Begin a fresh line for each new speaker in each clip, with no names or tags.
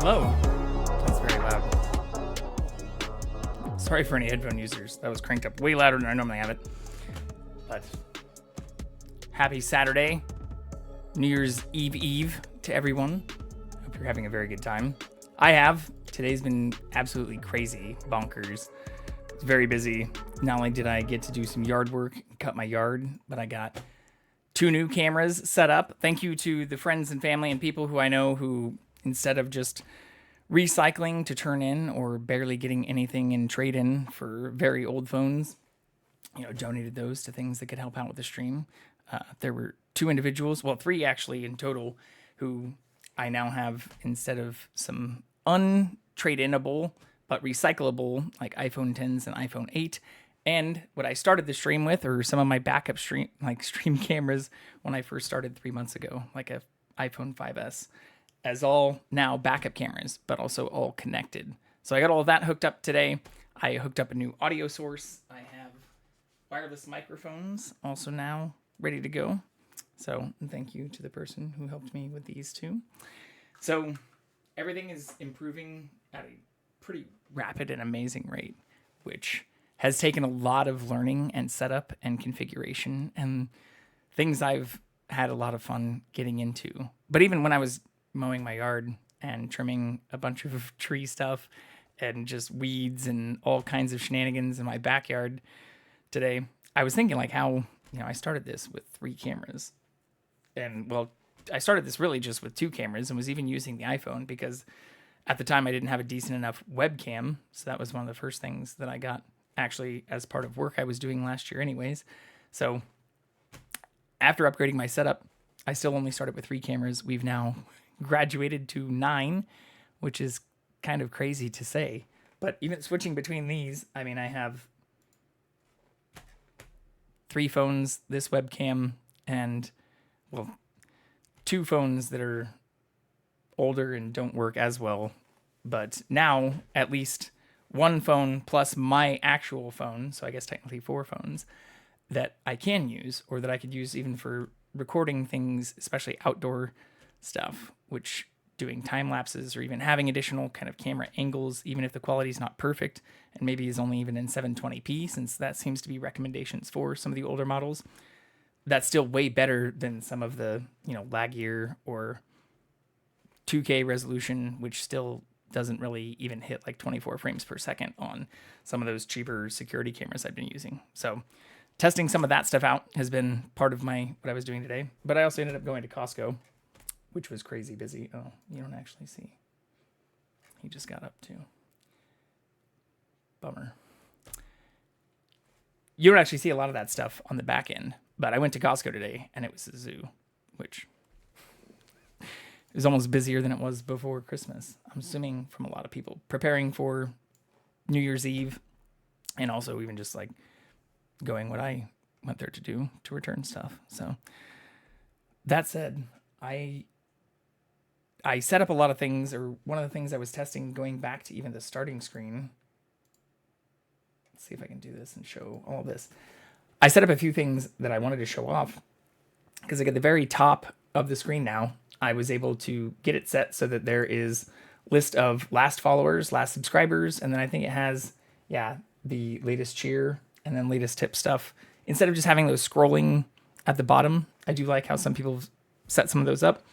Hello. That's very loud. Sorry for any headphone users. That was cranked up way louder than I normally have it. But happy Saturday, New Year's Eve to everyone. Hope you're having a very good time. I have. Today's been absolutely crazy, bonkers. It's very busy. Not only did I get to do some yard work, cut my yard, but I got 2 new cameras set up. Thank you to the friends and family and people who I know who, instead of just recycling to turn in or barely getting anything in trade-in for very old phones, donated those to things that could help out with the stream. There were 2 individuals, well, 3 actually in total, who I now have, instead of some untrade-inable but recyclable like iPhone 10s and iPhone 8, and what I started the stream with, or some of my backup stream cameras when I first started 3 months ago, like a iPhone 5S, as all now backup cameras, but also all connected. So I got all of that hooked up today. I hooked up a new audio source. I have wireless microphones also now ready to go. So thank you to the person who helped me with these 2. So everything is improving at a pretty rapid and amazing rate, which has taken a lot of learning and setup and configuration and things I've had a lot of fun getting into. But even when I was mowing my yard and trimming a bunch of tree stuff and just weeds and all kinds of shenanigans in my backyard today, I was thinking like how, I started this with 3 cameras. And well, I started this really just with 2 cameras and was even using the iPhone because at the time I didn't have a decent enough webcam. So that was one of the first things that I got actually as part of work I was doing last year anyways. So after upgrading my setup, I still only started with 3 cameras. We've now graduated to 9, which is kind of crazy to say. But even switching between these, I have 3 phones, this webcam, and, 2 phones that are older and don't work as well. But now, at least 1 phone plus my actual phone, so I guess technically 4 phones, that I can use, or that I could use even for recording things, especially outdoor stuff, which doing time lapses or even having additional kind of camera angles, even if the quality is not perfect and maybe is only even in 720p, since that seems to be recommendations for some of the older models. That's still way better than some of the, laggier or 2K resolution, which still doesn't really even hit like 24 frames per second on some of those cheaper security cameras I've been using. So testing some of that stuff out has been part of what I was doing today. But I also ended up going to Costco, which was crazy busy. Oh, you don't actually see. He just got up too. Bummer. You don't actually see a lot of that stuff on the back end, but I went to Costco today and it was a zoo, which is almost busier than it was before Christmas. I'm assuming from a lot of people preparing for New Year's Eve, and also even just like going what I went there to do, to return stuff. So that said, I set up a lot of things, or one of the things I was testing going back to even the starting screen. Let's see if I can do this and show all this. I set up a few things that I wanted to show off because like at the very top of the screen now, I was able to get it set so that there is list of last followers, last subscribers, and then I think it has, the latest cheer and then latest tip stuff. Instead of just having those scrolling at the bottom, I do like how some people set some of those up.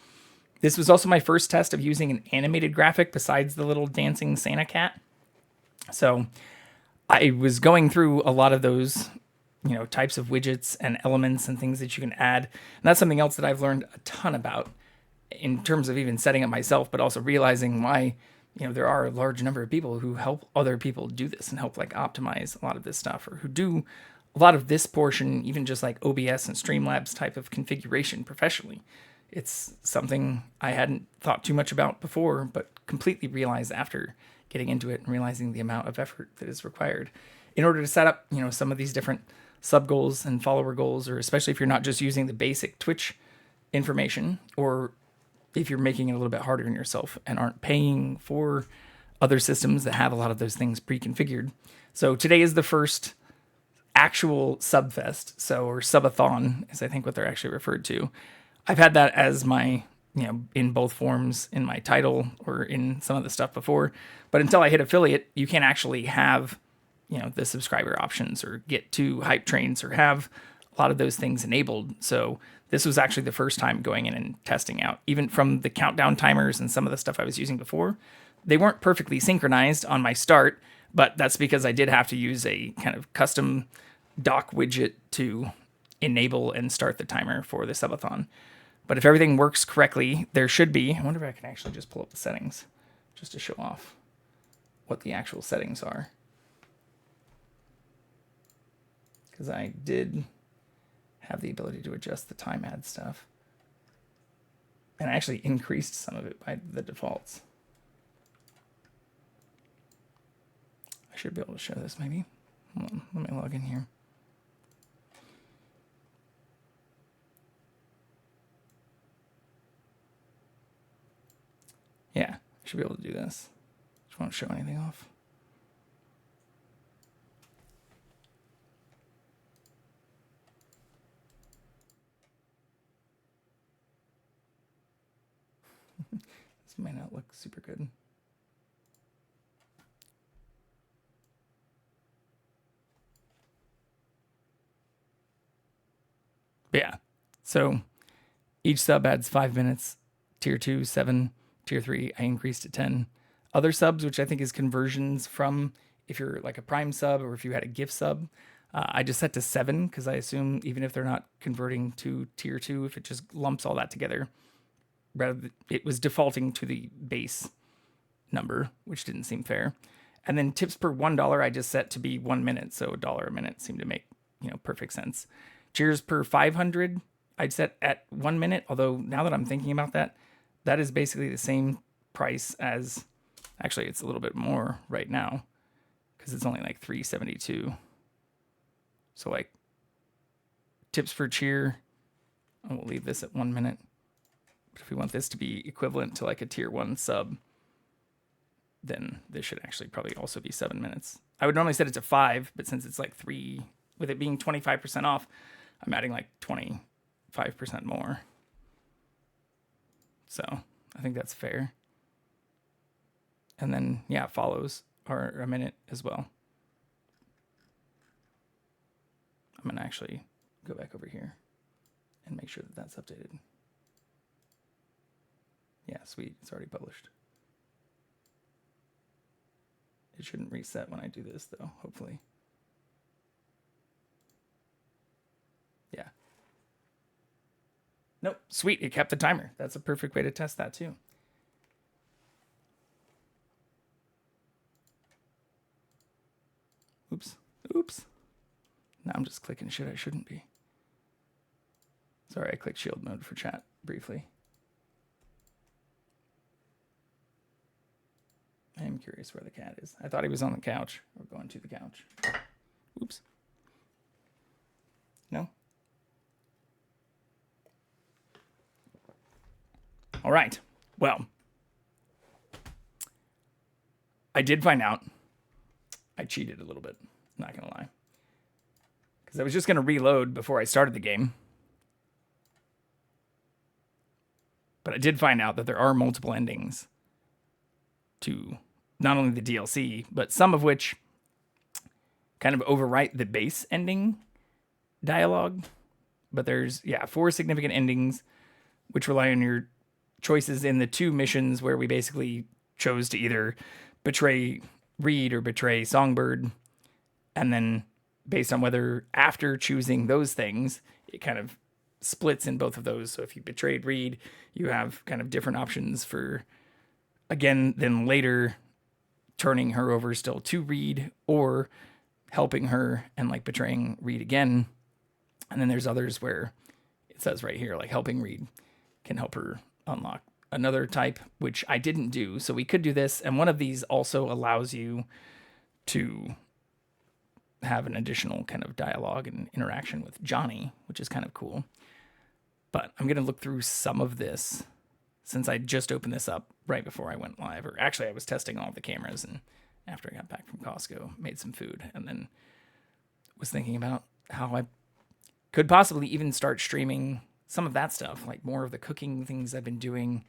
This was also my first test of using an animated graphic besides the little dancing Santa cat. So I was going through a lot of those, types of widgets and elements and things that you can add. And that's something else that I've learned a ton about in terms of even setting it myself, but also realizing why, there are a large number of people who help other people do this and help like optimize a lot of this stuff, or who do a lot of this portion, even just like OBS and Streamlabs type of configuration professionally. It's something I hadn't thought too much about before, but completely realized after getting into it and realizing the amount of effort that is required in order to set up, some of these different sub goals and follower goals, or especially if you're not just using the basic Twitch information, or if you're making it a little bit harder on yourself and aren't paying for other systems that have a lot of those things pre-configured. So today is the first actual subfest, or subathon is I think what they're actually referred to. I've had that as my, in both forms in my title or in some of the stuff before, but until I hit affiliate, you can't actually have, the subscriber options or get to hype trains or have a lot of those things enabled. So this was actually the first time going in and testing out, even from the countdown timers and some of the stuff I was using before. They weren't perfectly synchronized on my start, but that's because I did have to use a kind of custom dock widget to enable and start the timer for the subathon. But if everything works correctly, there should be, I wonder if I can actually just pull up the settings just to show off what the actual settings are. Because I did have the ability to adjust the time ad stuff. And I actually increased some of it by the defaults. I should be able to show this maybe. Hold on, let me log in here. Yeah, I should be able to do this. Just won't show anything off. This might not look super good. But yeah, so each sub adds 5 minutes. Tier 2, 7. Tier 3, I increased to 10. Other subs, which I think is conversions from if you're like a Prime sub or if you had a gift sub, I just set to 7 because I assume even if they're not converting to Tier 2, if it just lumps all that together, it was defaulting to the base number, which didn't seem fair. And then tips per $1, I just set to be 1 minute, so $1 a minute seemed to make perfect sense. Cheers per 500, I'd set at 1 minute. Although now that I'm thinking about that, that is basically the same price as, actually it's a little bit more right now because it's only like $3.72. So like tips for cheer, and we'll leave this at 1 minute. But if we want this to be equivalent to like a tier 1 sub, then this should actually probably also be 7 minutes. I would normally set it to 5, but since it's like 3, with it being 25% off, I'm adding like 25% more. So I think that's fair. And then, yeah, follows are a minute as well. I'm going to actually go back over here and make sure that that's updated. Yeah, sweet. It's already published. It shouldn't reset when I do this, though, hopefully. Yeah. Nope, sweet. It kept the timer. That's a perfect way to test that, too. Oops. Now I'm just clicking shit I shouldn't be. Sorry, I clicked shield mode for chat briefly. I am curious where the cat is. I thought he was on the couch or going to the couch. Oops. No? All right. Well, I did find out I cheated a little bit. Not going to lie. Because I was just going to reload before I started the game. But I did find out that there are multiple endings to not only the DLC, but some of which kind of overwrite the base ending dialogue. But there's, 4 significant endings which rely on your choices in the 2 missions where we basically chose to either betray Reed or betray Songbird. And then based on whether after choosing those things, it kind of splits in both of those. So if you betrayed Reed, you have kind of different options for, again, then later turning her over still to Reed or helping her and like betraying Reed again. And then there's others where it says right here, like helping Reed can help her unlock another type, which I didn't do. So we could do this. And one of these also allows you to have an additional kind of dialogue and interaction with Johnny, which is kind of cool. But I'm going to look through some of this since I just opened this up right before I went live. Or actually, I was testing all of the cameras, and after I got back from Costco, made some food, and then was thinking about how I could possibly even start streaming some of that stuff, like more of the cooking things I've been doing,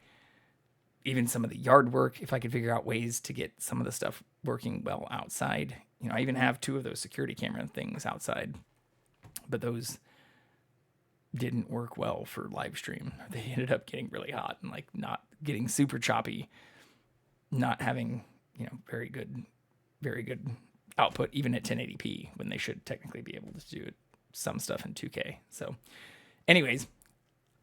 even some of the yard work, if I could figure out ways to get some of the stuff working well outside. You know, I even have 2 of those security camera things outside, but those didn't work well for live stream. They ended up getting really hot and like not getting super choppy, not having, very good output, even at 1080p when they should technically be able to do some stuff in 2K. So anyways,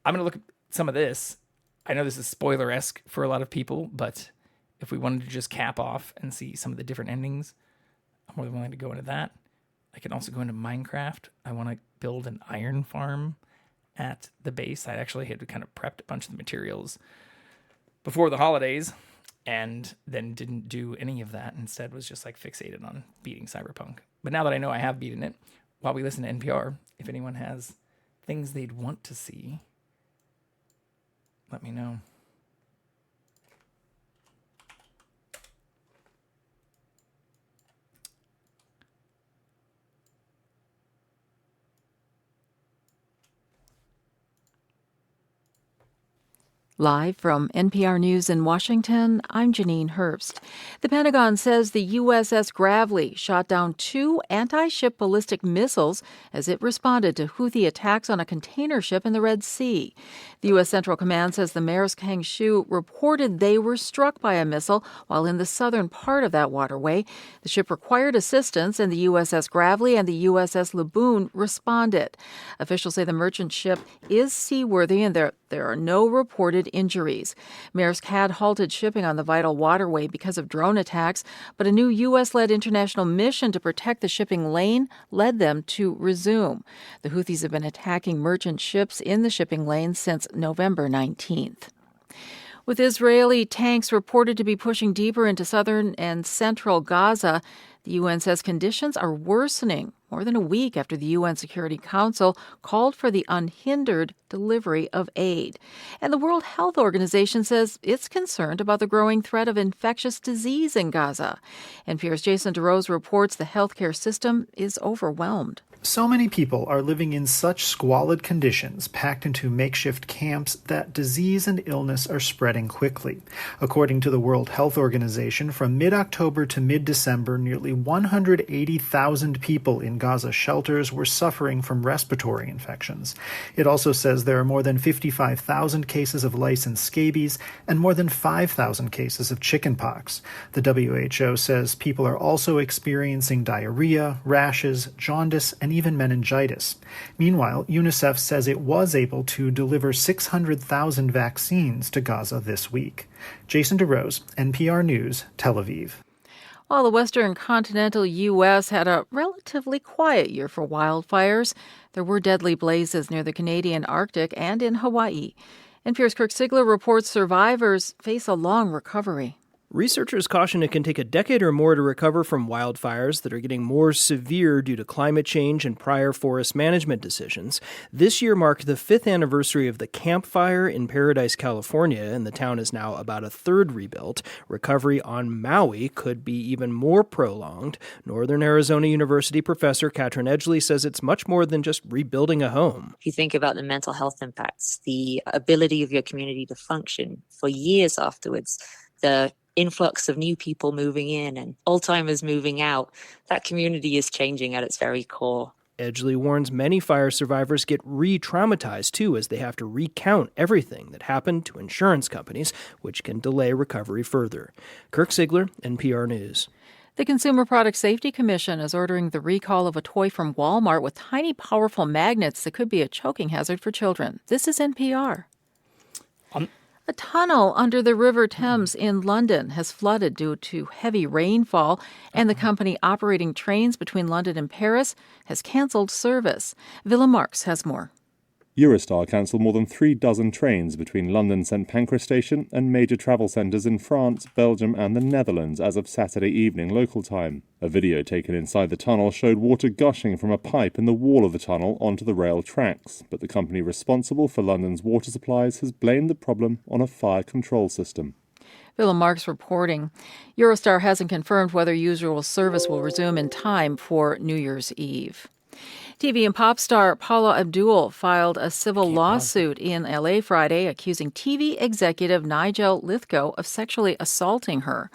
I'm going to look at some of this. I know this is spoiler-esque for a lot of people, but if we wanted to just cap off and see some of the different endings, I'm more than willing to go into that. I can also go into Minecraft. I want to build an iron farm at the base. I actually had kind of prepped a bunch of the materials before the holidays and then didn't do any of that. Instead was just like fixated on beating Cyberpunk. But now that I know I have beaten it, while we listen to NPR, if anyone has things they'd want to see, let me know.
Live from NPR News in Washington, I'm Janine Herbst. The Pentagon says the USS Gravely shot down 2 anti-ship ballistic missiles as it responded to Houthi attacks on a container ship in the Red Sea. The U.S. Central Command says the Maersk Hangshu reported they were struck by a missile while in the southern part of that waterway. The ship required assistance, and the USS Gravely and the USS Laboon responded. Officials say the merchant ship is seaworthy and there are no reported injuries. Maersk had halted shipping on the vital waterway because of drone attacks, but a new U.S.-led international mission to protect the shipping lane led them to resume. The Houthis have been attacking merchant ships in the shipping lane since November 19th. With Israeli tanks reported to be pushing deeper into southern and central Gaza, the UN says conditions are worsening more than a week after the UN Security Council called for the unhindered delivery of aid. And the World Health Organization says it's concerned about the growing threat of infectious disease in Gaza. NPR's Jason DeRose reports the healthcare system is overwhelmed.
So many people are living in such squalid conditions, packed into makeshift camps, that disease and illness are spreading quickly. According to the World Health Organization, from mid-October to mid-December, nearly 180,000 people in Gaza shelters were suffering from respiratory infections. It also says there are more than 55,000 cases of lice and scabies and more than 5,000 cases of chickenpox. The WHO says people are also experiencing diarrhea, rashes, jaundice, and even meningitis. Meanwhile, UNICEF says it was able to deliver 600,000 vaccines to Gaza this week. Jason DeRose, NPR News, Tel Aviv.
While the western continental U.S. had a relatively quiet year for wildfires, there were deadly blazes near the Canadian Arctic and in Hawaii. NPR's Kirk Sigler reports survivors face a long recovery.
Researchers caution it can take a decade or more to recover from wildfires that are getting more severe due to climate change and prior forest management decisions. This year marked the 5th anniversary of the Camp Fire in Paradise, California, and the town is now about a third rebuilt. Recovery on Maui could be even more prolonged. Northern Arizona University professor Katrin Edgley says it's much more than just rebuilding a home.
If you think about the mental health impacts, the ability of your community to function for years afterwards, the influx of new people moving in and old-timers moving out, that community is changing at its very core.
Edgley warns many fire survivors get re-traumatized, too, as they have to recount everything that happened to insurance companies, which can delay recovery further. Kirk Sigler, NPR News.
The Consumer Product Safety Commission is ordering the recall of a toy from Walmart with tiny, powerful magnets that could be a choking hazard for children. This is NPR. A tunnel under the River Thames in London has flooded due to heavy rainfall, and the company operating trains between London and Paris has cancelled service. Willem Marx has more.
Eurostar cancelled more than 36 trains between London St Pancras Station and major travel centres in France, Belgium and the Netherlands as of Saturday evening local time. A video taken inside the tunnel showed water gushing from a pipe in the wall of the tunnel onto the rail tracks, but the company responsible for London's water supplies has blamed the problem on a fire control system.
Willem Marx reporting. Eurostar hasn't confirmed whether usual service will resume in time for New Year's Eve. TV and pop star Paula Abdul filed a civil lawsuit in L.A. Friday accusing TV executive Nigel Lythgoe of sexually assaulting her.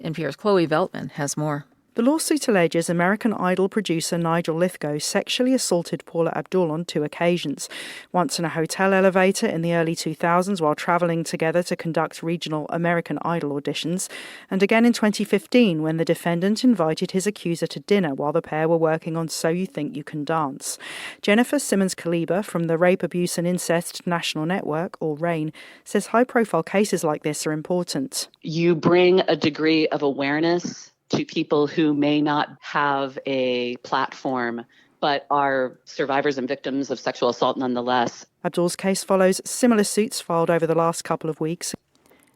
NPR's Chloe Veltman has more.
The lawsuit alleges American Idol producer Nigel Lythgoe sexually assaulted Paula Abdul on 2 occasions, once in a hotel elevator in the early 2000s while traveling together to conduct regional American Idol auditions, and again in 2015 when the defendant invited his accuser to dinner while the pair were working on So You Think You Can Dance. Jennifer Simmons-Kaliber from the Rape, Abuse and Incest National Network, or RAIN, says high-profile cases like this are important.
You bring a degree of awareness to people who may not have a platform, but are survivors and victims of sexual assault nonetheless.
Abdul's case follows similar suits filed over the last couple of weeks.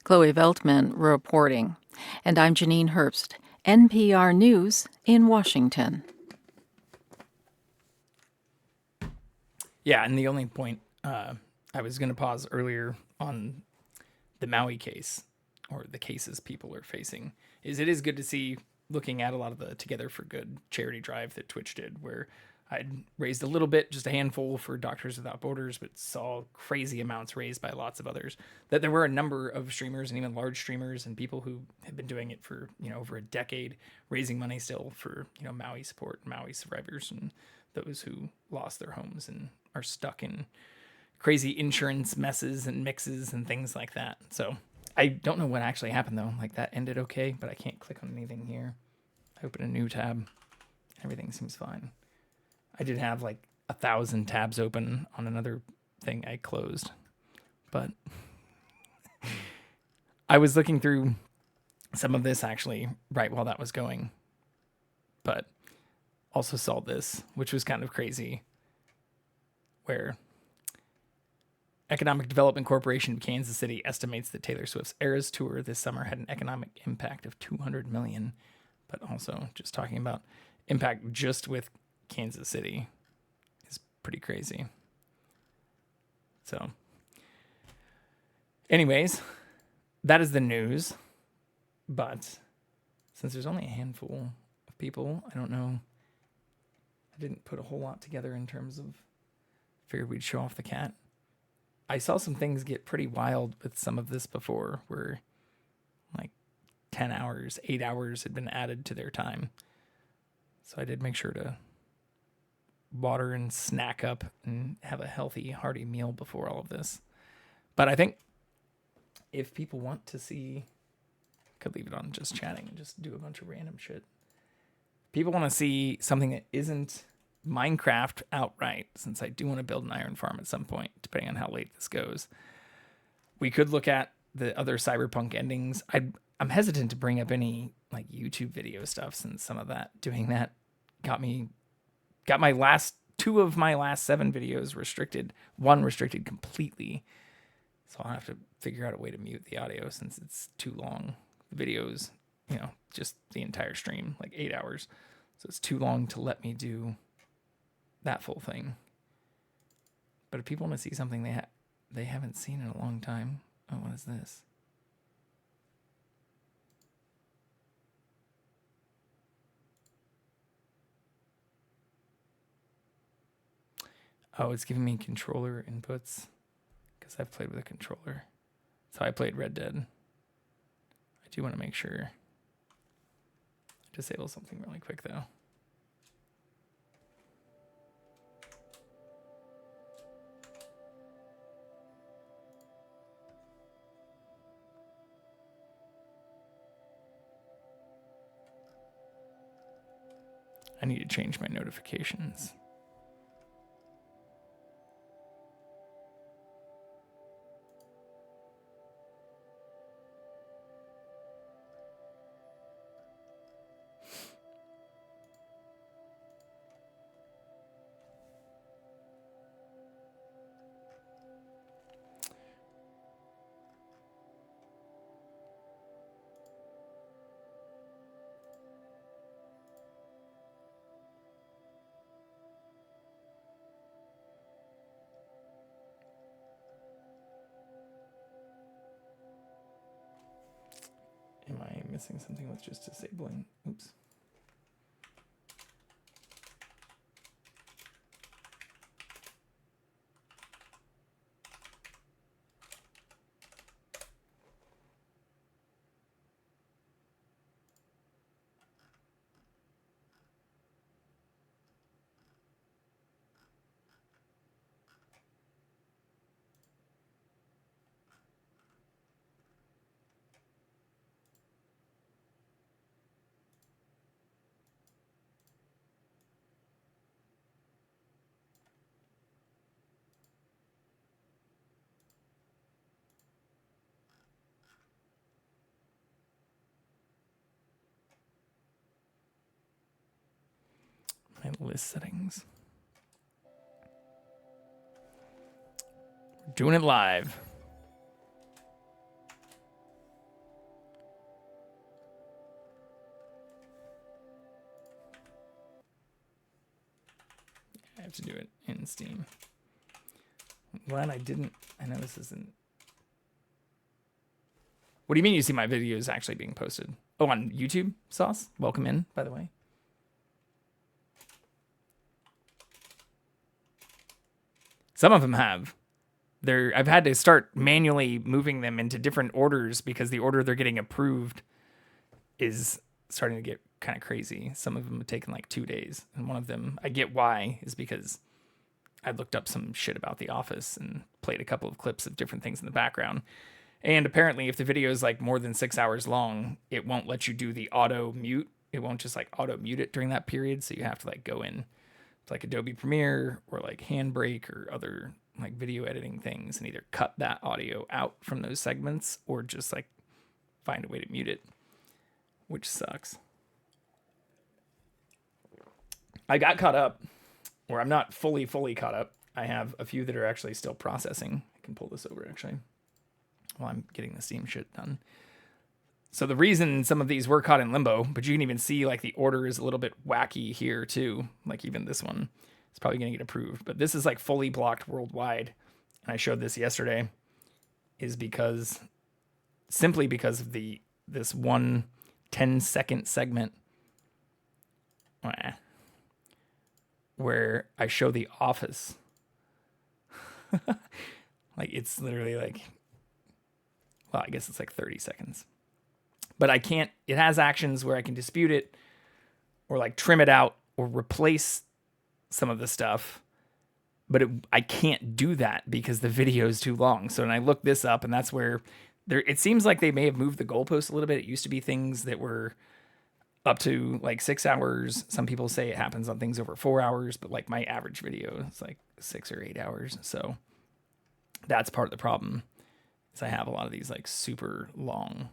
Chloe Veltman reporting. And I'm Janine Herbst, NPR News in Washington.
Yeah, and the only point I was going to pause earlier on the Maui case, or the cases people are facing, is it is good to see, looking at a lot of the Together for Good charity drive that Twitch did, where I'd raised a little bit, just a handful for Doctors Without Borders, but saw crazy amounts raised by lots of others, that there were a number of streamers and even large streamers and people who have been doing it for, over a decade, raising money still for, Maui support, Maui survivors, and those who lost their homes and are stuck in crazy insurance messes and mixes and things like that. So I don't know what actually happened, though. Like, that ended okay, but I can't click on anything here. I open a new tab. Everything seems fine. I did have, 1,000 tabs open on another thing I closed. But I was looking through some of this, actually, right while that was going. But also saw this, which was kind of crazy, where Economic Development Corporation of Kansas City estimates that Taylor Swift's Eras Tour this summer had an economic impact of $200 million, but also just talking about impact just with Kansas City is pretty crazy. So, anyways, that is the news, but since there's only a handful of people, I don't know I didn't put a whole lot together in terms of, figured we'd show off the cat. I saw some things get pretty wild with some of this before, where like 10 hours, 8 hours had been added to their time. So I did make sure to water and snack up and have a healthy, hearty meal before all of this. But I think if people want to see, could leave it on just chatting and just do a bunch of random shit. People want to see something that isn't Minecraft outright, since I do want to build an iron farm at some point, depending on how late this goes. We could look at the other Cyberpunk endings. I'm hesitant to bring up any like YouTube video stuff, since some of that, doing that got my last 2 of my last 7 videos restricted. 1 restricted completely. So I'll have to figure out a way to mute the audio since it's too long. The videos, just the entire stream, like 8 hours. So it's too long to let me do that full thing. But if people want to see something they haven't seen in a long time. Oh, what is this? Oh, it's giving me controller inputs because I've played with a controller. So I played Red Dead. I do want to make sure I disable something really quick though. I need to change my notifications. Am I missing something with just disabling? Oops. My list settings. We're doing it live. I have to do it in Steam. I'm glad I didn't. I know this isn't. What do you mean you see my videos actually being posted? Oh, on YouTube, Sauce? Welcome in, by the way. Some of them have. I've had to start manually moving them into different orders because the order they're getting approved is starting to get kind of crazy. Some of them have taken like 2 days. And one of them, I get why, is because I looked up some shit about The Office and played a couple of clips of different things in the background. And apparently if the video is like more than 6 hours long, it won't let you do the auto mute. It won't just like auto mute it during that period. So you have to like go in to like Adobe Premiere or like Handbrake or other like video editing things and either cut that audio out from those segments or just like find a way to mute it, which sucks. I got caught up, or I'm not fully caught up. I have a few that are actually still processing. I can pull this over actually while I'm getting the Steam shit done. So the reason some of these were caught in limbo, but you can even see like the order is a little bit wacky here too. Like even this one is probably going to get approved, but this is like fully blocked worldwide. And I showed this yesterday is simply because of this one 10-second segment. where I show The Office. Like, it's literally like, well, I guess it's like 30 seconds. But I can't, it has actions where I can dispute it or like trim it out or replace some of the stuff. But I can't do that because the video is too long. So when I look this up, and that's where it seems like they may have moved the goalpost a little bit. It used to be things that were up to like 6 hours. Some people say it happens on things over 4 hours, but like my average video is like 6 or 8 hours. So that's part of the problem, is I have a lot of these like super long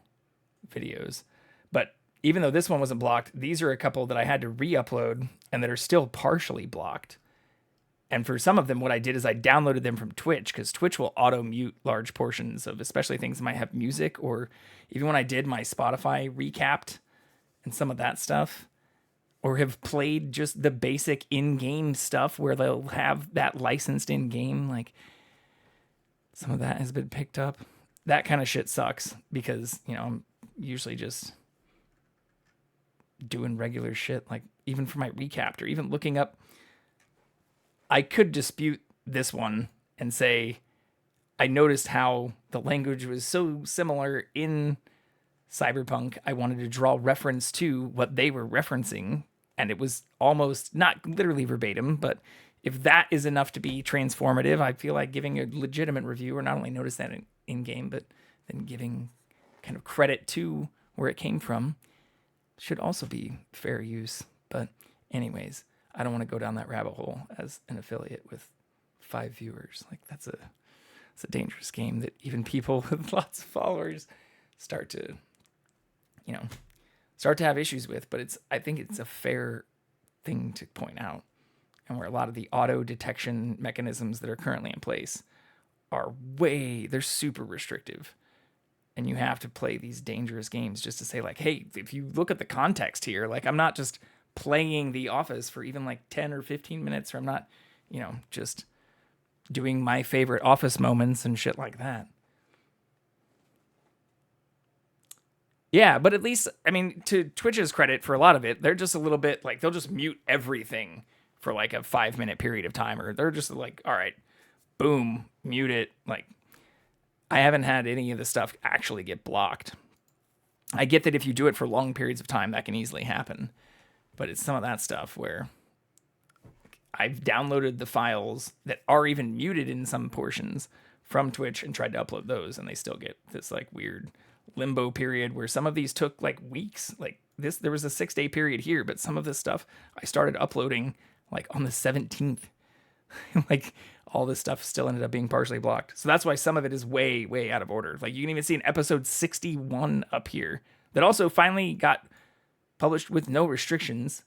videos. But even though this one wasn't blocked, these are a couple that I had to re-upload and that are still partially blocked. And for some of them, what I did is I downloaded them from Twitch, because Twitch will auto mute large portions of especially things that might have music, or even when I did my Spotify recapped and some of that stuff, or have played just the basic in-game stuff where they'll have that licensed in-game, like some of that has been picked up. That kind of shit sucks because, you know, I'm usually just doing regular shit, like even for my recap or even looking up. I could dispute this one and say, I noticed how the language was so similar in Cyberpunk. I wanted to draw reference to what they were referencing, and it was almost not literally verbatim, but if that is enough to be transformative, I feel like giving a legitimate reviewer not only notice that in game, but then giving kind of credit to where it came from should also be fair use. But anyways, I don't want to go down that rabbit hole as an affiliate with 5 viewers. Like it's a dangerous game that even people with lots of followers start to have issues with. But I think it's a fair thing to point out, and where a lot of the auto detection mechanisms that are currently in place they're super restrictive. And you have to play these dangerous games just to say like, hey, if you look at the context here, like I'm not just playing The Office for even like 10 or 15 minutes, or I'm not, just doing my favorite Office moments and shit like that. Yeah, but at least, I mean, to Twitch's credit, for a lot of it, they're just a little bit like, they'll just mute everything for like a 5-minute period of time, or they're just like, all right, boom, mute it. Like, I haven't had any of the stuff actually get blocked. I get that if you do it for long periods of time, that can easily happen. But it's some of that stuff where I've downloaded the files that are even muted in some portions from Twitch and tried to upload those, and they still get this like weird limbo period where some of these took like weeks. Like this, there was a 6-day period here, but some of this stuff I started uploading like on the 17th. Like all this stuff still ended up being partially blocked. So that's why some of it is way, way out of order. Like you can even see an episode 61 up here that also finally got published with no restrictions.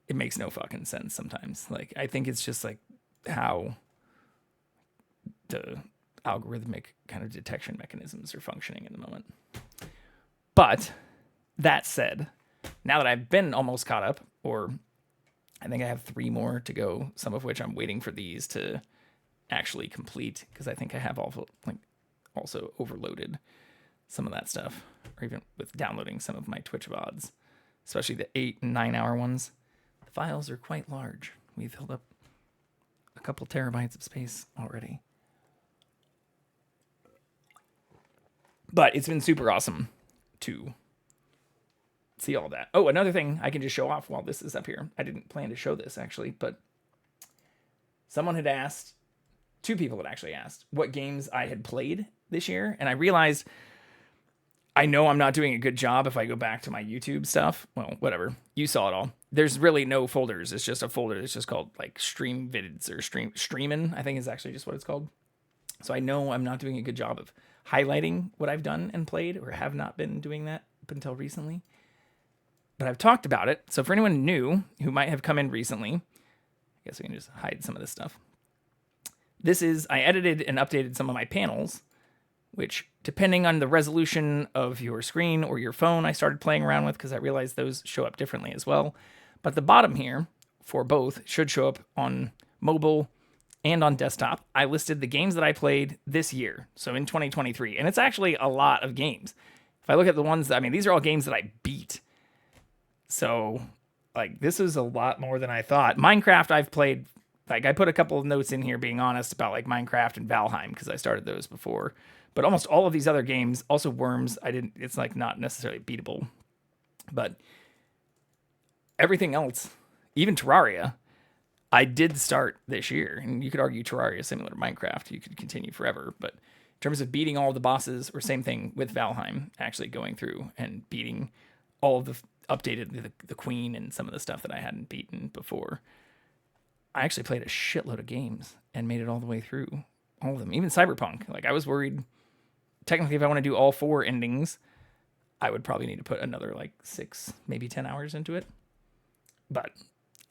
It makes no fucking sense sometimes. Like, I think it's just like how the algorithmic kind of detection mechanisms are functioning in the moment. But that said, now that I've been almost caught up, or I think I have 3 more to go, some of which I'm waiting for these to actually complete, because I think I have also overloaded some of that stuff, or even with downloading some of my Twitch VODs, especially the 8 and 9 hour ones. The files are quite large. We filled up a couple terabytes of space already. But it's been super awesome to see all that. Oh, another thing I can just show off while this is up here. I didn't plan to show this actually, but someone had asked, 2 people had actually asked what games I had played this year. And I realized I know I'm not doing a good job if I go back to my YouTube stuff. Well, whatever. You saw it all. There's really no folders. It's just a folder that's just called like stream vids or streamin', I think is actually just what it's called. So I know I'm not doing a good job of highlighting what I've done and played, or have not been doing that up until recently. But I've talked about it. So for anyone new who might have come in recently, I guess we can just hide some of this stuff. I edited and updated some of my panels, which depending on the resolution of your screen or your phone, I started playing around with because I realized those show up differently as well. But the bottom here for both should show up on mobile and on desktop. I listed the games that I played this year, so in 2023. And it's actually a lot of games. If I look at the ones, these are all games that I beat. So like, this is a lot more than I thought. Minecraft, I've played, like, I put a couple of notes in here being honest about, like, Minecraft and Valheim, because I started those before. But almost all of these other games, also Worms, it's, like, not necessarily beatable. But everything else, even Terraria, I did start this year. And you could argue Terraria is similar to Minecraft. You could continue forever. But in terms of beating all the bosses, or same thing with Valheim, actually going through and beating all of the updated the queen and some of the stuff that I hadn't beaten before. I actually played a shitload of games and made it all the way through all of them. Even Cyberpunk. Like, I was worried, technically, if I want to do all 4 endings, I would probably need to put another, like, 6, maybe 10 hours into it. But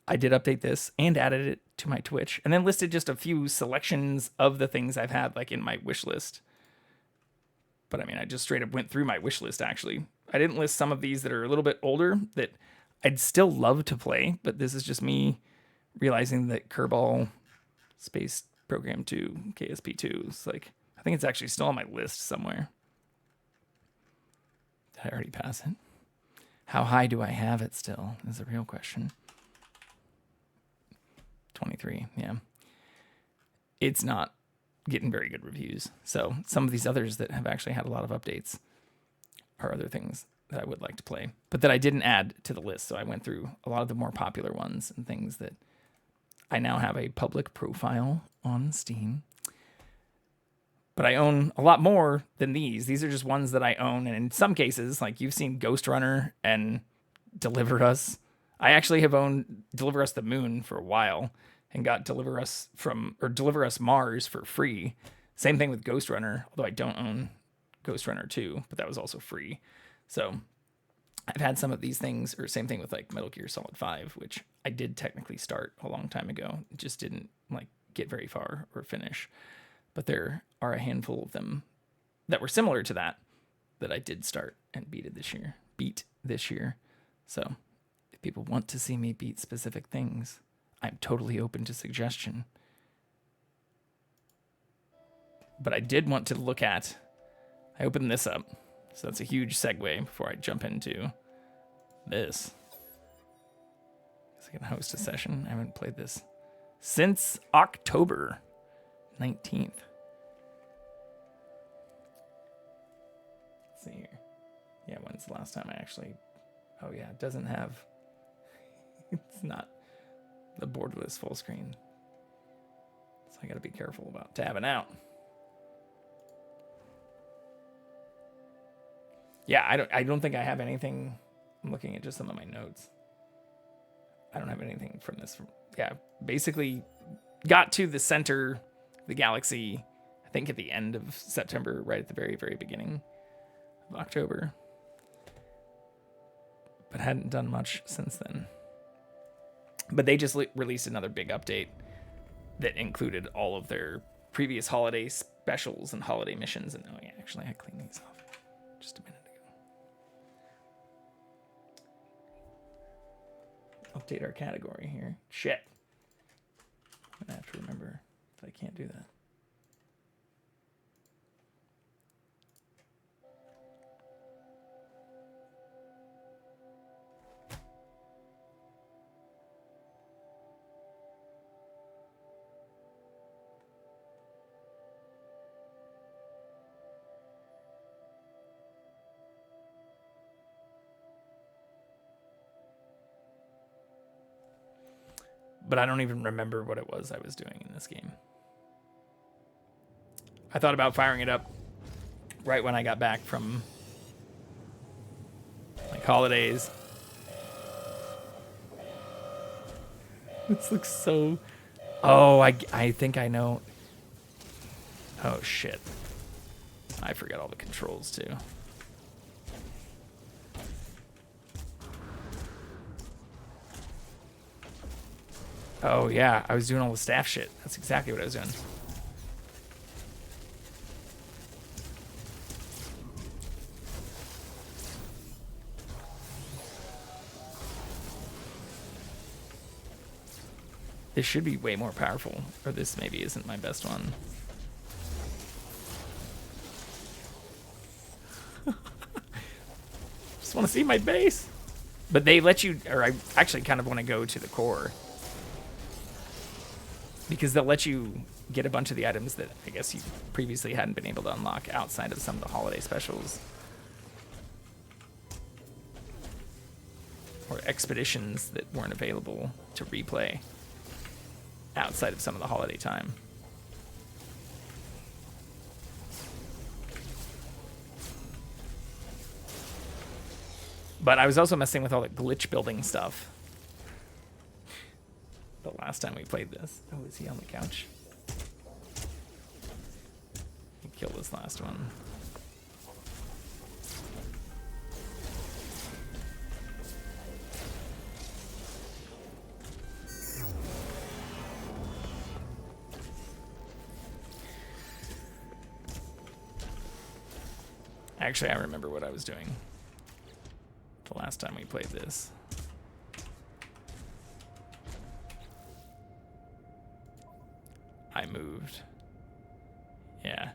I did update this and added it to my Twitch, and then listed just a few selections of the things I've had, like, in my wish list. But I mean, I just straight up went through my wish list, actually. I didn't list some of these that are a little bit older that I'd still love to play, but this is just me realizing that Kerbal Space Program 2, KSP2, is like, I think it's actually still on my list somewhere. Did I already pass it? How high do I have it still is the real question. 23, yeah. It's not getting very good reviews. So some of these others that have actually had a lot of updates are other things that I would like to play, but that I didn't add to the list. So I went through a lot of the more popular ones and things that I now have a public profile on Steam. But I own a lot more than these. These are just ones that I own. And in some cases, like you've seen Ghost Runner and Deliver Us. I actually have owned Deliver Us the Moon for a while and got Deliver Us Mars for free. Same thing with Ghost Runner, although I don't own Ghost Runner 2, but that was also free. So I've had some of these things, or same thing with like Metal Gear Solid 5, which I did technically start a long time ago. It just didn't like get very far or finish. But there are a handful of them that were similar to that I did start and beat this year. So if people want to see me beat specific things, I'm totally open to suggestion. But I did want to look at, I opened this up, so that's a huge segue before I jump into this. I can host a session. I haven't played this since October 19th. Let's see here. Yeah, when's the last time I actually... Oh yeah, it doesn't have... It's not the borderless full screen. So I gotta be careful about tabbing out. Yeah, I don't think I have anything. I'm looking at just some of my notes. I don't have anything from this. Yeah, basically got to the center of the galaxy, I think at the end of September, right at the very, very beginning of October. But hadn't done much since then. But they just released another big update that included all of their previous holiday specials and holiday missions. And oh yeah, actually I cleaned these off just a minute ago. Update our category here. Shit. I'm gonna have to remember that I can't do that. But I don't even remember what it was I was doing in this game. I thought about firing it up right when I got back from like holidays. This looks so... Oh, I think I know. Oh, shit. I forgot all the controls, too. Oh, yeah. I was doing all the staff shit. That's exactly what I was doing. This should be way more powerful. Or this maybe isn't my best one. Just want to see my base. But they let you, or I actually kind of want to go to the core. Because they'll let you get a bunch of the items that I guess you previously hadn't been able to unlock outside of some of the holiday specials. Or expeditions that weren't available to replay outside of some of the holiday time. But I was also messing with all the glitch building stuff the last time we played this. Oh, is he on the couch? Kill this last one. Actually, I remember what I was doing the last time we played this. I moved. Yeah.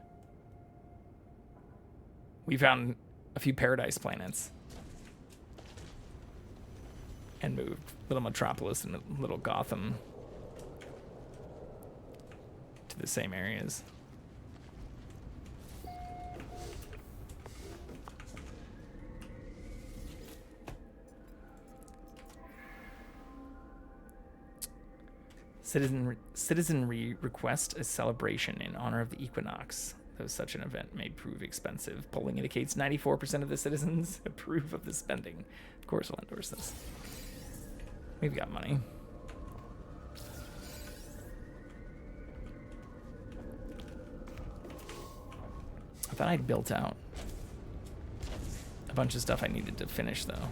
We found a few paradise planets and moved Little Metropolis and Little Gotham to the same areas. Citizenry request a celebration in honor of the equinox, though such an event may prove expensive. Polling indicates 94% of the citizens approve of the spending. Of course I'll endorse this. We've got money. I thought I'd built out a bunch of stuff I needed to finish, though.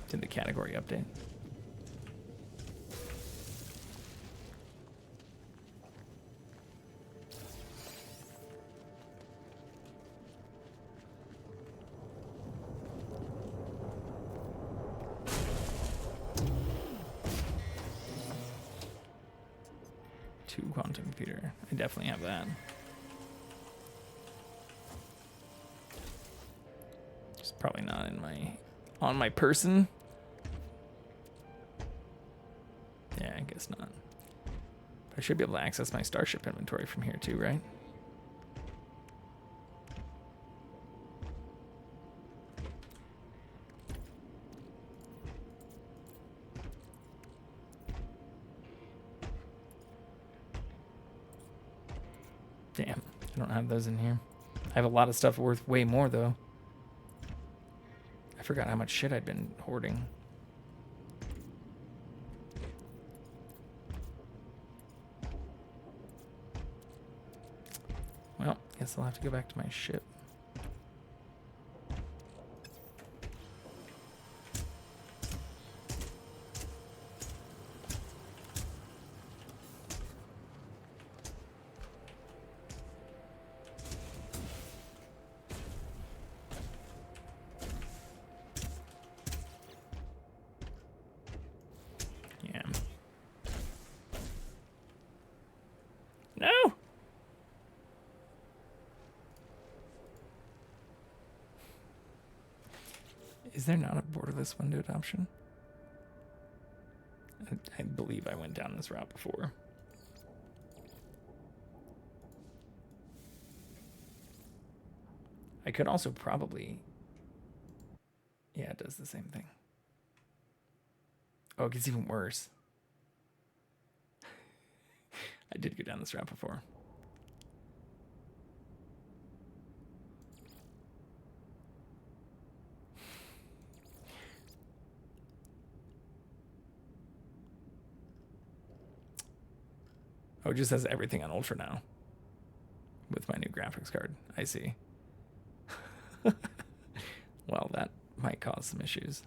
Did the category update. Two quantum computer. I definitely have that. Just probably not in on my person. Yeah, I guess not. But I should be able to access my Starship inventory from here too, right? Damn, I don't have those in here. I have a lot of stuff worth way more, though. I forgot how much shit I'd been hoarding. Well, guess I'll have to go back to my ship. Yeah. No! Is there not a borderless windowed option? I believe I went down this route before. I could also probably... Yeah, it does the same thing. Oh, it gets even worse. I did go down this route before. Oh, it just has everything on Ultra now. With my new graphics card. I see. Well, that might cause some issues.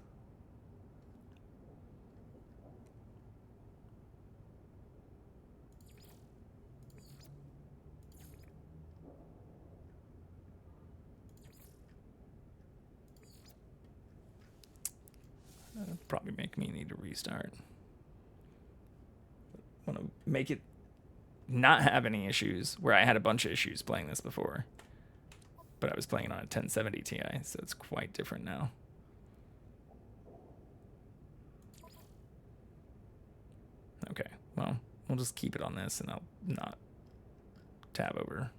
That'll probably make me need to restart. Want to make it not have any issues, where I had a bunch of issues playing this before. But I was playing it on a 1070 Ti, so it's quite different now. Okay, well, we'll just keep it on this, and I'll not tab over.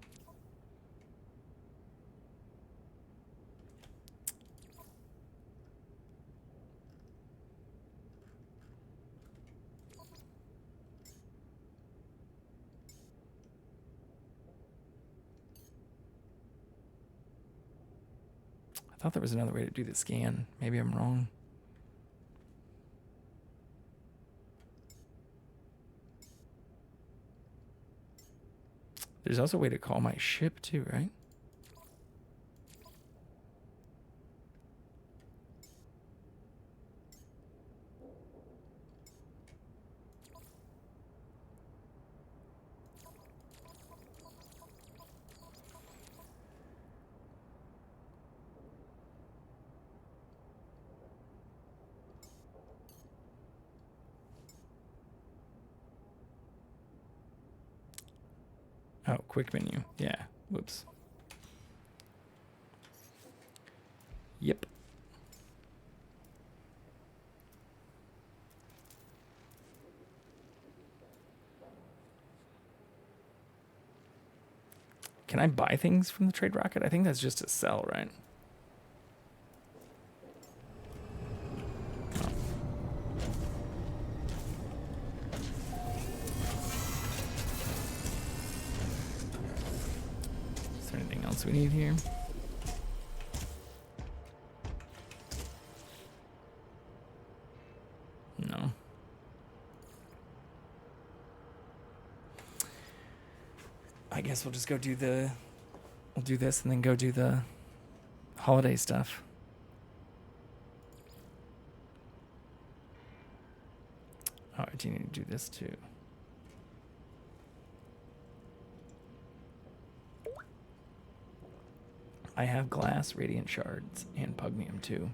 I thought there was another way to do the scan. Maybe I'm wrong. There's also a way to call my ship too, right? Oh, quick menu. Yeah. Whoops. Yep. Can I buy things from the Trade Rocket? I think that's just to sell, right? Is there anything else we need here? No. I guess we'll just go do the... We'll do this and then go do the holiday stuff. Oh, I do need to do this too. I have glass, radiant shards, and pugnium too.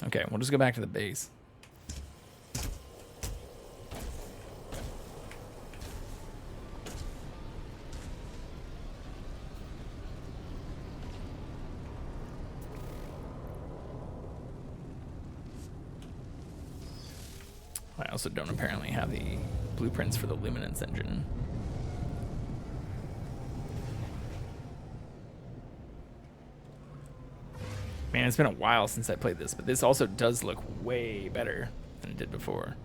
Okay, we'll just go back to the base. I also don't apparently have the blueprints for the luminance engine. Man, it's been a while since I played this, but this also does look way better than it did before.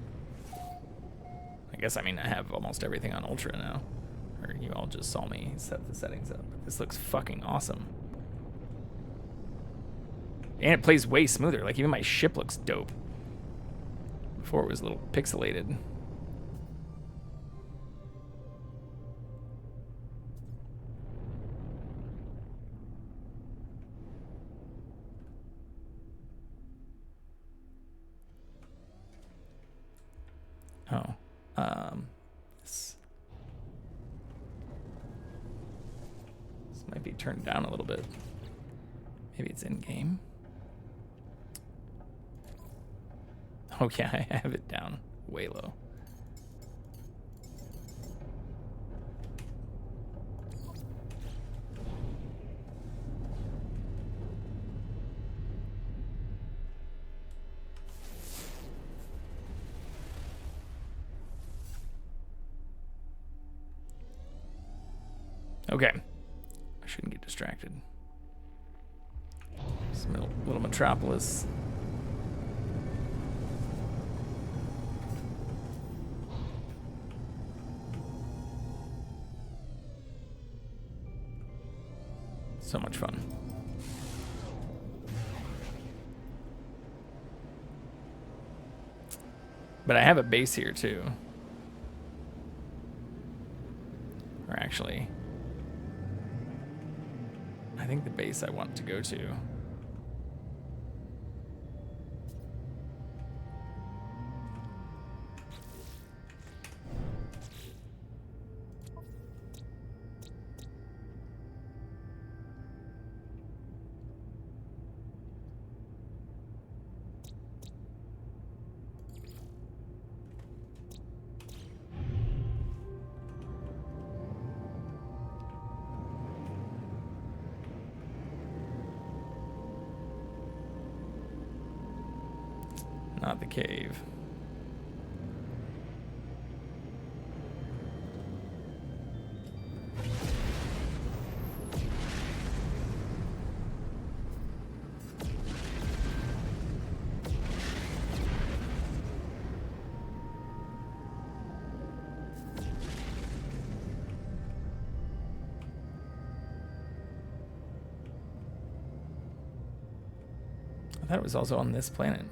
I guess, I mean, I have almost everything on Ultra now. Or you all just saw me set the settings up. But this looks fucking awesome. And it plays way smoother. Like, even my ship looks dope. Before it was a little pixelated. Oh, this might be turned down a little bit. Maybe it's in game. Oh yeah, I have it down way low. Okay, I shouldn't get distracted. This little metropolis. So much fun. But I have a base here too. Or actually, I think the base I want to go to. not the cave. I thought it was also on this planet.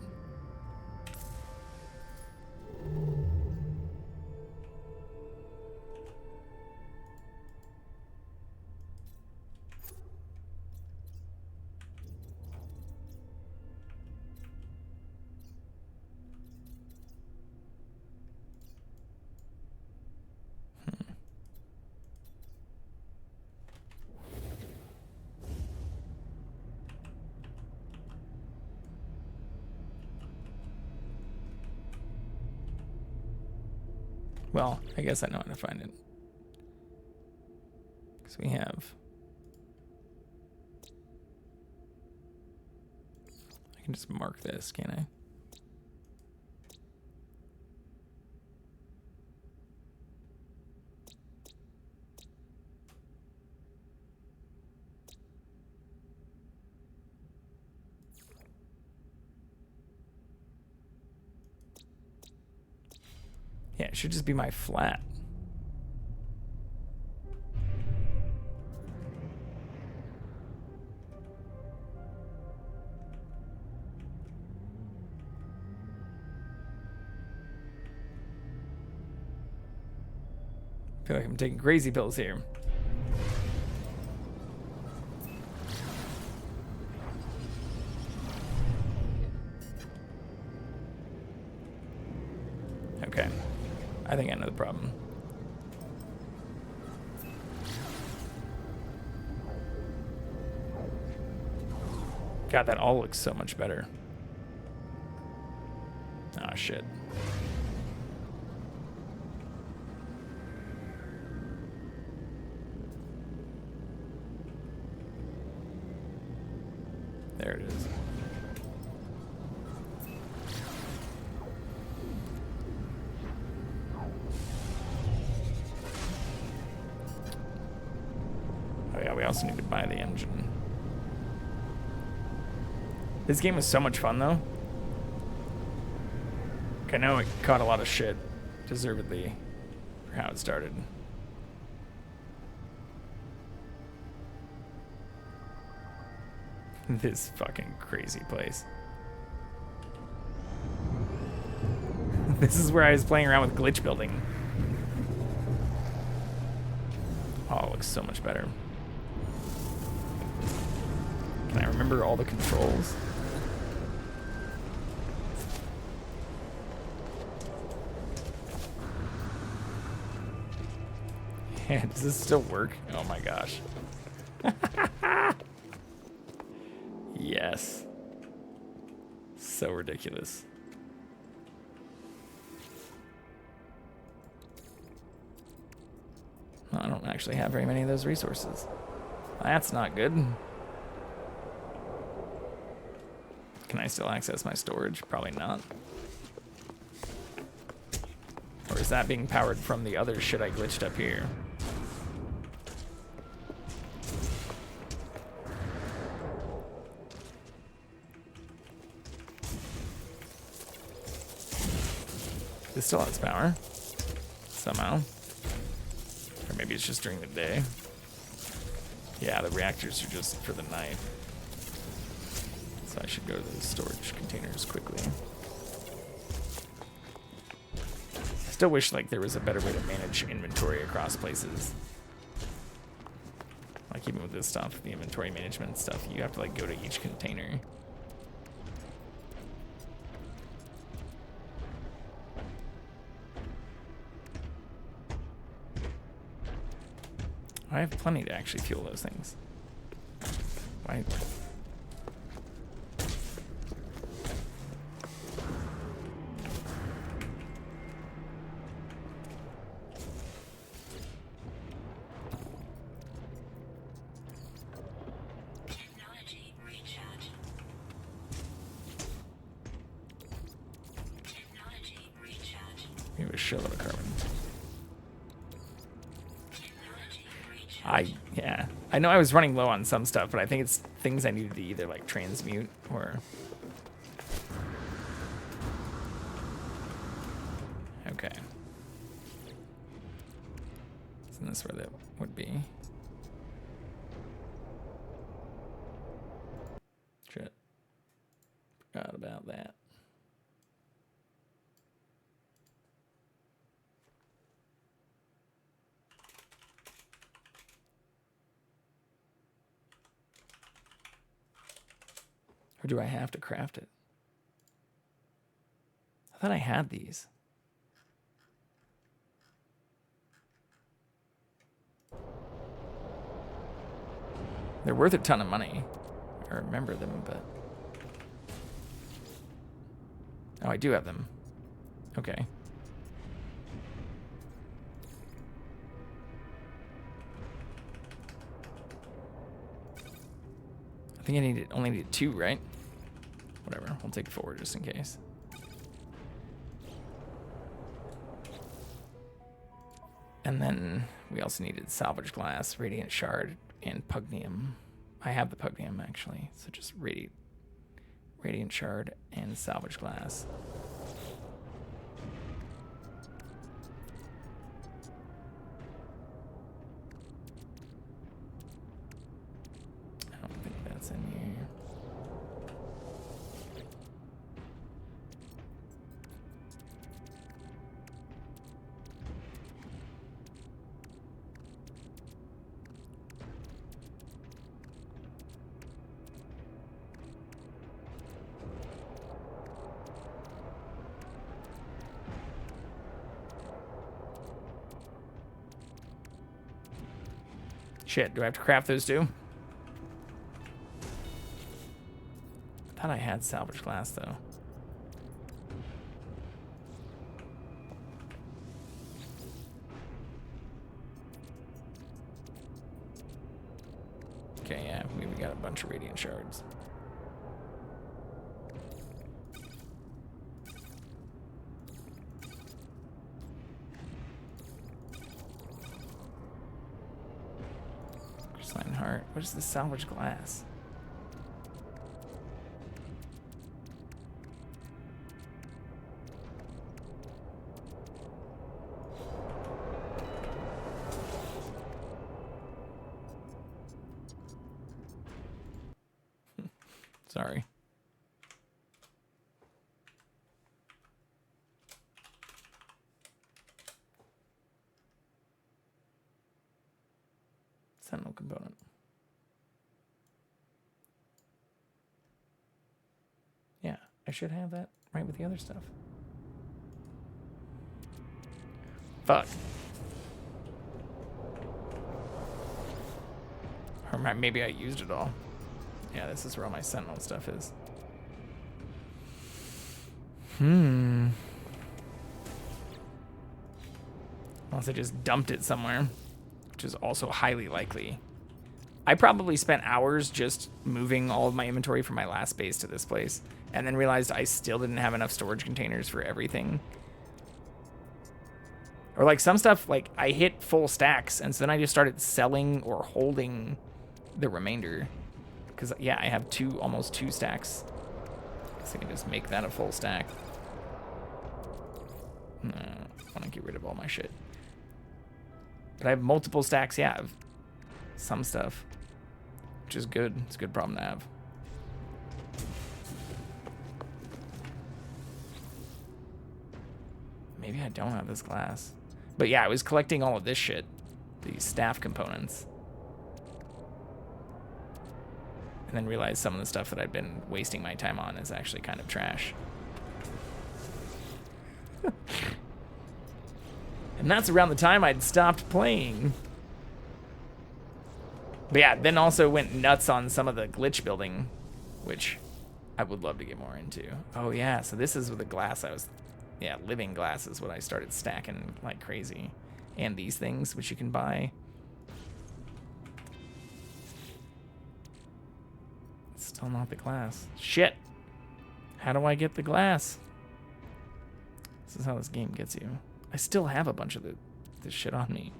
Well, I guess I know how to find it. Because we have... I can just mark this, can't I? Yeah, it should just be my flat. I feel like I'm taking crazy pills here. Okay. I think I know the problem. God, that all looks so much better. Oh, shit. There it is. Oh yeah, we also need to buy the engine. This game was so much fun though. I know it caught a lot of shit, deservedly, for how it started. This fucking crazy place. This is where I was playing around with glitch building. Oh, it looks so much better. Can I remember all the controls? Yeah, does this still work? Oh my gosh. Yes. So ridiculous. Well, I don't actually have very many of those resources. That's not good. Can I still access my storage? Probably not. Or is that being powered from the other shit I glitched up here? This still has power. Somehow. Or maybe it's just during the day. Yeah, the reactors are just for the night. So I should go to the storage containers quickly. I still wish like there was a better way to manage inventory across places. Like even with this stuff, the inventory management stuff, you have to like go to each container. I have plenty to actually fuel those things. Why? shitload of carbon. I know I was running low on some stuff, but I think it's things I needed to either like transmute or. Okay. Isn't this where that would be? Shit. Forgot about that. Or do I have to craft it? I thought I had these. They're worth a ton of money. I remember them, but... Oh, I do have them. Okay. I think I only needed 2, right? Whatever, we'll take 4 just in case. And then we also needed salvage glass, radiant shard, and pugnium. I have the pugnium actually, so just radiant shard and salvage glass. I don't think that's in here. Shit, do I have to craft those too? I thought I had salvage glass though. Okay, yeah, we got a bunch of radiant shards. Heart. What is the salvage glass? Sorry. Sentinel component. Yeah, I should have that right with the other stuff. Fuck. Or maybe I used it all. Yeah, this is where all my Sentinel stuff is. Unless I just dumped it somewhere, which is also highly likely. I probably spent hours just moving all of my inventory from my last base to this place, and then realized I still didn't have enough storage containers for everything. Or like some stuff, like I hit full stacks, and so then I just started selling or holding the remainder. Because yeah, I have almost two stacks. So I can just make that a full stack. No, I want to get rid of all my shit. But I have multiple stacks, yeah, of some stuff. Which is good. It's a good problem to have. Maybe I don't have this glass. But yeah, I was collecting all of this shit. These staff components. And then realized some of the stuff that I'd been wasting my time on is actually kind of trash. And that's around the time I'd stopped playing. But yeah, then also went nuts on some of the glitch building, which I would love to get more into. Oh yeah, so this is with the glass I was... Yeah, living glass is what I started stacking like crazy. And these things, which you can buy. It's still not the glass. Shit! How do I get the glass? This is how this game gets you. I still have a bunch of this shit on me.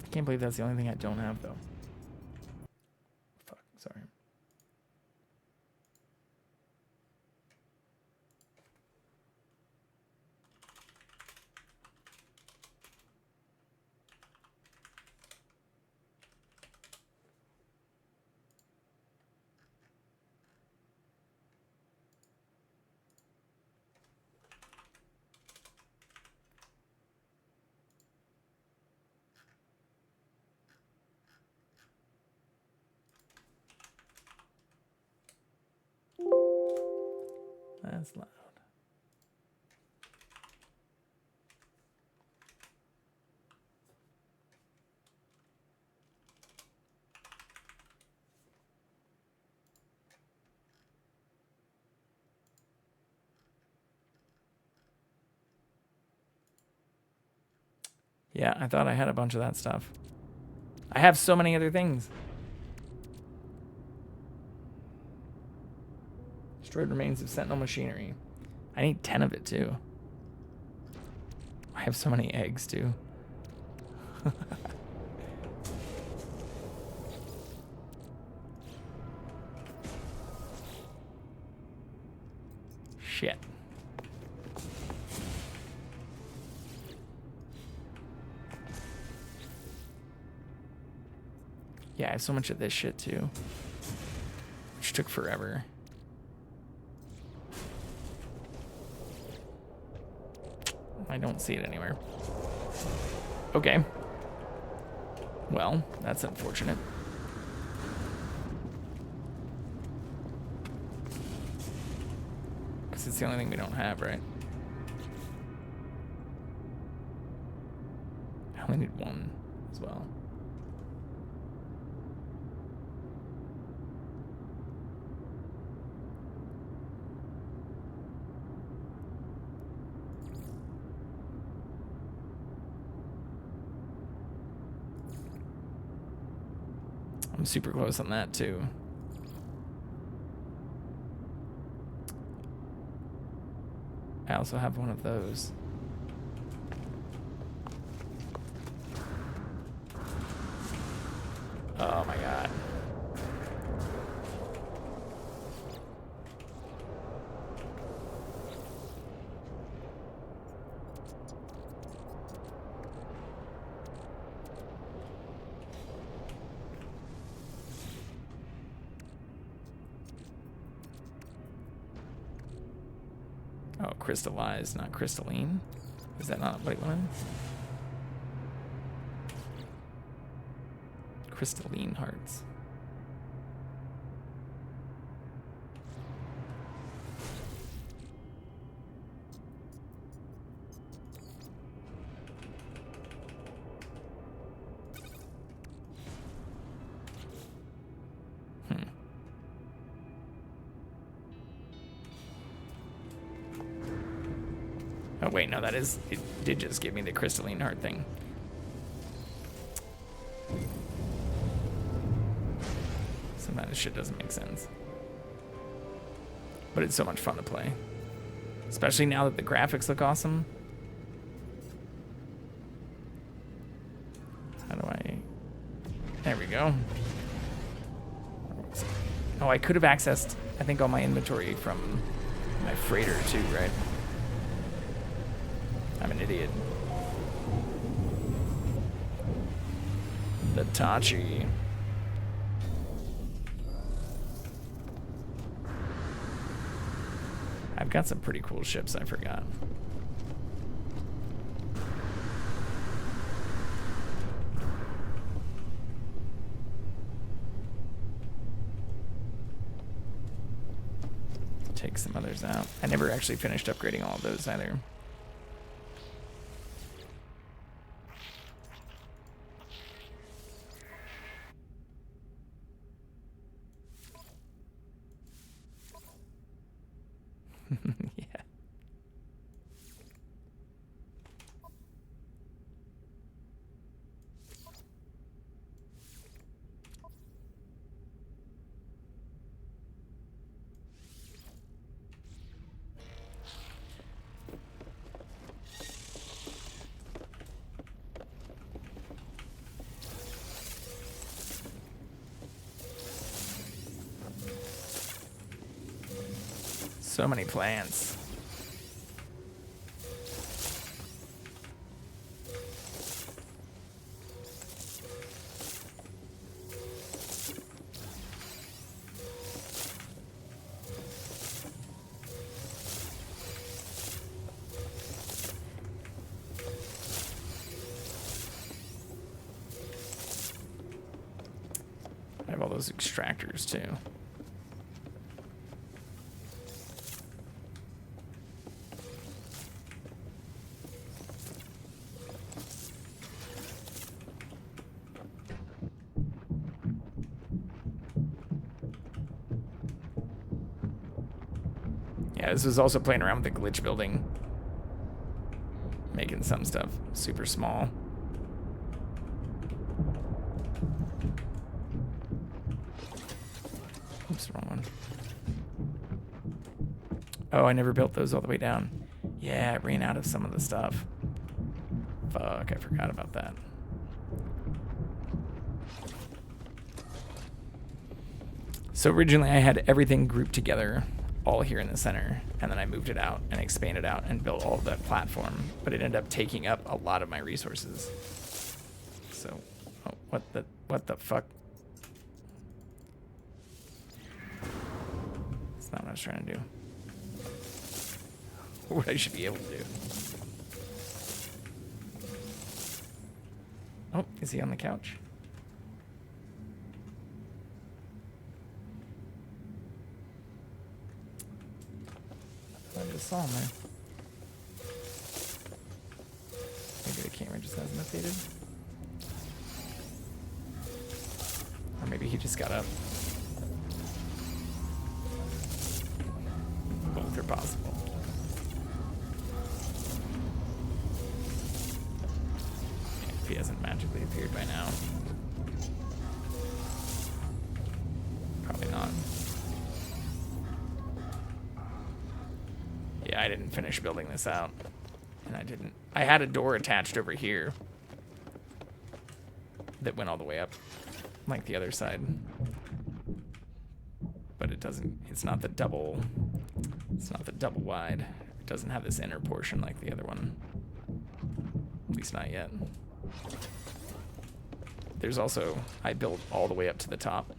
I can't believe that's the only thing I don't have, though. Fuck, sorry. That's loud. Yeah, I thought I had a bunch of that stuff. I have so many other things. Destroyed remains of Sentinel machinery. I need 10 of it, too. I have so many eggs, too. Shit. Yeah, I have so much of this shit, too. Which took forever. I don't see it anywhere. Okay. Well, that's unfortunate. Because it's the only thing we don't have, right? I only need one as well. I'm super close on that, too. I also have one of those. Oh my god. Oh, crystallized, not crystalline. Is that not what it wanted? Crystalline hearts. Oh wait, no, that is, it did just give me the crystalline heart thing. Sometimes this shit doesn't make sense. But it's so much fun to play. Especially now that the graphics look awesome. How do I... There we go. Oh, I could have accessed, I think, all my inventory from my freighter too, right? I'm an idiot. The Tachi. I've got some pretty cool ships I forgot. Take some others out. I never actually finished upgrading all of those either. Yeah. So many plants. I have all those extractors too. Yeah, this was also playing around with the glitch building. Making some stuff super small. Oops, wrong one. Oh, I never built those all the way down. Yeah, I ran out of some of the stuff. Fuck, I forgot about that. So originally I had everything grouped together all here in the center, and then I moved it out and expanded out and built all of that platform, but it ended up taking up a lot of my resources. So, oh, what the fuck? That's not what I was trying to do. What I should be able to do. Oh, is he on the couch? I just saw him there. Maybe the camera just hasn't updated. Or maybe he just got up. Both are possible. Yeah, if he hasn't magically appeared by now. Probably not. Yeah, I didn't finish building this out. And I had a door attached over here that went all the way up, like the other side. But it's not the double wide. It doesn't have this inner portion like the other one. At least not yet. There's also, I built all the way up to the top.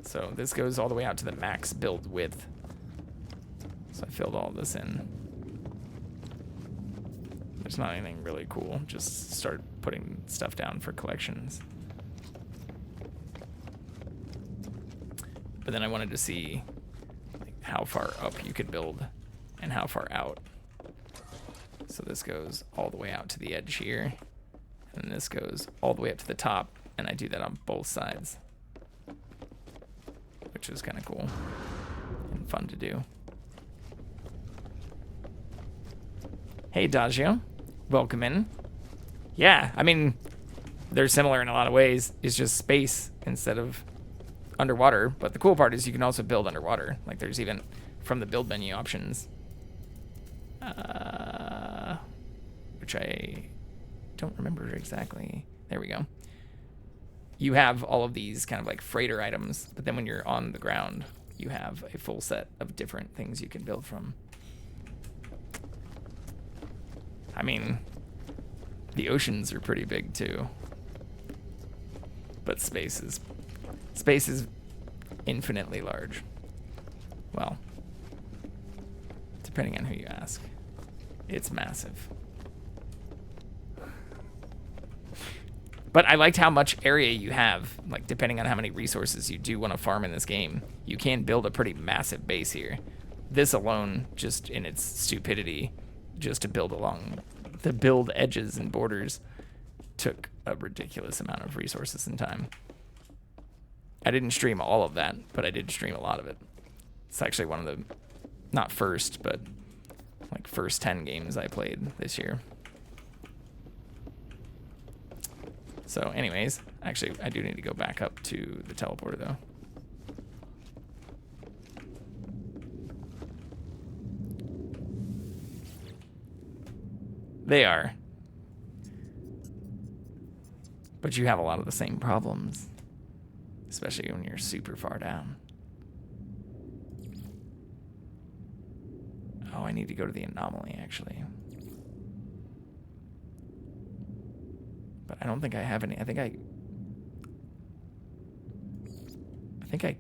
So this goes all the way out to the max build width. So I filled all this in. There's not anything really cool. Just start putting stuff down for collections. But then I wanted to see like, how far up you could build and how far out. So this goes all the way out to the edge here. And this goes all the way up to the top. And I do that on both sides. Which is kind of cool and fun to do. Hey, Daggio. Welcome in. Yeah, I mean, they're similar in a lot of ways. It's just space instead of underwater. But the cool part is you can also build underwater. Like, there's even, from the build menu options, which I don't remember exactly. There we go. You have all of these kind of like freighter items, but then when you're on the ground, you have a full set of different things you can build from. I mean, the oceans are pretty big too. But space is infinitely large. Well, depending on who you ask. It's massive. But I liked how much area you have, like depending on how many resources you do want to farm in this game. You can build a pretty massive base here. This alone, just in its stupidity, just to build along the build edges and borders, took a ridiculous amount of resources and time. I didn't stream all of that, but I did stream a lot of it. It's actually one of the, not first, but like first 10 games I played this year. So anyways, actually I do need to go back up to the teleporter though. They are. But you have a lot of the same problems, especially when you're super far down. Oh, I need to go to the anomaly, actually. But I don't think I have any. I think I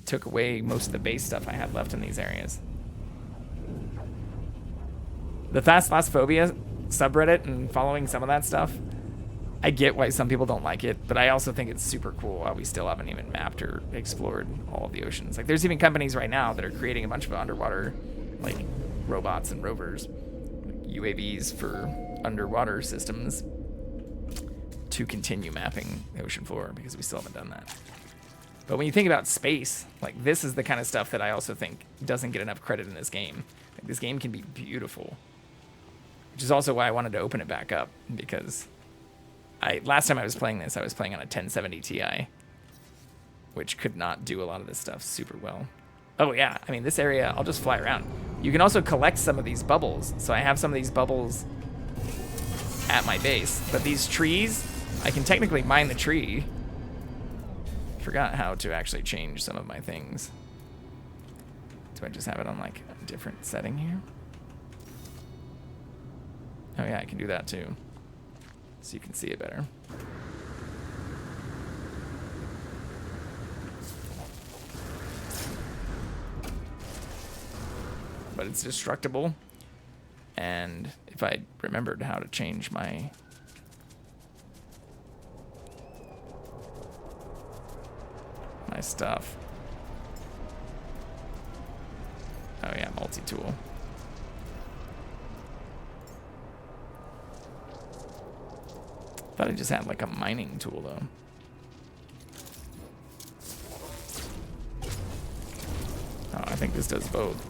took away most of the base stuff I had left in these areas. The Phasphobia subreddit and following some of that stuff, I get why some people don't like it, but I also think it's super cool how we still haven't even mapped or explored all of the oceans. Like, there's even companies right now that are creating a bunch of underwater, like, robots and rovers, like UAVs for underwater systems to continue mapping the ocean floor, because we still haven't done that. But when you think about space, like, this is the kind of stuff that I also think doesn't get enough credit in this game. Like, this game can be beautiful, which is also why I wanted to open it back up, because last time I was playing this, I was playing on a 1070 Ti, which could not do a lot of this stuff super well. Oh yeah, I mean, this area, I'll just fly around. You can also collect some of these bubbles. So I have some of these bubbles at my base, but these trees, I can technically mine the tree. Forgot how to actually change some of my things. Do I just have it on like a different setting here? Oh yeah, I can do that too. So you can see it better. But it's destructible. And if I remembered how to change my stuff. Oh yeah, multi-tool. Thought I just had like a mining tool though. Oh, I think this does both.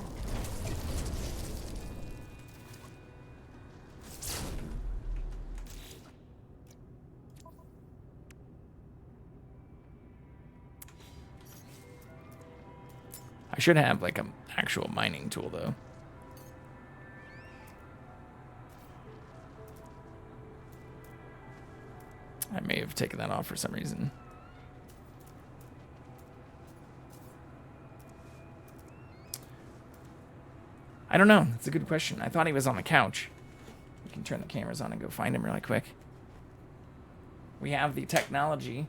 I should have like an actual mining tool though. I may have taken that off for some reason. I don't know. It's a good question. I thought he was on the couch. We can turn the cameras on and go find him really quick. We have the technology.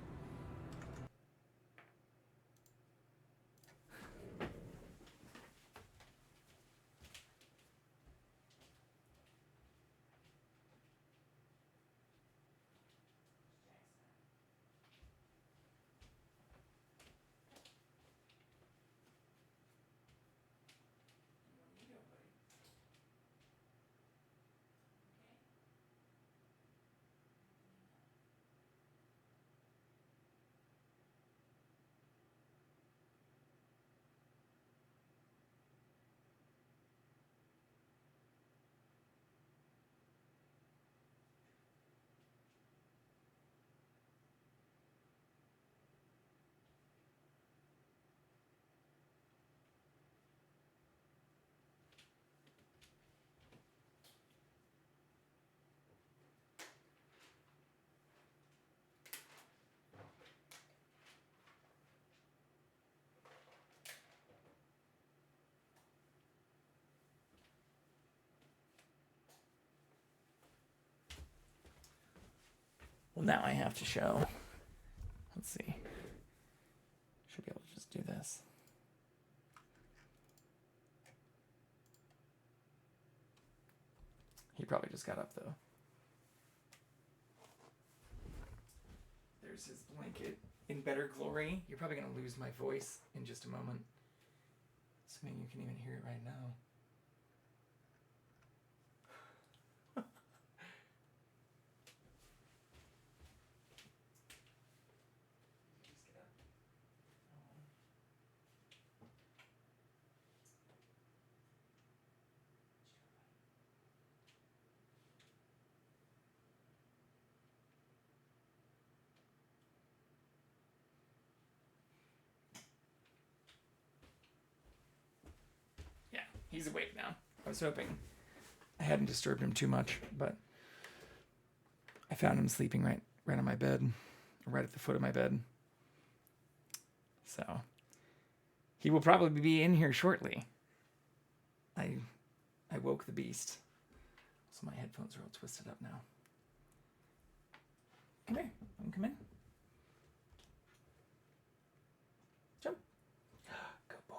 Well, now I have to show. Let's see. Should be able to just do this. He probably just got up though. There's his blanket in better glory. You're probably gonna lose my voice in just a moment. Assuming you can even hear it right now. Yeah, he's awake now. I was hoping I hadn't disturbed him too much, but I found him sleeping right on my bed, right at the foot of my bed. So he will probably be in here shortly. I I woke the beast. So my headphones are all twisted up now. Come here. Come in. Jump. Good boy.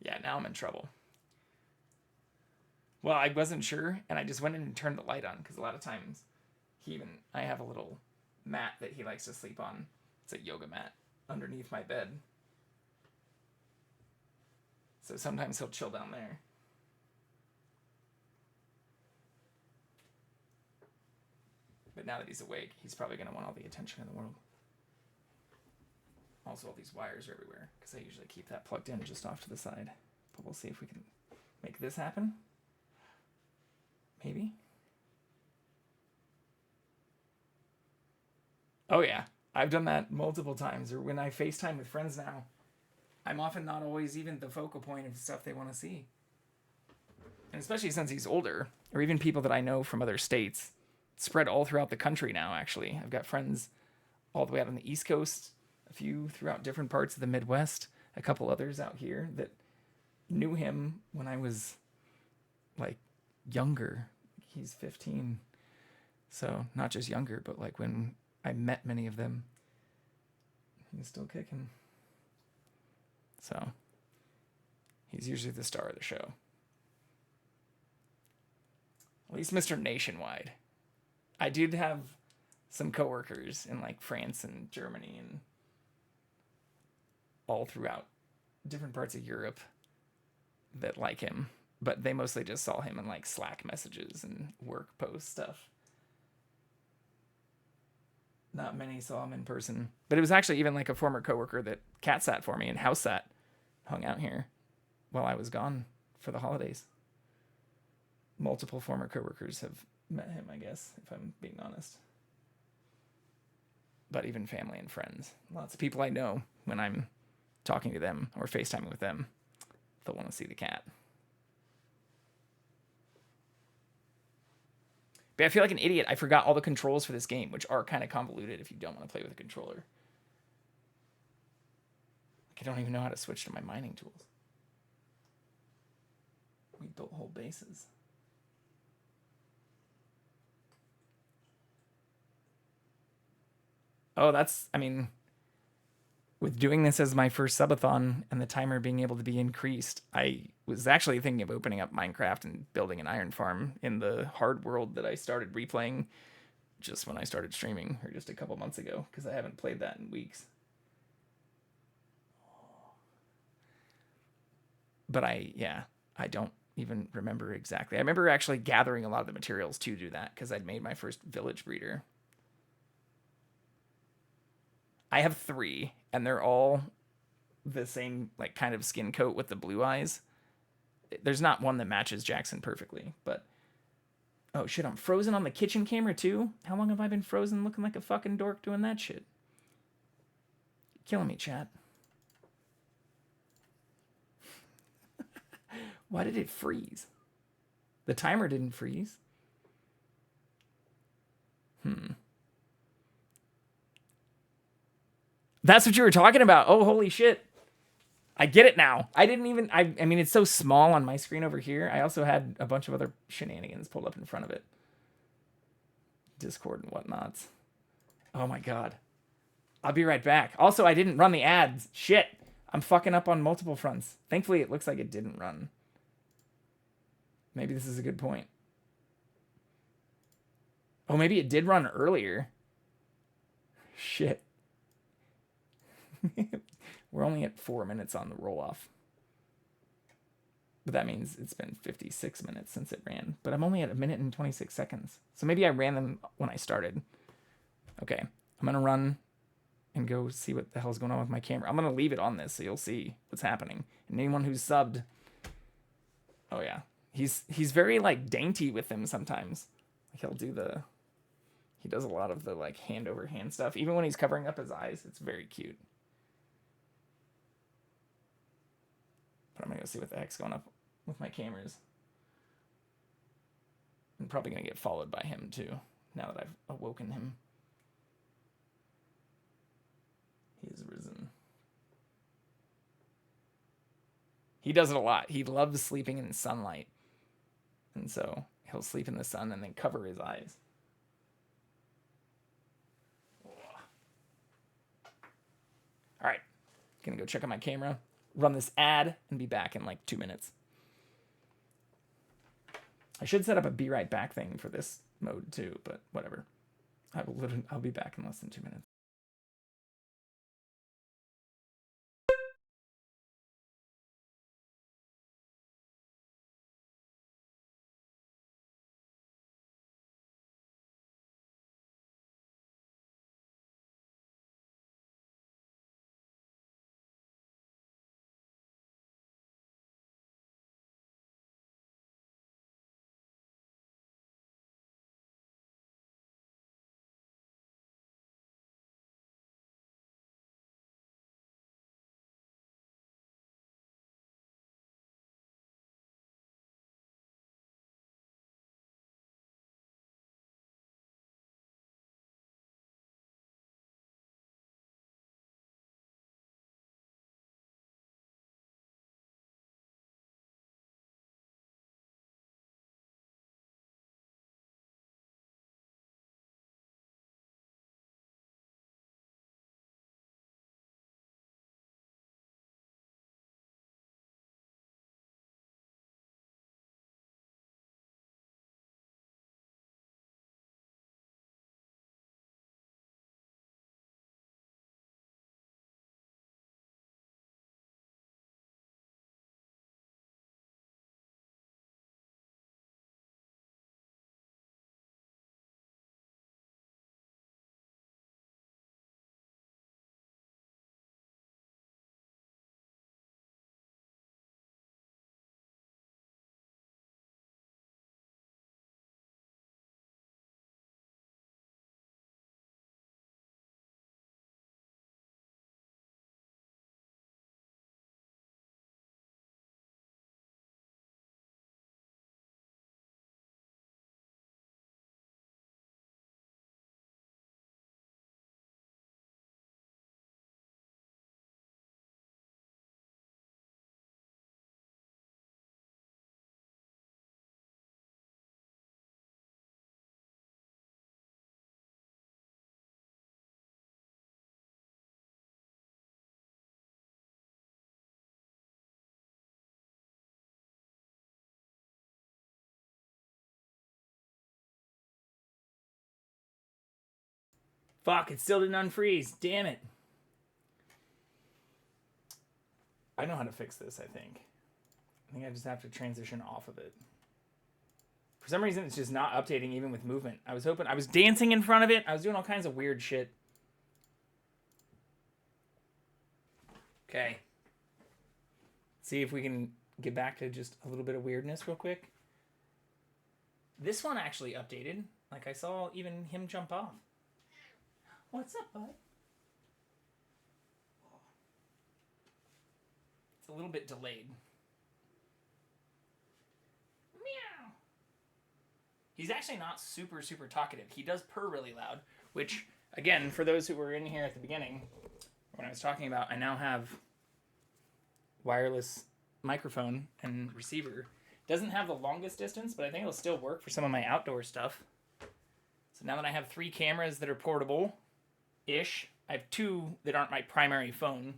Yeah, now I'm in trouble. Well, I wasn't sure, and I just went in and turned the light on, because a lot of times I have a little mat that he likes to sleep on. It's a yoga mat underneath my bed. So sometimes he'll chill down there. But now that he's awake, he's probably going to want all the attention in the world. Also, all these wires are everywhere, because I usually keep that plugged in just off to the side. But we'll see if we can make this happen. Maybe. Oh yeah, I've done that multiple times. Or when I FaceTime with friends now, I'm often not always even the focal point of stuff they want to see. And especially since he's older, or even people that I know from other states, spread all throughout the country now, actually. I've got friends all the way out on the East Coast, a few throughout different parts of the Midwest, a couple others out here that knew him when I was, like, younger. He's 15. So, not just younger, but, like, when I met many of them, he's still kicking. So, he's usually the star of the show. At least Mr. Nationwide. I did have some coworkers in like France and Germany and all throughout different parts of Europe that like him, but they mostly just saw him in like Slack messages and work post stuff. Not many saw him in person, but it was actually even like a former coworker that cat sat for me and house sat, hung out here while I was gone for the holidays. Multiple former coworkers have met him, I guess, if I'm being honest. But even family and friends. Lots of people I know, when I'm talking to them or FaceTiming with them, they'll want to see the cat. But I feel like an idiot. I forgot all the controls for this game, which are kind of convoluted if you don't want to play with a controller. I don't even know how to switch to my mining tools. We built whole bases. Oh, with doing this as my first subathon and the timer being able to be increased, I was actually thinking of opening up Minecraft and building an iron farm in the hard world that I started replaying just when I started streaming, or just a couple months ago, because I haven't played that in weeks. But I don't even remember exactly. I remember actually gathering a lot of the materials to do that, because I'd made my first village breeder. I have 3, and they're all the same like kind of skin coat with the blue eyes. There's not one that matches Jackson perfectly, but oh shit, I'm frozen on the kitchen camera too? How long have I been frozen looking like a fucking dork doing that shit? You're killing me, chat. Why did it freeze? The timer didn't freeze. That's what you were talking about. Oh, holy shit. I get it now. I mean, it's so small on my screen over here. I also had a bunch of other shenanigans pulled up in front of it. Discord and whatnots. Oh my god. I'll be right back. Also, I didn't run the ads. Shit. I'm fucking up on multiple fronts. Thankfully, it looks like it didn't run. Maybe this is a good point. Oh, maybe it did run earlier. Shit. We're only at 4 minutes on the roll-off. But that means it's been 56 minutes since it ran. But I'm only at 1 minute and 26 seconds. So maybe I ran them when I started. Okay, I'm going to run and go see what the hell's going on with my camera. I'm going to leave it on this so you'll see what's happening. And anyone who's subbed... Oh, yeah. He's very, like, dainty with them sometimes. Like, he does a lot of the, like, hand-over-hand stuff. Even when he's covering up his eyes, it's very cute. But I'm going to go see what the heck's going up with my cameras. I'm probably going to get followed by him too, now that I've awoken him. He is risen. He does it a lot. He loves sleeping in sunlight. And so he'll sleep in the sun and then cover his eyes. All right. Gonna go check on my camera, run this ad, and be back in like 2 minutes. I should set up a be right back thing for this mode too, but whatever. I'll be back in less than 2 minutes. Fuck, it still didn't unfreeze. Damn it. I know how to fix this, I think. I just have to transition off of it. For some reason, it's just not updating even with movement. I was dancing in front of it. I was doing all kinds of weird shit. Okay. See if we can get back to just a little bit of weirdness real quick. This one actually updated. Like, I saw even him jump off. What's up, bud? It's a little bit delayed. Meow. He's actually not super, super talkative. He does purr really loud, which, again, for those who were in here at the beginning, when I was talking about, I now have wireless microphone and receiver. Doesn't have the longest distance, but I think it'll still work for some of my outdoor stuff. So now that I have 3 cameras that are portable-ish, I have 2 that aren't my primary phone.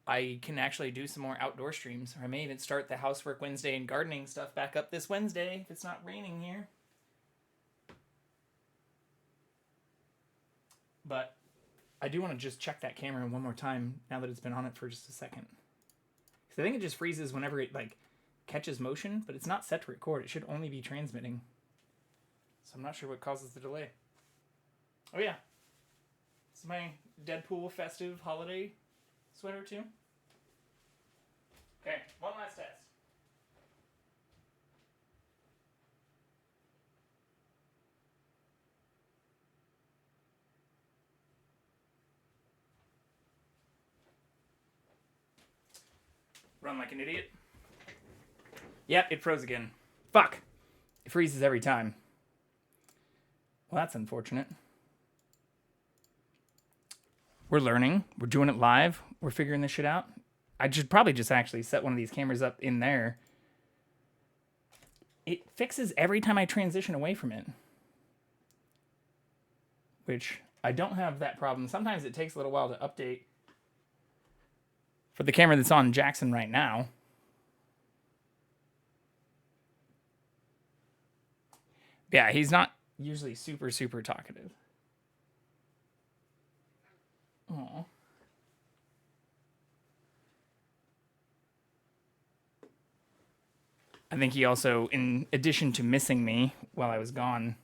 I can actually do some more outdoor streams. Or I may even start the Housework Wednesday and gardening stuff back up this Wednesday if it's not raining here. But I do want to just check that camera one more time now that it's been on it for just a second. Because I think it just freezes whenever it like catches motion, but it's not set to record. It should only be transmitting. So I'm not sure what causes the delay. Oh yeah. This is my Deadpool festive holiday sweater too. Okay, one last test. run like an idiot. Yep, it froze again. Fuck. It freezes every time. Well, that's unfortunate. We're learning. We're doing it live. We're figuring this shit out. I should probably just actually set one of these cameras up in there. It fixes every time I transition away from it. Which, I don't have that problem. Sometimes it takes a little while to update. For the camera that's on Jackson right now. Yeah, he's not usually super, super talkative. Aww. I think he also, in addition to missing me while I was gone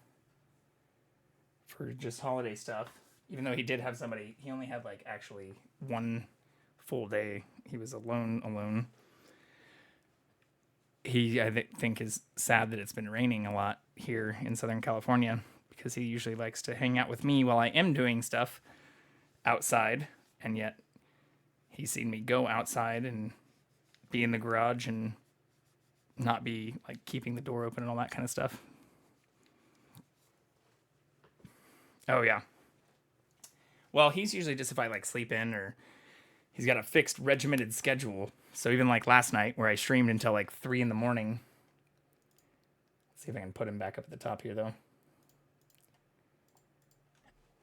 for just holiday stuff, even though he did have somebody, he only had like actually one full day. He was alone. He, I think, is sad that it's been raining a lot here in Southern California because he usually likes to hang out with me while I am doing stuff outside, and yet he's seen me go outside and be in the garage and not be like keeping the door open and all that kind of stuff. Oh yeah. Well, he's usually just if I like sleep in, or he's got a fixed regimented schedule. So even like last night where I streamed until like 3 a.m. Let's see if I can put him back up at the top here though.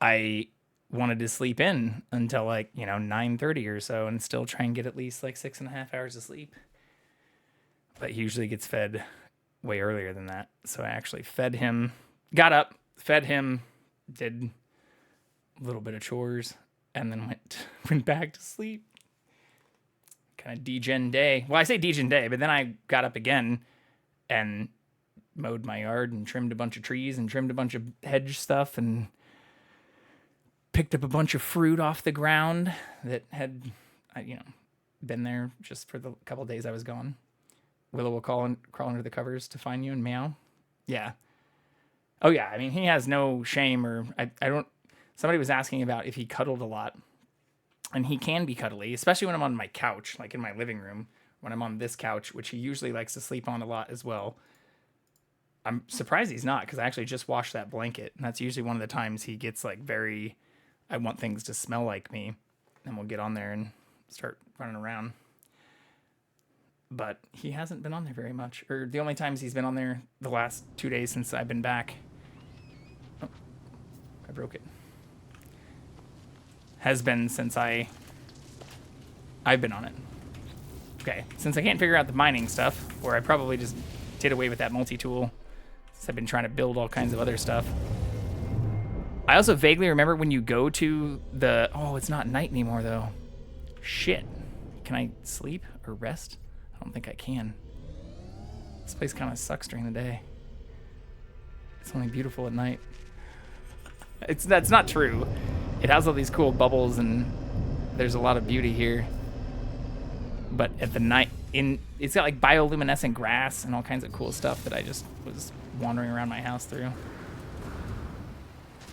I wanted to sleep in until like, 9:30 or so and still try and get at least like 6.5 hours of sleep. But he usually gets fed way earlier than that. So I actually fed him, got up, fed him, did a little bit of chores, and then went back to sleep. Kind of degen day. Well, I say degen day, but then I got up again and mowed my yard and trimmed a bunch of trees and trimmed a bunch of hedge stuff and picked up a bunch of fruit off the ground that had, been there just for the couple of days I was gone. Willow will crawl under the covers to find you and meow. Yeah. Oh yeah. I mean, he has no shame, or I don't. Somebody was asking about if he cuddled a lot, and he can be cuddly, especially when I'm on my couch, like in my living room. When I'm on this couch, which he usually likes to sleep on a lot as well. I'm surprised he's not, because I actually just washed that blanket, and that's usually one of the times he gets like very, I want things to smell like me, and we'll get on there and start running around. But he hasn't been on there very much. Or the only times he's been on there the last 2 days since I've been back. Oh, I broke it. Has been since I've been on it. Okay, since I can't figure out the mining stuff, or I probably just did away with that multi-tool, since I've been trying to build all kinds of other stuff. I also vaguely remember when you go to the... Oh, it's not night anymore, though. Shit. Can I sleep or rest? I don't think I can. This place kind of sucks during the day. It's only beautiful at night. That's not true. It has all these cool bubbles and there's a lot of beauty here. But at the night, it's got like bioluminescent grass and all kinds of cool stuff that I just was wandering around my house through.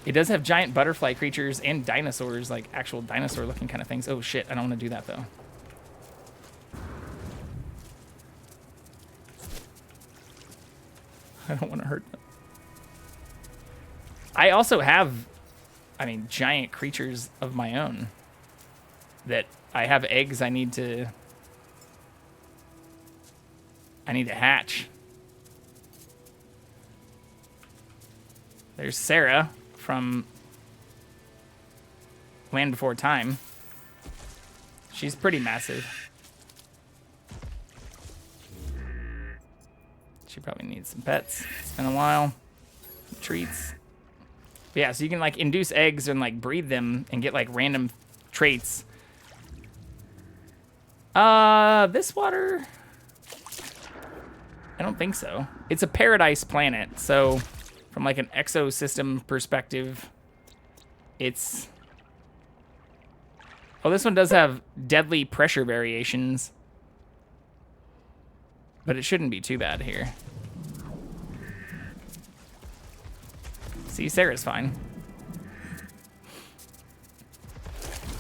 It does have giant butterfly creatures and dinosaurs, like actual dinosaur looking kind of things. Oh shit, I don't want to do that though. I don't want to hurt them. I also have, giant creatures of my own. That I have eggs I need to hatch. There's Sarah from Land Before Time. She's pretty massive. She probably needs some pets. It's been a while. Some treats. But yeah, so you can like induce eggs and like breed them and get like random traits. This water? I don't think so. It's a paradise planet, so from like an exosystem perspective, it's... Oh, this one does have deadly pressure variations. But it shouldn't be too bad here. See, Sarah's fine.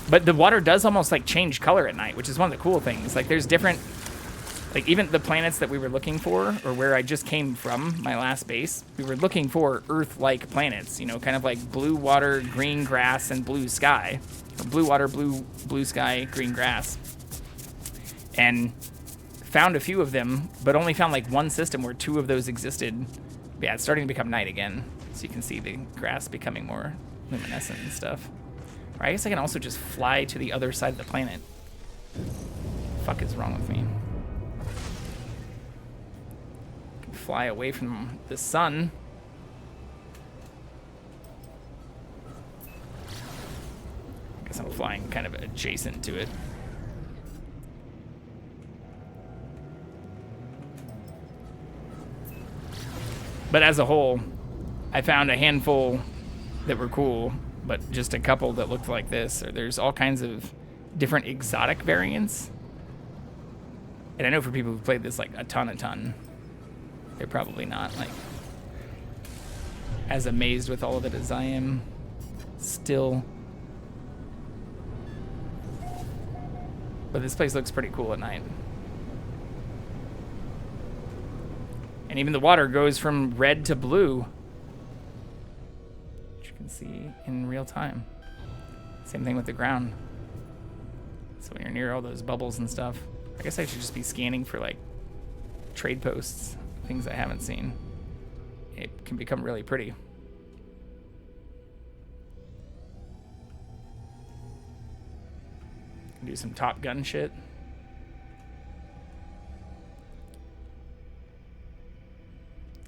But the water does almost like change color at night, which is one of the cool things. Like there's different Like, even the planets that we were looking for, or where I just came from, my last base, we were looking for Earth-like planets, you know, kind of like blue water, green grass, and blue sky. Or blue water, blue sky, green grass. And found a few of them, but only found like one system where 2 of those existed. Yeah, it's starting to become night again, so you can see the grass becoming more luminescent and stuff. Or I guess I can also just fly to the other side of the planet. Fuck is wrong with me? Fly away from the sun. I guess I'm flying kind of adjacent to it. But as a whole, I found a handful that were cool, but just a couple that looked like this. Or there's all kinds of different exotic variants. And I know for people who've played this like a ton, they're probably not like as amazed with all of it as I am still. But this place looks pretty cool at night. And even the water goes from red to blue, which you can see in real time. Same thing with the ground. So when you're near all those bubbles and stuff, I guess I should just be scanning for like trade posts. Things I haven't seen. It can become really pretty. Do some Top Gun shit.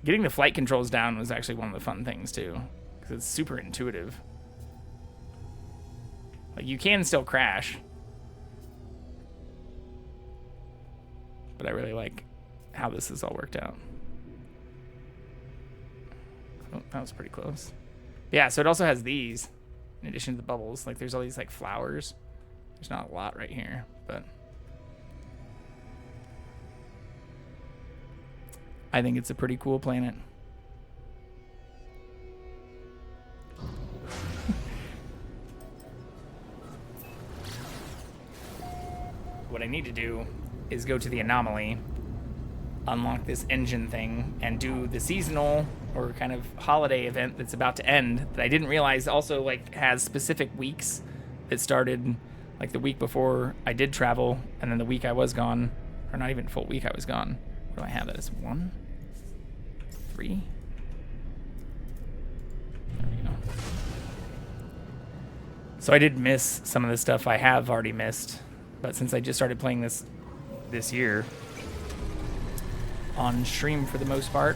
Getting the flight controls down was actually one of the fun things too, because it's super intuitive. Like, you can still crash, but I really like how this is all worked out. Oh, that was pretty close. Yeah, so it also has these in addition to the bubbles. Like, there's all these like flowers. There's not a lot right here, but I think it's a pretty cool planet. What I need to do is go to the anomaly, unlock this engine thing, and do the seasonal or kind of holiday event that's about to end that I didn't realize also like has specific weeks that started like the week before I did travel, and then the week I was gone, or not even full week I was gone. What do I have that as? 1, 3. There we go. So I did miss some of the stuff I have already missed, but since I just started playing this year on stream for the most part,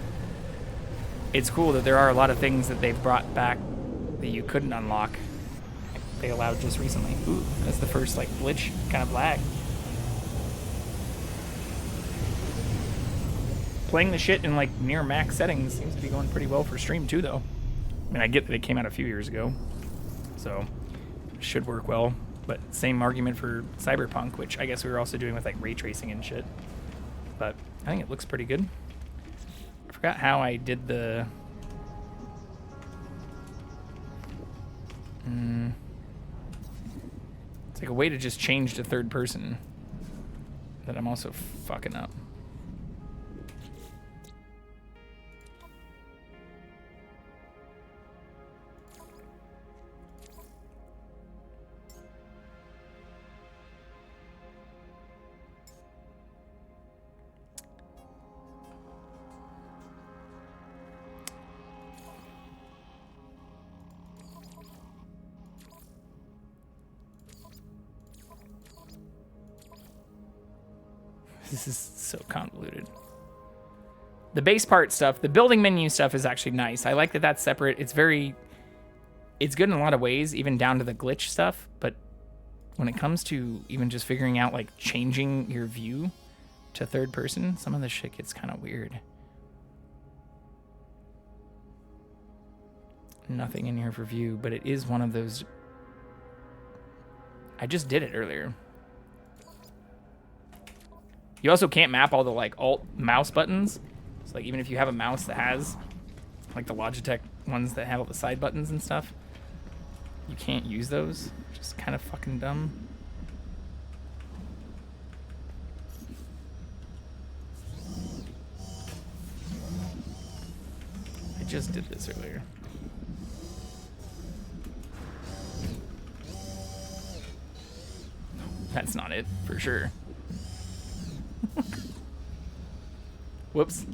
it's cool that there are a lot of things that they've brought back that you couldn't unlock. They allowed just recently. Ooh, that's the first like glitch kind of lag. Playing the shit in like near max settings seems to be going pretty well for stream too, though. I mean, I get that it came out a few years ago, so it should work well. But same argument for Cyberpunk, which I guess we were also doing with like ray tracing and shit. But I think it looks pretty good. I forgot how I did the... It's like a way to just change to third person that I'm also fucking up. This is so convoluted. The base part stuff, the building menu stuff is actually nice. I like that that's separate. It's good in a lot of ways, even down to the glitch stuff. But when it comes to even just figuring out like changing your view to third person, some of this shit gets kind of weird. Nothing in here for view, but it is one of those. I just did it earlier. You also can't map all the like alt mouse buttons. So like even if you have a mouse that has like the Logitech ones that have all the side buttons and stuff, you can't use those. Which is kind of fucking dumb. just did this earlier. That's not it, for sure. Whoops.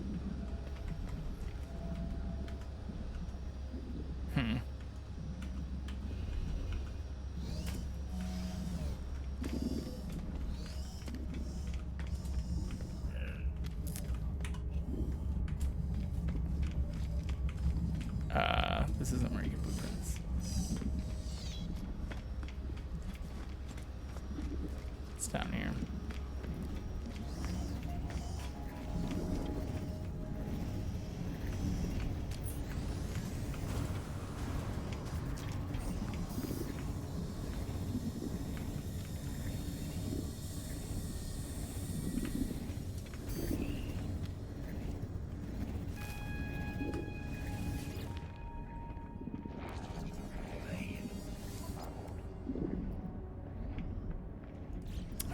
This isn't where you get blueprints. It's down here.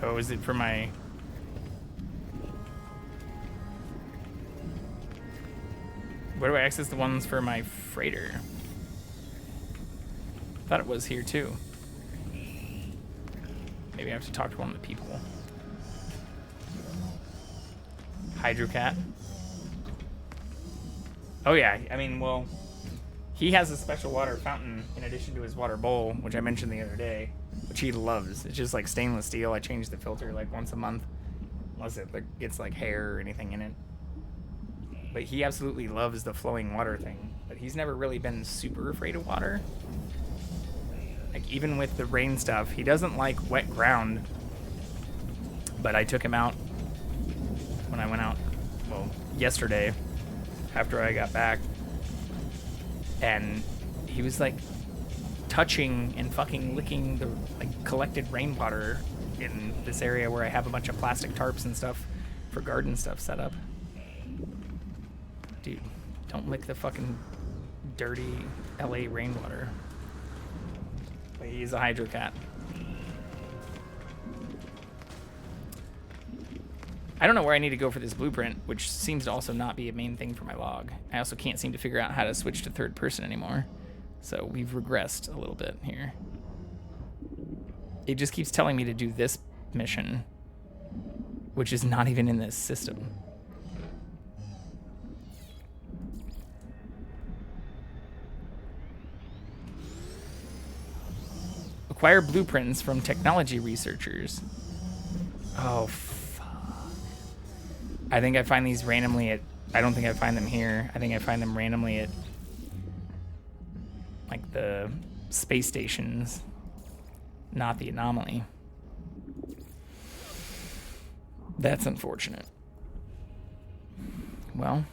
Oh, is it for my... Where do I access the ones for my freighter? Thought it was here too. Maybe I have to talk to one of the people. Hydrocat. Oh yeah, I mean, well, he has a special water fountain in addition to his water bowl, which I mentioned the other day, which he loves. It's just like stainless steel. I change the filter like once a month, unless it like gets like hair or anything in it. But he absolutely loves the flowing water thing. But he's never really been super afraid of water. Like even with the rain stuff, he doesn't like wet ground. But I took him out when I went out, well, yesterday after I got back. And he was like touching and fucking licking the like collected rainwater in this area where I have a bunch of plastic tarps and stuff for garden stuff set up. Dude, don't lick the fucking dirty LA rainwater. But he's a hydrocat. I don't know where I need to go for this blueprint, which seems to also not be a main thing for my log. I also can't seem to figure out how to switch to third person anymore. So we've regressed a little bit here. It just keeps telling me to do this mission, which is not even in this system. Acquire blueprints from technology researchers. Oh, fuck. I think I find these randomly at... I don't think I find them here. I think I find them randomly at... like the space stations, not the anomaly. That's unfortunate. Well,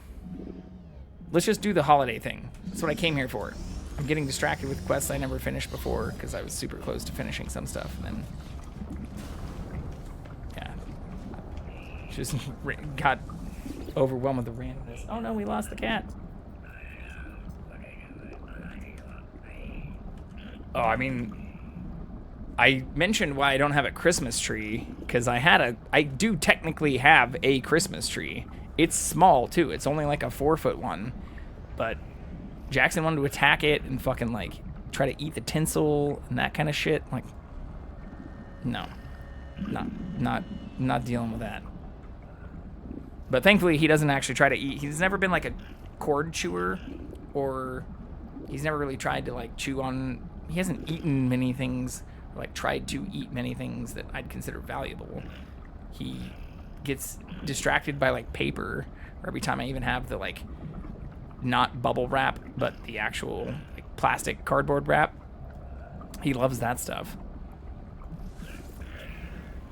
let's just do the holiday thing. That's what I came here for. I'm getting distracted with quests I never finished before because I was super close to finishing some stuff, and then yeah, just got overwhelmed with the randomness. Oh no, we lost the cat. Oh, I mean, I mentioned why I don't have a Christmas tree, because I do technically have a Christmas tree. It's small, too. It's only like a 4-foot one. But Jackson wanted to attack it and fucking, like, try to eat the tinsel and that kind of shit. Like, no. Not dealing with that. But thankfully, he doesn't actually try to eat. He's never been, like, a cord chewer, or he's never really tried to, like, chew on... He hasn't eaten many things, or like tried to eat many things that I'd consider valuable. He gets distracted by like paper, or every time I even have the like, not bubble wrap, but the actual like plastic cardboard wrap. He loves that stuff.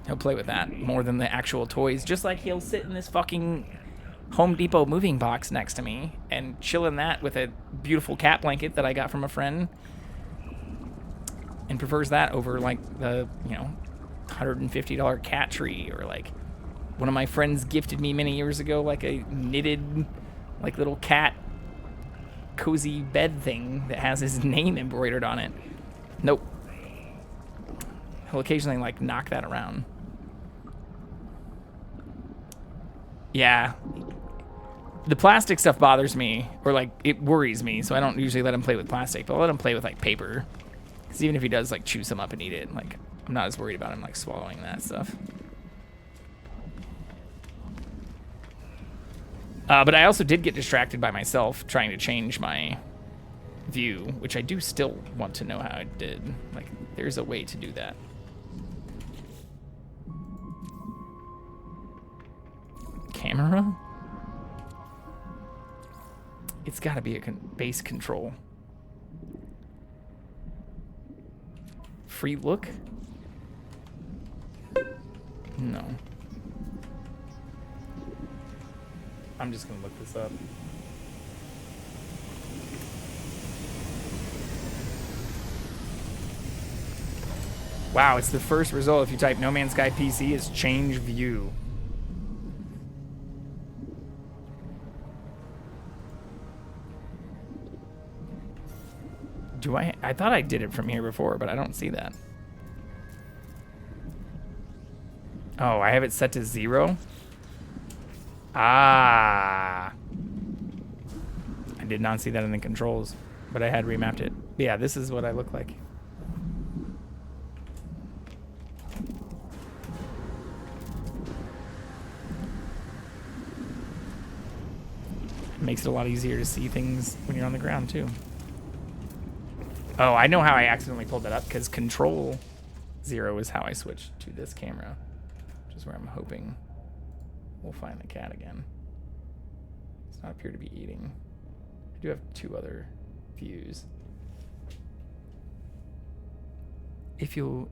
He'll play with that more than the actual toys. Just like he'll sit in this fucking Home Depot moving box next to me and chill in that with a beautiful cat blanket that I got from a friend. And prefers that over like the, $150 cat tree, or like one of my friends gifted me many years ago, like a knitted, like little cat cozy bed thing that has his name embroidered on it. Nope. He'll occasionally like knock that around. Yeah. The plastic stuff bothers me, or like it worries me, so I don't usually let him play with plastic, but I'll let him play with like paper. Because even if he does like chew some up and eat it, like I'm not as worried about him like swallowing that stuff. But I also did get distracted by myself trying to change my view, which I do still want to know how I did. Like, there's a way to do that. Camera? It's got to be a base control. Free look? No. I'm just gonna look this up. Wow, it's the first result. If you type No Man's Sky PC, is change view. I thought I did it from here before, but I don't see that. Oh, I have it set to 0? Ah. I did not see that in the controls, but I had remapped it. Yeah, this is what I look like. It makes it a lot easier to see things when you're on the ground, too. Oh, I know how I accidentally pulled that up, because control 0 is how I switched to this camera, which is where I'm hoping we'll find the cat again. Does not appear to be eating. I do have 2 other views. If you'll...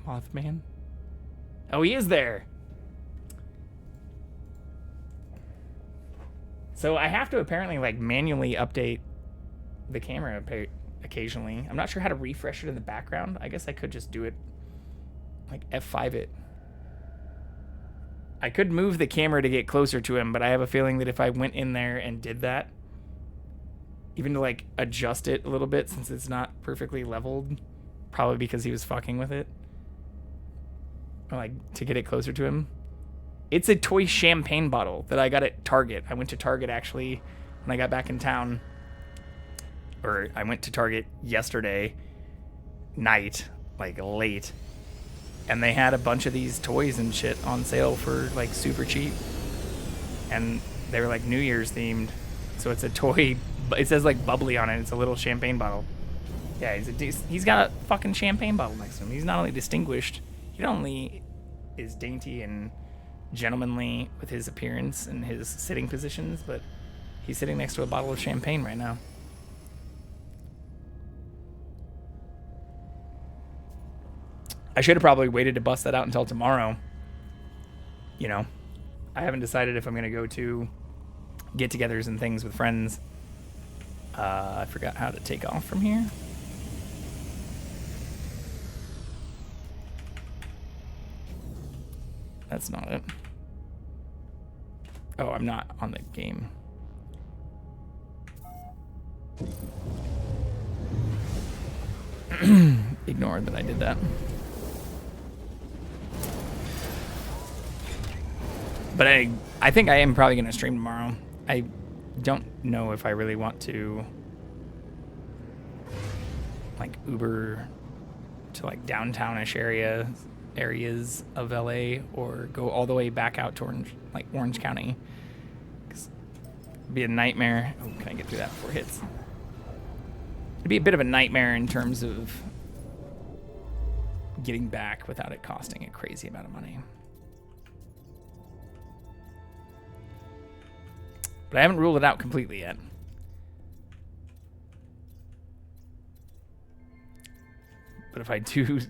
Mothman? Oh, he is there! So I have to apparently, like, manually update the camera occasionally. I'm not sure how to refresh it in the background. I guess I could just do it, like, F5 it. I could move the camera to get closer to him, but I have a feeling that if I went in there and did that, even to like adjust it a little bit since it's not perfectly leveled, probably because he was fucking with it, or like to get it closer to him. It's a toy champagne bottle that I got at Target. I went to Target actually when I got back in town, or I went to Target yesterday night, like late. And they had a bunch of these toys and shit on sale for like super cheap. And they were like New Year's themed. So it's a toy, it says like bubbly on it. It's a little champagne bottle. Yeah, he's got a fucking champagne bottle next to him. He's not only distinguished, he not only is dainty and gentlemanly with his appearance and his sitting positions, but he's sitting next to a bottle of champagne right now. I should have probably waited to bust that out until tomorrow. You know, I haven't decided if I'm going to go to get-togethers and things with friends. I forgot how to take off from here. That's not it. Oh, I'm not on the game. Ignore that I did that. But I think I am probably going to stream tomorrow. I don't know if I really want to like Uber to like downtownish areas of LA or go all the way back out to Orange County. 'Cause it'd be a nightmare. Oh, can I get through that before it hits? It'd be a bit of a nightmare in terms of getting back without it costing a crazy amount of money. But I haven't ruled it out completely yet. But if I do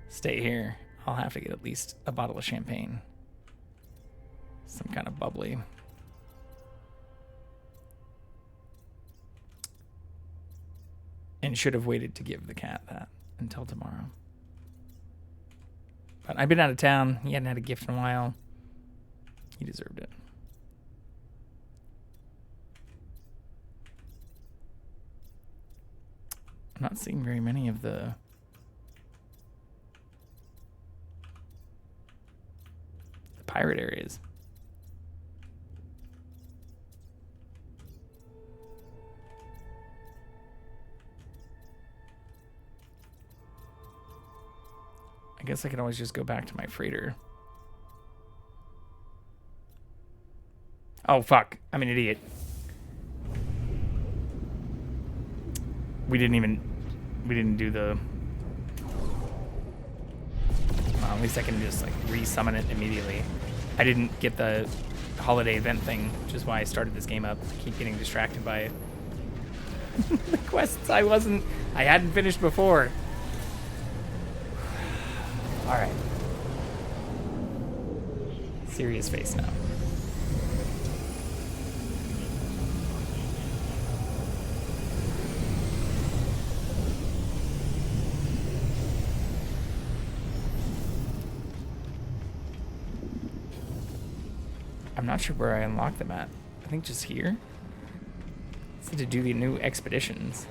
stay here, I'll have to get at least a bottle of champagne. Some kind of bubbly. And should have waited to give the cat that until tomorrow. But I've been out of town. He hadn't had a gift in a while. He deserved it. I'm not seeing very many of the pirate areas. guess I can always just go back to my freighter. Oh, fuck. I'm an idiot. We didn't do the... Well, at least I can just, like, re-summon it immediately. I didn't get the holiday event thing, which is why I started this game up. I keep getting distracted by it. The quests I hadn't finished before. Alright. Serious face now. I'm not sure where I unlocked them at. I think just here. It's to do the new expeditions.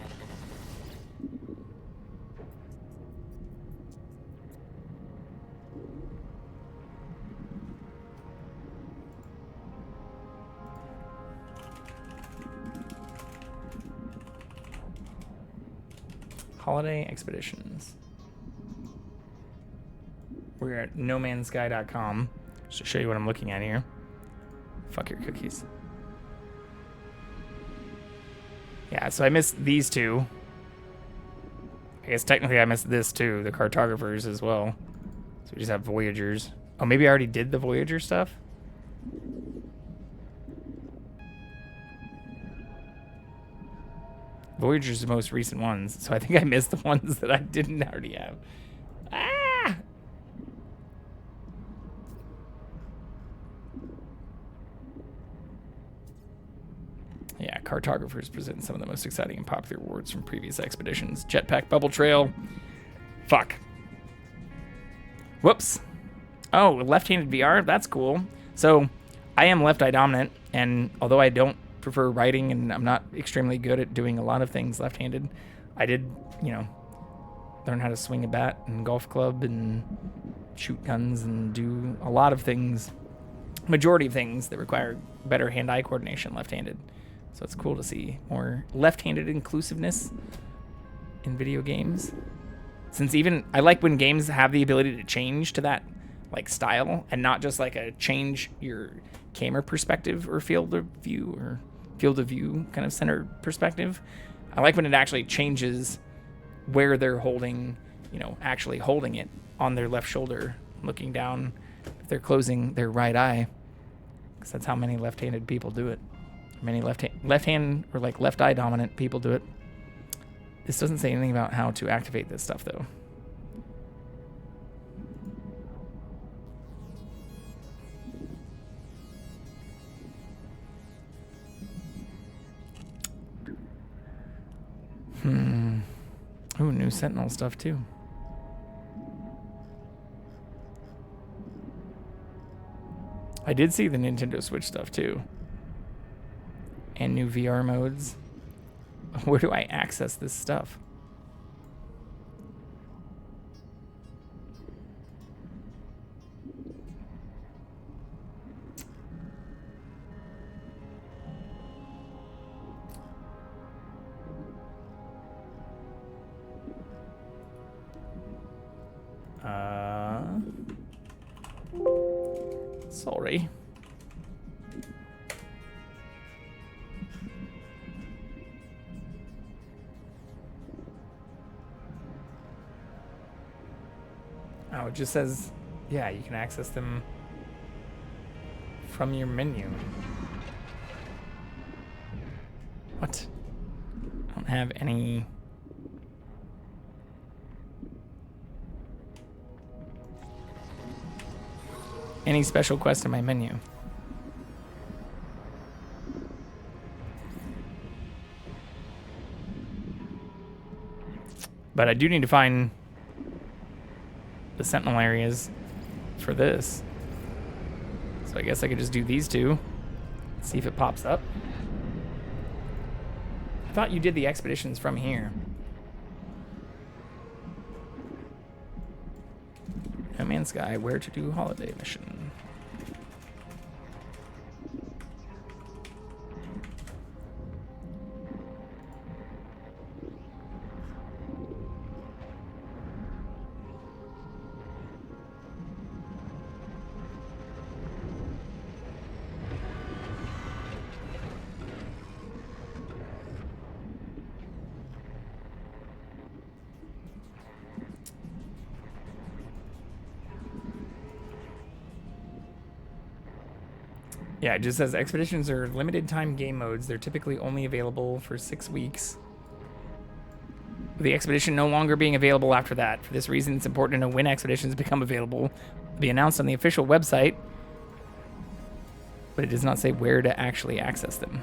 Holiday expeditions. We're at nomansky.com. Just to show you what I'm looking at here. Fuck your cookies. Yeah, so I missed these two. I guess technically I missed this too, the cartographers as well. So we just have Voyagers. Oh, maybe I already did the Voyager stuff? Voyager's the most recent ones, so I think I missed the ones that I didn't already have. Ah! Yeah, cartographers present some of the most exciting and popular rewards from previous expeditions. Jetpack Bubble Trail. Fuck. Whoops. Oh, left-handed VR? That's cool. So, I am left-eye dominant, and although I don't prefer writing and I'm not extremely good at doing a lot of things left-handed, I did, learn how to swing a bat and golf club and shoot guns and do a lot of things, majority of things that require better hand-eye coordination left-handed. So it's cool to see more left-handed inclusiveness in video games. Since even, I like when games have the ability to change to that, like, style, and not just like a change your camera perspective or field of view kind of center perspective. I like when it actually changes where they're holding, actually holding it on their left shoulder, looking down if they're closing their right eye, because that's how many left-handed people do it. Many left-hand or like left-eye dominant people do it. This doesn't say anything about how to activate this stuff, though. Ooh, new Sentinel stuff, too. I did see the Nintendo Switch stuff, too. And new VR modes. Where do I access this stuff? Sorry. Oh, it just says, yeah, you can access them from your menu. What? I don't have any... special quest in my menu. But I do need to find the Sentinel areas for this. So I guess I could just do these two. See if it pops up. I thought you did the expeditions from here. No Man's Sky, where to do holiday mission. Yeah, it just says expeditions are limited time game modes. They're typically only available for 6 weeks. With the expedition no longer being available after that. For this reason, it's important to know when expeditions become available. It'll be announced on the official website, but it does not say where to actually access them.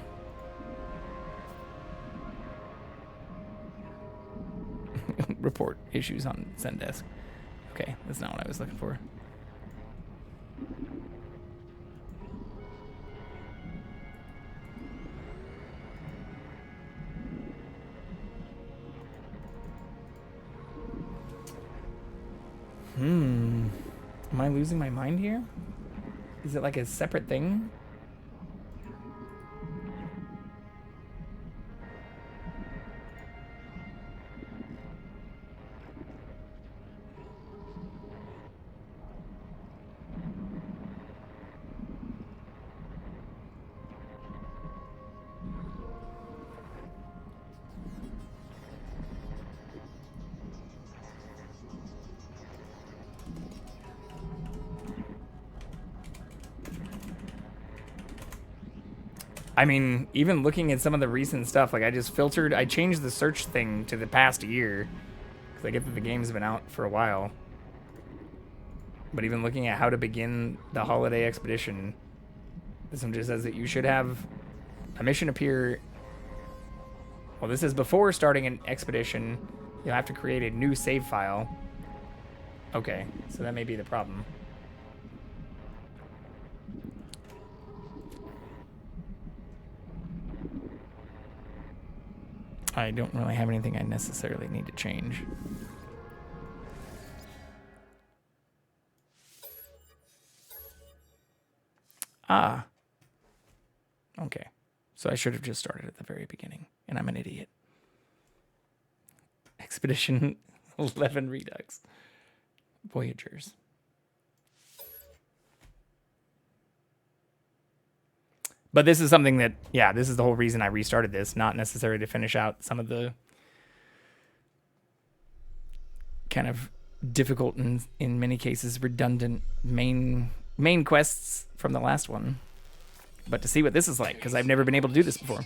Report issues on Zendesk. Okay, that's not what I was looking for. Am I losing my mind here? Is it like a separate thing? I mean, even looking at some of the recent stuff, like I changed the search thing to the past year, because I get that the game's been out for a while. But even looking at how to begin the holiday expedition, this one just says that you should have a mission appear. Well, this is before starting an expedition. You'll have to create a new save file. Okay, so that may be the problem. I don't really have anything I necessarily need to change. Ah. Okay. So I should have just started at the very beginning, and I'm an idiot. Expedition 11 Redux. Voyagers. But this is something that, yeah, this is the whole reason I restarted this, not necessarily to finish out some of the kind of difficult and, in many cases, redundant main quests from the last one, but to see what this is like, because I've never been able to do this before.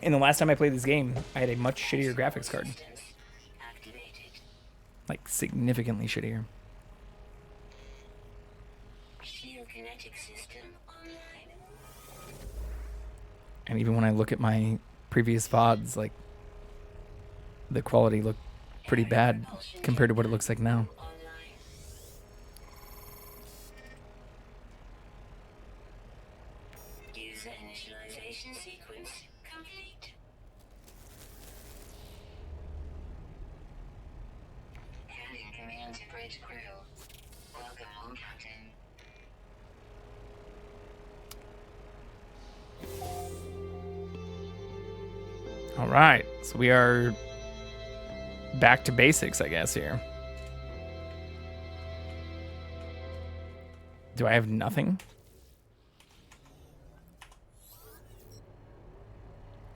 And the last time I played this game, I had a much shittier graphics card. Like, significantly shittier. And even when I look at my previous VODs, like, the quality looked pretty bad compared to what it looks like now.
User initialization sequence complete. Handing command to bridge crew. Welcome home, Captain.
All right, so we are back to basics, I guess, here. Do I have nothing?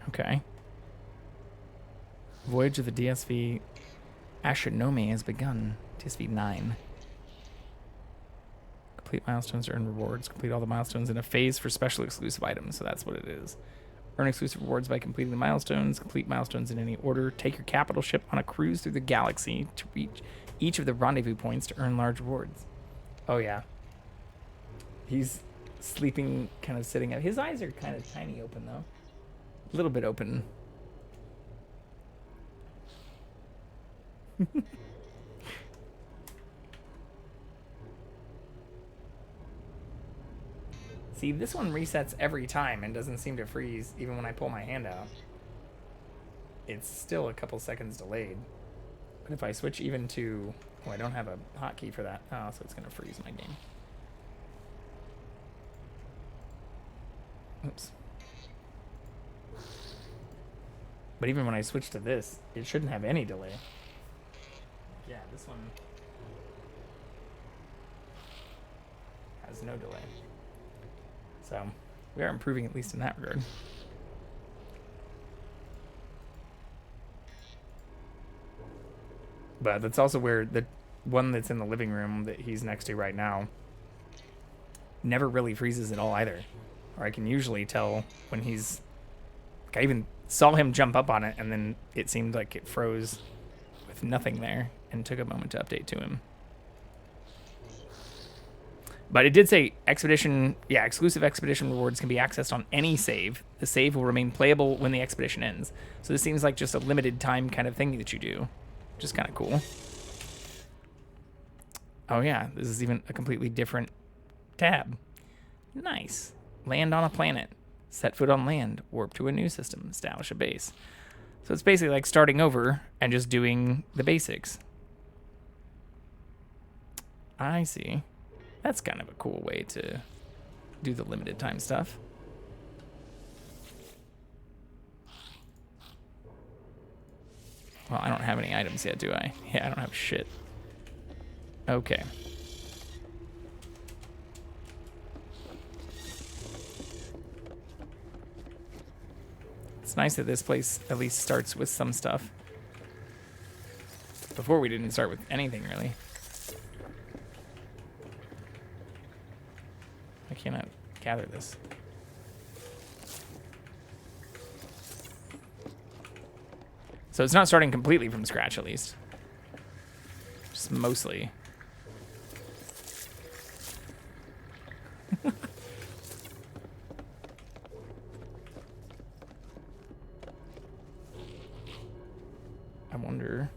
Okay. Voyage of the DSV Astronomy has begun. DSV 9. Complete milestones, earn rewards. Complete all the milestones in a phase for special exclusive items. So that's what it is. Earn exclusive rewards by completing the milestones. Complete milestones in any order. Take your capital ship on a cruise through the galaxy to reach each of the rendezvous points to earn large rewards. Oh, yeah. He's sleeping, kind of sitting up. His eyes are kind of tiny open, though. A little bit open. See, this one resets every time and doesn't seem to freeze even when I pull my hand out. It's still a couple seconds delayed. But if I switch even to... Oh, I don't have a hotkey for that. Oh, so it's going to freeze my game. Oops. But even when I switch to this, it shouldn't have any delay. Yeah, this one has no delay. So, we are improving at least in that regard. But that's also where one that's in the living room that he's next to right now never really freezes at all either. Or I can usually tell when he's... Like I even saw him jump up on it, and then it seemed like it froze with nothing there and took a moment to update to him. But it did say exclusive expedition rewards can be accessed on any save. The save will remain playable when the expedition ends. So this seems like just a limited time kind of thing that you do, which is kind of cool. Oh yeah, this is even a completely different tab. Nice. Land on a planet. Set foot on land. Warp to a new system. Establish a base. So it's basically like starting over and just doing the basics. I see. That's kind of a cool way to do the limited time stuff. Well, I don't have any items yet, do I? Yeah, I don't have shit. Okay. It's nice that this place at least starts with some stuff. Before we didn't start with anything, really. I cannot gather this. So it's not starting completely from scratch, at least. Just mostly. I wonder...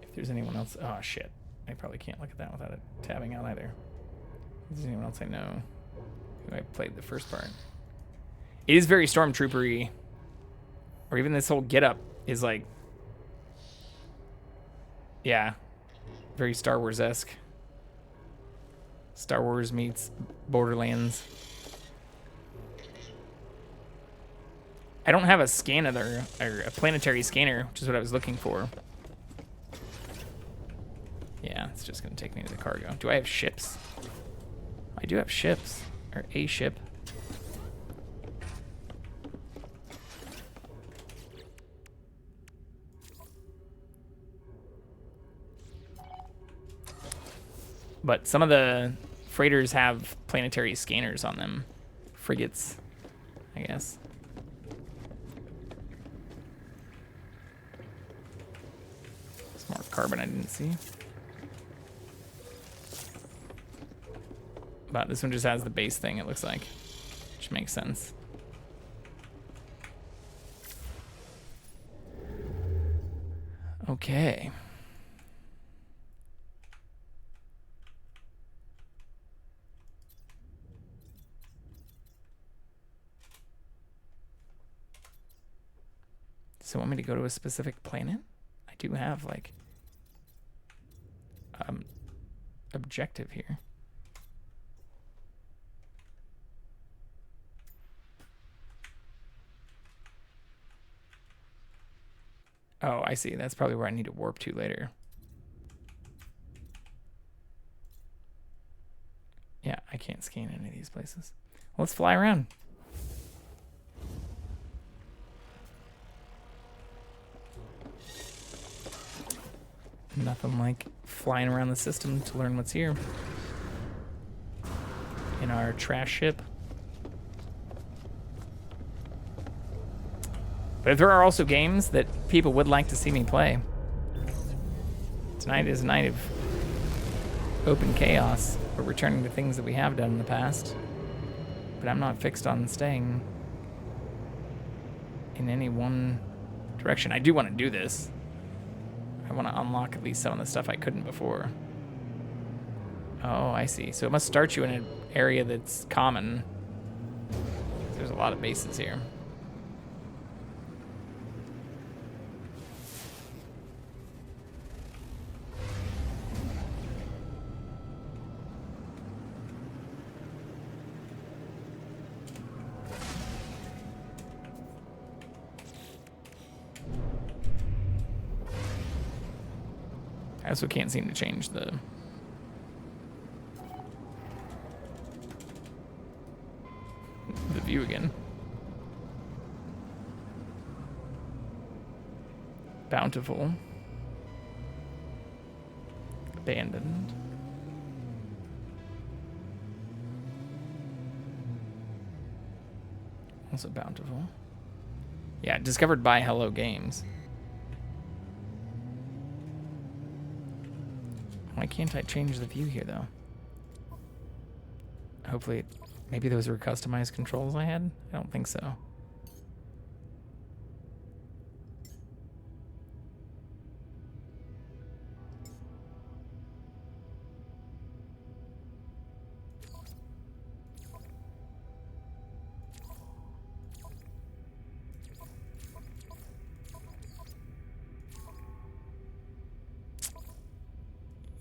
if there's anyone else... Oh, shit. I probably can't look at that without it tabbing out either. If there's anyone else I know who I played the first part. It is very Stormtrooper-y. Or even this whole getup is like... Yeah. Very Star Wars-esque. Star Wars meets Borderlands. I don't have a scanner, or a planetary scanner, which is what I was looking for. Yeah, it's just going to take me to the cargo. Do I have ships? I do have ships. Or a ship. But some of the freighters have planetary scanners on them. Frigates, I guess. Some more carbon I didn't see. But this one just has the base thing, it looks like. Which makes sense. Okay. So want me to go to a specific planet? I do have like objective here. Oh, I see. That's probably where I need to warp to later. Yeah, I can't scan any of these places. Well, let's fly around. Nothing like flying around the system to learn what's here. In our trash ship. But if there are also games that people would like to see me play, tonight is a night of open chaos. We're returning to things that we have done in the past. But I'm not fixed on staying in any one direction. I do want to do this. I want to unlock at least some of the stuff I couldn't before. Oh, I see. So it must start you in an area that's common. There's a lot of bases here. also can't seem to change the view again. Bountiful. Abandoned. Also bountiful. Yeah, discovered by Hello Games. Why can't I change the view here, though? Hopefully, maybe those were customized controls I had? I don't think so.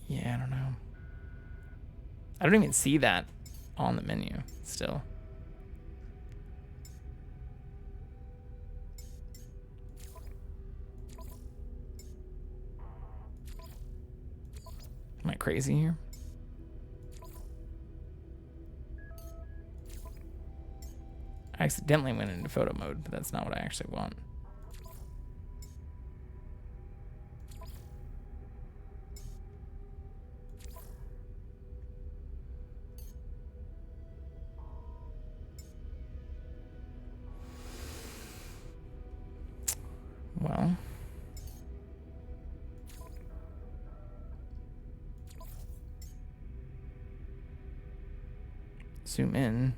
Yeah, I don't know. I don't even see that on the menu still. Am I crazy here? I accidentally went into photo mode, but that's not what I actually want. Well, zoom in.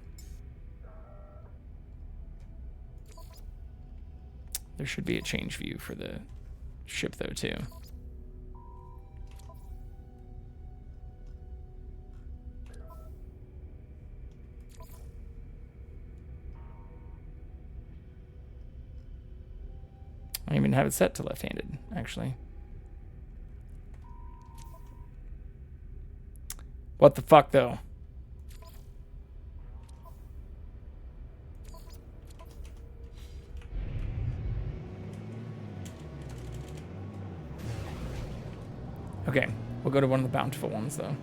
There should be a change view for the ship though too. I don't even have it set to left-handed, actually. What the fuck, though? Okay, we'll go to one of the bountiful ones, though.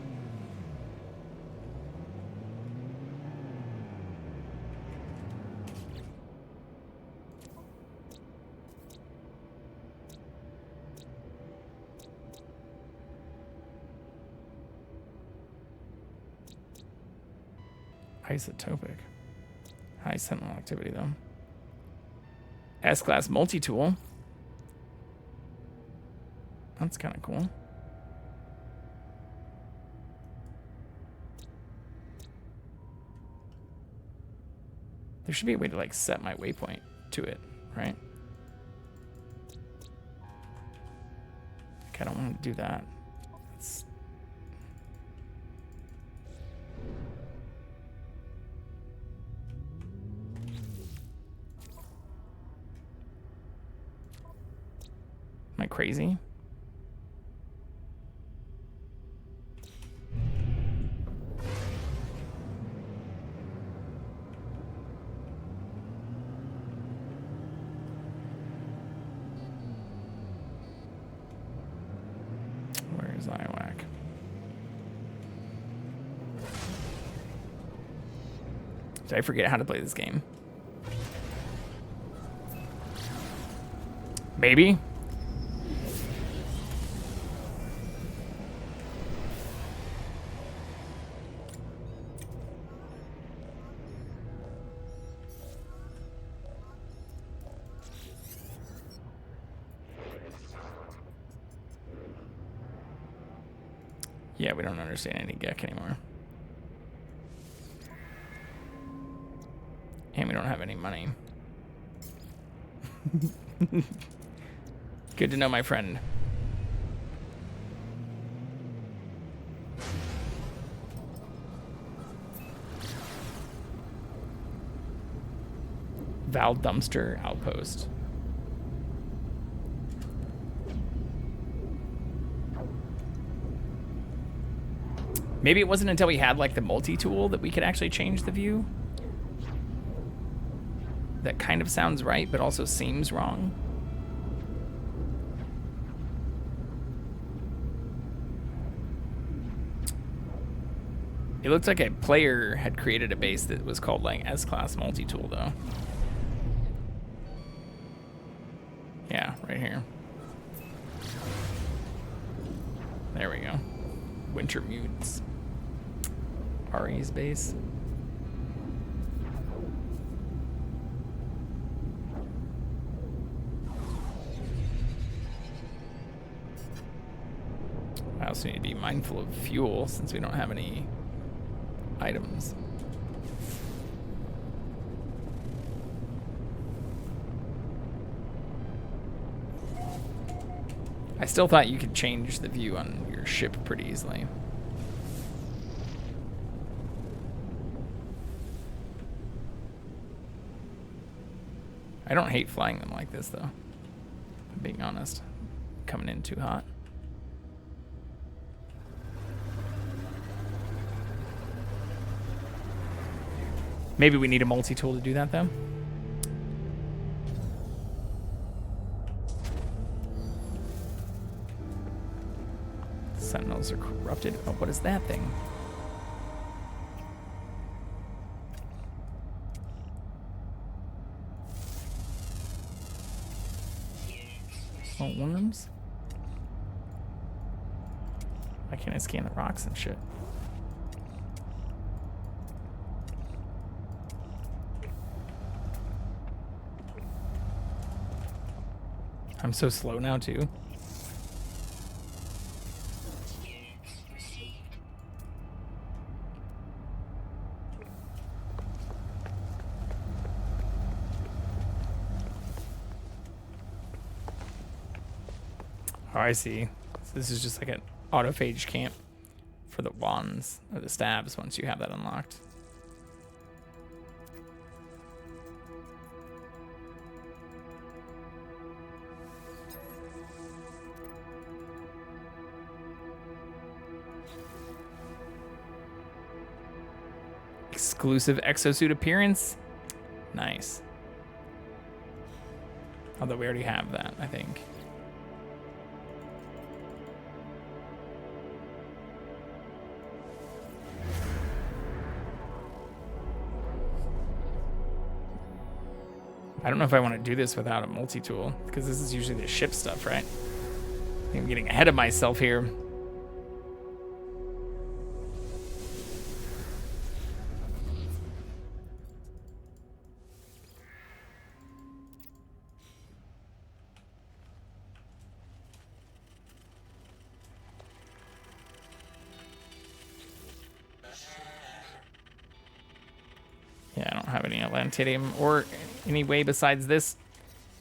Isotopic. High sentinel activity, though. S-class multi-tool. That's kind of cool. There should be a way to, like, set my waypoint to it, right? Like, I don't want to do that. It's... Am I crazy? Where's IWAC? Did I forget how to play this game? Maybe? Yeah, we don't understand any Gek anymore. And we don't have any money. Good to know, my friend. Val Dumpster Outpost. Maybe it wasn't until we had like the multi-tool that we could actually change the view. That kind of sounds right, but also seems wrong. It looked like a player had created a base that was called like S-Class Multi-Tool though. Yeah, right here. There we go. Winter Mutes. Ari's base. I also need to be mindful of fuel since we don't have any items. I still thought you could change the view on your ship pretty easily. I don't hate flying them like this, though. I'm being honest. Coming in too hot. Maybe we need a multi-tool to do that, though. Sentinels are corrupted. Oh, what is that thing? Oh, worms? Why can't I scan the rocks and shit? I'm so slow now, too. Oh, I see. So this is just like an autophage camp for the wands or the stabs once you have that unlocked. Exclusive exosuit appearance? Nice. Although we already have that, I think. I don't know if I want to do this without a multi-tool, because this is usually the ship stuff, right? I think I'm getting ahead of myself here. Yeah, I don't have any Atlantidium or any way besides this.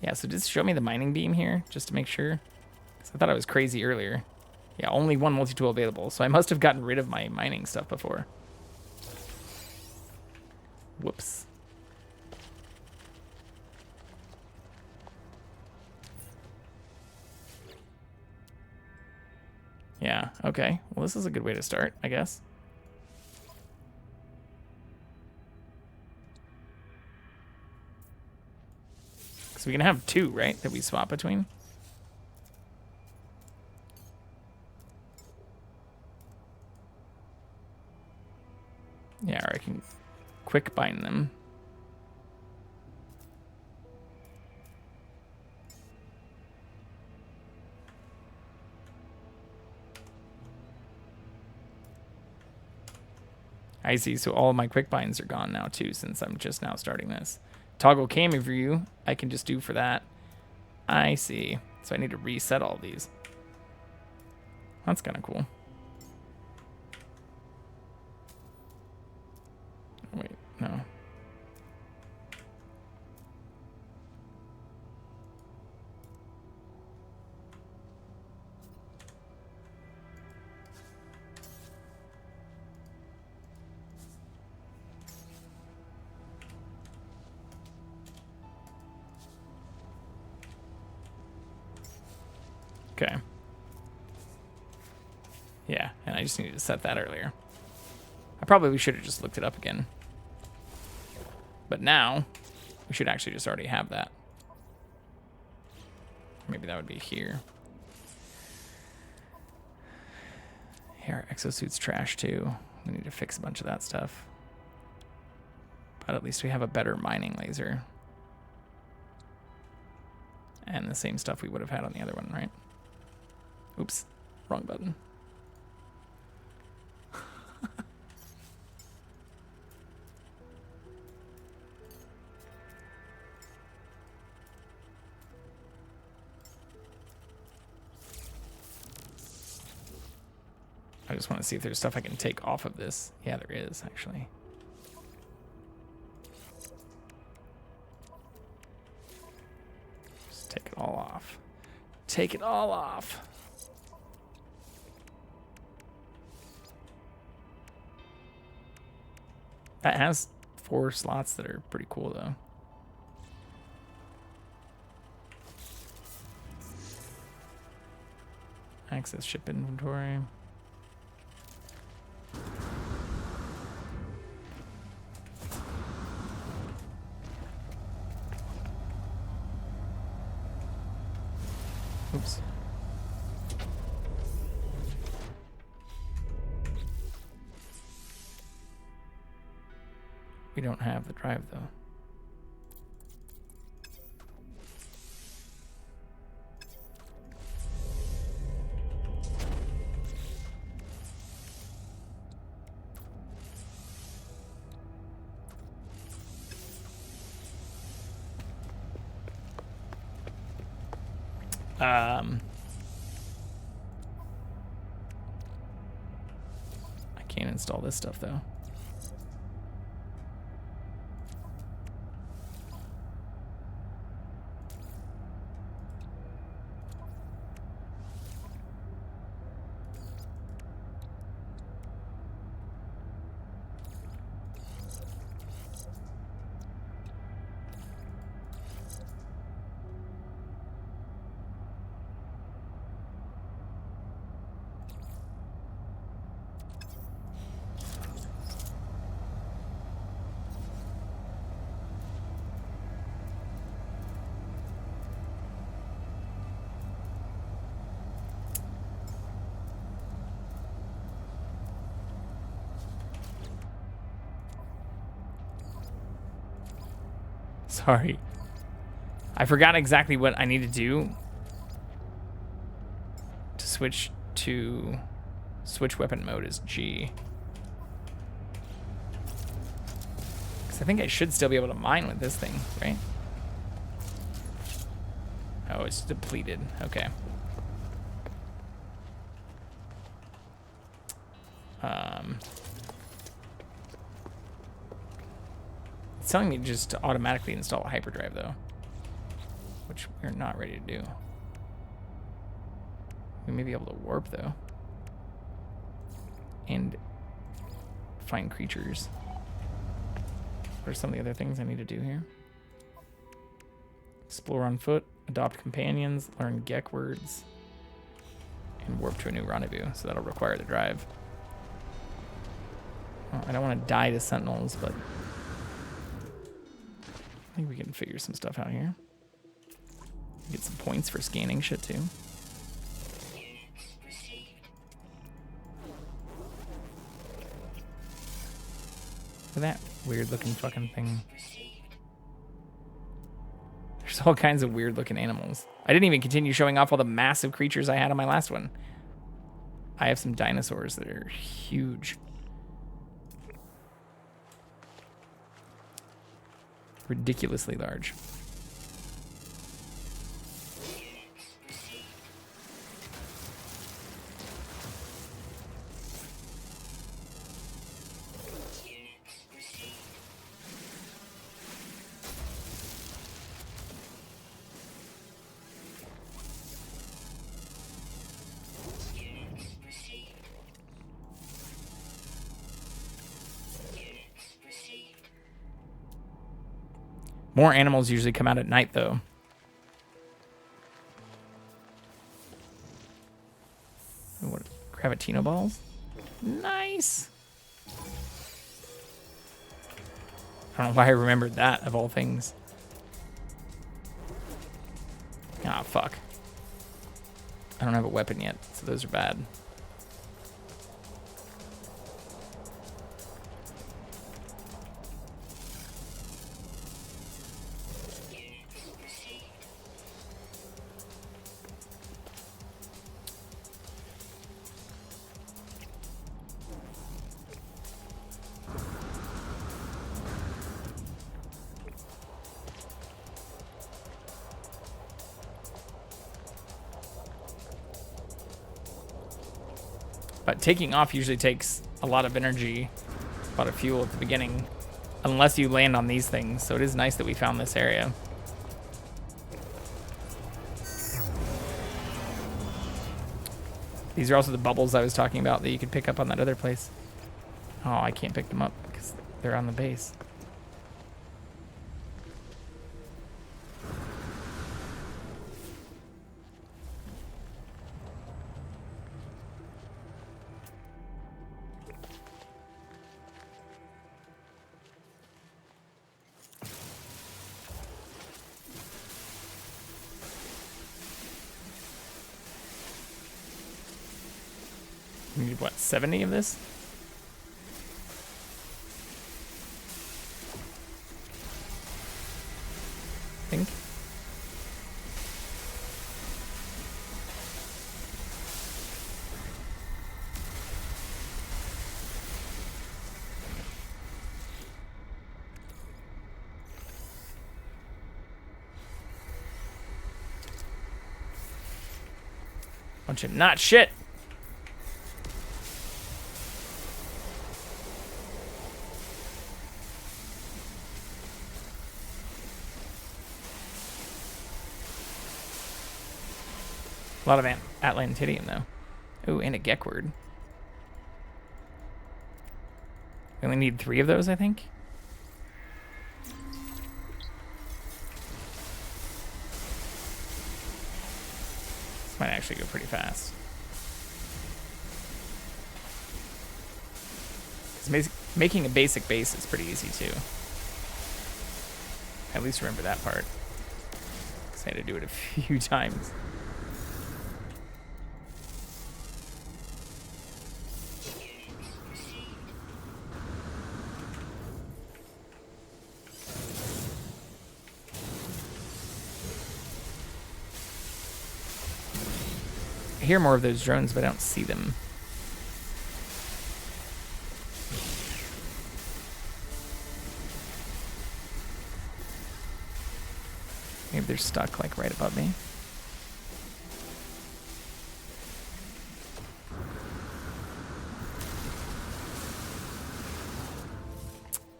Yeah, so just show me the mining beam here, just to make sure. So I thought I was crazy earlier. Yeah, only one multi-tool available, so I must have gotten rid of my mining stuff before. Whoops. Yeah, okay. Well, this is a good way to start, I guess. So we can have two, right, that we swap between? Yeah, or I can quick bind them. I see, so all of my quick binds are gone now too, since I'm just now starting this. Toggle camera view, I can just do for that. I see. So I need to reset all these. That's kind of cool. Wait, no. Okay. Yeah, and I just needed to set that earlier. I probably should have just looked it up again. But now, we should actually just already have that. Maybe that would be here. Here, our exosuit's trash too. We need to fix a bunch of that stuff. But at least we have a better mining laser. And the same stuff we would have had on the other one, right? Oops, wrong button. I just want to see if there's stuff I can take off of this. Yeah, there is, actually. Just take it all off. Take it all off. That has 4 slots that are pretty cool, though. Access ship inventory. Oops. We don't have the drive, though. I can't install this stuff, though. Sorry. I forgot exactly what I need to do to switch weapon mode is G. Because I think I should still be able to mine with this thing, right? Oh, it's depleted. Okay. It's telling me just to automatically install a hyperdrive, though, which we're not ready to do. We may be able to warp, though, and find creatures. What are some of the other things I need to do here? Explore on foot, adopt companions, learn Gek words, and warp to a new rendezvous. So that'll require the drive. Well, I don't want to die to sentinels, but I think we can figure some stuff out here. Get some points for scanning shit, too. Look at that weird looking fucking thing. There's all kinds of weird looking animals. I didn't even continue showing off all the massive creatures I had on my last one. I have some dinosaurs that are huge. Ridiculously large. More animals usually come out at night, though. What? Gravitino balls? Nice! I don't know why I remembered that, of all things. Ah, fuck. I don't have a weapon yet, so those are bad. But taking off usually takes a lot of energy, a lot of fuel at the beginning, unless you land on these things. So it is nice that we found this area. These are also the bubbles I was talking about that you could pick up on that other place. Oh, I can't pick them up because they're on the base. We need, what, 70 of this? I think. Bunch of not shit. A lot of Atlantidium, though. Ooh, and a Gekward. We only need 3 of those, I think. This might actually go pretty fast. 'Cause making a basic base is pretty easy, too. At least remember that part. 'Cause I had to do it a few times. I hear more of those drones, but I don't see them. Maybe they're stuck, like, right above me.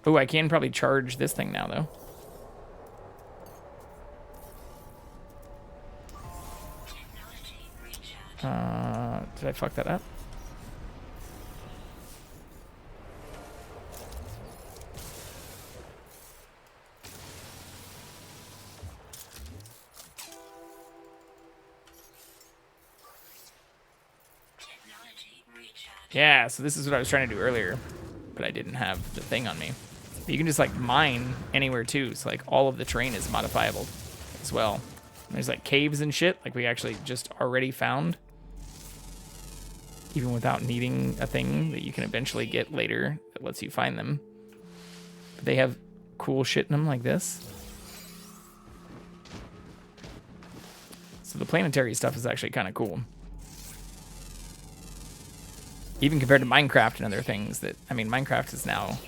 Oh, I can probably charge this thing now, though. Did I fuck that up? Yeah, so this is what I was trying to do earlier, but I didn't have the thing on me. You can just, like, mine anywhere, too, so, like, all of the terrain is modifiable as well. There's, like, caves and shit, like we actually just already found. Even without needing a thing that you can eventually get later that lets you find them. But they have cool shit in them like this. So the planetary stuff is actually kind of cool. Even compared to Minecraft and other things that, I mean, Minecraft is now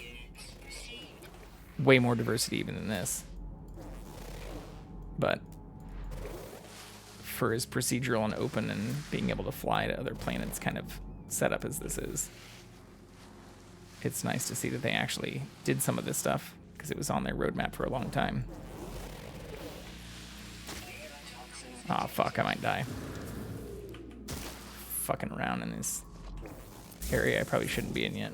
way more diversity even than this. But for as procedural and open and being able to fly to other planets kind of setup as this is, it's nice to see that they actually did some of this stuff because it was on their roadmap for a long time. Oh fuck, I might die. Fucking around in this area I probably shouldn't be in yet.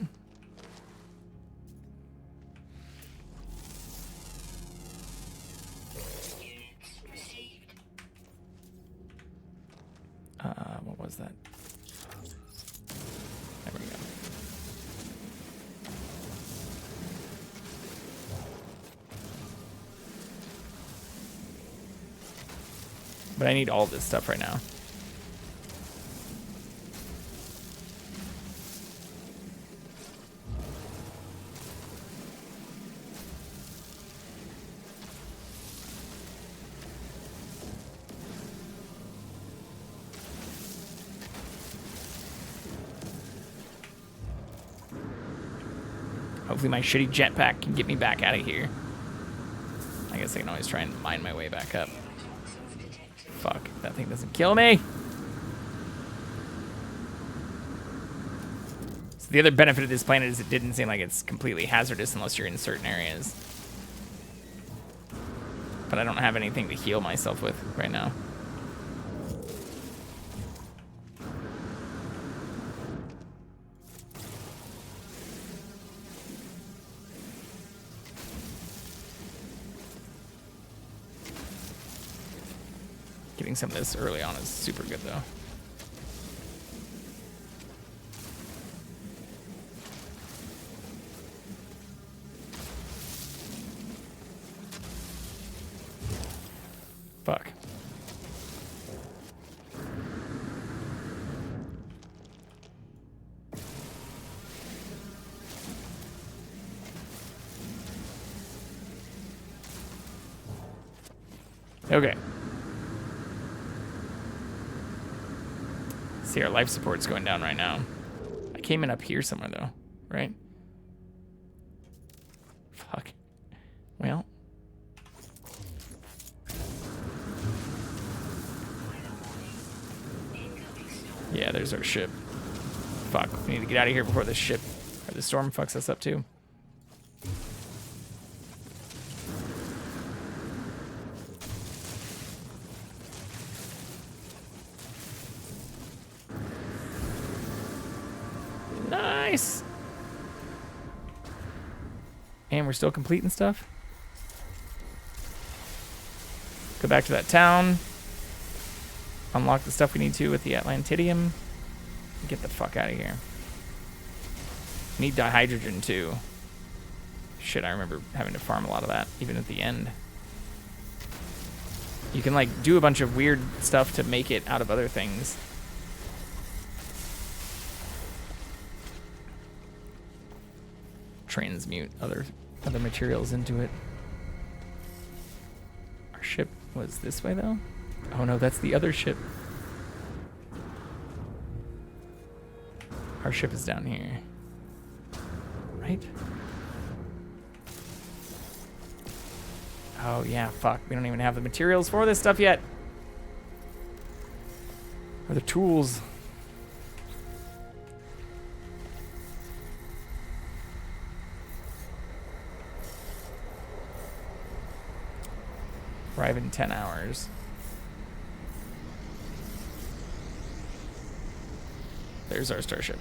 What was that? There we go. But I need all this stuff right now. Hopefully my shitty jetpack can get me back out of here. I guess I can always try and mine my way back up. Fuck, that thing doesn't kill me. So the other benefit of this planet is it didn't seem like it's completely hazardous unless you're in certain areas. But I don't have anything to heal myself with right now. Getting some of this early on is super good, though. Fuck. Okay. See, our life support's going down right now. I came in up here somewhere, though, right? Fuck. Well. Yeah, there's our ship. Fuck, we need to get out of here before the ship or the storm fucks us up too. Nice. And we're still completing stuff. Go back to that town. Unlock the stuff we need to with the Atlantidium. Get the fuck out of here. Need dihydrogen too. Shit, I remember having to farm a lot of that, even at the end. You can like do a bunch of weird stuff to make it out of other things. Transmute other materials into it. Our ship was this way though? Oh no, that's the other ship. Our ship is down here. Right? Oh yeah, fuck. We don't even have the materials for this stuff yet. Or the tools. Arrive in 10 hours. There's our starship.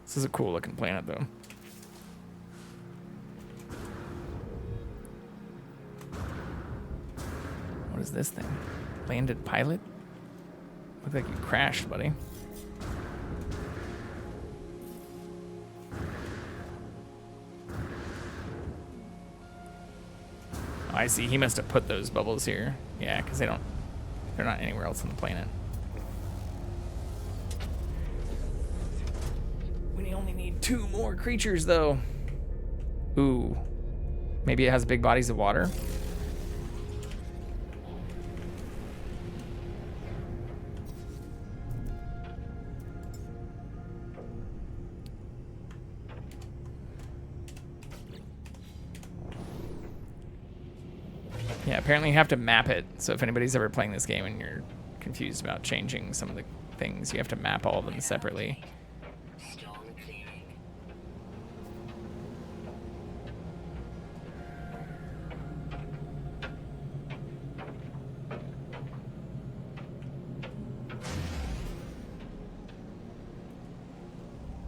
This is a cool looking planet though. What is this thing? Landed pilot? Look like you crashed, buddy. Oh, I see. He must have put those bubbles here. Yeah, because they're not anywhere else on the planet. We only need 2 more creatures, though. Ooh. Maybe it has big bodies of water. Yeah, apparently you have to map it. So if anybody's ever playing this game and you're confused about changing some of the things, you have to map all of them separately.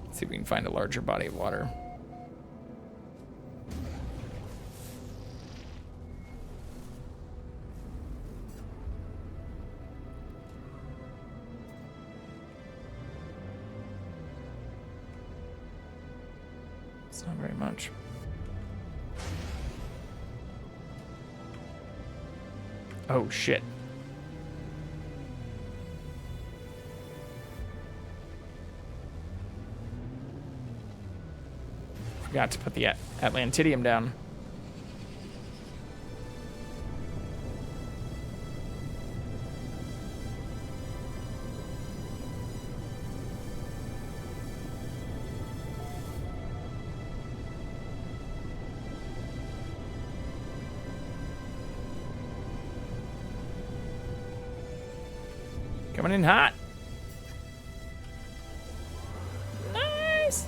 Let's see if we can find a larger body of water. It's not very much. Oh shit. Forgot to put the Atlantidium down. Coming in hot. Nice.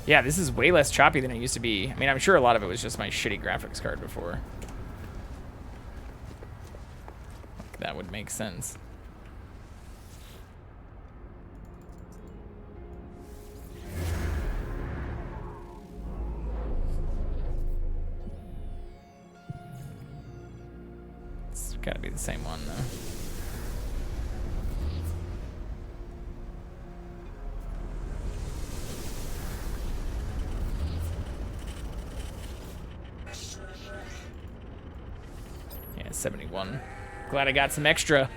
Yeah, this is way less choppy than it used to be. I mean, I'm sure a lot of it was just my shitty graphics card before. That would make sense. It's gotta be the same one, though. Yeah, 71. Glad I got some extra.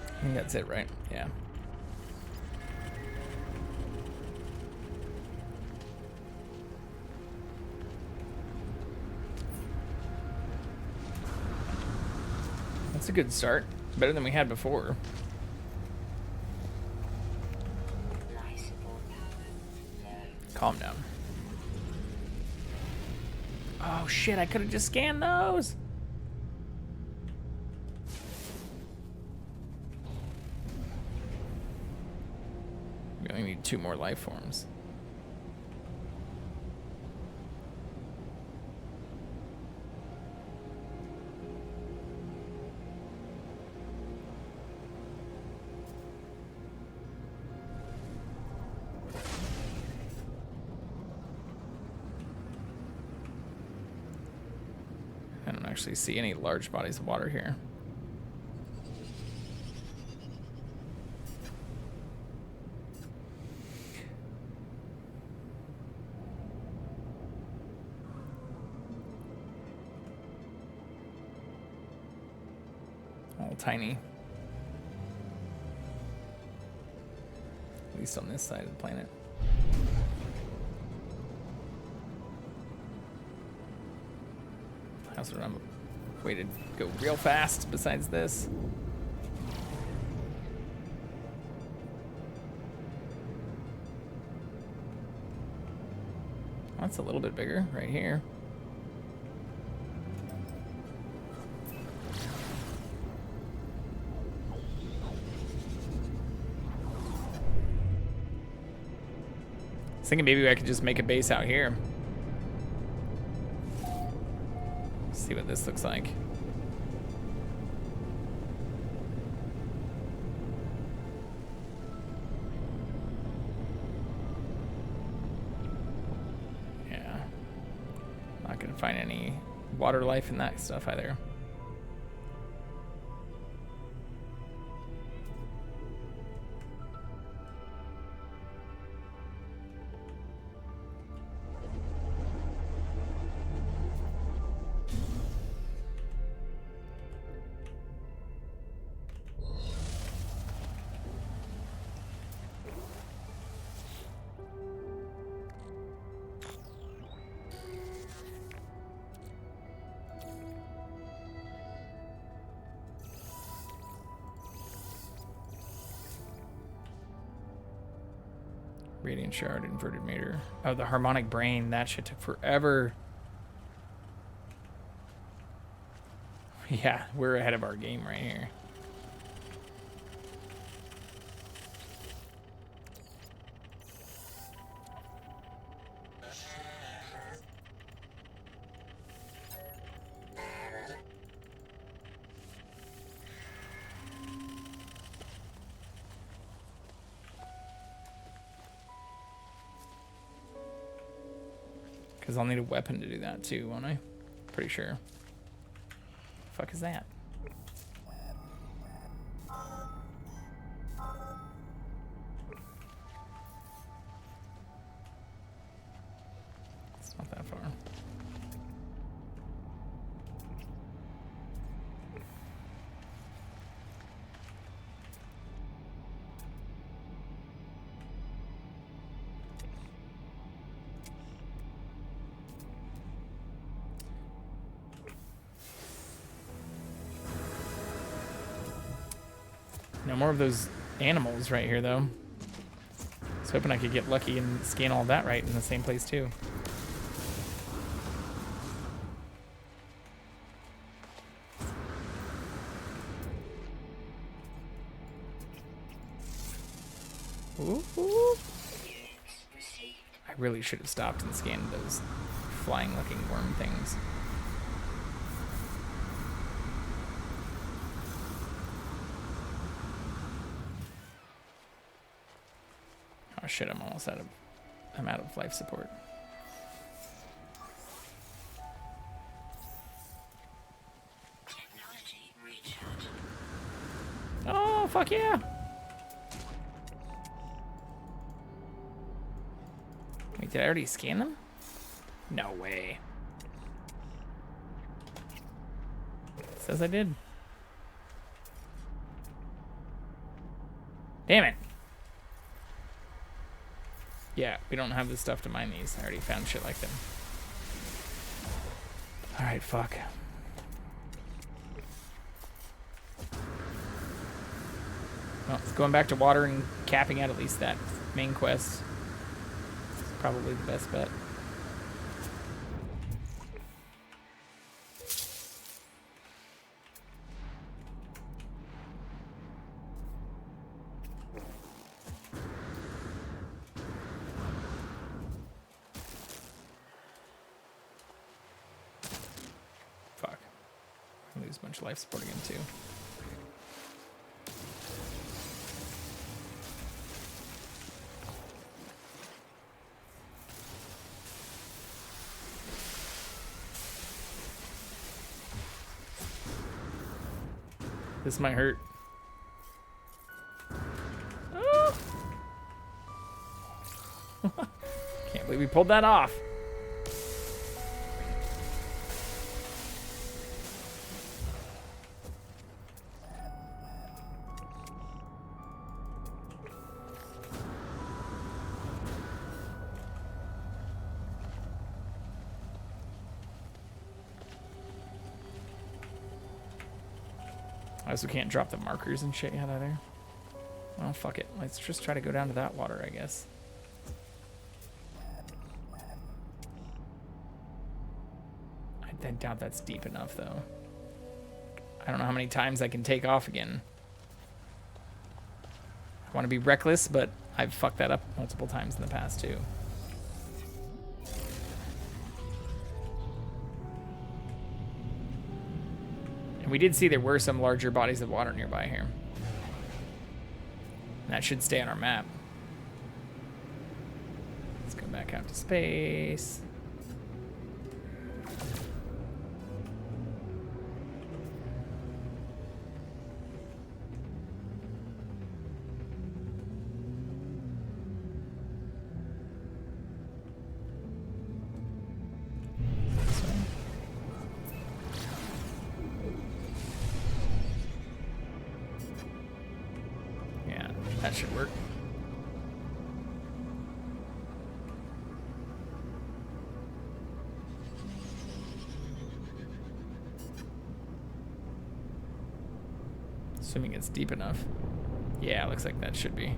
I think that's it, right? Yeah. That's a good start. Better than we had before. Calm down. Oh shit, I could have just scanned those. We only need 2 more life forms. I don't actually see any large bodies of water here. All tiny. At least on this side of the planet. I also don't have a way to go real fast besides this. That's a little bit bigger right here. I was thinking maybe I could just make a base out here. See what this looks like. Yeah. Not gonna find any water life in that stuff either. Radiant shard, inverted mater. Oh, the harmonic brain. That shit took forever. Yeah, we're ahead of our game right here. Because I'll need a weapon to do that too, won't I? Pretty sure. The fuck is that? It's not that far. No more of those animals right here, though. So hoping I could get lucky and scan all that right in the same place too. Ooh. I really should have stopped and scanned those flying-looking worm things. Oh shit! I'm almost out of life support. Oh fuck yeah! Wait, did I already scan them? No way. It says I did. Damn it. Yeah, we don't have the stuff to mine these. I already found shit like them. Alright, fuck. Well, it's going back to water and capping out at least that main quest. It's probably the best bet. Fuck. I lose a bunch of life support again too. This might hurt. Oh. Can't believe we pulled that off. I also can't drop the markers and shit yet either. Well, fuck it. Let's just try to go down to that water, I guess. I doubt that's deep enough, though. I don't know how many times I can take off again. I want to be reckless, but I've fucked that up multiple times in the past, too. And we did see there were some larger bodies of water nearby here. And that should stay on our map. Let's go back out to space. That should work. Assuming it's deep enough. Yeah, looks like that should be.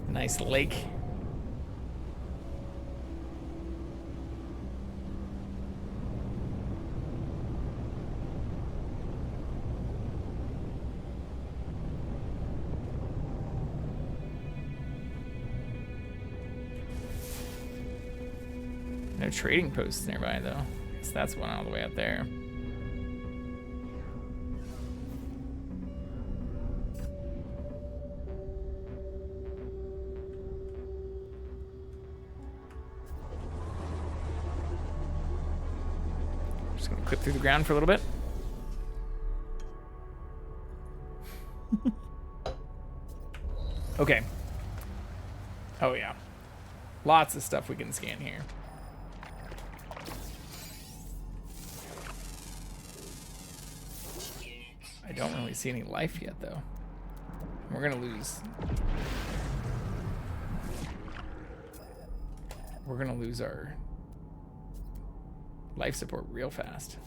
Nice lake. No trading posts nearby, though. Guess that's one all the way up there. Just gonna clip through the ground for a little bit. Okay. Oh, yeah. Lots of stuff we can scan here. I don't really see any life yet, though. We're gonna lose. We're gonna lose our life support real fast.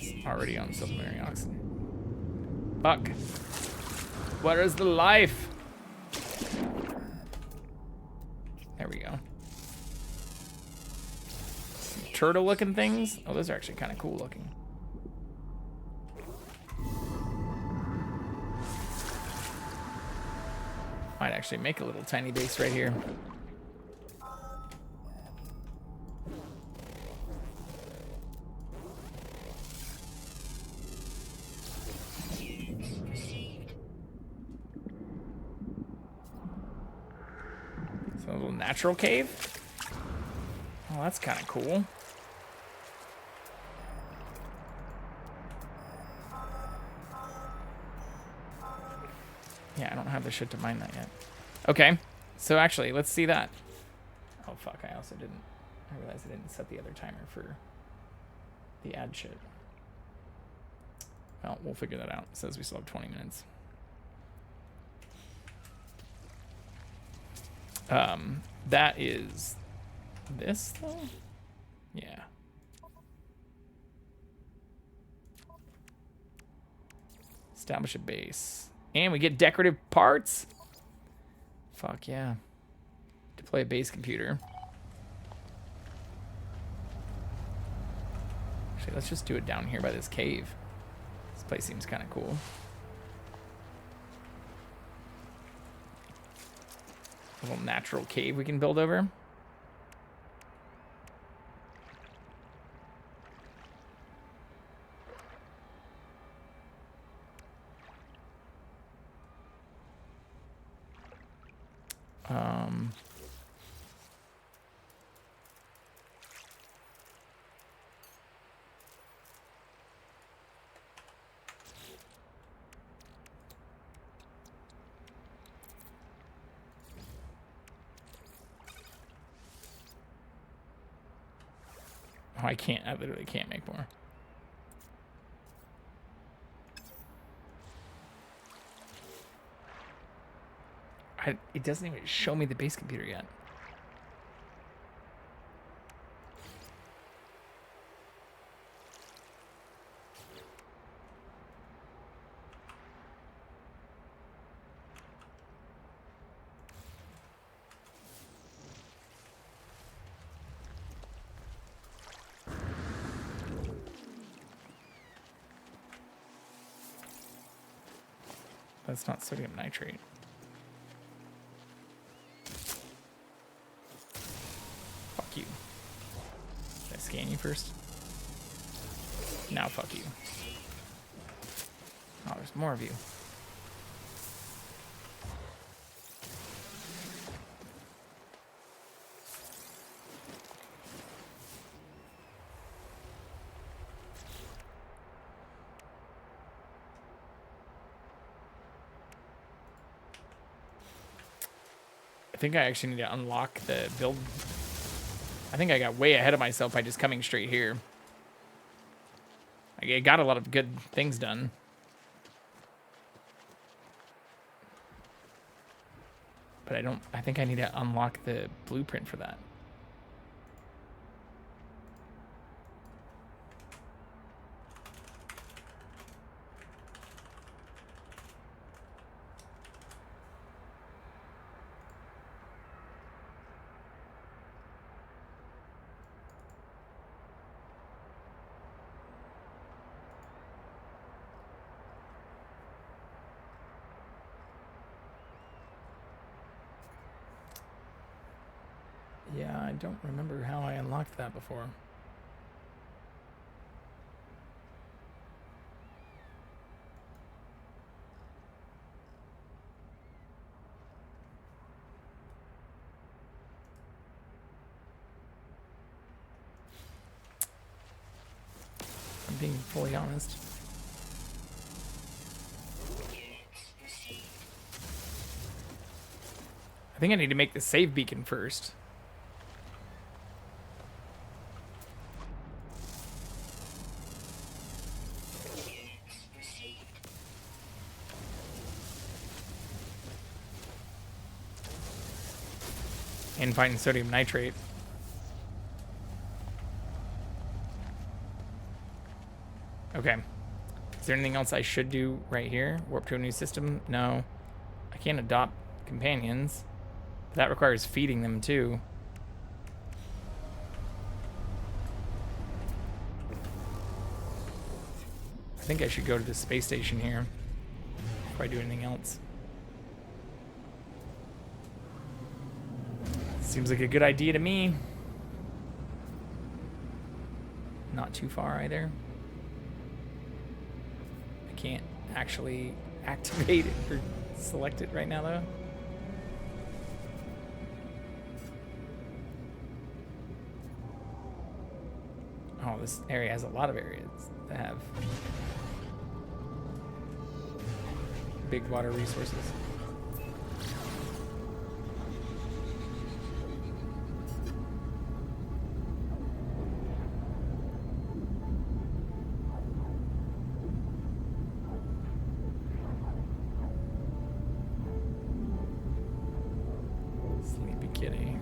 It's already on supplementary oxygen. Fuck. Where is the life? There we go. Some turtle-looking things. Oh, those are actually kind of cool looking. Might actually make a little tiny base right here. So a little natural cave. Oh, that's kind of cool. Yeah, I don't have the shit to mine that yet. Okay, so actually, let's see that. Oh, fuck, I also didn't. I realized I didn't set the other timer for the ad shit. Well, we'll figure that out. It says we still have 20 minutes. That is this, though? Yeah. Establish a base. And we get decorative parts? Fuck yeah. Deploy a base computer. Actually, let's just do it down here by this cave. This place seems kind of cool. A little natural cave we can build over. Oh, I can't. I literally can't make more. It doesn't even show me the base computer yet. That's not sodium nitrate. Fuck you. Did I scan you first? Now fuck you. Oh, there's more of you. I think I actually need to unlock the build. I think I got way ahead of myself by just coming straight here. I got a lot of good things done. But I think I need to unlock the blueprint for that. Yeah, I don't remember how I unlocked that before. I'm being fully honest. I think I need to make the save beacon first. And find sodium nitrate. Okay. Is there anything else I should do right here? Warp to a new system? No. I can't adopt companions. But that requires feeding them too. I think I should go to the space station here before I do anything else. Seems like a good idea to me. Not too far either. I can't actually activate it or select it right now though. Oh, this area has a lot of areas that have big water resources. Sleepy kitty.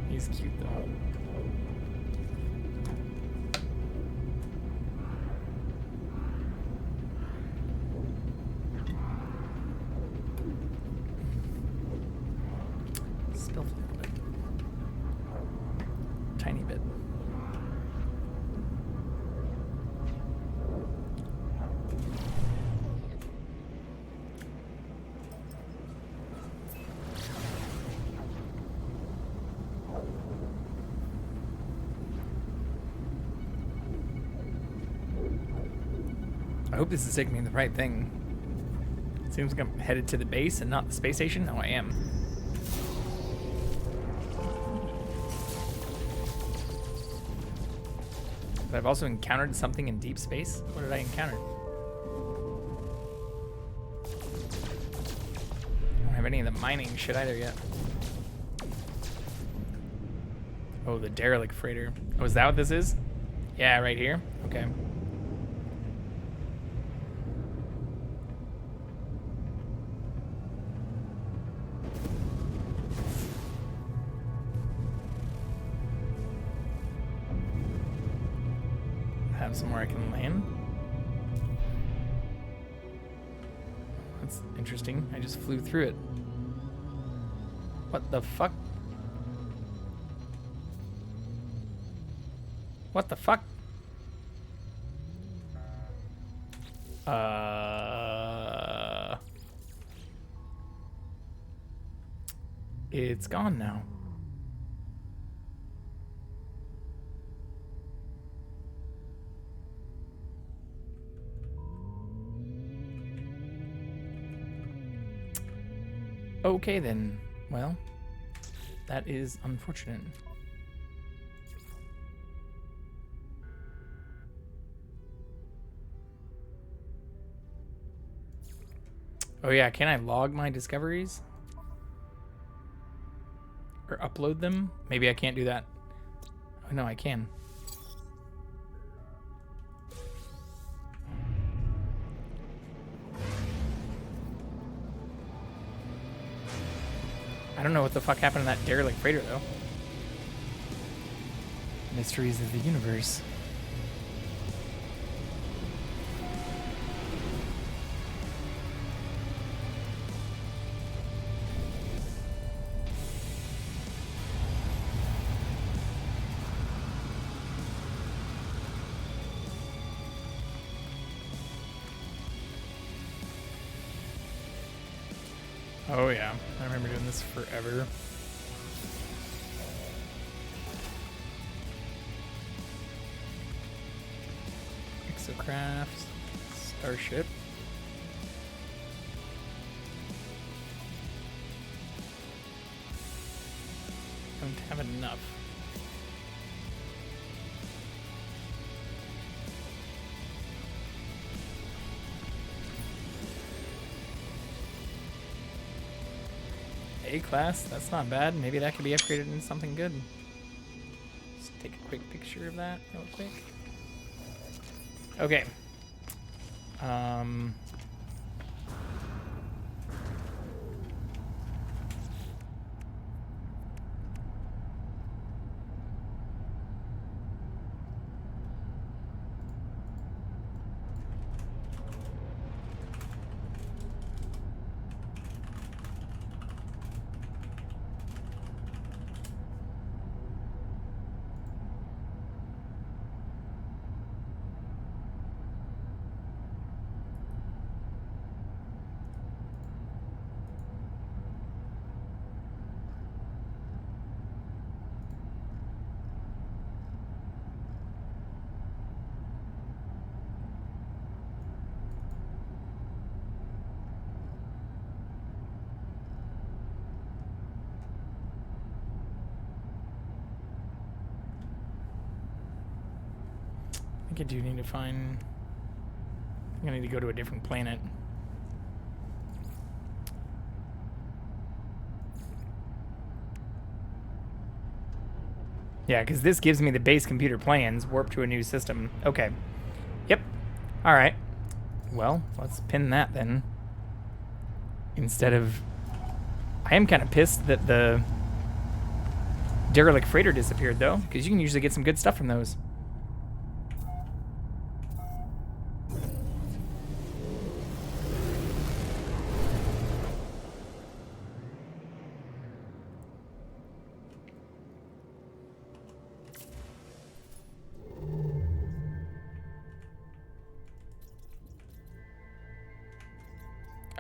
He's cute though. Spilled a little bit. Tiny bit. I hope this is taking me to the right thing. Seems like I'm headed to the base and not the space station. Oh, I am. But I've also encountered something in deep space. What did I encounter? I don't have any of the mining shit either yet. Oh, the derelict freighter. Oh, is that what this is? Yeah, right here? Okay. Have somewhere I can land. That's interesting. I just flew through it. What the fuck? What the fuck? It's gone now. Okay then. Well, that is unfortunate. Oh yeah, can I log my discoveries? Or upload them? Maybe I can't do that. Oh no, I can. I don't know what the fuck happened to that derelict freighter though. Mysteries of the universe. Oh yeah, I remember doing this forever. Exocraft, Starship. Don't have enough. A-class, that's not bad. Maybe that could be upgraded into something good. Just take a quick picture of that real quick. Okay. I think I do need to find... I'm gonna need to go to a different planet. Yeah, because this gives me the base computer plans, warp to a new system. Okay. Yep. Alright. Well, let's pin that then. Instead of... I am kind of pissed that the derelict freighter disappeared, though, because you can usually get some good stuff from those.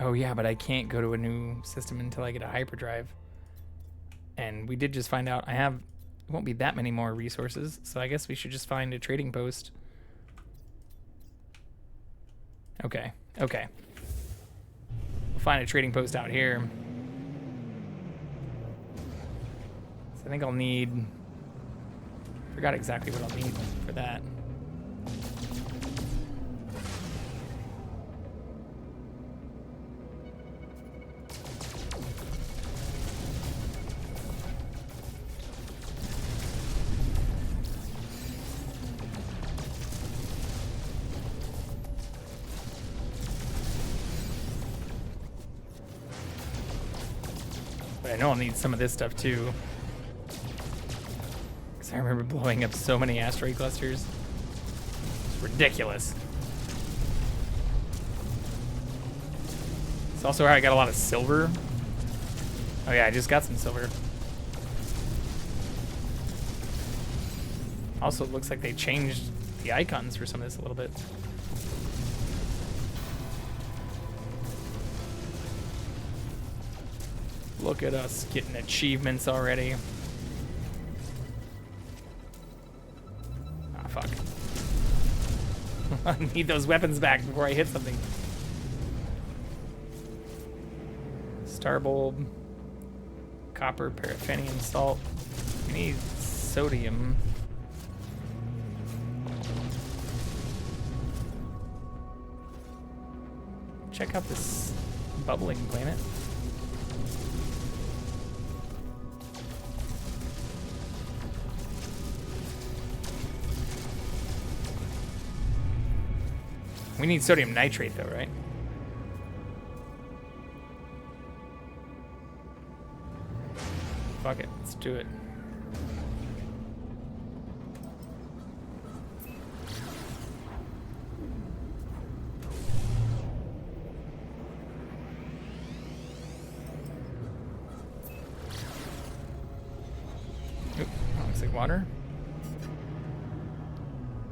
Oh yeah, but I can't go to a new system until I get a hyperdrive. And we did just find out I have... It won't be that many more resources, so I guess we should just find a trading post. Okay, okay. We'll find a trading post out here. So I think I'll need... Forgot exactly what I'll need for that. But I know I'll need some of this stuff too. Because I remember blowing up so many asteroid clusters. It's ridiculous. It's also how I got a lot of silver. Oh yeah, I just got some silver. Also, it looks like they changed the icons for some of this a little bit. Look at us getting achievements already. Ah, fuck. I need those weapons back before I hit something. Star bulb. Copper, paraffinium salt. We need sodium. Check out this bubbling planet. We need sodium nitrate though, right? Fuck it, let's do it. Oop, that looks like water.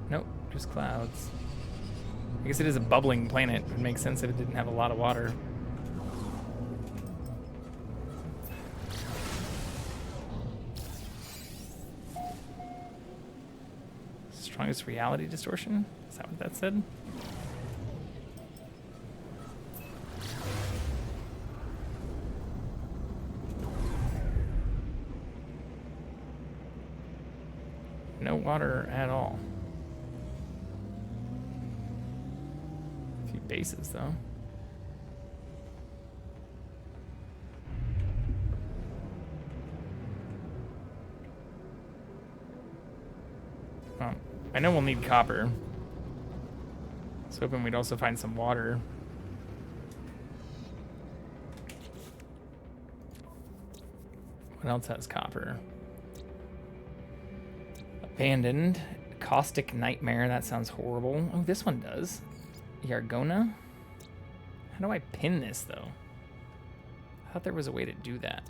Nope, just clouds. I guess it is a bubbling planet. It would make sense if it didn't have a lot of water. Strongest reality distortion? Is that what that said? No water at all. A few bases though. I know we'll need copper. was hoping we'd also find some water. What else has copper? Abandoned. Caustic Nightmare. That sounds horrible. Oh, this one does. Yargona? How do I pin this, though? I thought there was a way to do that.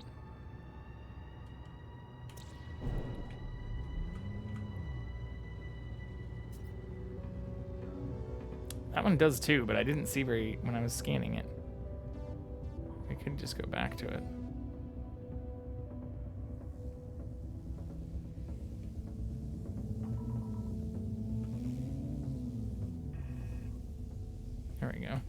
That one does too, but I didn't see very when I was scanning it. I could just go back to it. There we go.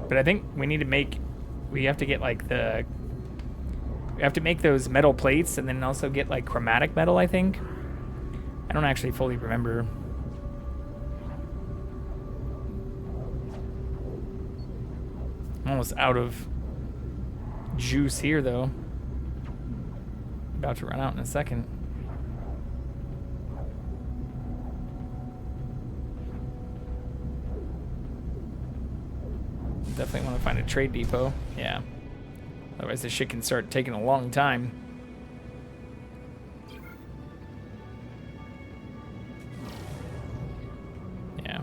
But I think we have to get like we have to make those metal plates and then also get like chromatic metal, I think. I don't actually fully remember. I'm almost out of juice here though. About to run out in a second. Definitely want to find a trade depot. Yeah. Otherwise this shit can start taking a long time. Yeah.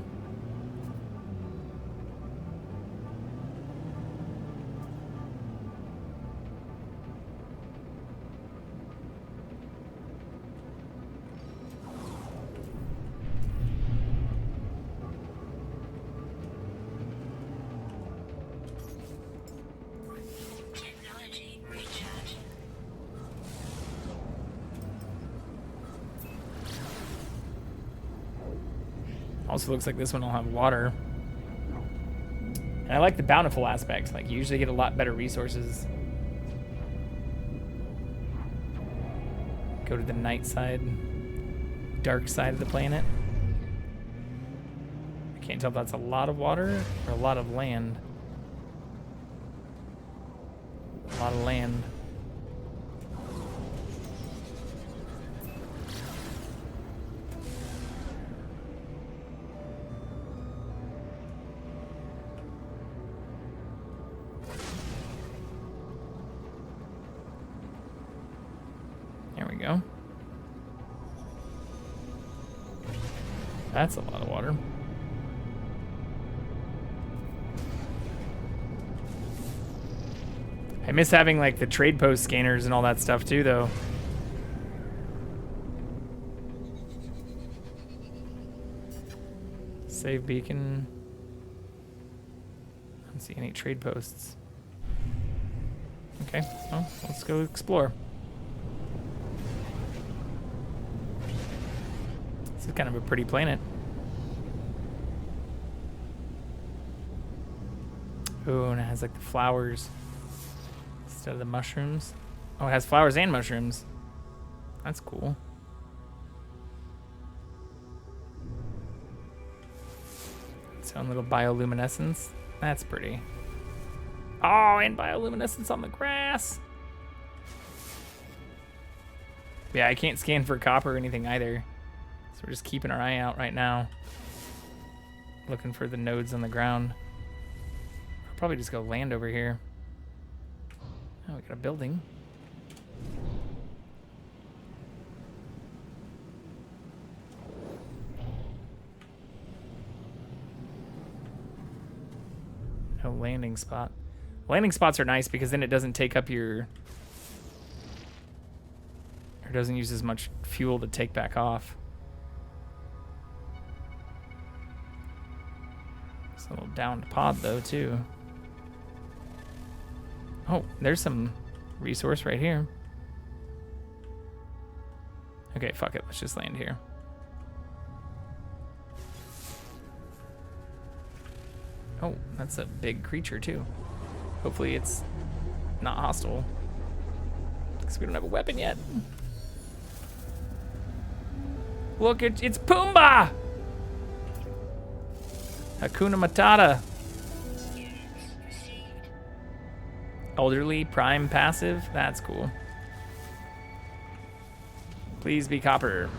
Technology recharge.
Also looks like this one will have water. And I like the bountiful aspect. Like you usually get a lot better resources. Go to the night side, dark side of the planet. I can't tell if that's a lot of water or a lot of land. A lot of land. There we go. That's a lot of water. I miss having like the trade post scanners and all that stuff too, though. Save beacon. I don't see any trade posts. Okay, well, let's go explore. This is kind of a pretty planet. Oh, and it has like the flowers instead of the mushrooms. Oh, it has flowers and mushrooms. That's cool. Its own little bioluminescence. That's pretty. Oh, and bioluminescence on the grass. Yeah, I can't scan for copper or anything either. So we're just keeping our eye out right now. Looking for the nodes on the ground. I'll probably just go land over here. Oh, we got a building. No landing spot. Landing spots are nice because then it doesn't take up your... or doesn't use as much fuel to take back off. It's a little downed pod though too. Oh, there's some resource right here. Okay, fuck it. Let's just land here. Oh, that's a big creature too. Hopefully it's not hostile. Because we don't have a weapon yet. Look, it's Pumbaa! Hakuna Matata.
Units received.
Elderly, prime, passive. That's cool. Please be copper.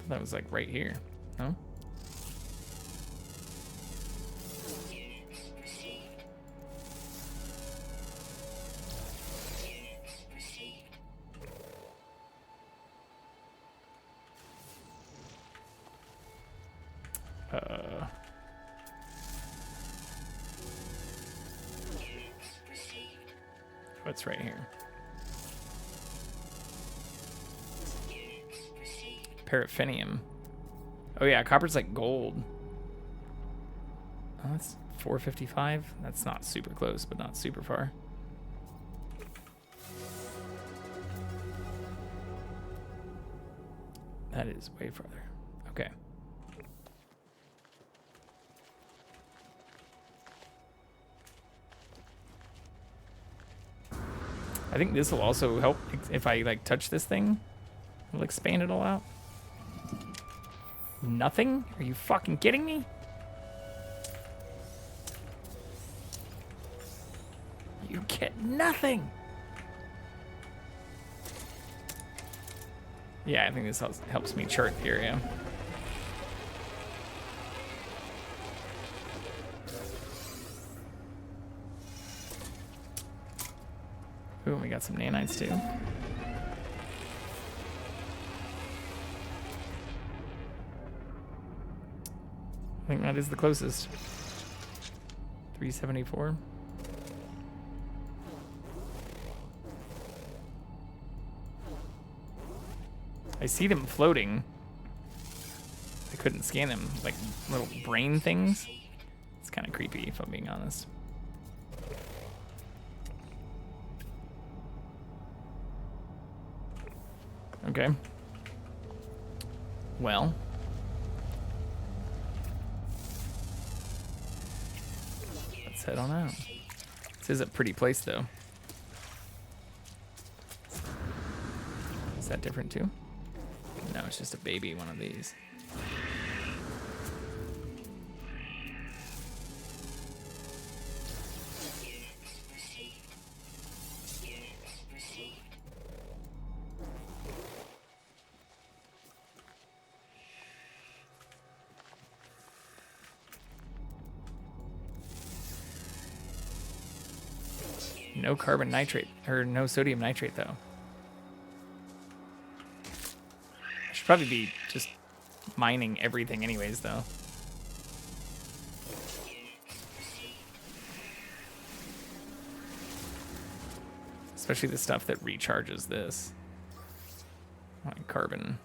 That was like right here. No? What's right here? Paraffinium. Oh yeah, copper's like gold. Oh, that's 455. That's not super close, but not super far. That is way farther. Okay. I think this will also help if I like touch this thing. It'll expand it all out. Nothing? Are you fucking kidding me? You get nothing. Yeah, I think this helps me chart the area. Ooh, we got some nanites too. I think that is the closest. 374. I see them floating. I couldn't scan them, like little brain things. It's kind of creepy, if I'm being honest. Okay. Well. Let's head on out. This is a pretty place, though. Is that different, too? No, it's just a baby one of these. No carbon nitrate, or no sodium nitrate, though. I should probably be just mining everything anyways, though. Especially the stuff that recharges this. Like carbon.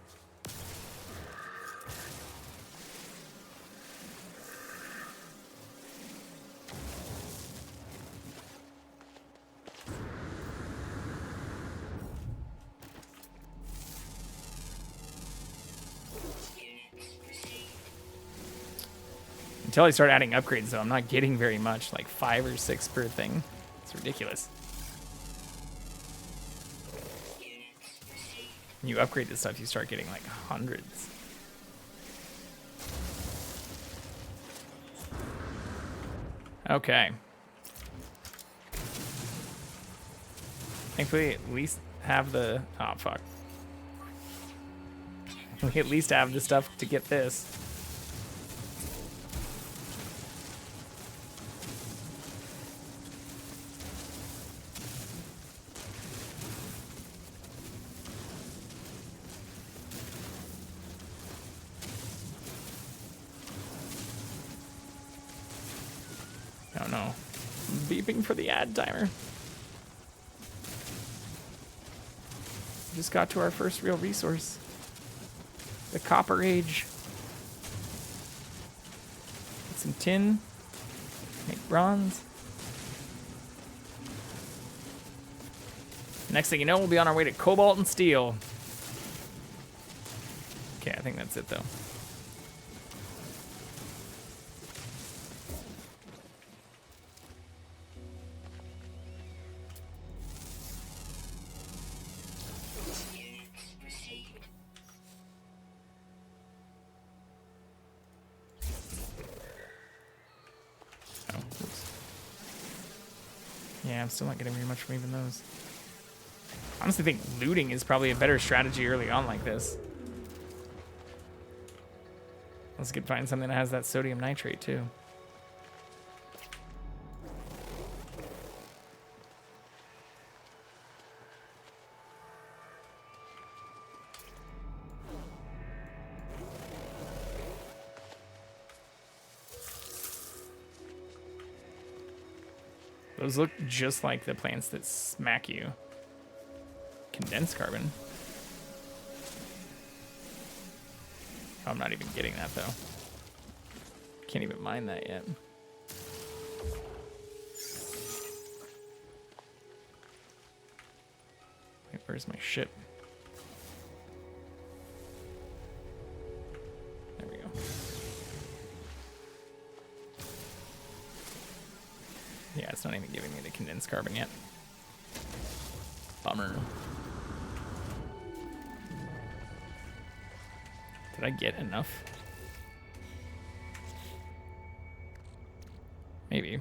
Until I start adding upgrades, though, I'm not getting very much, like 5 or 6 per thing. It's ridiculous. When you upgrade this stuff, you start getting like hundreds. Okay. Thankfully, at least have the... Oh, fuck. We at least have the stuff to get this. Oh no. Beeping for the ad timer. Just got to our first real resource. The Copper Age. Get some tin. Make bronze. Next thing you know, we'll be on our way to cobalt and steel. Okay, I think that's it though. Yeah, I'm still not getting very much from even those. I honestly think looting is probably a better strategy early on like this. Let's get find something that has that sodium nitrate too. Those look just like the plants that smack you. Condensed carbon. Oh, I'm not even getting that though. Can't even mine that yet. Wait, where's my ship? There we go. Yeah, it's not even giving me the condensed carbon yet. Bummer. Did I get enough? Maybe.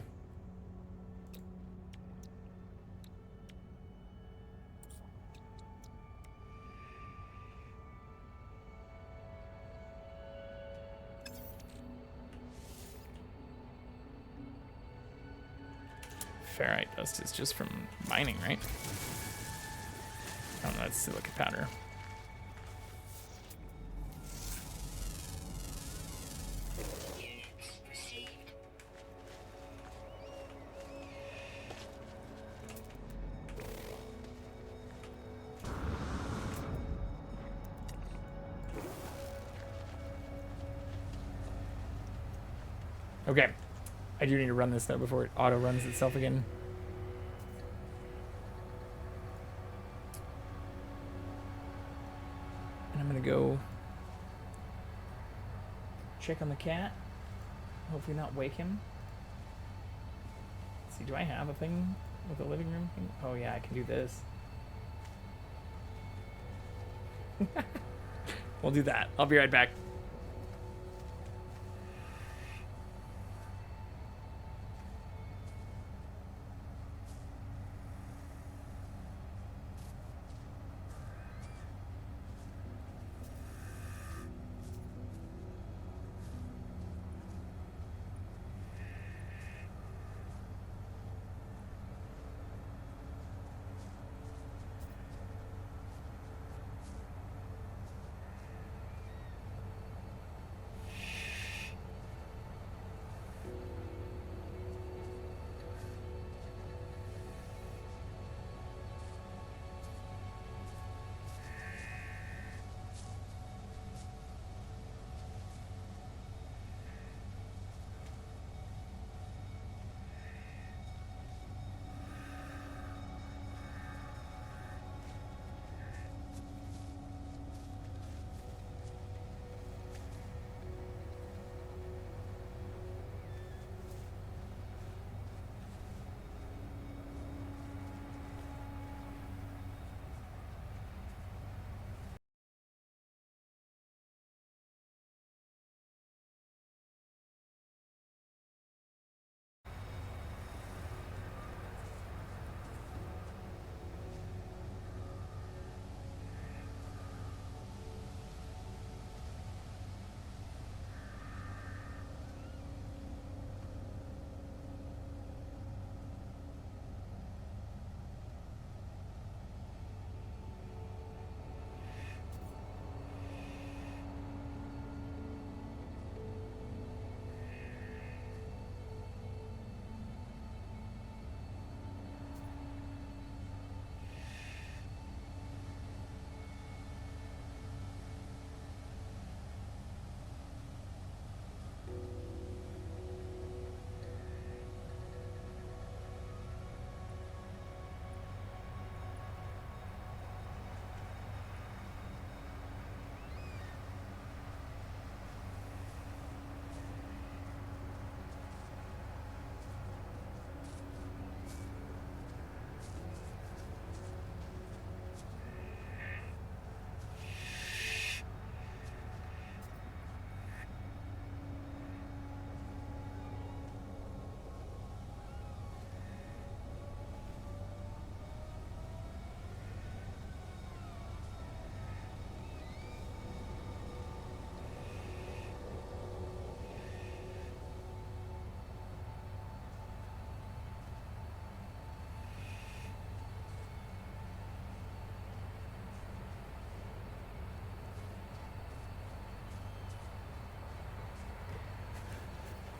Ferrite dust is just from mining, right? Oh no, that's silica powder. Okay. I do need to run this though before it auto runs itself again. And I'm gonna go check on the cat. Hopefully not wake him. Let's see, do I have a thing with a living room thing? Oh yeah, I can do this. We'll do that. I'll be right back.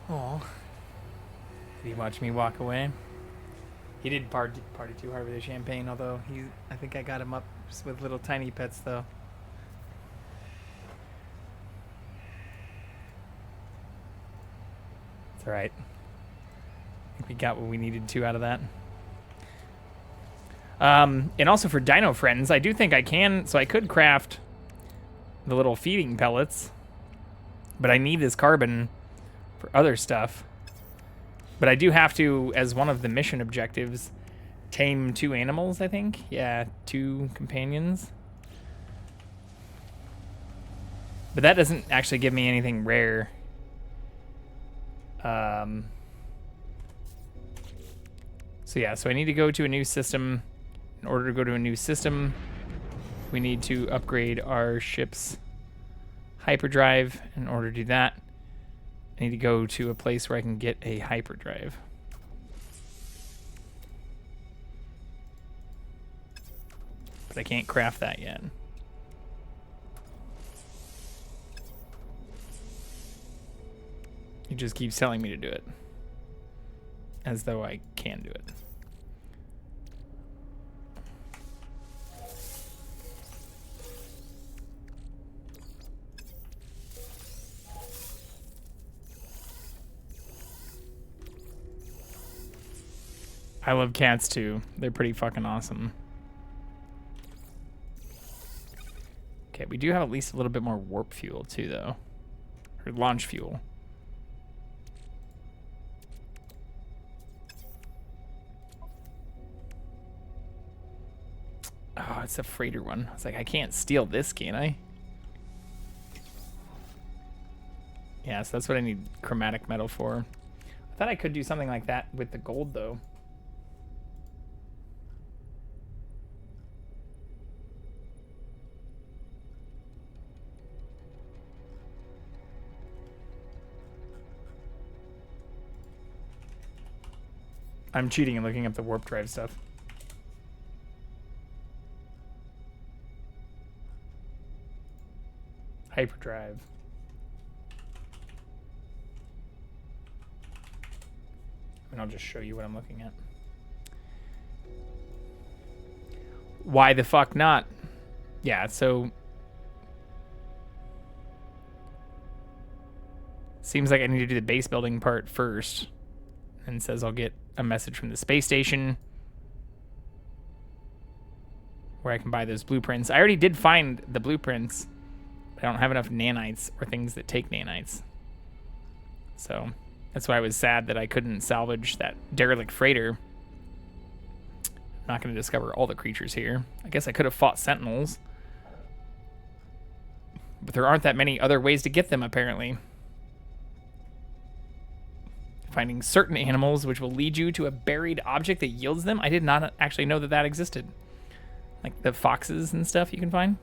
Oh. Did he watch me walk away? He did party too hard with the champagne, although I think I got him up with little tiny pets, though. It's alright. I think we got what we needed to out of that. And also for Dino Friends, I do think I can, so I could craft the little feeding pellets, but I need this carbon for other stuff. But I do have to, as one of the mission objectives, tame 2 animals, I think. Yeah, 2 companions. But that doesn't actually give me anything rare. So yeah, so I need to go to a new system. In order to go to a new system, we need to upgrade our ship's hyperdrive. In order to do that, I need to go to a place where I can get a hyperdrive. But I can't craft that yet. He just keeps telling me to do it. As though I can do it. I love cats too. They're pretty fucking awesome. Okay, we do have at least a little bit more warp fuel too, though. Or launch fuel. Oh, it's a freighter one. It's like, I can't steal this, can I? Yeah, so that's what I need chromatic metal for. I thought I could do something like that with the gold, though. I'm cheating and looking up the warp drive stuff. Hyperdrive. And I'll just show you what I'm looking at. Why the fuck not? Yeah, so... Seems like I need to do the base building part first. And it says I'll get a message from the space station where I can buy those blueprints. I already did find the blueprints. But I don't have enough nanites or things that take nanites. So that's why I was sad that I couldn't salvage that derelict freighter. I'm not going to discover all the creatures here. I guess I could have fought sentinels. But there aren't that many other ways to get them, apparently. Finding certain animals which will lead you to a buried object that yields them. I did not actually know that that existed. Like the foxes and stuff you can find.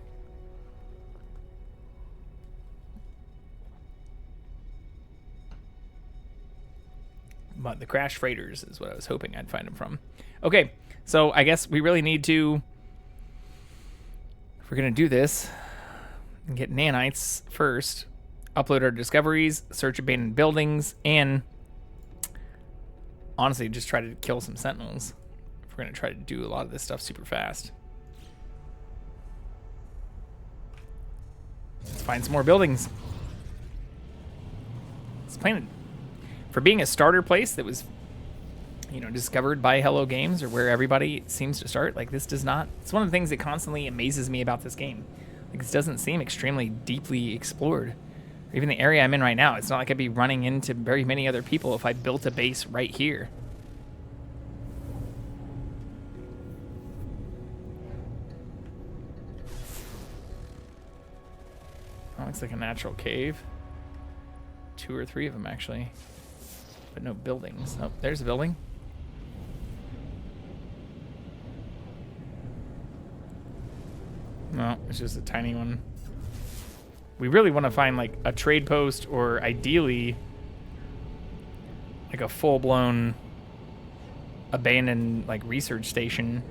But the crash freighters is what I was hoping I'd find them from. Okay, so I guess we really need to, if we're going to do this, and get nanites first, upload our discoveries, search abandoned buildings, and honestly just try to kill some sentinels. If we're going to try to do a lot of this stuff super fast. Let's find some more buildings. This planet, for being a starter place that was, you know, discovered by Hello Games or where everybody seems to start, like this does not, it's one of the things that constantly amazes me about this game. Like this doesn't seem extremely deeply explored. Even the area I'm in right now, it's not like I'd be running into very many other people if I built a base right here. Oh, looks like a natural cave. 2 or 3 of them, actually. But no buildings. Oh, there's a building. No, it's just a tiny one. We really want to find like a trade post or ideally like a full-blown abandoned like research station.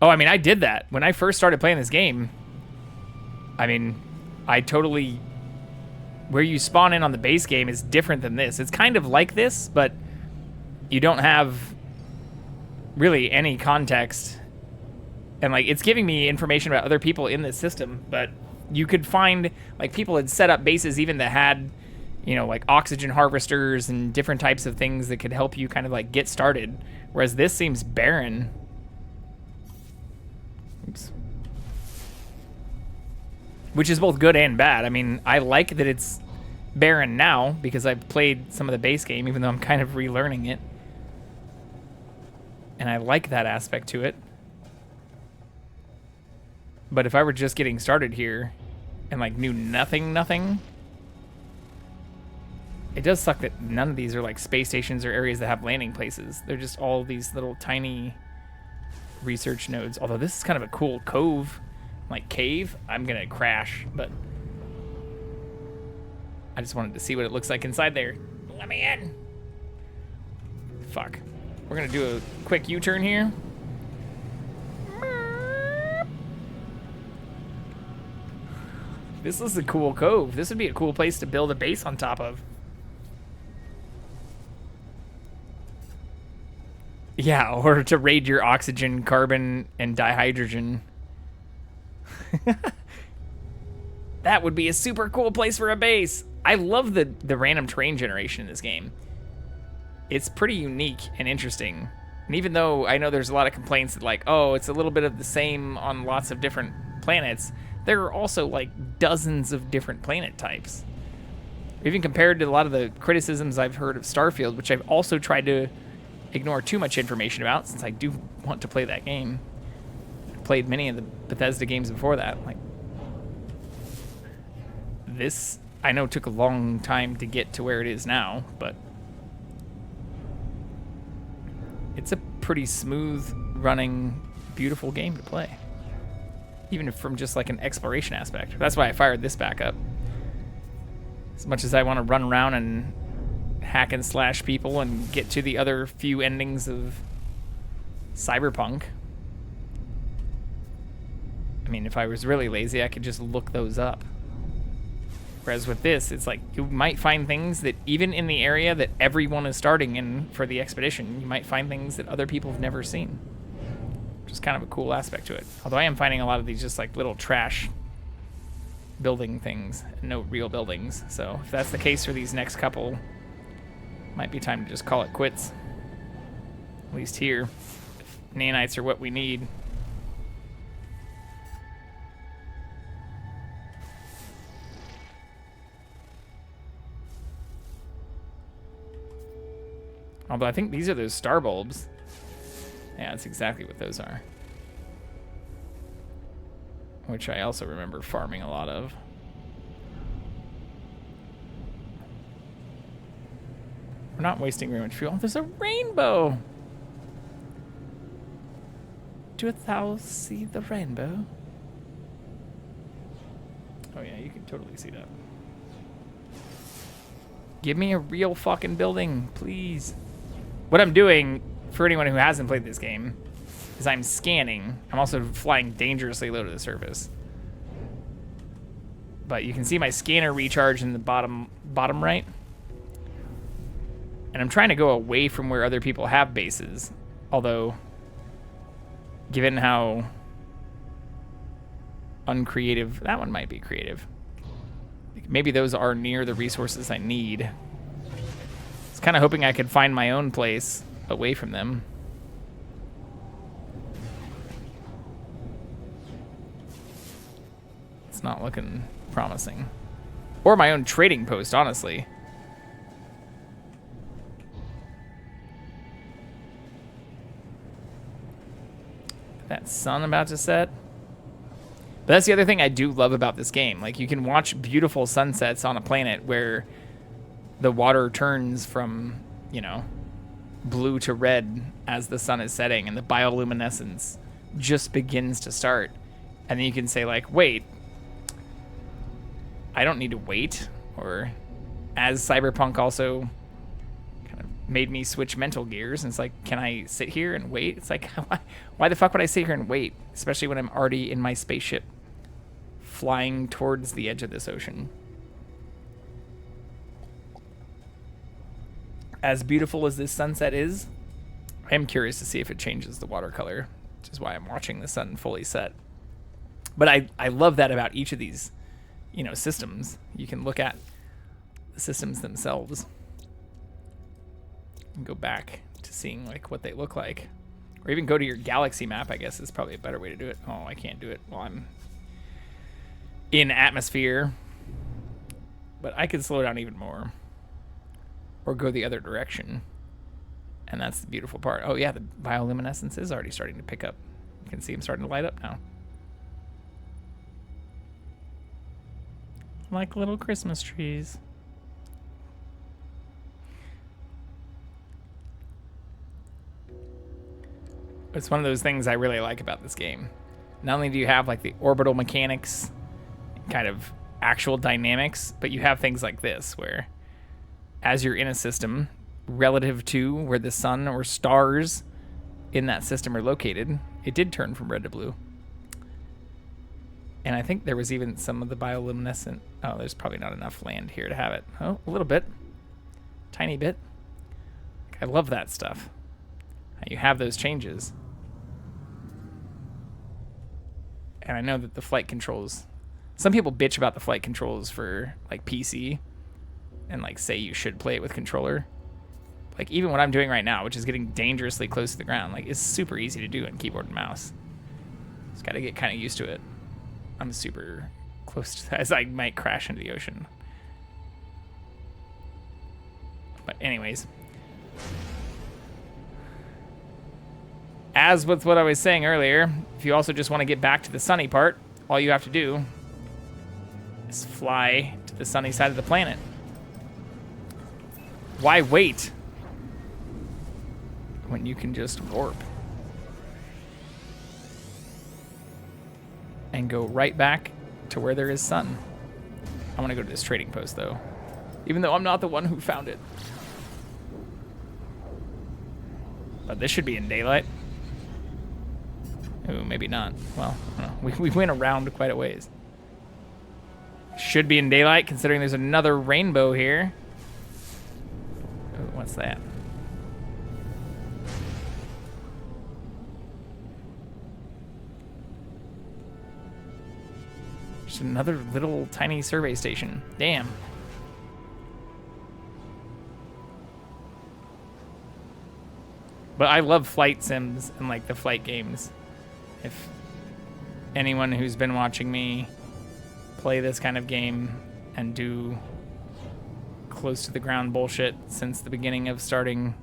Oh, I mean, I did that. When I first started playing this game, I mean, I totally... Where you spawn in on the base game is different than this. It's kind of like this, but you don't have really any context. And, like, it's giving me information about other people in this system, but you could find, like, people had set up bases even that had, you know, like, oxygen harvesters and different types of things that could help you kind of, like, get started. Whereas this seems barren. Oops. Which is both good and bad. I mean, I like that it's barren now because I've played some of the base game, even though I'm kind of relearning it. And I like that aspect to it. But if I were just getting started here and like knew nothing, it does suck that none of these are like space stations or areas that have landing places. They're just all these little tiny research nodes. Although this is kind of a cool cove, like cave. I'm gonna crash, but I just wanted to see what it looks like inside there. Let me in. Fuck. We're gonna do a quick U-turn here. This is a cool cove. This would be a cool place to build a base on top of. Yeah, or to raid your oxygen, carbon, and dihydrogen. That would be a super cool place for a base. I love the random terrain generation in this game. It's pretty unique and interesting. And even though I know there's a lot of complaints that like, oh, it's a little bit of the same on lots of different planets, there are also like dozens of different planet types. Even compared to a lot of the criticisms I've heard of Starfield, which I've also tried to ignore too much information about since I do want to play that game. I've played many of the Bethesda games before that. Like this, I know took a long time to get to where it is now, but it's a pretty smooth running, beautiful game to play. Even from just like an exploration aspect. That's why I fired this back up. As much as I want to run around and hack and slash people and get to the other few endings of Cyberpunk. I mean, if I was really lazy, I could just look those up. Whereas with this, it's like you might find things that even in the area that everyone is starting in for the expedition, you might find things that other people have never seen. Which is kind of a cool aspect to it. Although I am finding a lot of these just like little trash building things, no real buildings. So if that's the case for these next couple, might be time to just call it quits. At least here. Nanites are what we need. Although I think these are those star bulbs. Yeah, that's exactly what those are. Which I also remember farming a lot of. We're not wasting very much fuel. Oh, there's a rainbow! Dost thou see the rainbow? Oh yeah, you can totally see that. Give me a real fucking building, please. What I'm doing, for anyone who hasn't played this game, is I'm scanning. I'm also flying dangerously low to the surface. But you can see my scanner recharge in the bottom right. And I'm trying to go away from where other people have bases. Although, given how uncreative, that one might be creative. Maybe those are near the resources I need. I was kind of hoping I could find my own place away from them. It's not looking promising. Or my own trading post, honestly. That sun about to set. But that's the other thing I do love about this game. Like, you can watch beautiful sunsets on a planet where the water turns from, you know, blue to red as the sun is setting and the bioluminescence just begins to start. And then you can say, like, wait, I don't need to wait. Or as Cyberpunk also kind of made me switch mental gears. And it's like, can I sit here and wait? It's like, why the fuck would I sit here and wait? Especially when I'm already in my spaceship flying towards the edge of this ocean. As beautiful as this sunset is, I am curious to see if it changes the watercolor, which is why I'm watching the sun fully set. But I love that about each of these, systems. You can look at the systems themselves and go back to seeing like what they look like. Or even go to your galaxy map, I guess is probably a better way to do it. Oh, I can't do it while I'm in atmosphere. But I could slow down even more. Or go the other direction. And that's the beautiful part. Oh yeah, the bioluminescence is already starting to pick up. You can see them starting to light up now. Like little Christmas trees. It's one of those things I really like about this game. Not only do you have like the orbital mechanics, kind of actual dynamics, but you have things like this where as you're in a system relative to where the sun or stars in that system are located, it did turn from red to blue. And I think there was even some of the bioluminescent... Oh, there's probably not enough land here to have it. Oh, a little bit. Tiny bit. I love that stuff. You have those changes. And I know that the flight controls... Some people bitch about the flight controls for like PC and like say you should play it with controller. Like even what I'm doing right now, which is getting dangerously close to the ground, like it's super easy to do in keyboard and mouse. Just got to get kind of used to it. I'm super close to that, as I might crash into the ocean. But anyways, as with what I was saying earlier, if you also just want to get back to the sunny part, all you have to do is fly to the sunny side of the planet. Why wait when you can just warp and go right back to where there is sun? I want to go to this trading post though, even though I'm not the one who found it. But this should be in daylight. Ooh, maybe not. Well, I don't know. We went around quite a ways. Should be in daylight considering there's another rainbow here. Ooh, what's that? Just another little tiny survey station. Damn. But I love flight sims and like the flight games. If anyone who's been watching me play this kind of game and do close to the ground bullshit since the beginning of starting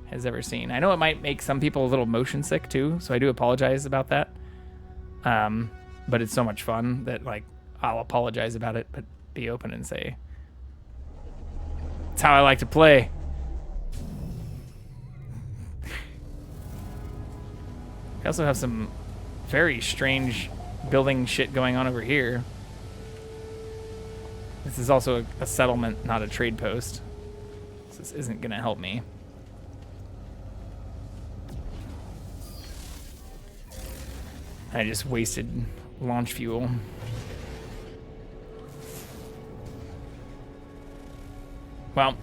has ever seen. I know it might make some people a little motion sick too, so I do apologize about that. But it's so much fun that like I'll apologize about it, but be open and say, it's how I like to play. We also have some very strange building shit going on over here. This is also a settlement, not a trade post. So this isn't gonna help me. I just wasted launch fuel. Well,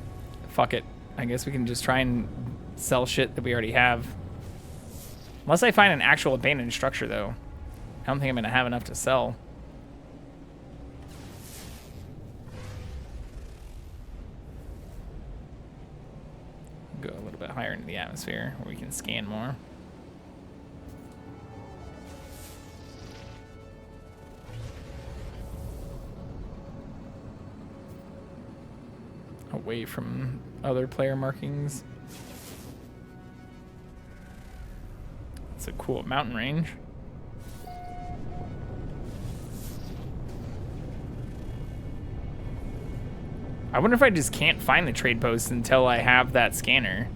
fuck it. I guess we can just try and sell shit that we already have. Unless I find an actual abandoned structure, though. I don't think I'm going to have enough to sell. Go a little bit higher into the atmosphere where we can scan more. Away from other player markings. It's a cool mountain range. I wonder if I just can't find the trade post until I have that scanner.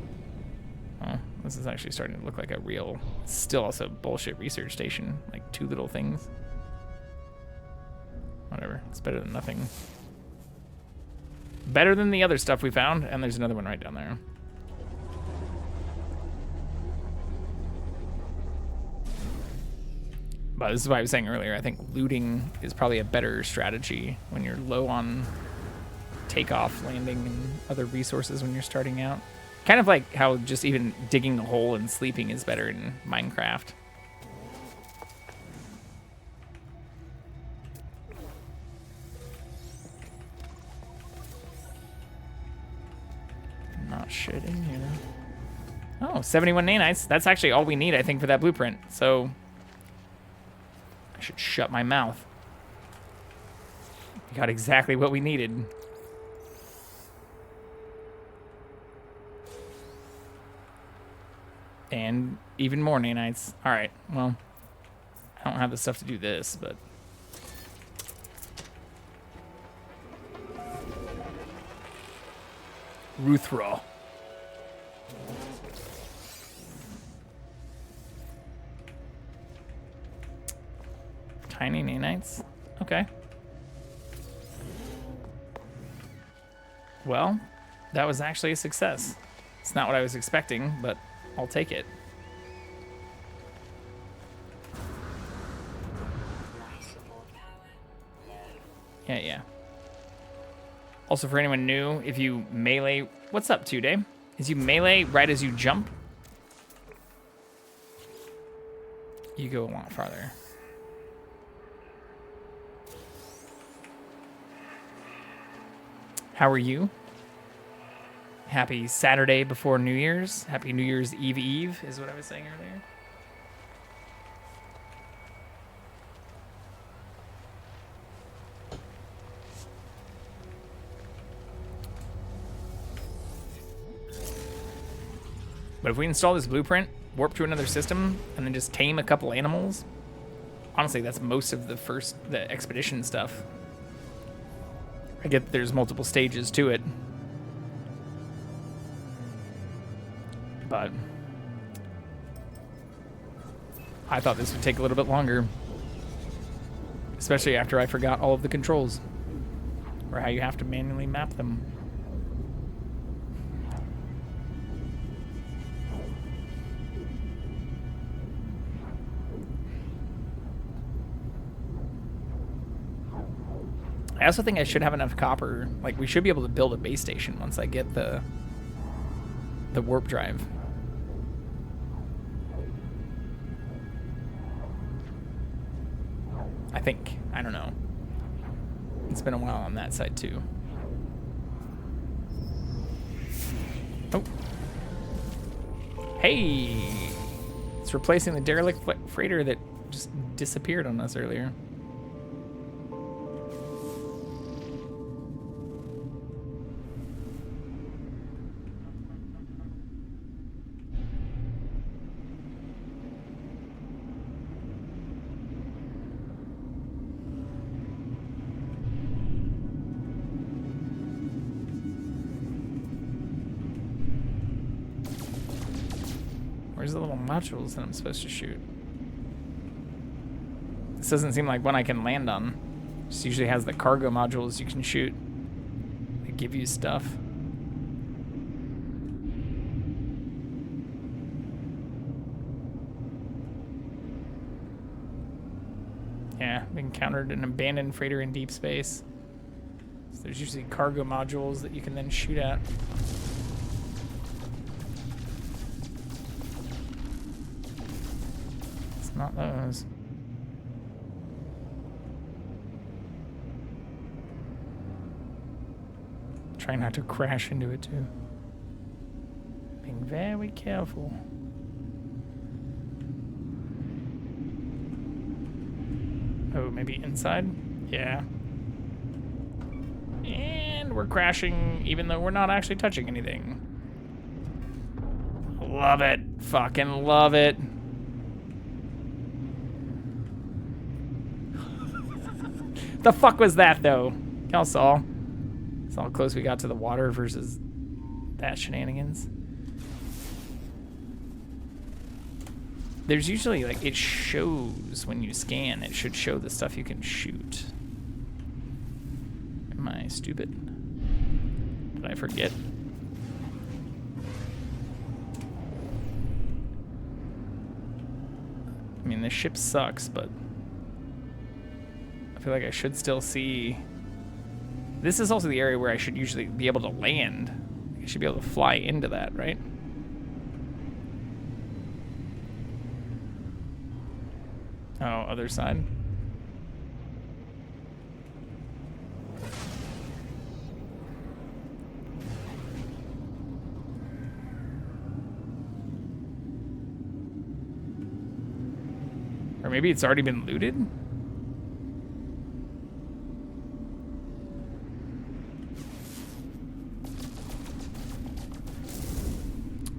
Oh, this is actually starting to look like a real, still also bullshit research station. Like two little things. Whatever, it's better than nothing. Better than the other stuff we found, and there's another one right down there. But this is what I was saying earlier. I think looting is probably a better strategy when you're low on takeoff, landing, and other resources when you're starting out. Kind of like how just even digging a hole and sleeping is better in Minecraft. Not shit in here. Oh, 71 nanites. That's actually all we need, I think, for that blueprint. So I should shut my mouth. We got exactly what we needed. And even more nanites. All right, well, I don't have the stuff to do this, but Ruthra. Tiny nanites. Okay. Well, that was actually a success. It's not what I was expecting, but I'll take it. Yeah. Also, for anyone new, if you melee... What's up, 2Day? Is you melee right as you jump, you go a lot farther. How are you? Happy Saturday before New Year's. Happy New Year's Eve is what I was saying earlier. But if we install this blueprint, warp to another system, and then just tame a couple animals, honestly, that's most of the expedition stuff. I get there's multiple stages to it. But I thought this would take a little bit longer. Especially after I forgot all of the controls. Or how you have to manually map them. I also think I should have enough copper. Like, we should be able to build a base station once I get the warp drive. I think. I don't know. It's been a while on that side, too. Oh. Hey! It's replacing the derelict freighter that just disappeared on us earlier. Where's the little modules that I'm supposed to shoot? This doesn't seem like one I can land on. Just usually has the cargo modules you can shoot. They give you stuff. Yeah, we encountered an abandoned freighter in deep space. So there's usually cargo modules that you can then shoot at. Not those. Try not to crash into it too. Being very careful. Oh, maybe inside? Yeah. And we're crashing even though we're not actually touching anything. Love it. Fucking love it. The fuck was that, though? Y'all saw. That's how close we got to the water versus that shenanigans. There's usually, like, it shows when you scan. It should show the stuff you can shoot. Am I stupid? Did I forget? I mean, this ship sucks, but feel like I should still see. This is also the area where I should usually be able to land. I should be able to fly into that, right? Oh, other side. Or maybe it's already been looted?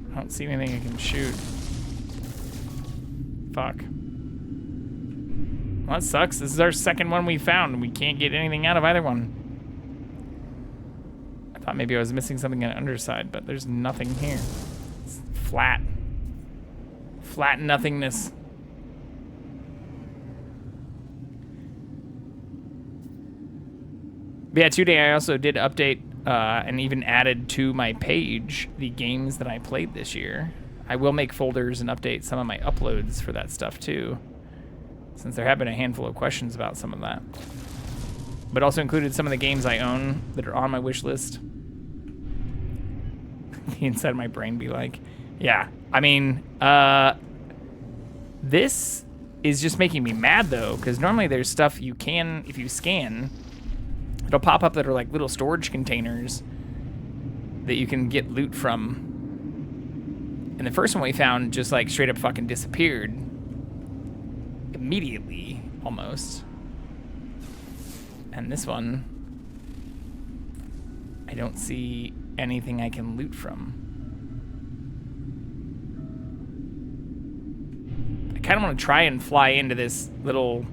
I don't see anything I can shoot. Fuck. Well, that sucks. This is our second one we found, and we can't get anything out of either one. I thought maybe I was missing something on the underside, but there's nothing here. It's flat. Flat nothingness. But yeah, today I also did update and even added to my page the games that I played this year. I will make folders and update some of my uploads for that stuff too, since there have been a handful of questions about some of that. But also included some of the games I own that are on my wish list. The inside of my brain be like, yeah, I mean, this is just making me mad though, because normally there's stuff you can, if you scan, it'll pop up that are like little storage containers that you can get loot from. And the first one we found just like straight up fucking disappeared. Immediately, almost. And this one, I don't see anything I can loot from. I kind of want to try and fly into this little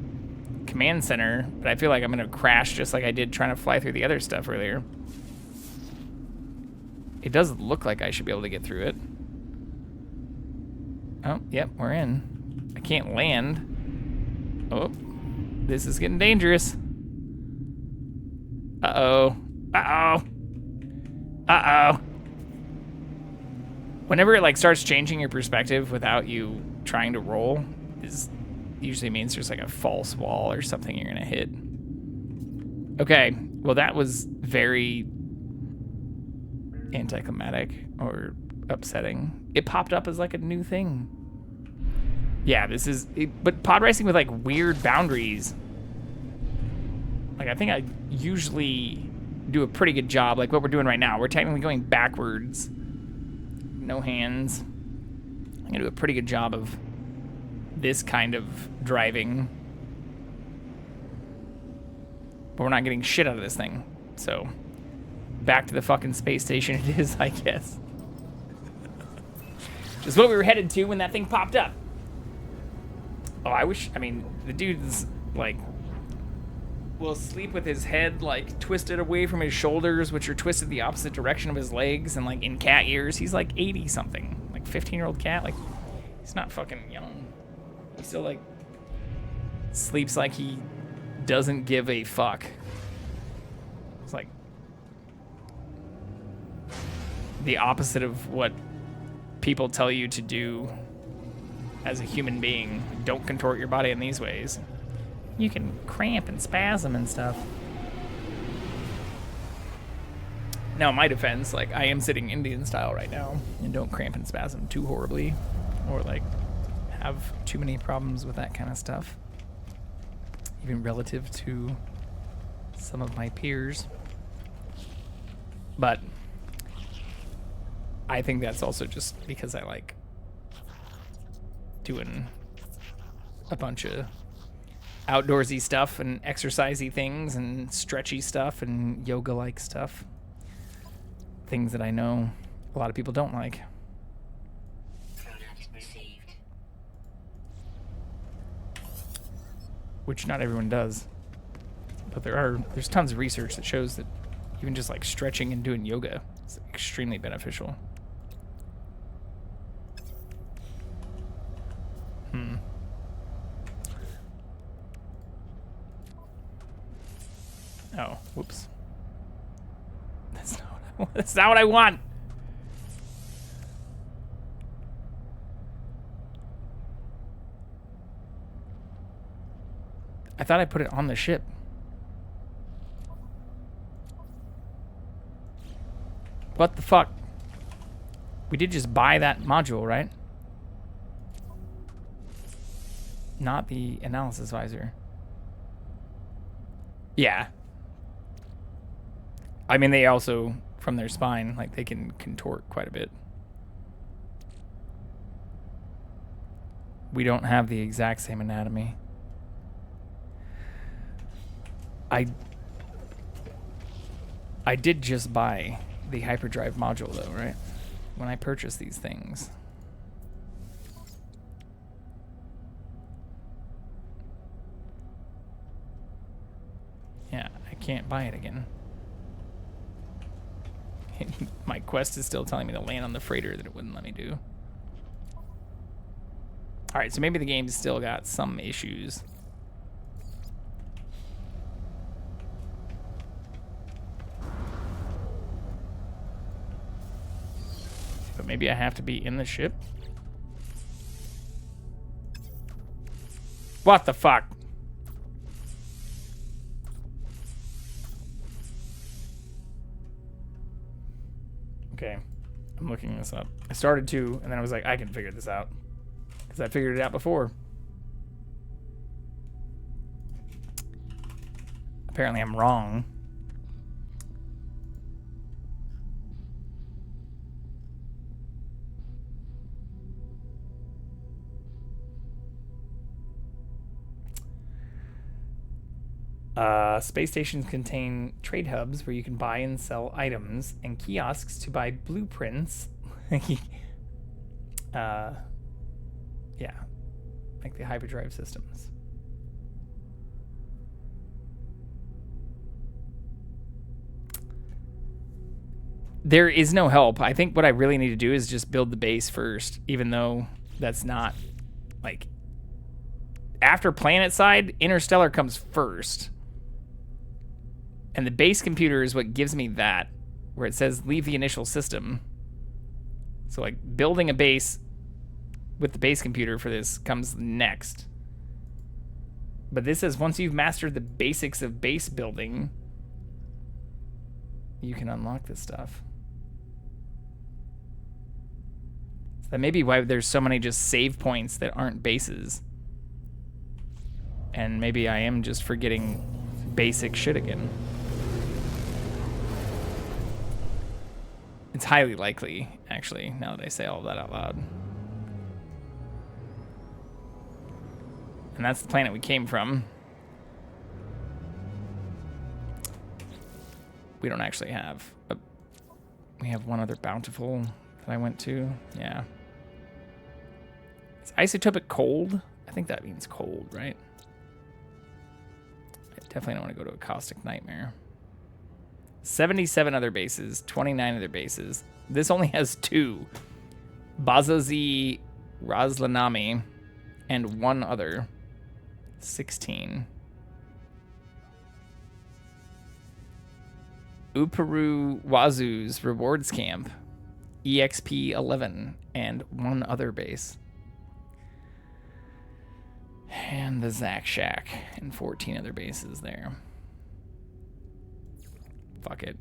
command center, but I feel like I'm gonna crash just like I did trying to fly through the other stuff earlier. It does look like I should be able to get through it. Oh, yep, we're in. I can't land. Oh, this is getting dangerous. Uh-oh. Uh-oh. Uh-oh. Whenever it like starts changing your perspective without you trying to roll, is usually means there's like a false wall or something you're gonna hit. Okay, well that was very anticlimactic or upsetting. It popped up as like a new thing. Yeah, this is, but pod racing with like weird boundaries. Like I think I usually do a pretty good job, like what we're doing right now. We're technically going backwards. No hands. I'm gonna do a pretty good job of this kind of driving. But we're not getting shit out of this thing. So, back to the fucking space station it is, I guess. Just what we were headed to when that thing popped up. Oh, I mean, the dude's, like, will sleep with his head, like, twisted away from his shoulders, which are twisted the opposite direction of his legs, and, like, in cat years, he's, like, 80-something. Like, 15-year-old cat, like, he's not fucking young. He still, like, sleeps like he doesn't give a fuck. It's, like, the opposite of what people tell you to do as a human being. Don't contort your body in these ways. You can cramp and spasm and stuff. Now, in my defense, like, I am sitting Indian style right now, and don't cramp and spasm too horribly, or, like, have too many problems with that kind of stuff, even relative to some of my peers. But I think that's also just because I like doing a bunch of outdoorsy stuff and exercisey things and stretchy stuff and yoga-like stuff. Things that I know a lot of people don't like.
Product received.
Which not everyone does. But there's tons of research that shows that even just like stretching and doing yoga is extremely beneficial. Oh, whoops. That's not what I want. I thought I put it on the ship. What the fuck? We did just buy that module, right? Not the analysis visor. Yeah. I mean, they also, from their spine, like, they can contort quite a bit. We don't have the exact same anatomy. I did just buy the hyperdrive module, though, right? When I purchased these things. Yeah, I can't buy it again. My quest is still telling me to land on the freighter that it wouldn't let me do. Alright, so maybe the game's still got some issues. But maybe I have to be in the ship? What the fuck? Okay, I'm looking this up. I started to, and then I was like, I can figure this out. Because I figured it out before. Apparently I'm wrong. Space stations contain trade hubs where you can buy and sell items, and kiosks to buy blueprints. Yeah, like the hyperdrive systems. There is no help. I think what I really need to do is just build the base first, even though that's not, like, after planet side, Interstellar comes first. And the base computer is what gives me that, where it says leave the initial system. So, like, building a base with the base computer for this comes next. But this says once you've mastered the basics of base building, you can unlock this stuff. So that may be why there's so many just save points that aren't bases. And maybe I am just forgetting basic shit again. It's highly likely, actually, now that I say all of that out loud. And that's the planet we came from. We don't actually have we have one other bountiful that I went to. Yeah. It's isotopic cold. I think that means cold, right? I definitely don't want to go to a caustic nightmare. 77 other bases, 29 other bases. This only has 2. Bazazi Razlanami and 1 other. 16. Uparu Wazu's rewards camp. EXP 11 and 1 other base. And the Zack Shack and 14 other bases there. Fuck it.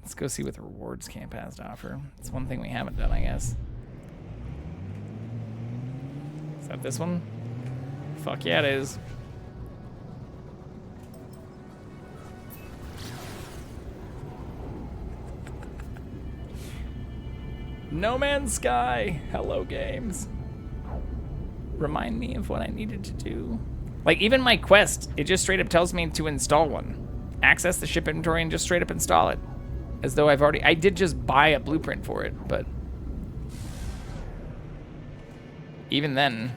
Let's go see what the rewards camp has to offer. It's one thing we haven't done, I guess. Is that this one? Fuck yeah, it is. No Man's Sky. Hello, games. Remind me of what I needed to do. Like, even my quest, it just straight up tells me to install one. Access the ship inventory and just straight up install it. As though I did just buy a blueprint for it, but even then,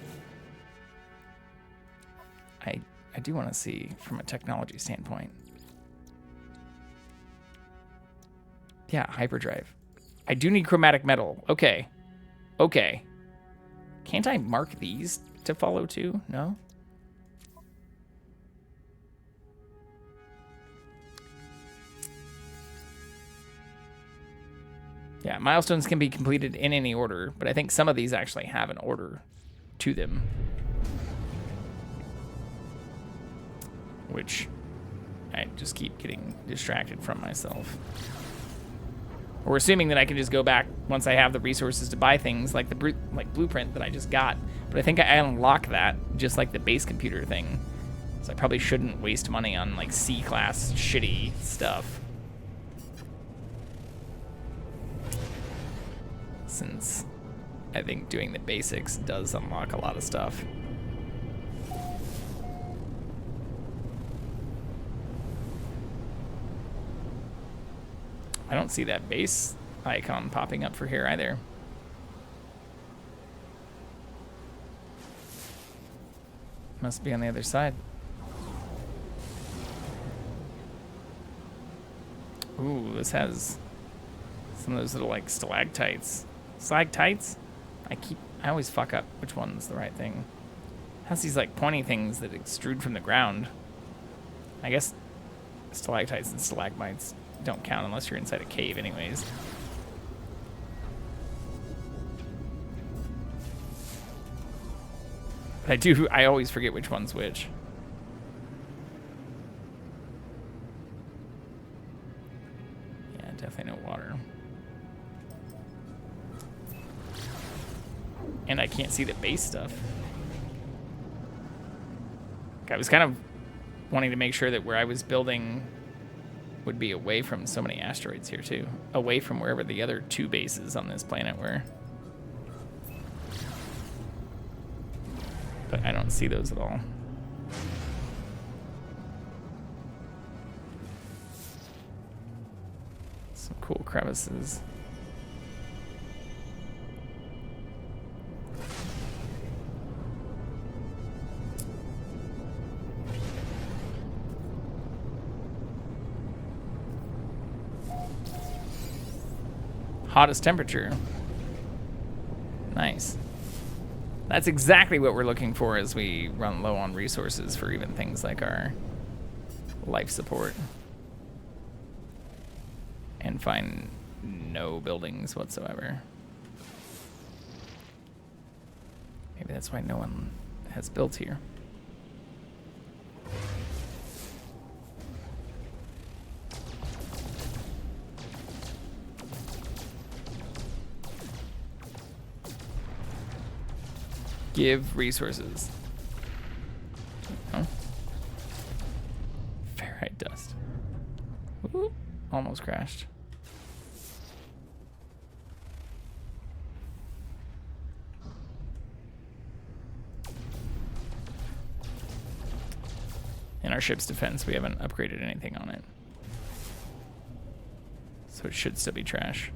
I do want to see from a technology standpoint. Yeah, hyperdrive. I do need chromatic metal. Okay. Okay. Can't I mark these to follow too? No? Yeah, milestones can be completed in any order, but I think some of these actually have an order to them. Which I just keep getting distracted from myself. We're assuming that I can just go back once I have the resources to buy things like the blueprint that I just got. But I think I unlock that just like the base computer thing. So I probably shouldn't waste money on like C-class shitty stuff. Since I think doing the basics does unlock a lot of stuff. I don't see that base icon popping up for here either. Must be on the other side. Ooh, this has some of those little like stalactites. Stalactites? I always fuck up which one's the right thing. It has these like pointy things that extrude from the ground. I guess stalactites and stalagmites don't count unless you're inside a cave anyways. But I always forget which one's which. Yeah, definitely no water. And I can't see the base stuff. I was kind of wanting to make sure that where I was building would be away from so many asteroids here too. Away from wherever the other 2 bases on this planet were. But I don't see those at all. Some cool crevices. Hottest temperature. Nice. That's exactly what we're looking for as we run low on resources for even things like our life support. And find no buildings whatsoever. Maybe that's why no one has built here. Give resources. Oh. Ferrite dust. Ooh, almost crashed. In our ship's defense, we haven't upgraded anything on it. So it should still be trash.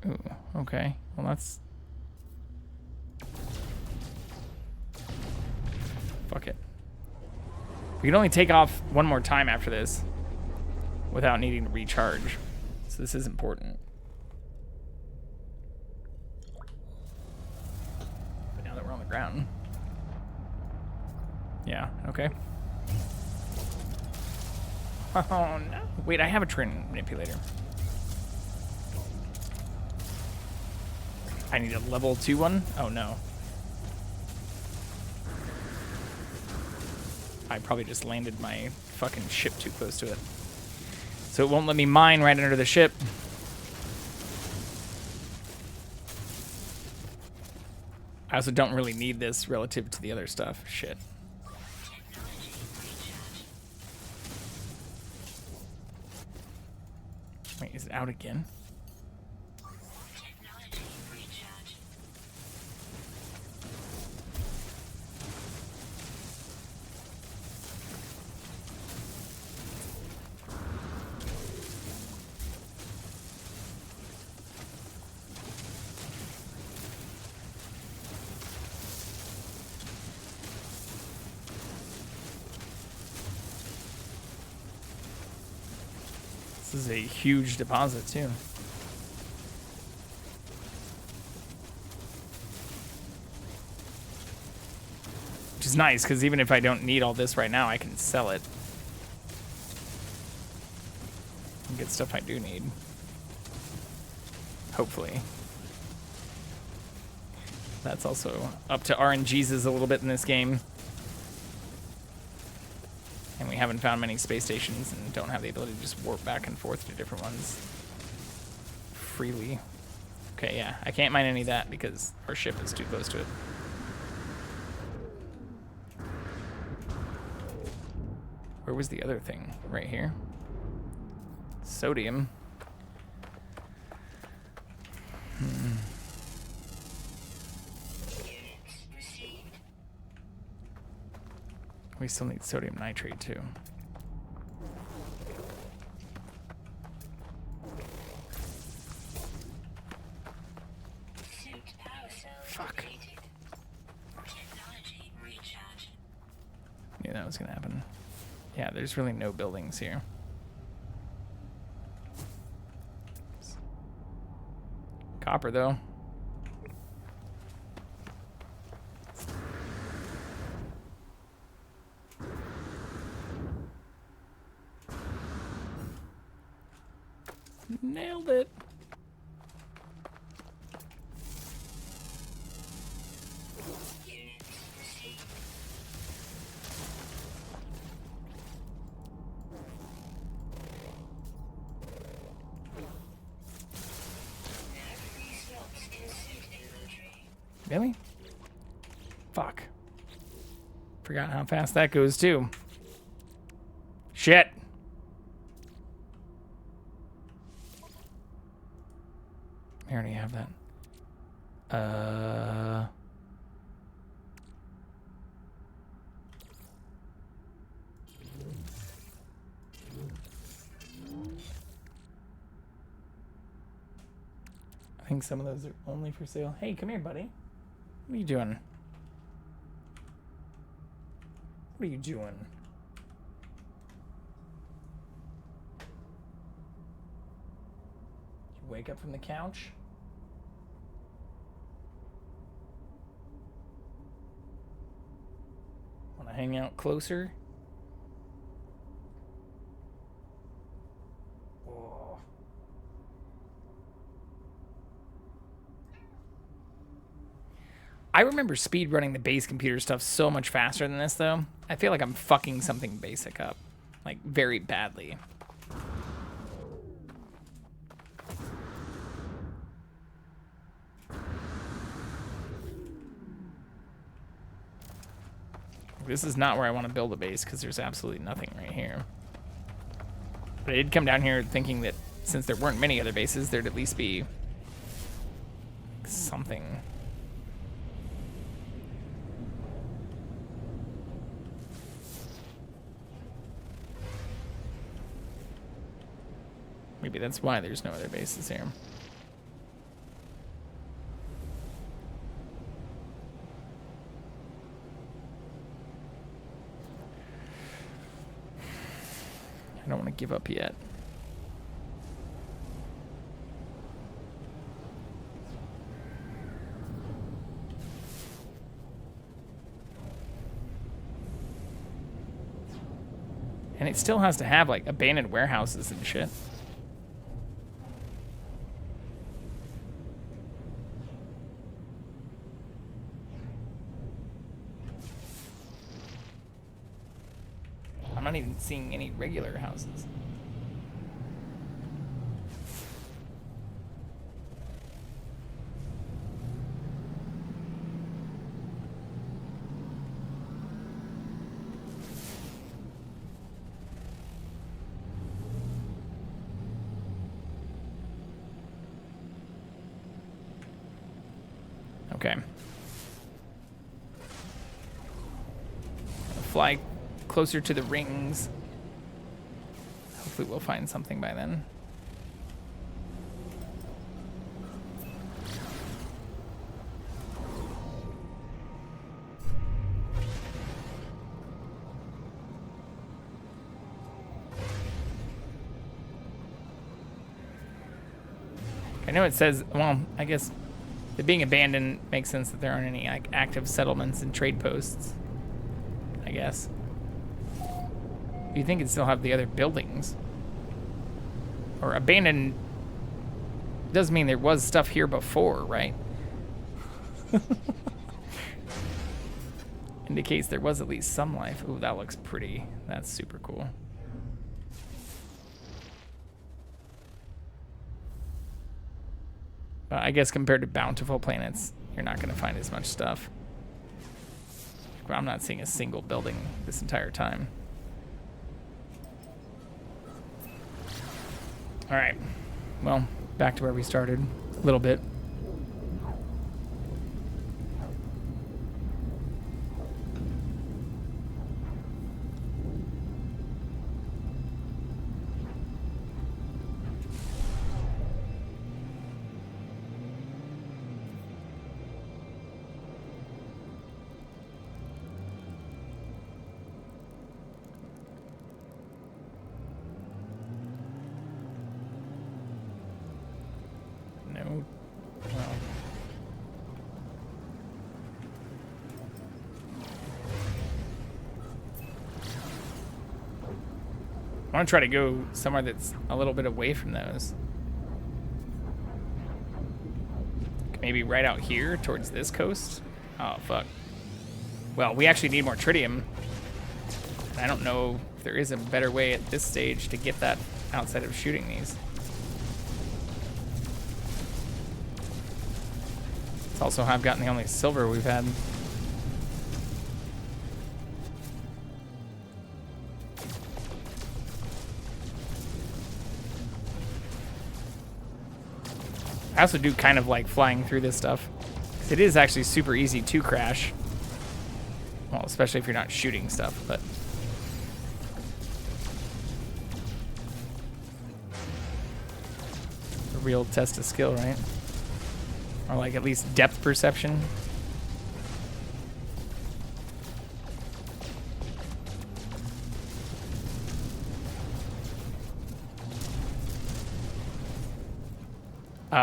Ooh, okay. Well, that's... Fuck it. We can only take off one more time after this without needing to recharge. So this is important. But now that we're on the ground... Yeah, okay. Oh, no. Wait, I have a train manipulator. I need a level 2 one? Oh no. I probably just landed my fucking ship too close to it. So it won't let me mine right under the ship. I also don't really need this relative to the other stuff. Shit. Wait, is it out again? This is a huge deposit, too. Which is nice, because even if I don't need all this right now, I can sell it. get stuff I do need. Hopefully. That's also up to RNG's a little bit in this game. And we haven't found many space stations and don't have the ability to just warp back and forth to different ones freely. Okay, yeah. I can't mine any of that because our ship is too close to it. Where was the other thing? Right here. Sodium. We still need sodium nitrate too. Fuck. Knew that was gonna happen. Yeah, there's really no buildings here. Copper though. Nailed it. Really? Fuck. Forgot how fast that goes too. Shit. I already have that. I think some of those are only for sale. Hey, come here, buddy. What are you doing? What are you doing? You wake up from the couch? Want to hang out closer? Oh. I remember speed running the base computer stuff so much faster than this, though. I feel like I'm fucking something basic up. Like, very badly. This is not where I want to build a base, because there's absolutely nothing right here. But I did come down here thinking that since there weren't many other bases, there'd at least be something. Maybe that's why there's no other bases here. I don't want to give up yet. And it still has to have, like, abandoned warehouses and shit. I'm not even seeing any regular houses. Okay. Fly closer to the rings. Hopefully we'll find something by then. I know it says, well, I guess it being abandoned makes sense that there aren't any, like, active settlements and trade posts, I guess. You think it'd still have the other buildings. Or abandoned does mean there was stuff here before, right? Indicates there was at least some life. Ooh, that looks pretty. That's super cool. But I guess compared to bountiful planets, you're not going to find as much stuff. Well, I'm not seeing a single building this entire time. All right. Well, back to where we started a little bit. No. Well. I want to try to go somewhere that's a little bit away from those. Maybe right out here towards this coast. Oh, fuck. Well, we actually need more tritium. I don't know if there is a better way at this stage to get that outside of shooting these. It's also how I've gotten the only silver we've had. I also do kind of like flying through this stuff, 'cause it is actually super easy to crash. Well, especially if you're not shooting stuff, but... a real test of skill, right? Or like at least depth perception.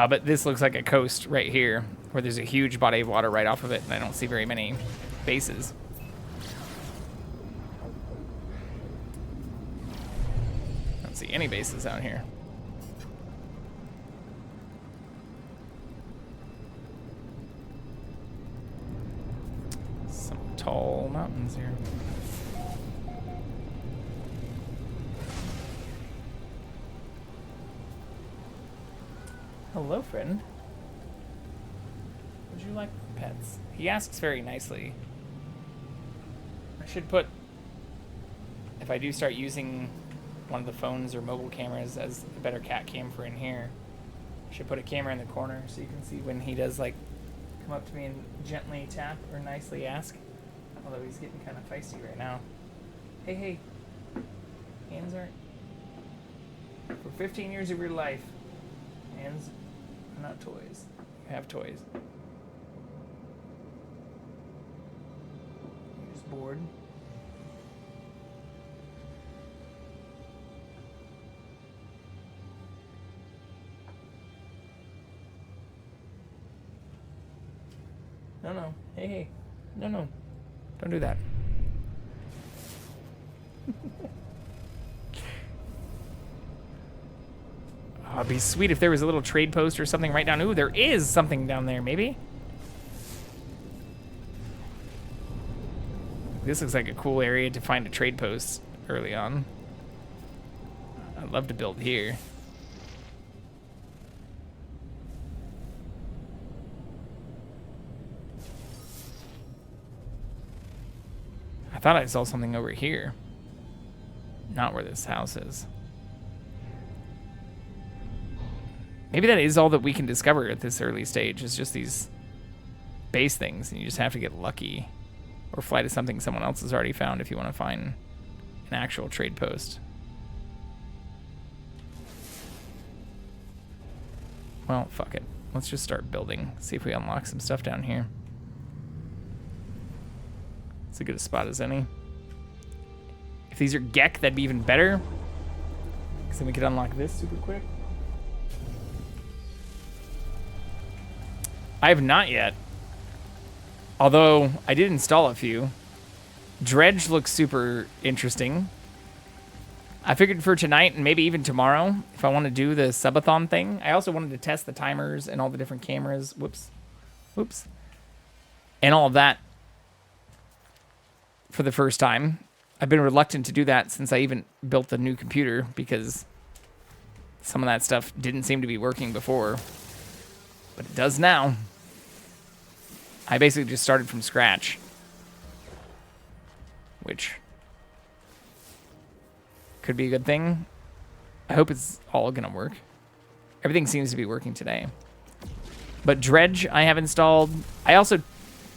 But this looks like a coast right here, where there's a huge body of water right off of it, and I don't see very many bases. I don't see any bases out here. Some tall mountains here. Hello, friend. Would you like pets? He asks very nicely. I should put, if I do start using one of the phones or mobile cameras as a better CatCam for in here, I should put a camera in the corner so you can see when he does like come up to me and gently tap or nicely ask. Although he's getting kind of feisty right now. Hey, hey. Hands aren't. For 15 years of your life, hands are not toys. You have toys. You're just bored. No. Hey, hey. No. Don't do that. Oh, it'd be sweet if there was a little trade post or something right down. Ooh, there is something down there, maybe. This looks like a cool area to find a trade post early on. I'd love to build here. I thought I saw something over here. Not where this house is. Maybe that is all that we can discover at this early stage. It's just these base things, and you just have to get lucky. Or fly to something someone else has already found if you want to find an actual trade post. Well, fuck it. Let's just start building. See if we unlock some stuff down here. It's as good a spot as any. If these are Gek, that'd be even better. Because then we could unlock this super quick. I have not yet. Although, I did install a few. Dredge looks super interesting. I figured for tonight and maybe even tomorrow, if I want to do the subathon thing, I also wanted to test the timers and all the different cameras. Whoops. And all of that for the first time. I've been reluctant to do that since I even built the new computer because some of that stuff didn't seem to be working before. But it does now. I basically just started from scratch. Which could be a good thing. I hope it's all going to work. Everything seems to be working today. But Dredge I have installed. I also,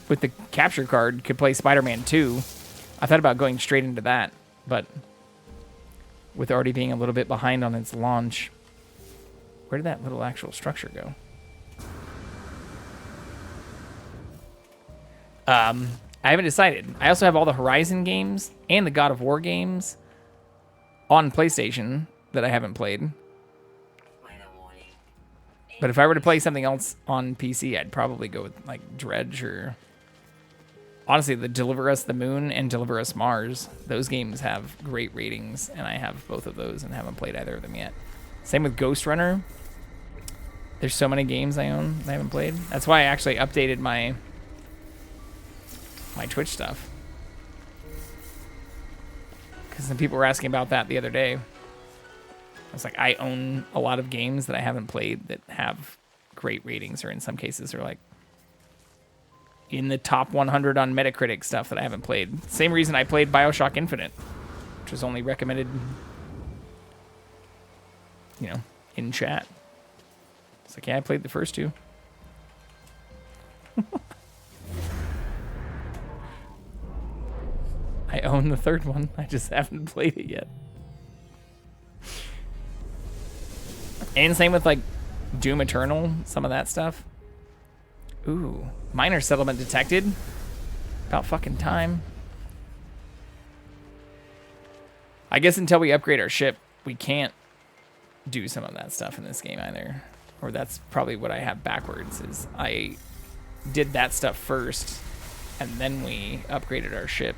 with the capture card, could play Spider-Man 2. I thought about going straight into that, but with already being a little bit behind on its launch. Where did that little actual structure go? I haven't decided. I also have all the Horizon games and the God of War games on PlayStation that I haven't played. But if I were to play something else on PC, I'd probably go with like Dredge or honestly the Deliver Us the Moon and Deliver Us Mars. Those games have great ratings, and I have both of those and haven't played either of them yet. Same with Ghost Runner. There's so many games I own that I haven't played. That's why I actually updated my Twitch stuff. Because some people were asking about that the other day. I was like, I own a lot of games that I haven't played that have great ratings, or in some cases are like in the top 100 on Metacritic stuff that I haven't played. Same reason I played BioShock Infinite, which was only recommended, in chat. It's like, yeah, I played the first two. I own the third one. I just haven't played it yet. And same with like Doom Eternal, some of that stuff. Ooh, minor settlement detected. About fucking time. I guess until we upgrade our ship, we can't do some of that stuff in this game either. Or that's probably what I have backwards, is I did that stuff first, and then we upgraded our ship.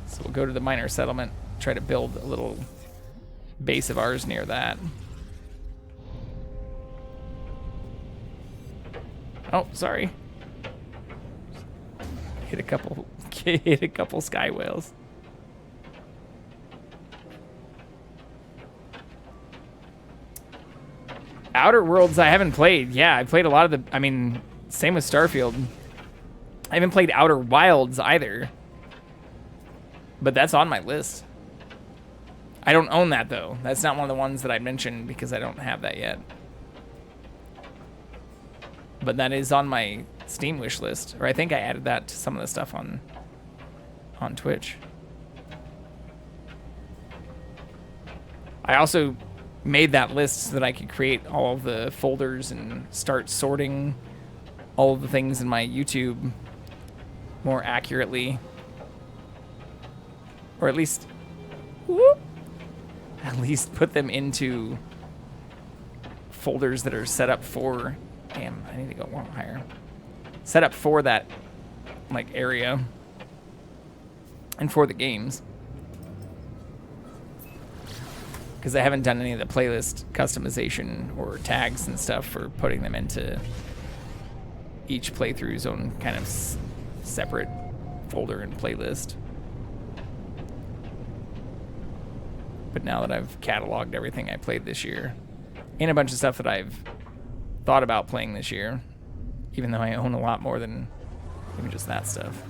So we'll go to the minor settlement, try to build a little base of ours near that. Oh, sorry. Hit a couple sky whales. Outer Worlds I haven't played. Yeah, I played a lot of the, same with Starfield. I haven't played Outer Wilds either. But that's on my list. I don't own that, though. That's not one of the ones that I mentioned because I don't have that yet. But that is on my Steam wish list. Or I think I added that to some of the stuff on Twitch. I also made that list so that I could create all of the folders and start sorting all of the things in my YouTube more accurately. Or at least put them into folders that are set up for, damn, I need to go one higher. Set up for that like area and for the games. Because I haven't done any of the playlist customization or tags and stuff for putting them into each playthrough's own kind of separate folder and playlist. But now that I've cataloged everything I played this year, and a bunch of stuff that I've thought about playing this year, even though I own a lot more than even just that stuff,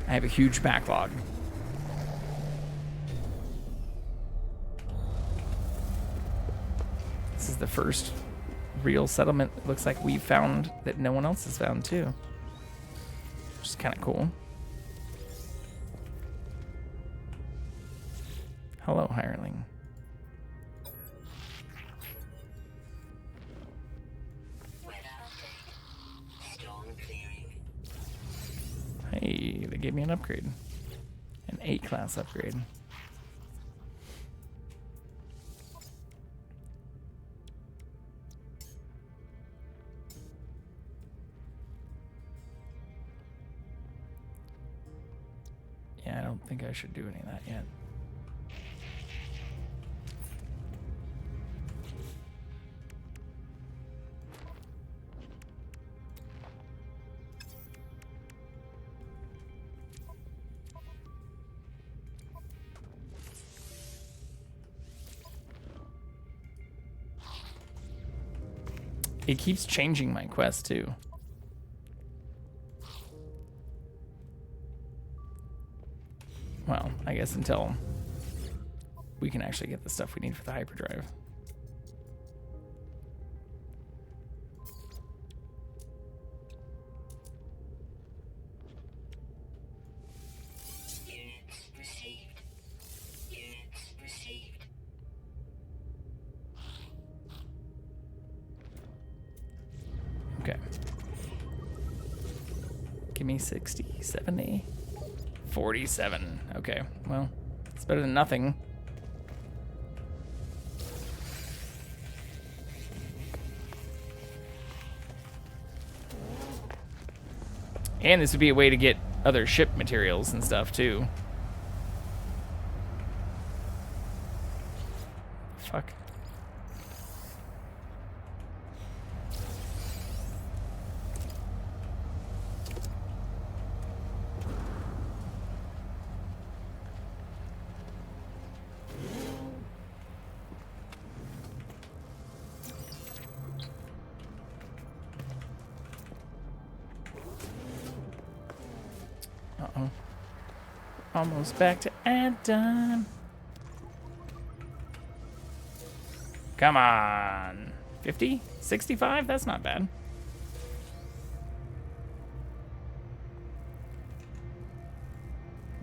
I have a huge backlog. This is the first real settlement it looks like we've found that no one else has found too, which is kind of cool. Hello, hireling. Hey, they gave me an upgrade. An A-class upgrade. Yeah, I don't think I should do any of that yet. It keeps changing my quest too. Well, I guess until we can actually get the stuff we need for the hyperdrive.
Units received. Units received.
Okay. Give me 60, 70, 47. Okay, well, it's better than nothing. And this would be a way to get other ship materials and stuff too. Fuck. Uh-oh. Almost back to Adam. Come on. 50? 65? That's not bad.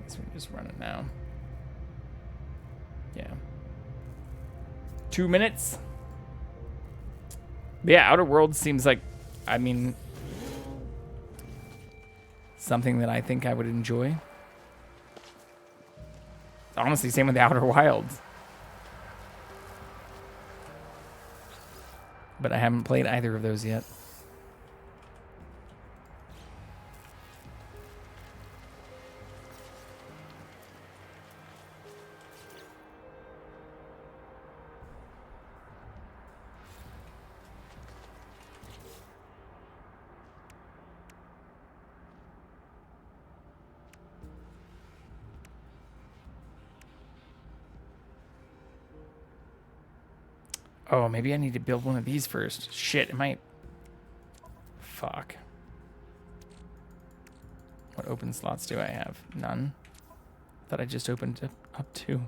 Guess we can just run it now. Yeah. 2 minutes. Yeah, Outer Worlds seems like, I mean, something that I think I would enjoy. Honestly, same with the Outer Wilds. But I haven't played either of those yet. Oh, maybe I need to build one of these first. Shit, it might... Fuck. What open slots do I have? None. Thought I just opened up 2.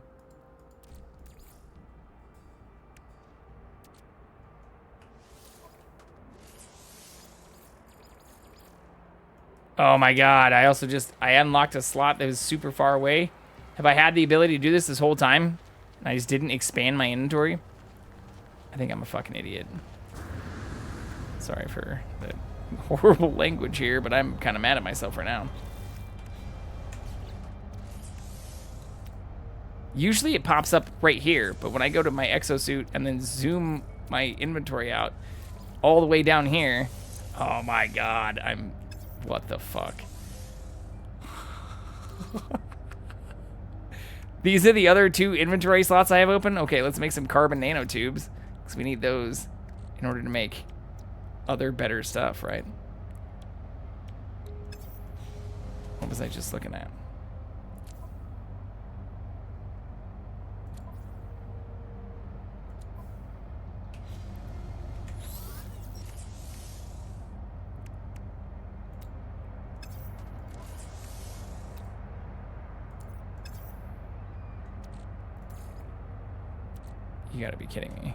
Oh my god, I also I unlocked a slot that was super far away. Have I had the ability to do this whole time? And I just didn't expand my inventory? I think I'm a fucking idiot. Sorry for the horrible language here, but I'm kind of mad at myself right now. Usually it pops up right here, but when I go to my exosuit and then zoom my inventory out all the way down here, oh my god, what the fuck? These are the other 2 inventory slots I have open? Okay, let's make some carbon nanotubes. Because we need those in order to make other better stuff, right? What was I just looking at? You gotta be kidding me.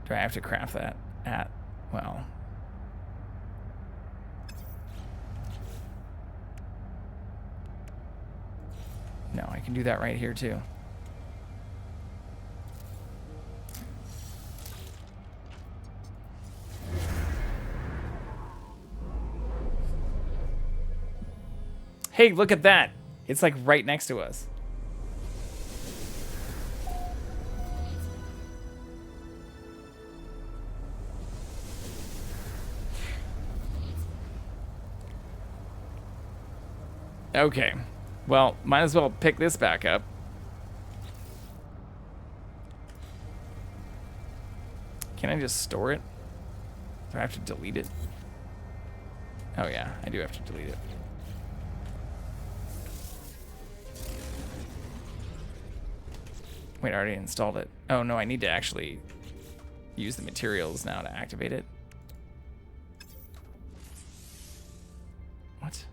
Do I have to craft that at, well... No, I can do that right here too. Hey, look at that. It's like right next to us. Okay. Well, might as well pick this back up. Can I just store it? Do I have to delete it? Oh yeah, I do have to delete it. Wait, I already installed it. Oh no, I need to actually use the materials now to activate it. What?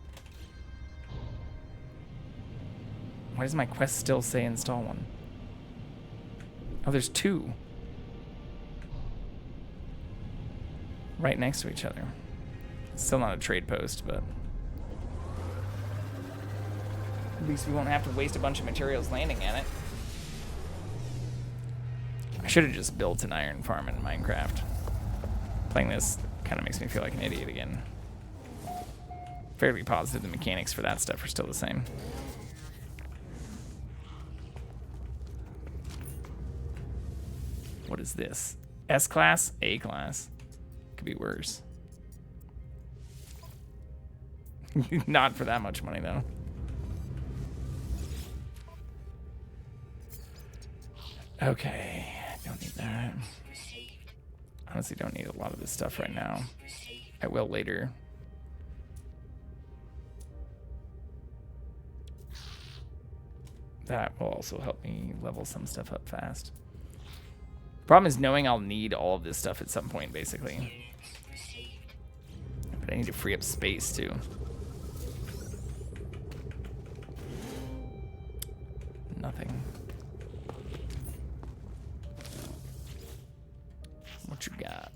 Why does my quest still say install one? Oh, there's two. Right next to each other. Still not a trade post, but at least we won't have to waste a bunch of materials landing at it. I should have just built an iron farm in Minecraft. Playing this kind of makes me feel like an idiot again. Fairly positive the mechanics for that stuff are still the same. What is this? S class? A class? Could be worse. Not for that much money, though. Okay, don't need that. Honestly, don't need a lot of this stuff right now. I will later. That will also help me level some stuff up fast. Problem is knowing I'll need all of this stuff at some point, basically. But I need to free up space, too. Nothing. What you got?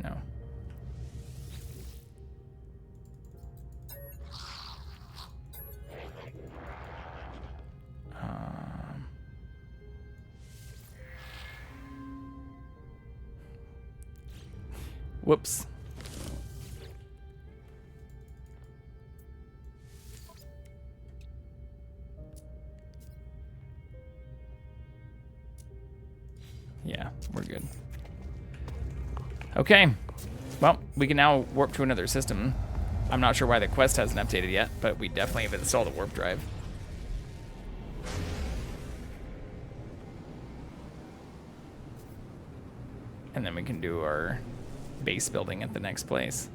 No. Whoops. Yeah, we're good. Okay. Well, we can now warp to another system. I'm not sure why the quest hasn't updated yet, but we definitely have installed a warp drive. And then we can do our base building at the next place.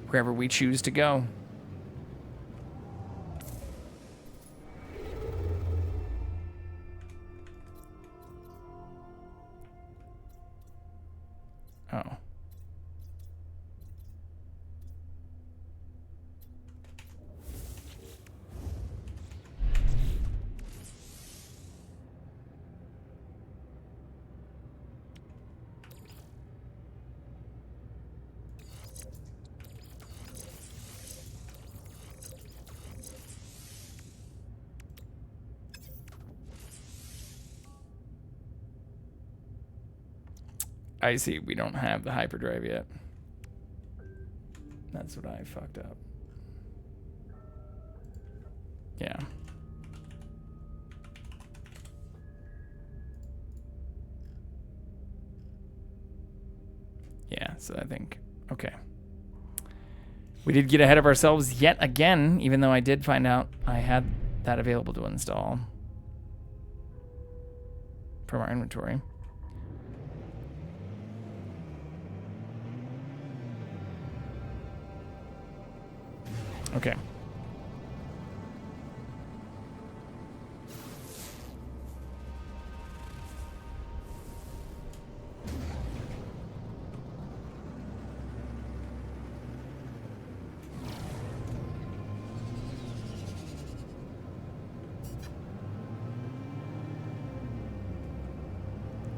Wherever we choose to go. Oh. I see, we don't have the hyperdrive yet. That's what I fucked up. Yeah. Yeah, so I think, okay. We did get ahead of ourselves yet again, even though I did find out I had that available to install from our inventory. Okay.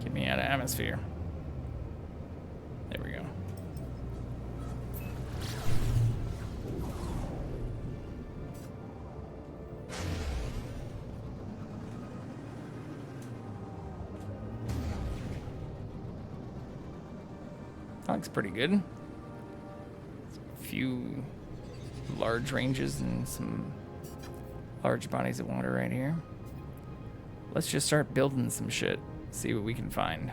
Get me out of atmosphere. There we go. That looks pretty good. A few large ranges and some large bodies of water right here. Let's just start building some shit. See what we can find.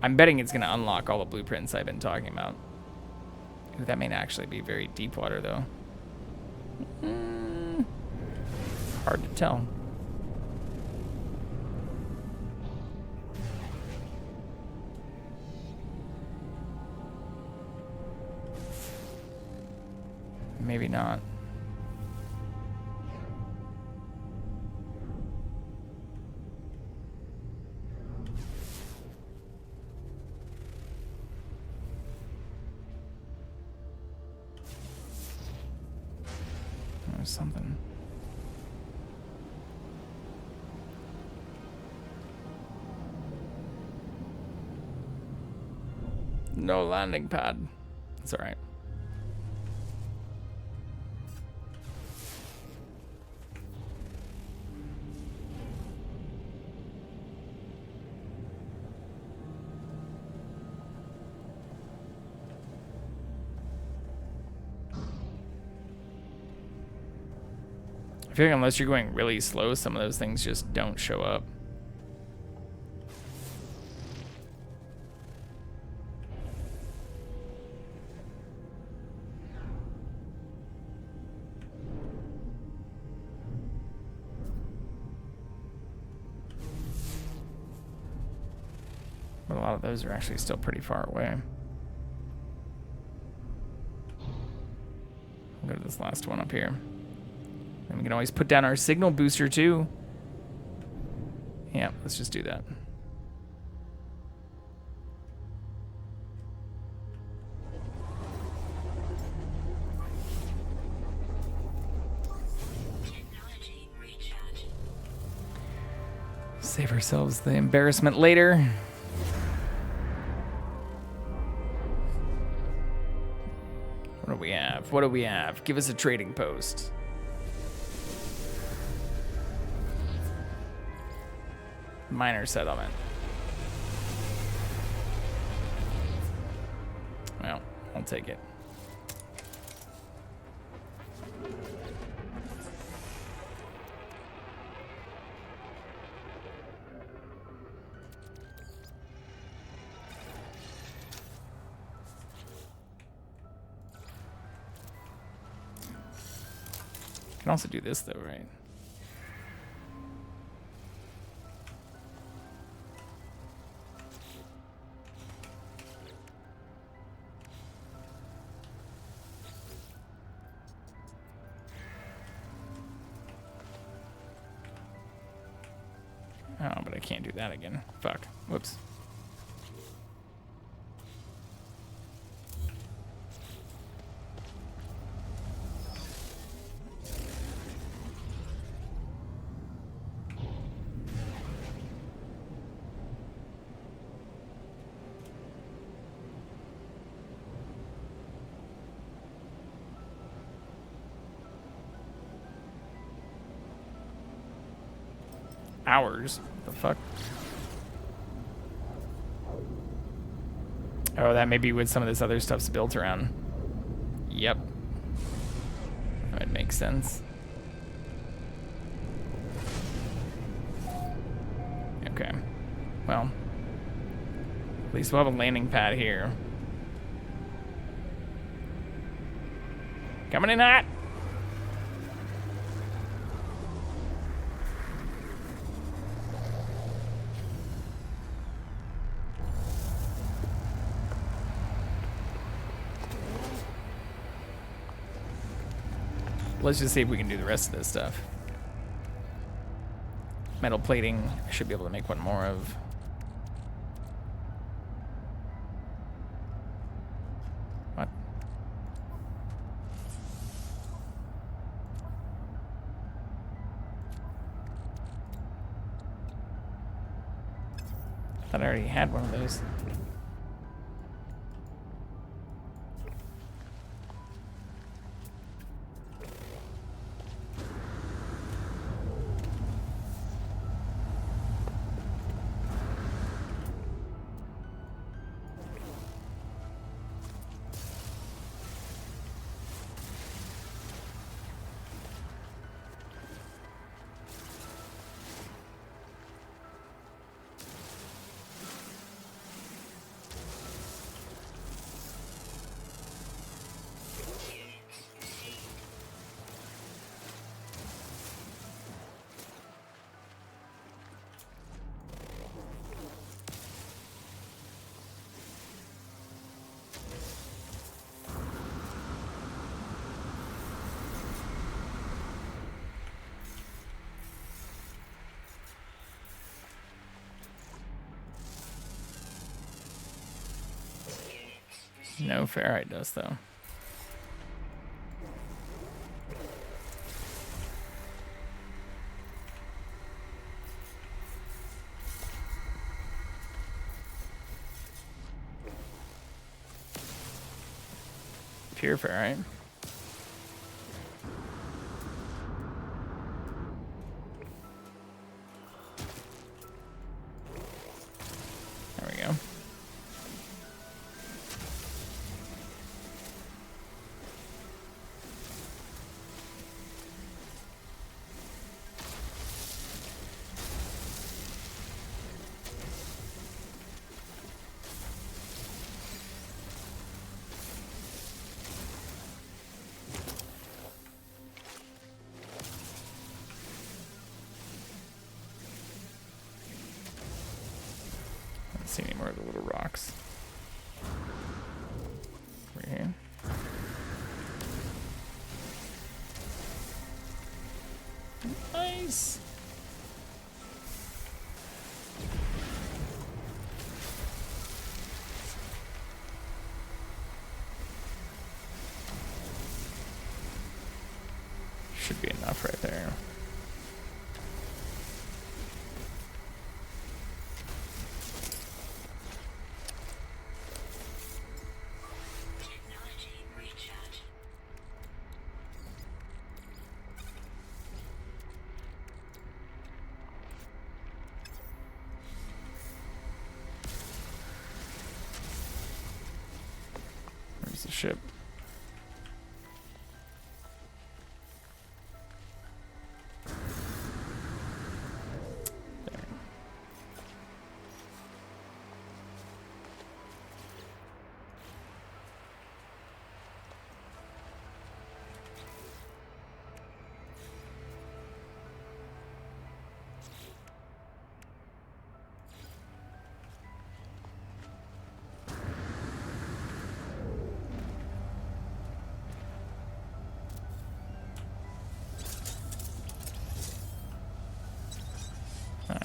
I'm betting it's going to unlock all the blueprints I've been talking about. Ooh, that may actually be very deep water, though. Hard to tell. Maybe not. There's something. No landing pad. It's all right. I feel like unless you're going really slow, some of those things just don't show up. But a lot of those are actually still pretty far away. I'll go to this last one up here. And we can always put down our signal booster too. Yeah, let's just do that. Save ourselves the embarrassment later. What do we have? What do we have? Give us a trading post. Minor settlement. Well, I'll take it. Can also do this though, right? Oh, but I can't do that again. Fuck. Whoops. Hours? The fuck? Oh, that may be what some of this other stuff's built around. Yep. That makes sense. Okay. Well, at least we'll have a landing pad here. Coming in hot! Let's just see if we can do the rest of this stuff. Metal plating, I should be able to make one more of. What? I thought I already had one of those. No ferrite dust, though. Pure ferrite. There we go. See any more of the little rocks. Right here. Nice. Should be enough right there. Where's the ship? There.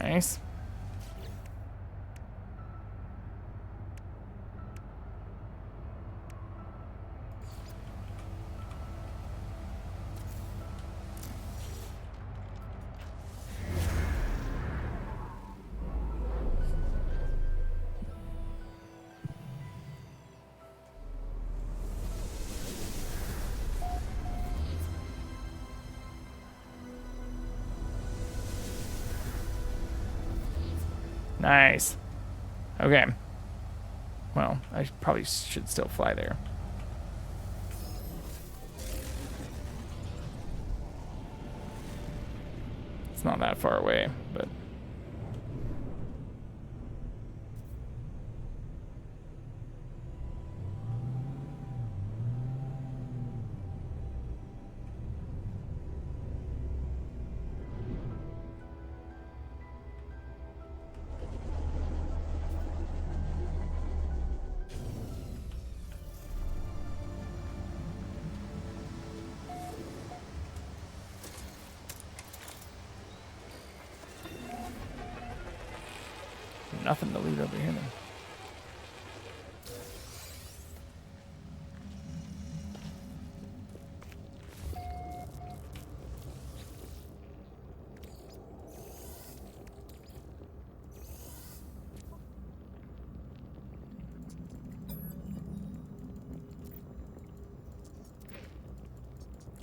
Nice. Nice. Okay. Well, I probably should still fly there. It's not that far away, but... Nothing to lead over here then.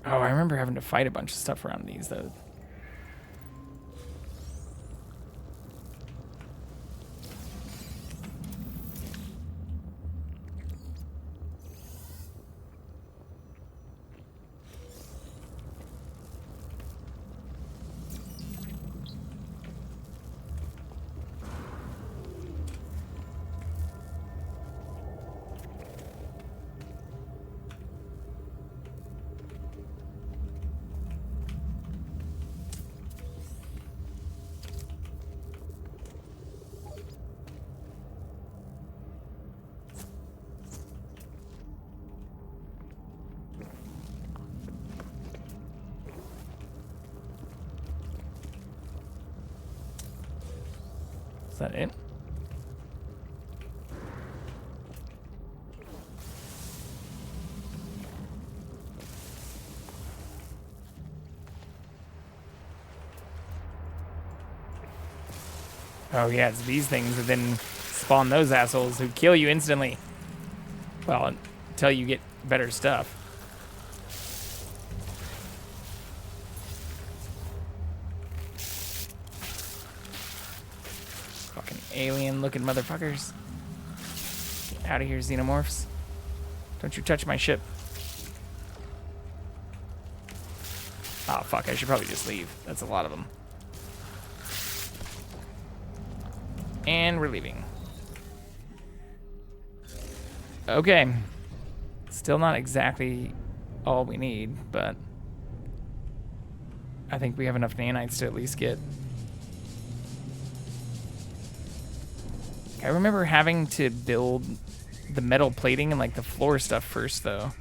Oh, I remember having to fight a bunch of stuff around these though. Is that it? Oh yeah, it's these things that then spawn those assholes who kill you instantly. Well, until you get better stuff. Fucking alien-looking motherfuckers. Get out of here, xenomorphs. Don't you touch my ship. Oh, fuck, I should probably just leave. That's a lot of them. And we're leaving. Okay. Still not exactly all we need, but I think we have enough nanites to at least get... I remember having to build the metal plating and like the floor stuff first, though.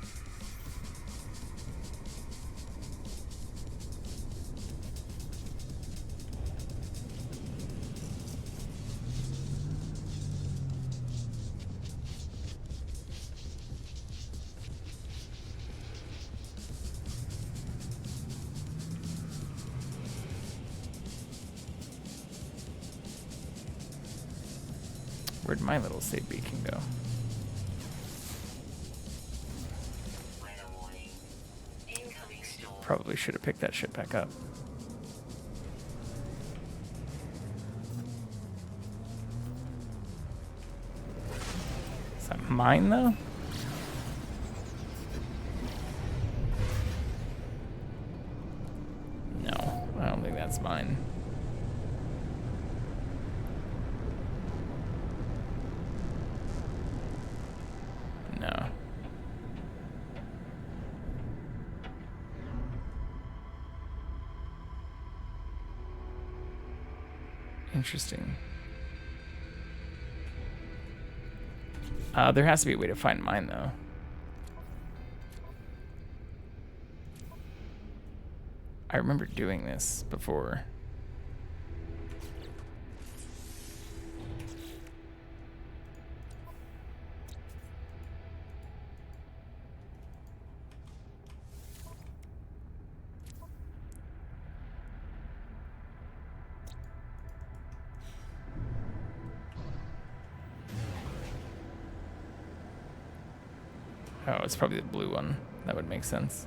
Where'd my little save beacon go? Probably should have picked that shit back up. Is that mine, though? No, I don't think that's mine. No. Interesting. There has to be a way to find mine, though. I remember doing this before. Oh, it's probably the blue one. That would make sense.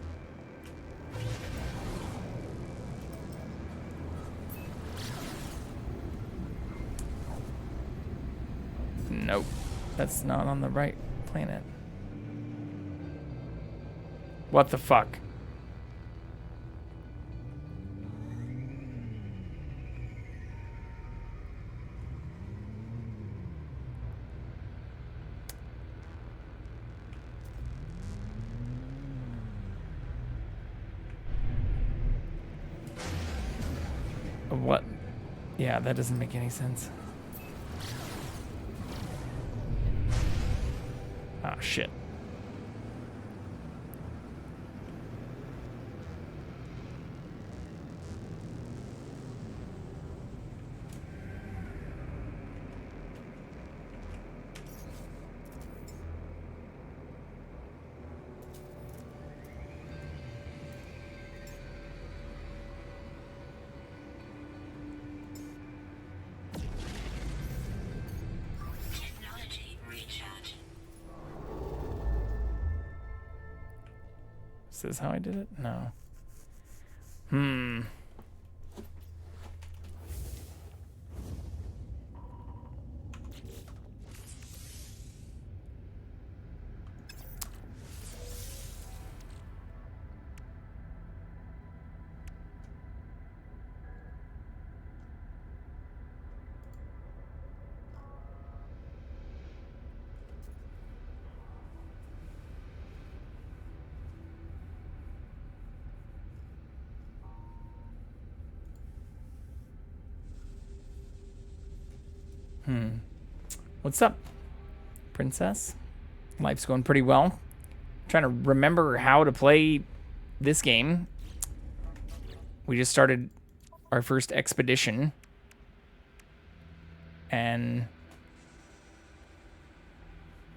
Nope. That's not on the right planet. What the fuck? What? Yeah, that doesn't make any sense. Ah, shit. Is this how I did it? No. What's up, princess? Life's going pretty well. Trying to remember how to play this game. We just started our first expedition. And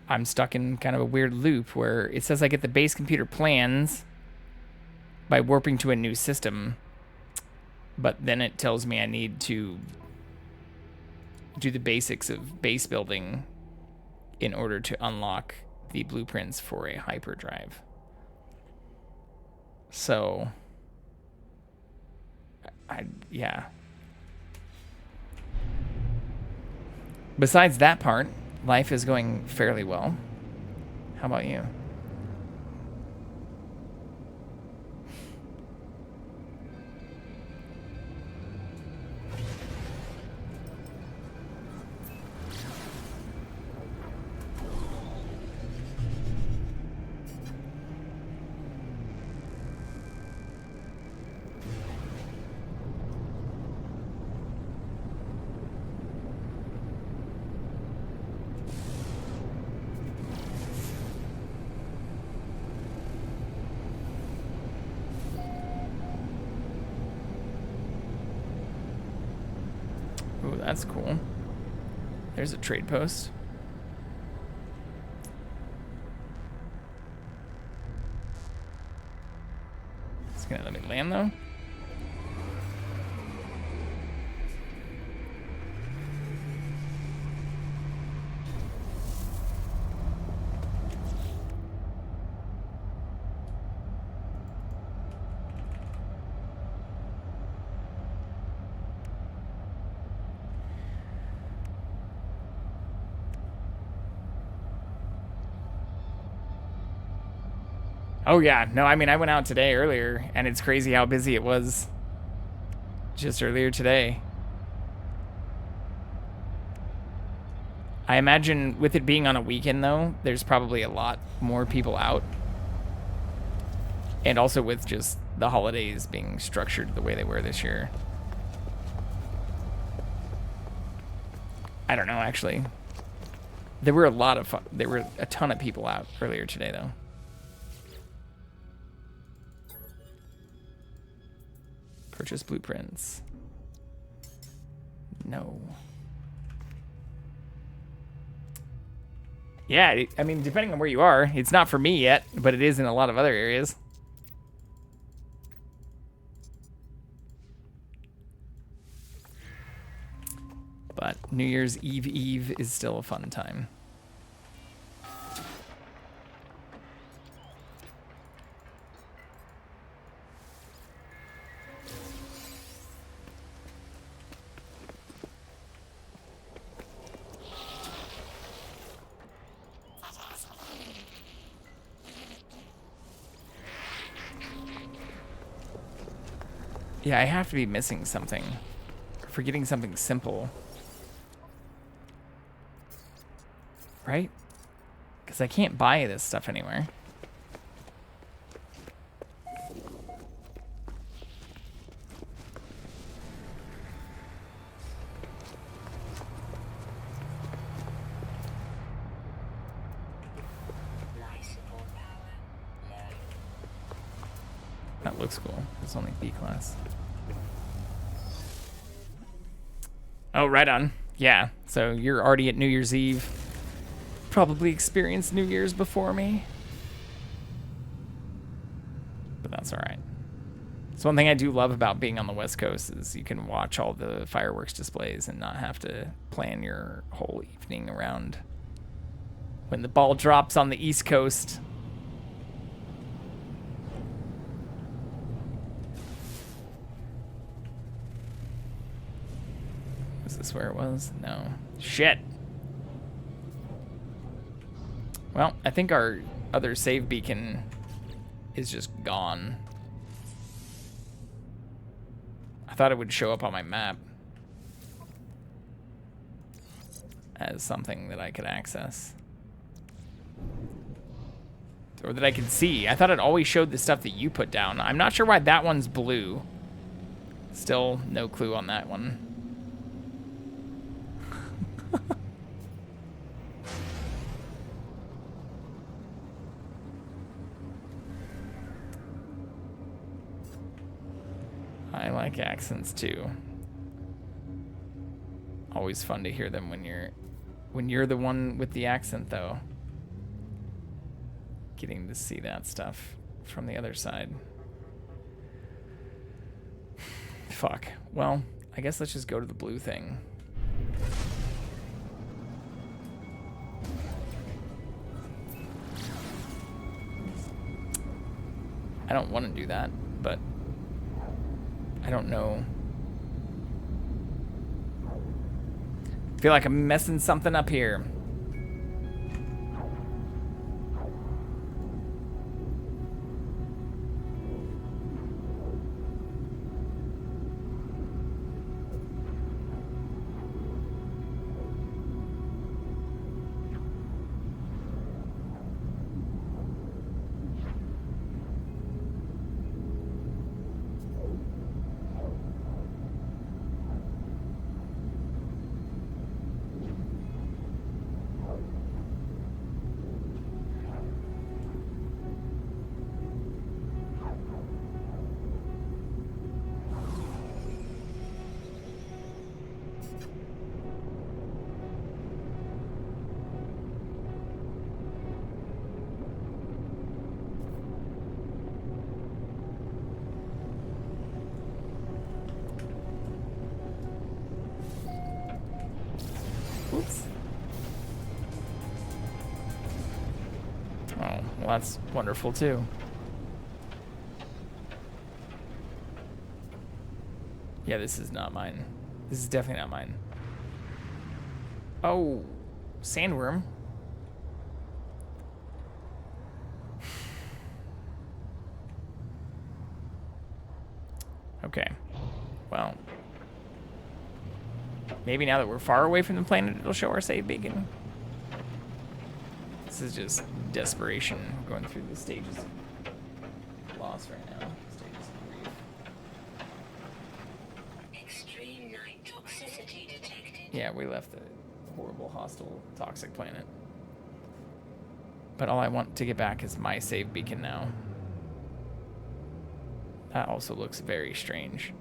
I'm stuck in kind of a weird loop where it says I get the base computer plans by warping to a new system. But then it tells me I need to do the basics of base building in order to unlock the blueprints for a hyperdrive. So, yeah. Besides that part, life is going fairly well. How about you? Ooh, that's cool. There's a trade post. It's gonna let me land though. Oh yeah, no, I mean, I went out today earlier, and it's crazy how busy it was just earlier today. I imagine with it being on a weekend, though, there's probably a lot more people out. And also with just the holidays being structured the way they were this year. I don't know, actually. There were a ton of people out earlier today, though. Purchase blueprints. No. Yeah, I mean, depending on where you are, it's not for me yet, but it is in a lot of other areas. But New Year's Eve is still a fun time. Yeah, I have to be missing something. Forgetting something simple. Right? Because I can't buy this stuff anywhere. That looks cool. It's only B class. Oh, right on. Yeah, so you're already at New Year's Eve. Probably experienced New Year's before me. But that's alright. So one thing I do love about being on the West Coast is you can watch all the fireworks displays and not have to plan your whole evening around when the ball drops on the East Coast. Was this where it was? No. Shit. Well, I think our other save beacon is just gone. I thought it would show up on my map as something that I could access. Or that I could see. I thought it always showed the stuff that you put down. I'm not sure why that one's blue. Still no clue on that one. I like accents too. Always fun to hear them when you're the one with the accent though. Getting to see that stuff from the other side. Fuck. Well, I guess let's just go to the blue thing. I don't want to do that, but I don't know. I feel like I'm messing something up here. Oops. Oh, well, that's wonderful too. Yeah, this is not mine. This is definitely not mine. Oh, sandworm. Okay. Well, maybe now that we're far away from the planet, it'll show our save beacon. This is just desperation going through the stages of loss right now. Stages of grief.
Extreme night toxicity detected.
Yeah, we left a horrible, hostile, toxic planet. But all I want to get back is my save beacon now. That also looks very strange.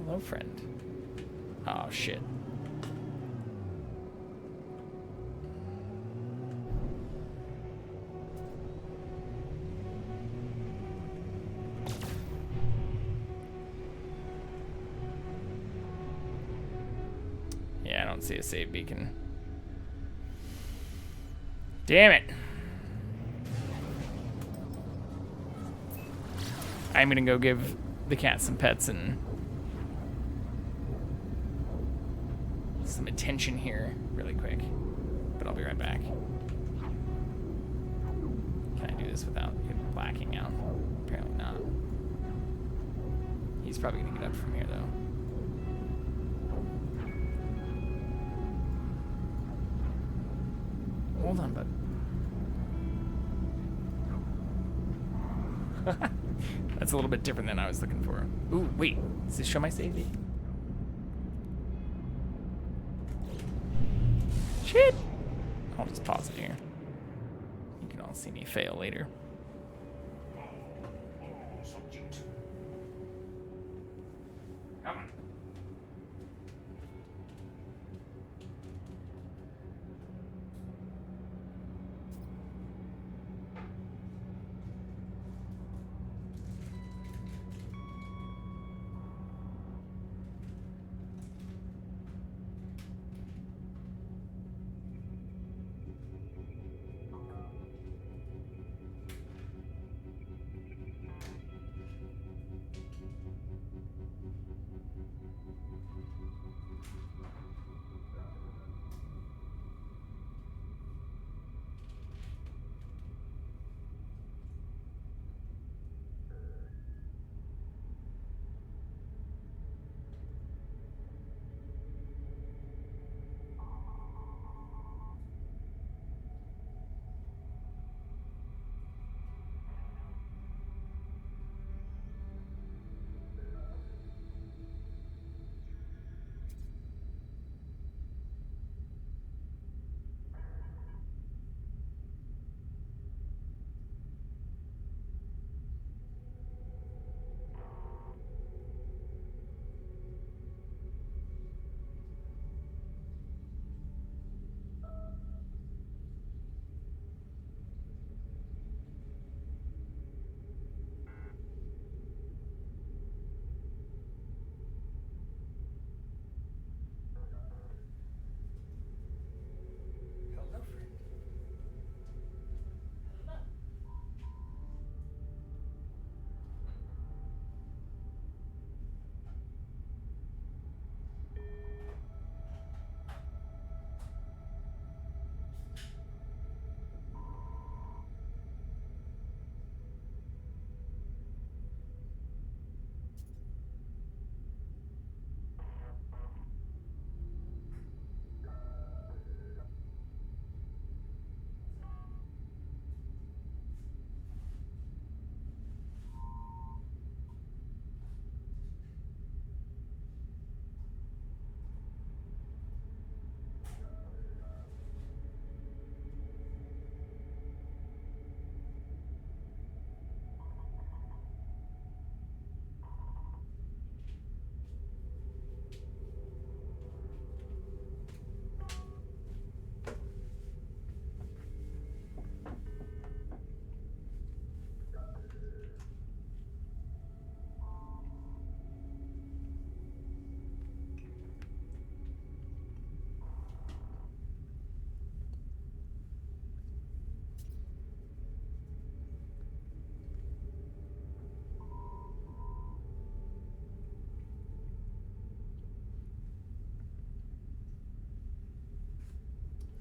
Hello, friend. Oh, shit. Yeah, I don't see a save beacon. Damn it. I'm gonna go give the cat some pets and some attention here really quick, but I'll be right back. Can I do this without him blacking out? Apparently not. He's probably gonna get up from here though. Hold on, bud. That's a little bit different than I was looking for. Ooh, wait. Does this show my save beacon? Shit! I'll just pause it here. You can all see me fail later. Come on.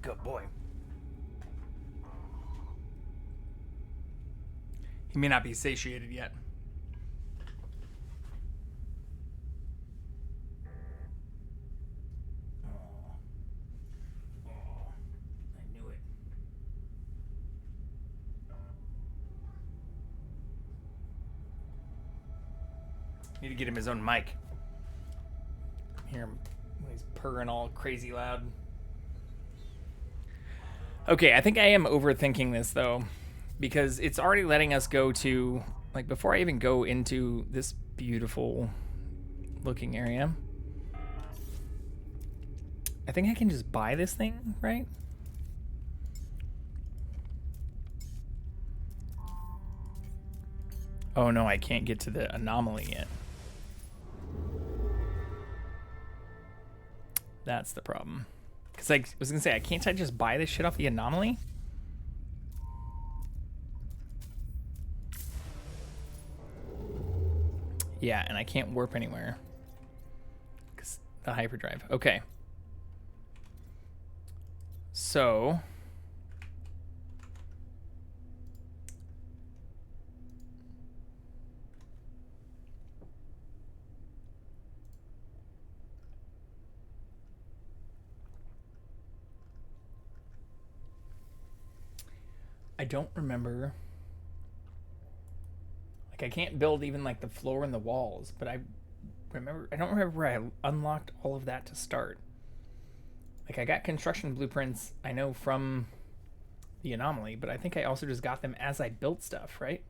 Good boy. He may not be satiated yet. I knew it. Need to get him his own mic. Hear him when he's purring all crazy loud. Okay, I think I am overthinking this though, because it's already letting us go to, like, before I even go into this beautiful looking area, I think I can just buy this thing, right? Oh no, I can't get to the anomaly yet. That's the problem. Because I was going to say, can't I just buy this shit off the anomaly? Yeah, and I can't warp anywhere. Because the hyperdrive. Okay. So... I don't remember. Like, I can't build even like the floor and the walls, but I don't remember where I unlocked all of that to start. Like, I got construction blueprints, I know, from the anomaly, but I think I also just got them as I built stuff, right?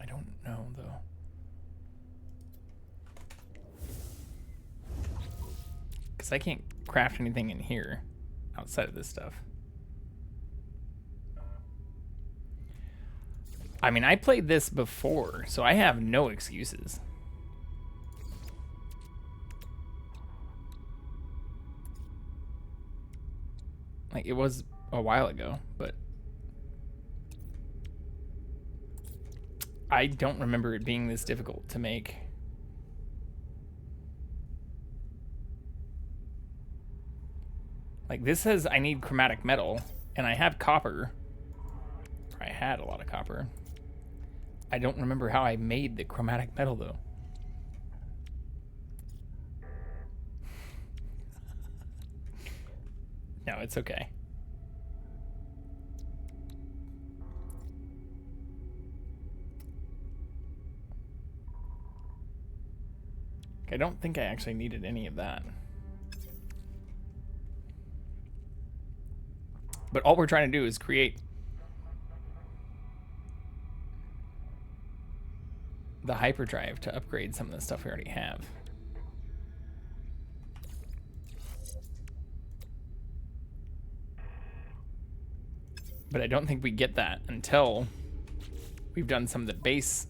I don't know though. Because I can't craft anything in here outside of this stuff. I mean, I played this before, so I have no excuses. Like, it was a while ago, but I don't remember it being this difficult to make. Like, this says I need chromatic metal, and I have copper. Or I had a lot of copper. I don't remember how I made the chromatic metal, though. No, it's okay. I don't think I actually needed any of that. But all we're trying to do is create the hyperdrive to upgrade some of the stuff we already have. But I don't think we get that until we've done some of the base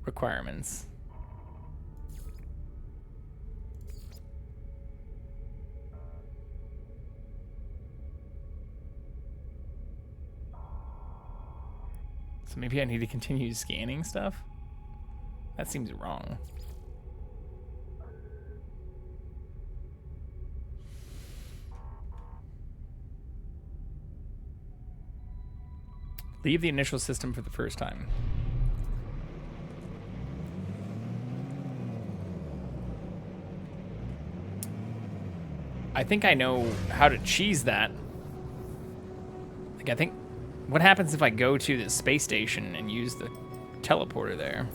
requirements. So maybe I need to continue scanning stuff? That seems wrong. Leave the initial system for the first time. I think I know how to cheese that. Like, I think... What happens if I go to the space station and use the teleporter there?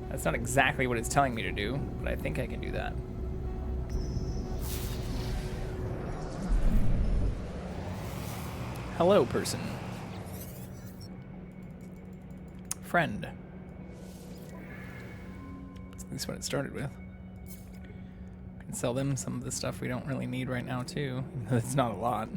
That's not exactly what it's telling me to do, but I think I can do that. Hello, person. Friend. That's at least what it started with. Can sell them some of the stuff we don't really need right now, too. It's not a lot.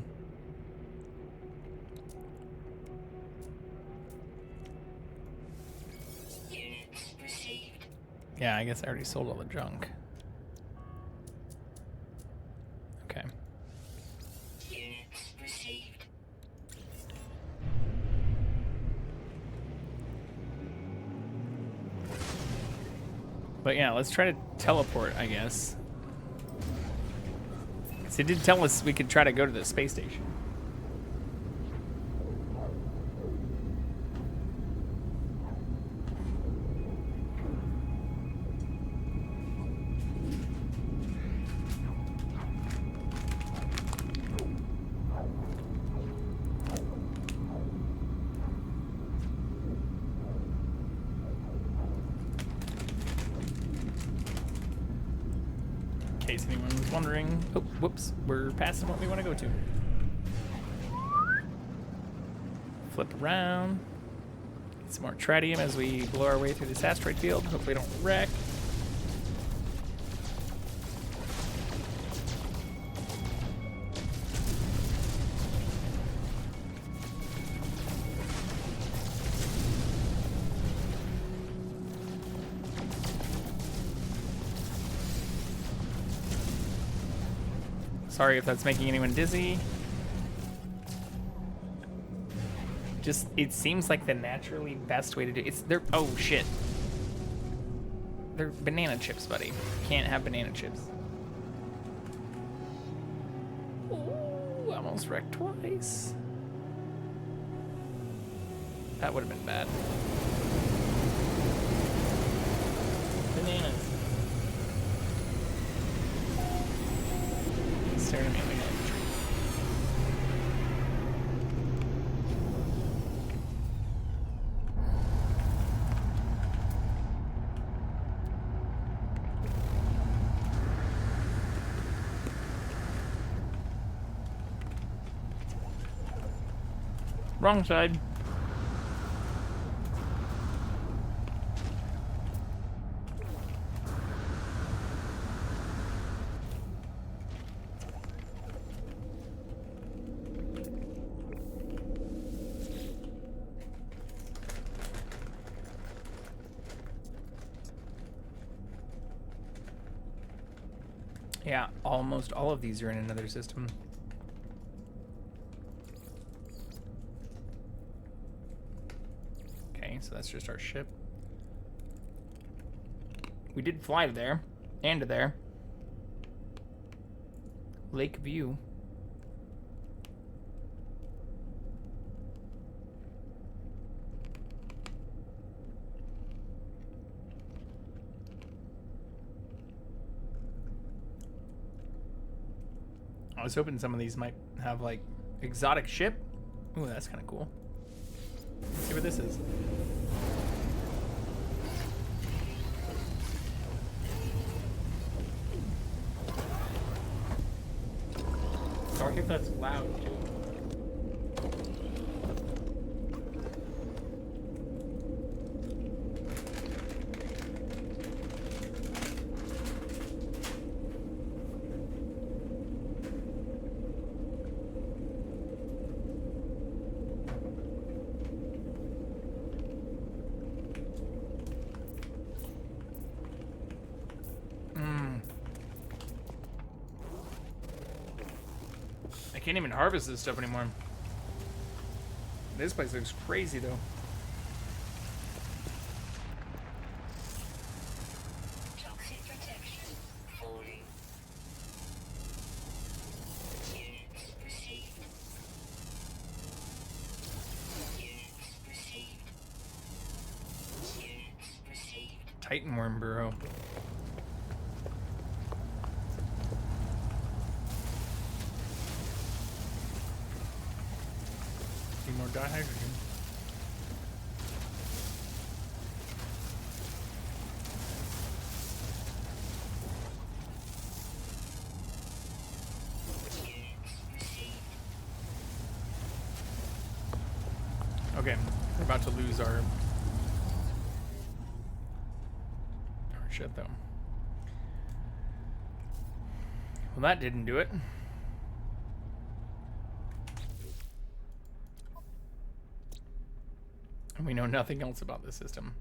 Yeah, I guess I already sold all the junk. Okay.
Units received.
But yeah, let's try to teleport, I guess. So it did tell us we could try to go to the space station. In case anyone was wondering. Oh, whoops. We're passing what we want to go to. Flip around. Get some more tritium as we blow our way through this asteroid field. Hopefully don't wreck. Sorry if that's making anyone dizzy. Just, it seems like the naturally best way to do it. It's, they're, oh shit. They're banana chips, buddy. Can't have banana chips. Ooh, almost wrecked twice. That would have been bad. Bananas. Staring at me like a tree. Wrong side. Yeah, almost all of these are in another system. Okay, so that's just our ship. We did fly to there, and to there. Lake View. I was hoping some of these might have like exotic ship. Ooh, that's kind of cool. Let's see what this is. Sorry if that's loud too. I can't even harvest this stuff anymore. This place looks crazy though.
Toxic protection falling. Units received. Units received. Units received.
Titan worm burrow. More dihydrogen. Okay, we're about to lose our shit though. Well, that didn't do it. And we know nothing else about the system.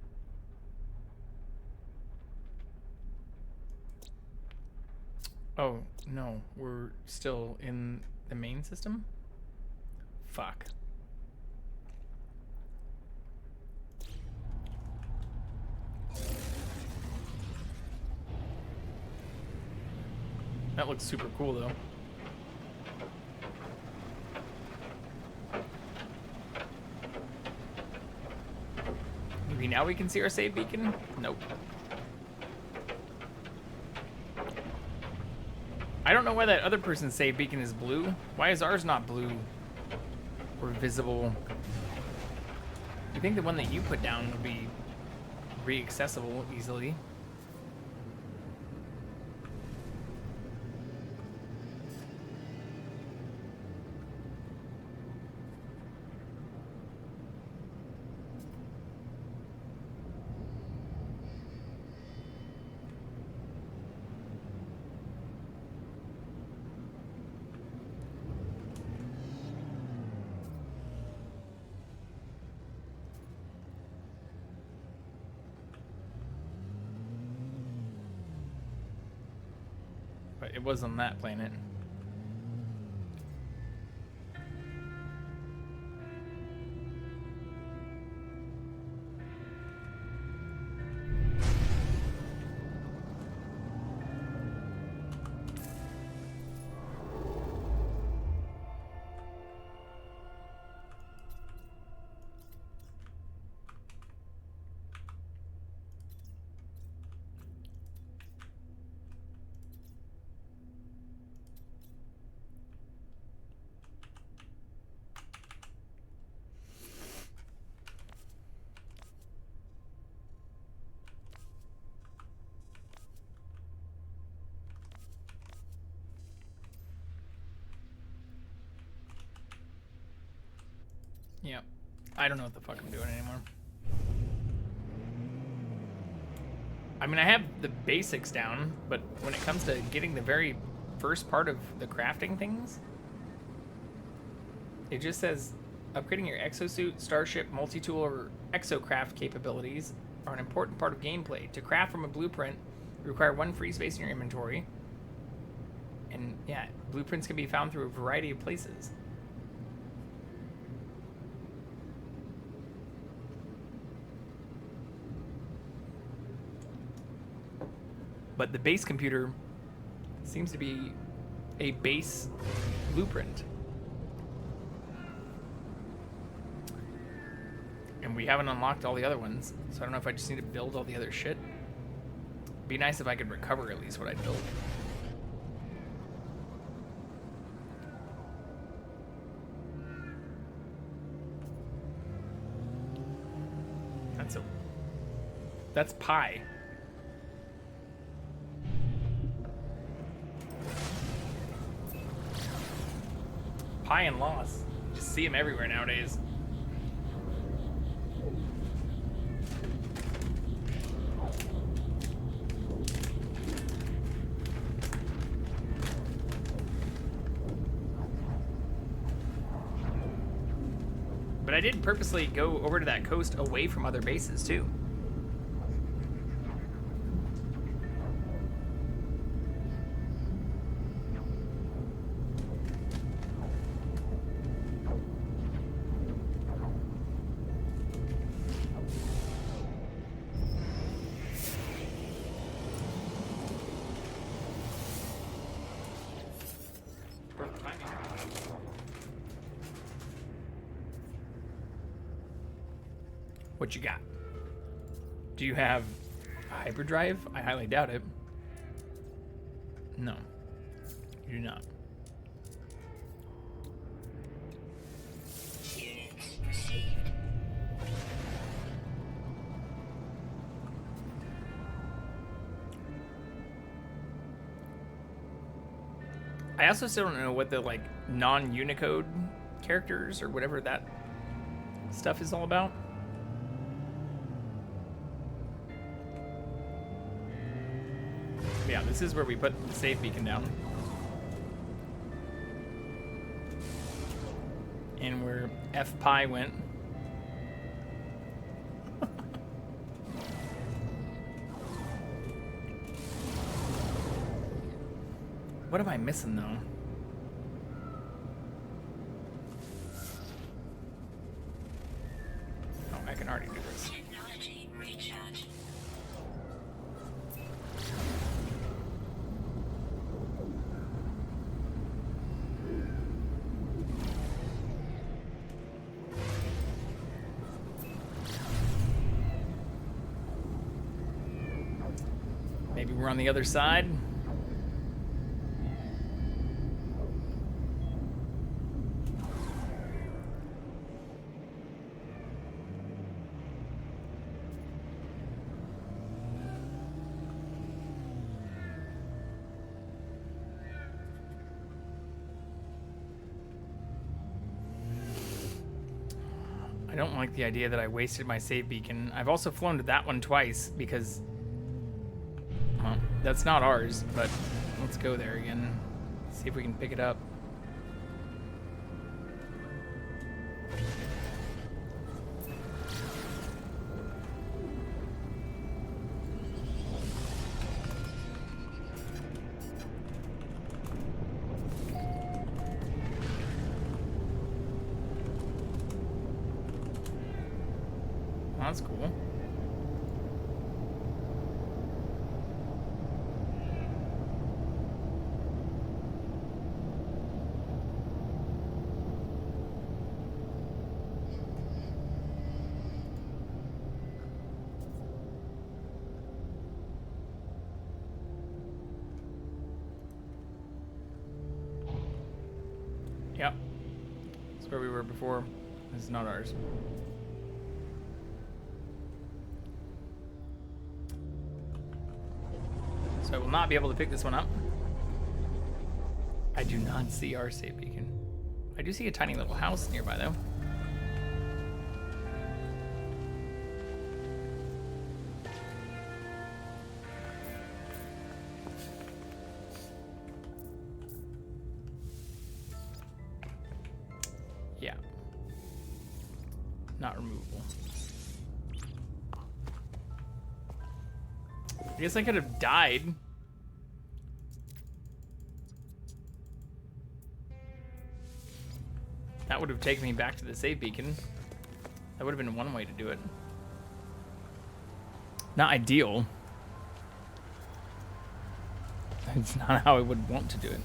Oh, no. We're still in the main system? Fuck. That looks super cool, though. Maybe now we can see our save beacon? Nope. I don't know why that other person's save beacon is blue. Why is ours not blue or visible? You think the one that you put down would be re-accessible easily? But it was on that planet. Yep. I don't know what the fuck I'm doing anymore. I mean, I have the basics down, but when it comes to getting the very first part of the crafting things, it just says upgrading your exosuit, starship, multi-tool, or exocraft capabilities are an important part of gameplay. To craft from a blueprint, you require 1 free space in your inventory. And yeah, blueprints can be found through a variety of places. But the base computer seems to be a base blueprint. And we haven't unlocked all the other ones, so I don't know if I just need to build all the other shit. Be nice if I could recover at least what I built. That's pi. Pi and loss. Just see them everywhere nowadays. But I did purposely go over to that coast away from other bases too. What you got? Do you have a hyperdrive? I highly doubt it. No, you do not.
Units received.
I also still don't know what the like non-Unicode characters or whatever that stuff is all about. Yeah, this is where we put the safe beacon down. And where F-Pi went. What am I missing though? Oh, I can already do this.
Technology recharge.
Maybe we're on the other side. I don't like the idea that I wasted my save beacon. I've also flown to that one twice because, well, that's not ours, but let's go there again. See if we can pick it up. That's cool. Yep. That's where we were before. This is not ours. So I will not be able to pick this one up. I do not see our save beacon. I do see a tiny little house nearby, though. Yeah. Not removable. I guess I could have died. That would have taken me back to the save beacon. That would have been one way to do it. Not ideal. It's not how I would want to do it.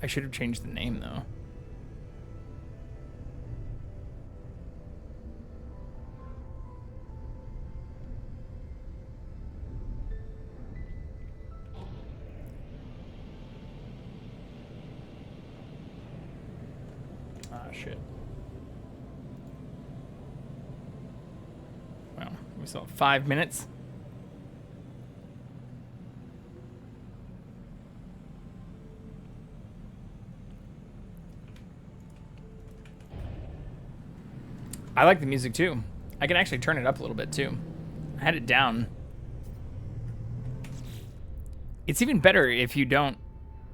I should have changed the name, though. Ah, shit. Well, we still have 5 minutes. I like the music too. I can actually turn it up a little bit too. I had it down. It's even better if you don't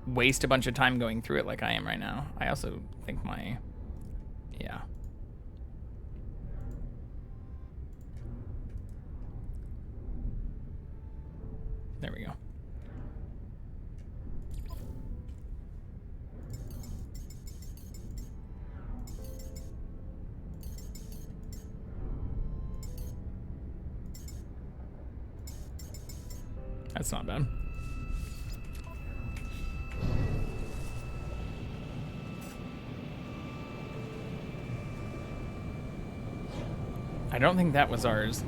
waste a bunch of time going through it like I am right now. I also think my... yeah. There we go. That's not bad. I don't think that was ours.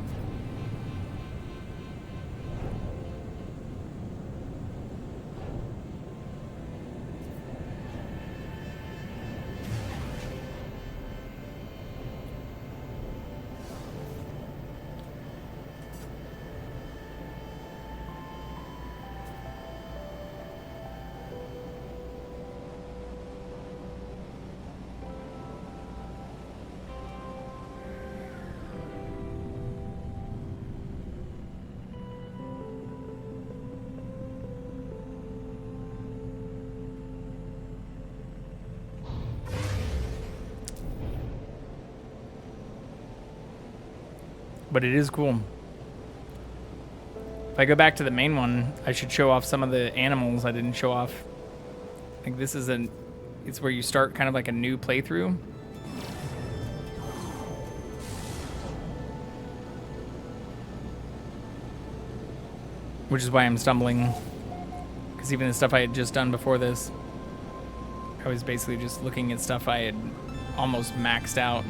But it is cool. If I go back to the main one, I should show off some of the animals I didn't show off Like this is it's where you start kind of like a new playthrough. Which is why I'm stumbling. Because even the stuff I had just done before this, I was basically just looking at stuff I had almost maxed out.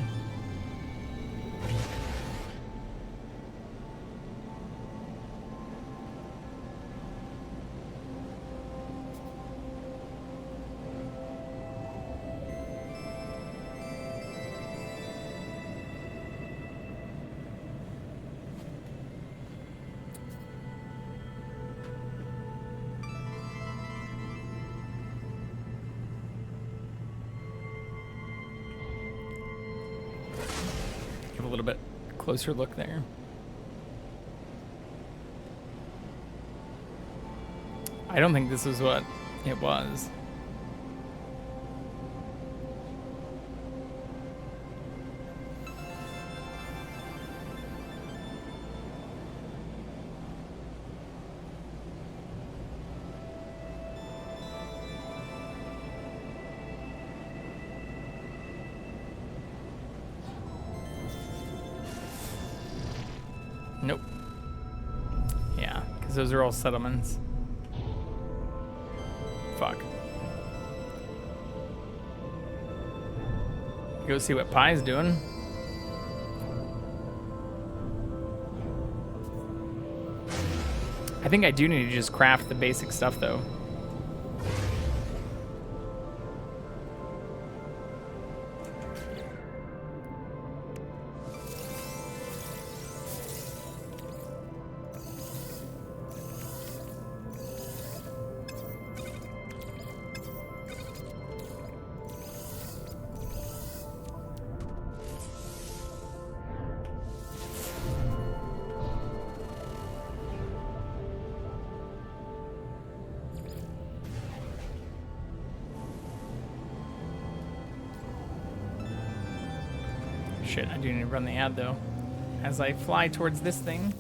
Give a little bit closer look there. I don't think this is what it was. Nope. Yeah, because those are all settlements. Fuck. Go see what Pie's doing. I think I do need to just craft the basic stuff though. Shit, I do need to run the ad though. As I fly towards this thing.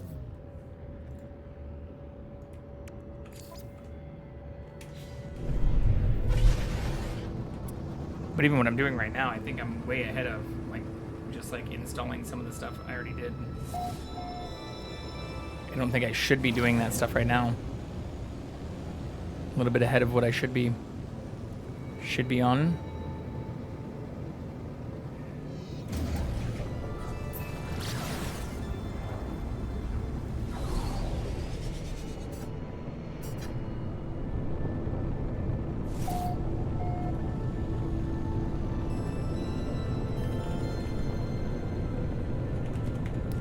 But even what I'm doing right now, I think I'm way ahead of like just like installing some of the stuff I already did. I don't think I should be doing that stuff right now. A little bit ahead of what I should be on.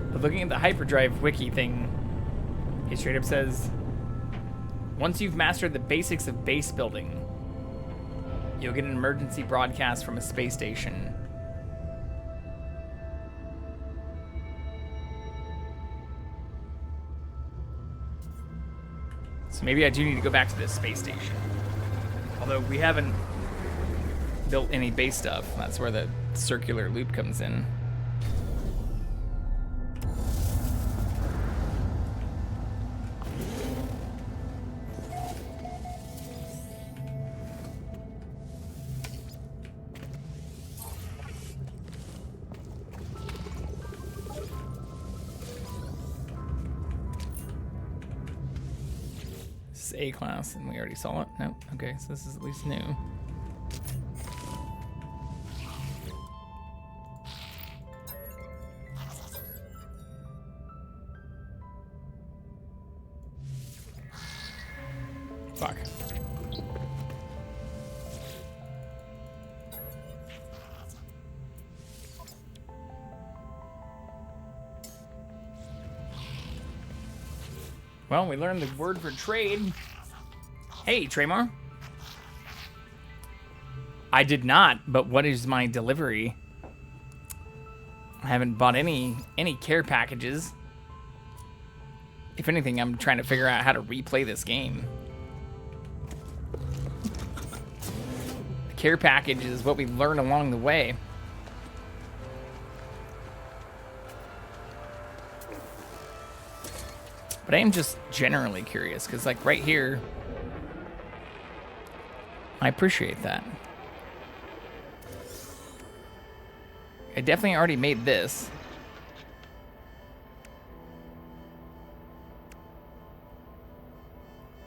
But looking at the hyperdrive wiki thing, it straight up says, once you've mastered the basics of base building, you'll get an emergency broadcast from a space station. So maybe I do need to go back to this space station. Although we haven't built any base stuff. That's where the circular loop comes in. This is A class, and we already saw it. Nope. Okay, so this is at least new. Fuck. Well, we learned the word for trade. Hey, Traymar. I did not, but what is my delivery? I haven't bought any care packages. If anything, I'm trying to figure out how to replay this game. The care package is what we learn along the way. But I am just generally curious, because like right here, I appreciate that. I definitely already made this.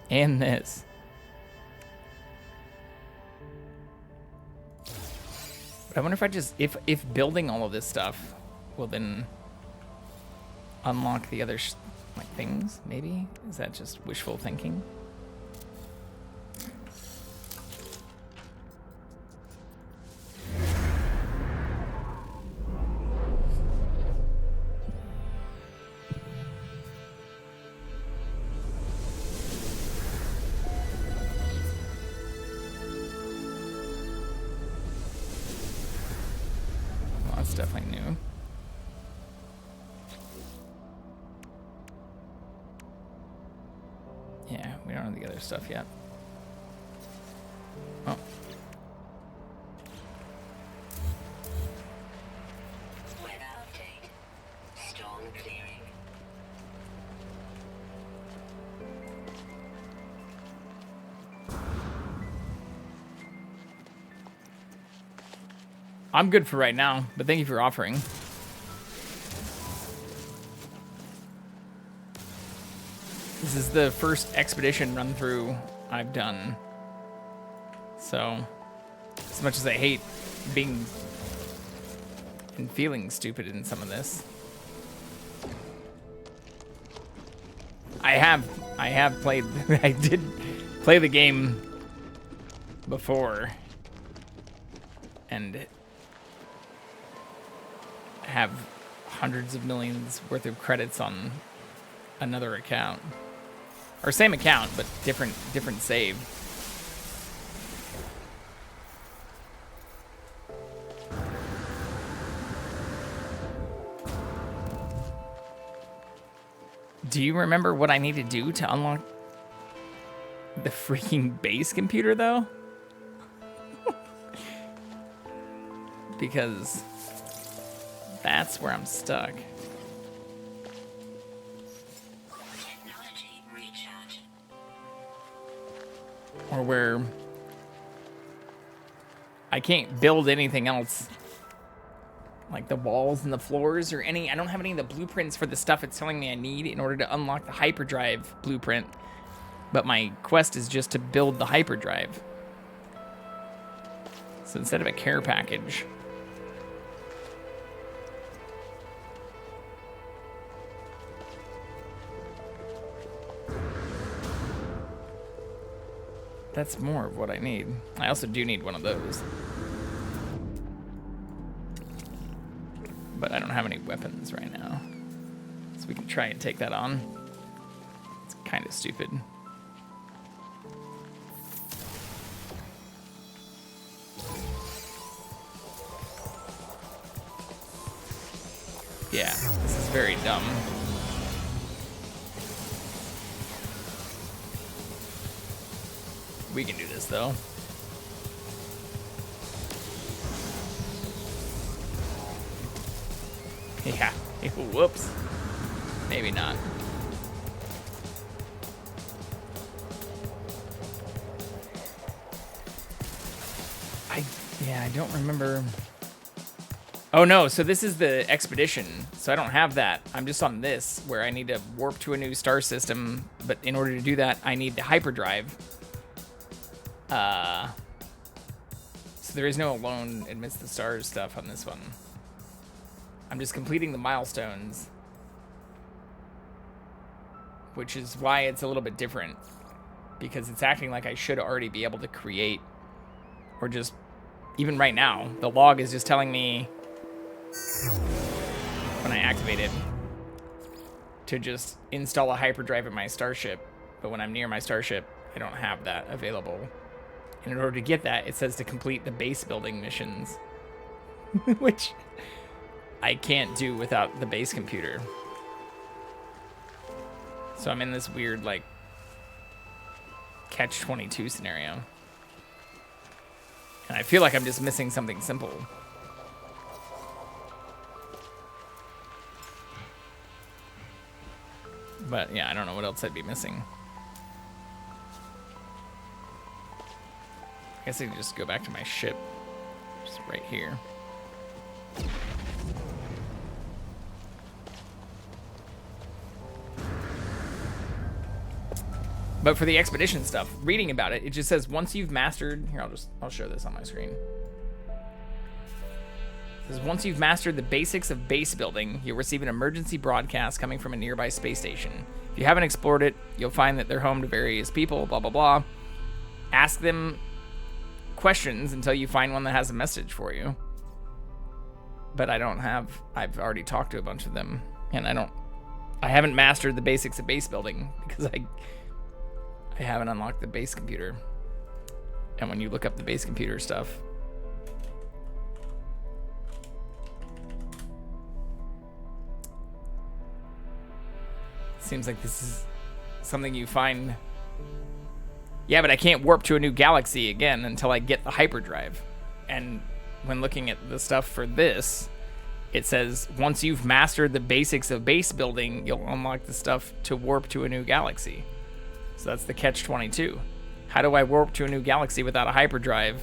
And this. But I wonder if I just, if building all of this stuff will then unlock the other like things, maybe? Is that just wishful thinking? Well, that's definitely new. Yeah, we don't know the other stuff yet. Oh.
Weather update. Storm clearing.
I'm good for right now, but thank you for offering. This is the first expedition run through I've done. So, as much as I hate being and feeling stupid in some of this, I have played, I did play the game before and have hundreds of millions worth of credits on another account. Or same account, but different save. Do you remember what I need to do to unlock the freaking base computer, though? Because that's where I'm stuck.
Technology recharge.
Or where I can't build anything else. Like the walls and the floors or any... I don't have any of the blueprints for the stuff it's telling me I need in order to unlock the hyperdrive blueprint. But my quest is just to build the hyperdrive. So instead of a care package... That's more of what I need. I also do need one of those. But I don't have any weapons right now. So we can try and take that on. It's kind of stupid. Yeah, this is very dumb. We can do this, though. Yeah. Whoops. Maybe not. I don't remember. Oh no, so this is the expedition. So I don't have that. I'm just on this, where I need to warp to a new star system. But in order to do that, I need the hyperdrive. So there is no alone amidst the stars stuff on this one. I'm just completing the milestones, which is why it's a little bit different, because it's acting like I should already be able to create, or just, even right now, the log is just telling me when I activate it to just install a hyperdrive in my starship, but when I'm near my starship, I don't have that available. And in order to get that, it says to complete the base building missions, which I can't do without the base computer. So I'm in this weird, like, catch-22 scenario. And I feel like I'm just missing something simple. But yeah, I don't know what else I'd be missing. I guess I can just go back to my ship. Just right here. But for the expedition stuff, reading about it, it just says once you've mastered... Here, I'll show this on my screen. It says once you've mastered the basics of base building, you'll receive an emergency broadcast coming from a nearby space station. If you haven't explored it, you'll find that they're home to various people, blah, blah, blah. Ask them questions until you find one that has a message for you. But I've already talked to a bunch of them, and I haven't mastered the basics of base building because I haven't unlocked the base computer. And when you look up the base computer stuff, it seems like this is something you find. Yeah, but I can't warp to a new galaxy again until I get the hyperdrive. And when looking at the stuff for this, it says once you've mastered the basics of base building, you'll unlock the stuff to warp to a new galaxy. So that's the catch-22. How do I warp to a new galaxy without a hyperdrive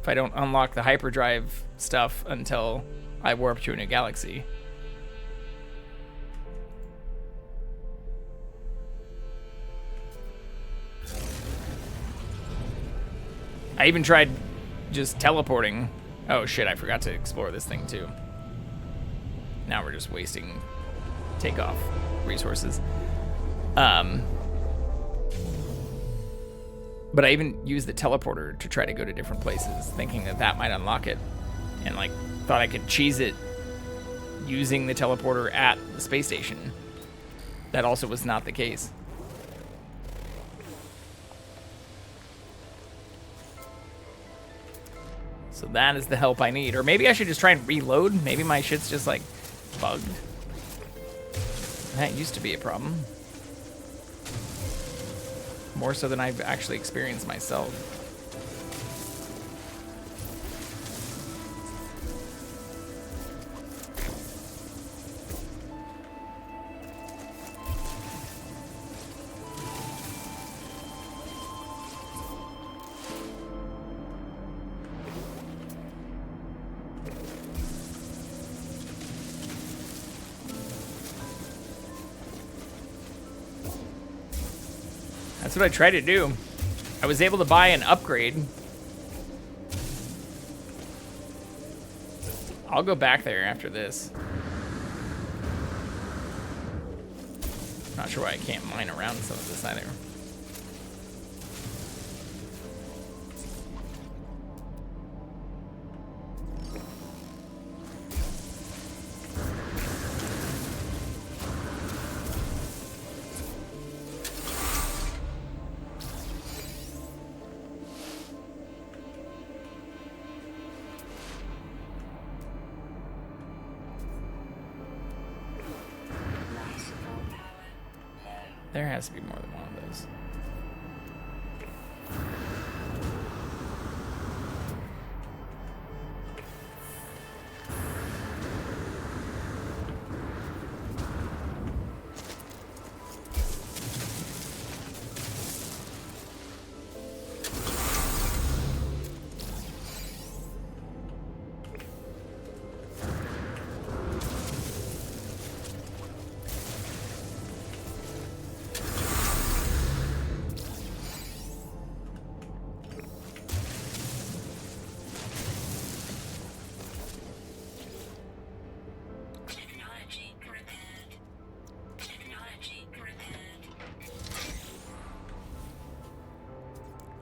if I don't unlock the hyperdrive stuff until I warp to a new galaxy? I even tried just teleporting. Oh shit, I forgot to explore this thing too. Now we're just wasting takeoff resources. But I even used the teleporter to try to go to different places, thinking that might unlock it. And like, thought I could cheese it using the teleporter at the space station. That also was not the case. So that is the help I need. Or maybe I should just try and reload. Maybe my shit's just like bugged. That used to be a problem. More so than I've actually experienced myself. That's what I tried to do. I was able to buy an upgrade. I'll go back there after this. Not sure why I can't mine around some of this either. There has to be more than one of those.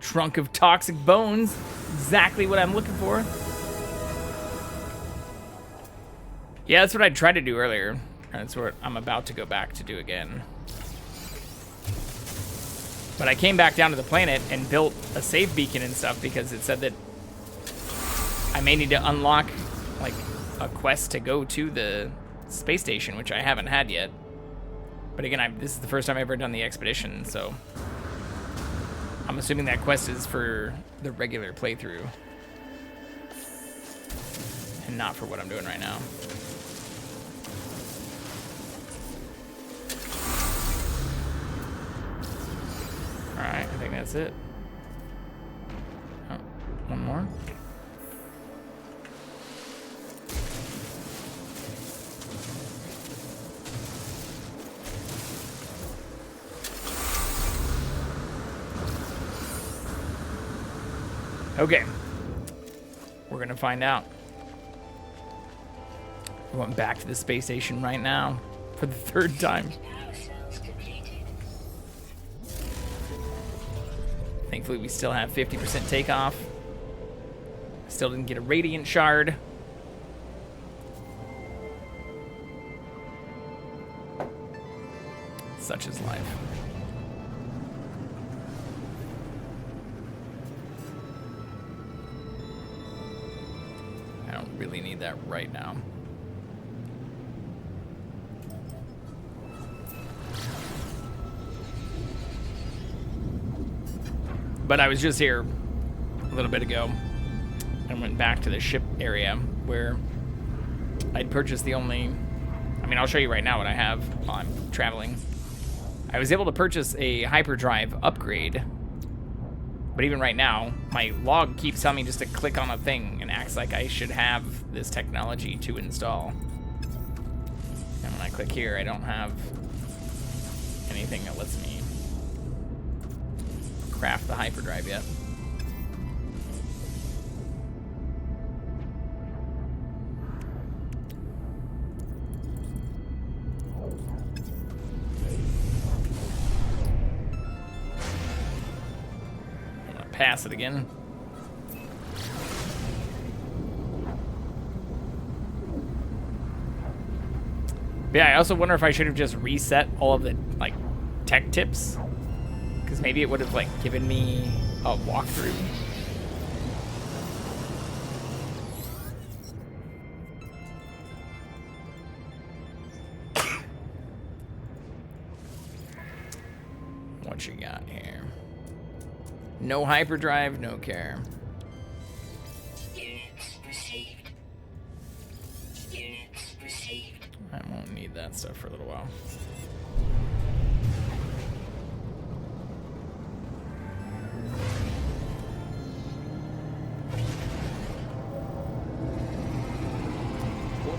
Trunk of toxic bones. Exactly what I'm looking for. Yeah, that's what I tried to do earlier. That's what I'm about to go back to do again. But I came back down to the planet and built a save beacon and stuff because it said that I may need to unlock like a quest to go to the space station, which I haven't had yet. But again, this is the first time I've ever done the expedition, so I'm assuming that quest is for the regular playthrough and not for what I'm doing right now. Alright, I think that's it. Oh, more. Okay. We're going to find out. We're going back to the space station right now for the third time.
Power cells completed.
Thankfully, we still have 50% takeoff. Still didn't get a radiant shard. Such is life. I don't really need that right now. But I was just here a little bit ago and went back to the ship area where I'd purchased the only... I mean, I'll show you right now what I have while I'm traveling. I was able to purchase a hyperdrive upgrade, but even right now, my log keeps telling me just to click on a thing and acts like I should have this technology to install. And when I click here, I don't have anything that lets me craft the hyperdrive yet. I'm gonna pass it again. But yeah, I also wonder if I should have just reset all of the like tech tips. Because maybe it would have, like, given me a walkthrough. What you got here? No hyperdrive, no care.
Units received. Units received.
I won't need that stuff for a little while.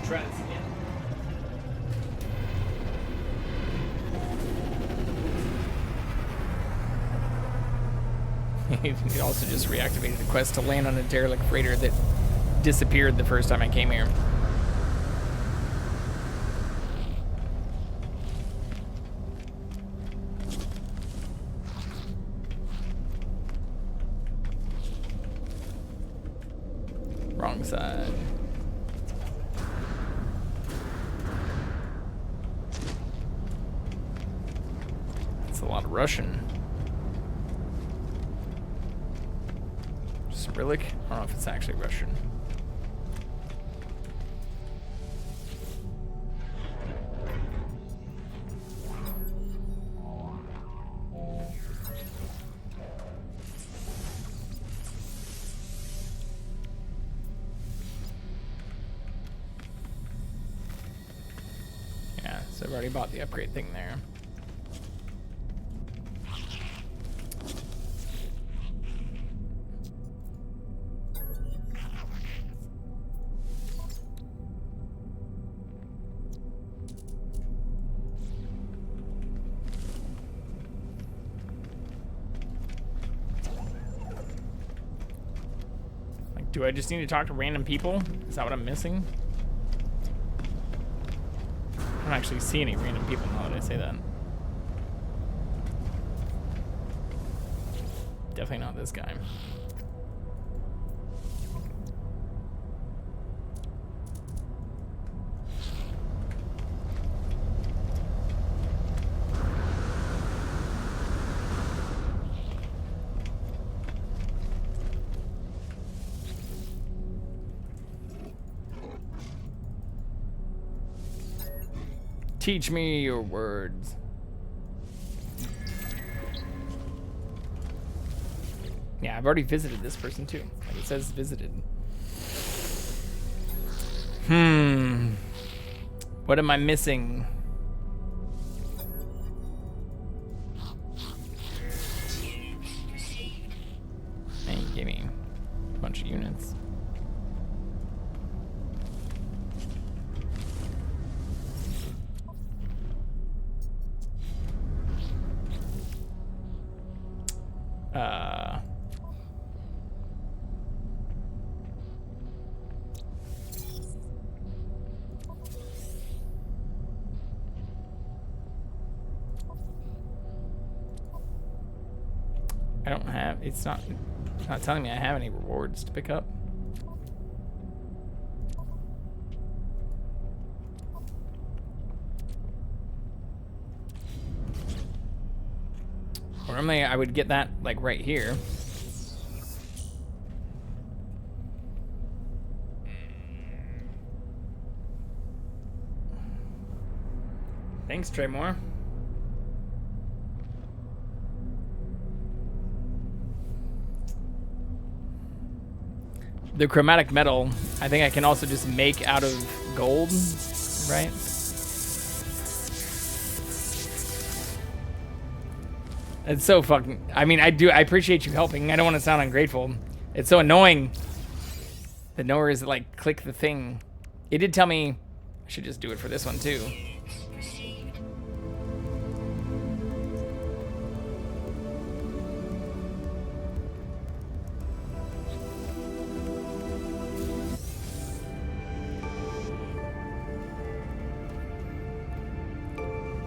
Try this again. He also just reactivated a quest to land on a derelict freighter that disappeared the first time I came here. Wrong side. A lot of Russian. Cyrillic? I don't know if it's actually Russian. Yeah, so I've already bought the upgrade thing there. Do I just need to talk to random people? Is that what I'm missing? I don't actually see any random people now that I say that. Definitely not this guy. Teach me your words. Yeah, I've already visited this person too. Like it says visited. What am I missing? Hey, gimme. bunch of units. I don't have, it's not telling me I have any rewards to pick up. Normally I would get that like right here. Thanks, Trey Moore. The chromatic metal, I think I can also just make out of gold, right? It's so fucking, I mean, I appreciate you helping. I don't want to sound ungrateful. It's so annoying that nowhere is like, click the thing. It did tell me I should just do it for this one too.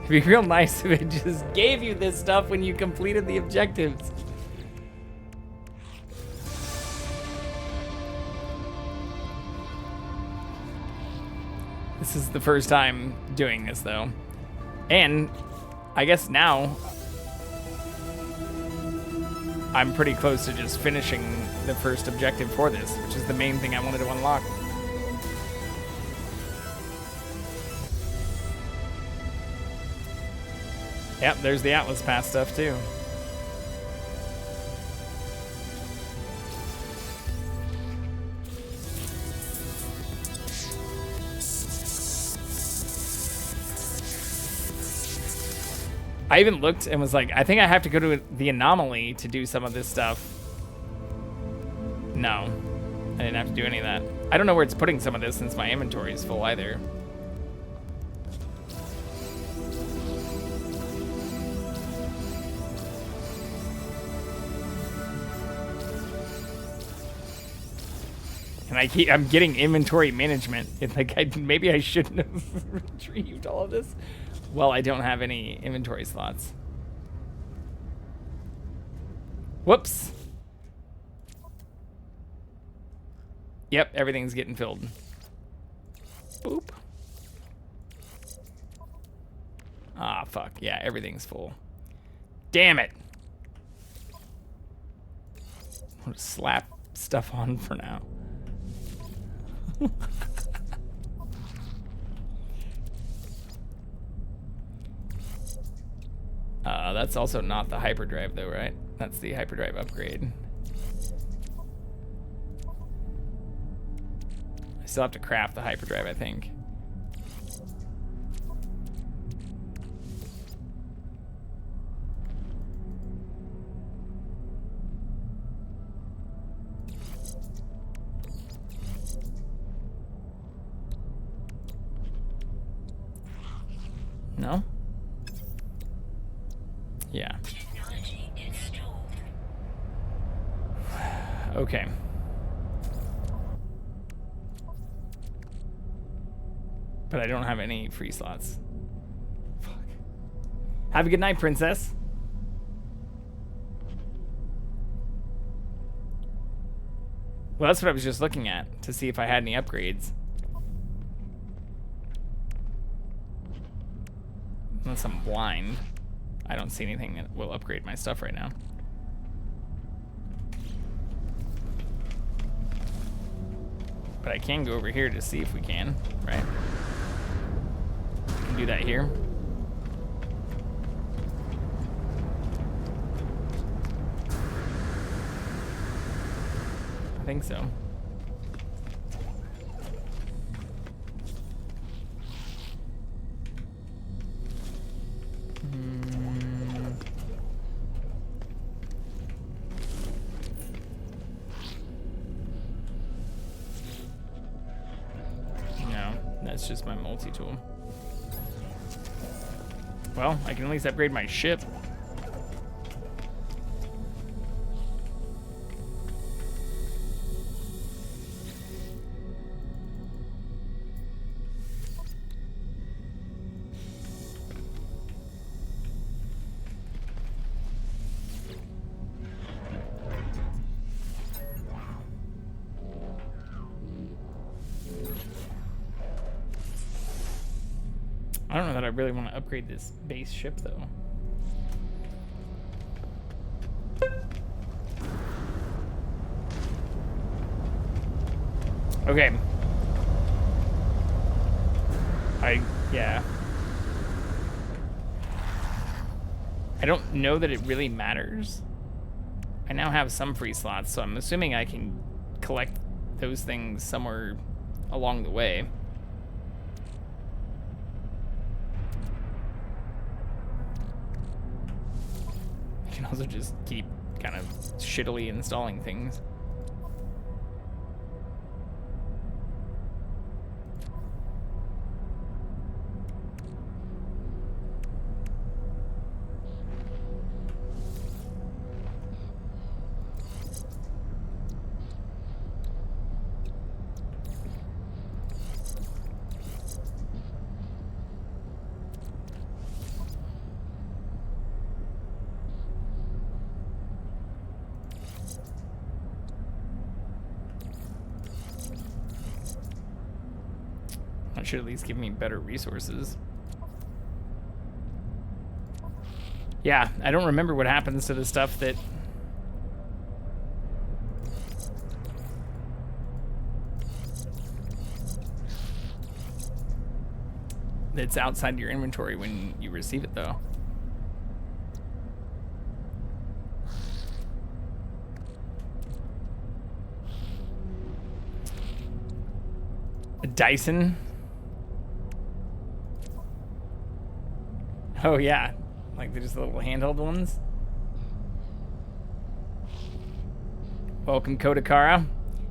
It'd be real nice if it just gave you this stuff when you completed the objectives. This is the first time doing this though. And I guess now I'm pretty close to just finishing the first objective for this, which is the main thing I wanted to unlock. Yep, there's the Atlas Pass stuff too. I even looked and was like, I think I have to go to the anomaly to do some of this stuff. No, I didn't have to do any of that. I don't know where it's putting some of this since my inventory is full either. And I'm getting inventory management. It's like, maybe I shouldn't have retrieved all of this. Well, I don't have any inventory slots. Whoops. Yep, everything's getting filled. Boop. Ah, fuck. Yeah, everything's full. Damn it. I'll just slap stuff on for now. That's also not the hyperdrive though, right? That's the hyperdrive upgrade. I still have to craft the hyperdrive, I think. No? Yeah. Okay. But I don't have any free slots. Fuck. Have a good night, princess. Well, that's what I was just looking at, to see if I had any upgrades. Unless I'm blind. I don't see anything that will upgrade my stuff right now. But I can go over here to see if we can, right? We can do that here. I think so. That's just my multi-tool. Well, I can at least upgrade my ship. I don't know that I really want to upgrade this base ship, though. Okay. Yeah. I don't know that it really matters. I now have some free slots, so I'm assuming I can collect those things somewhere along the way. I can also just keep kind of shittily installing things. That should at least give me better resources. Yeah, I don't remember what happens to the stuff that's outside your inventory when you receive it, though. A Dyson. Oh yeah, like they're just the little handheld ones. Welcome, Kodakara.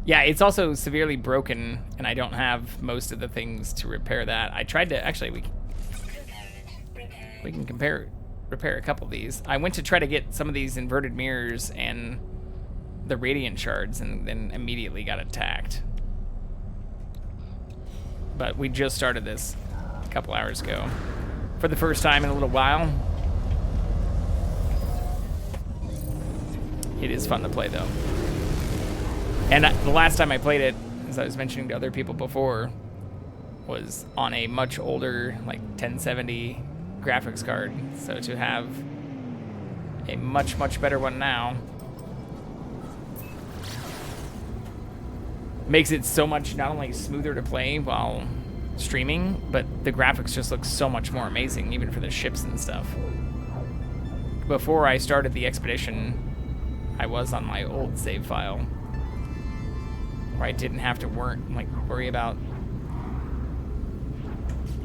Yeah, it's also severely broken, and I don't have most of the things to repair that. I tried to, actually, we can repair a couple of these. I went to try to get some of these inverted mirrors and the radiant shards, and then immediately got attacked. But we just started this a couple hours ago. For the first time in a little while. It is fun to play, though. And the last time I played it, as I was mentioning to other people before, was on a much older, like 1070 graphics card. So to have a much, much better one now makes it so much not only smoother to play while streaming, but the graphics just look so much more amazing, even for the ships and stuff. Before I started the expedition, I was on my old save file, where I didn't have to worry about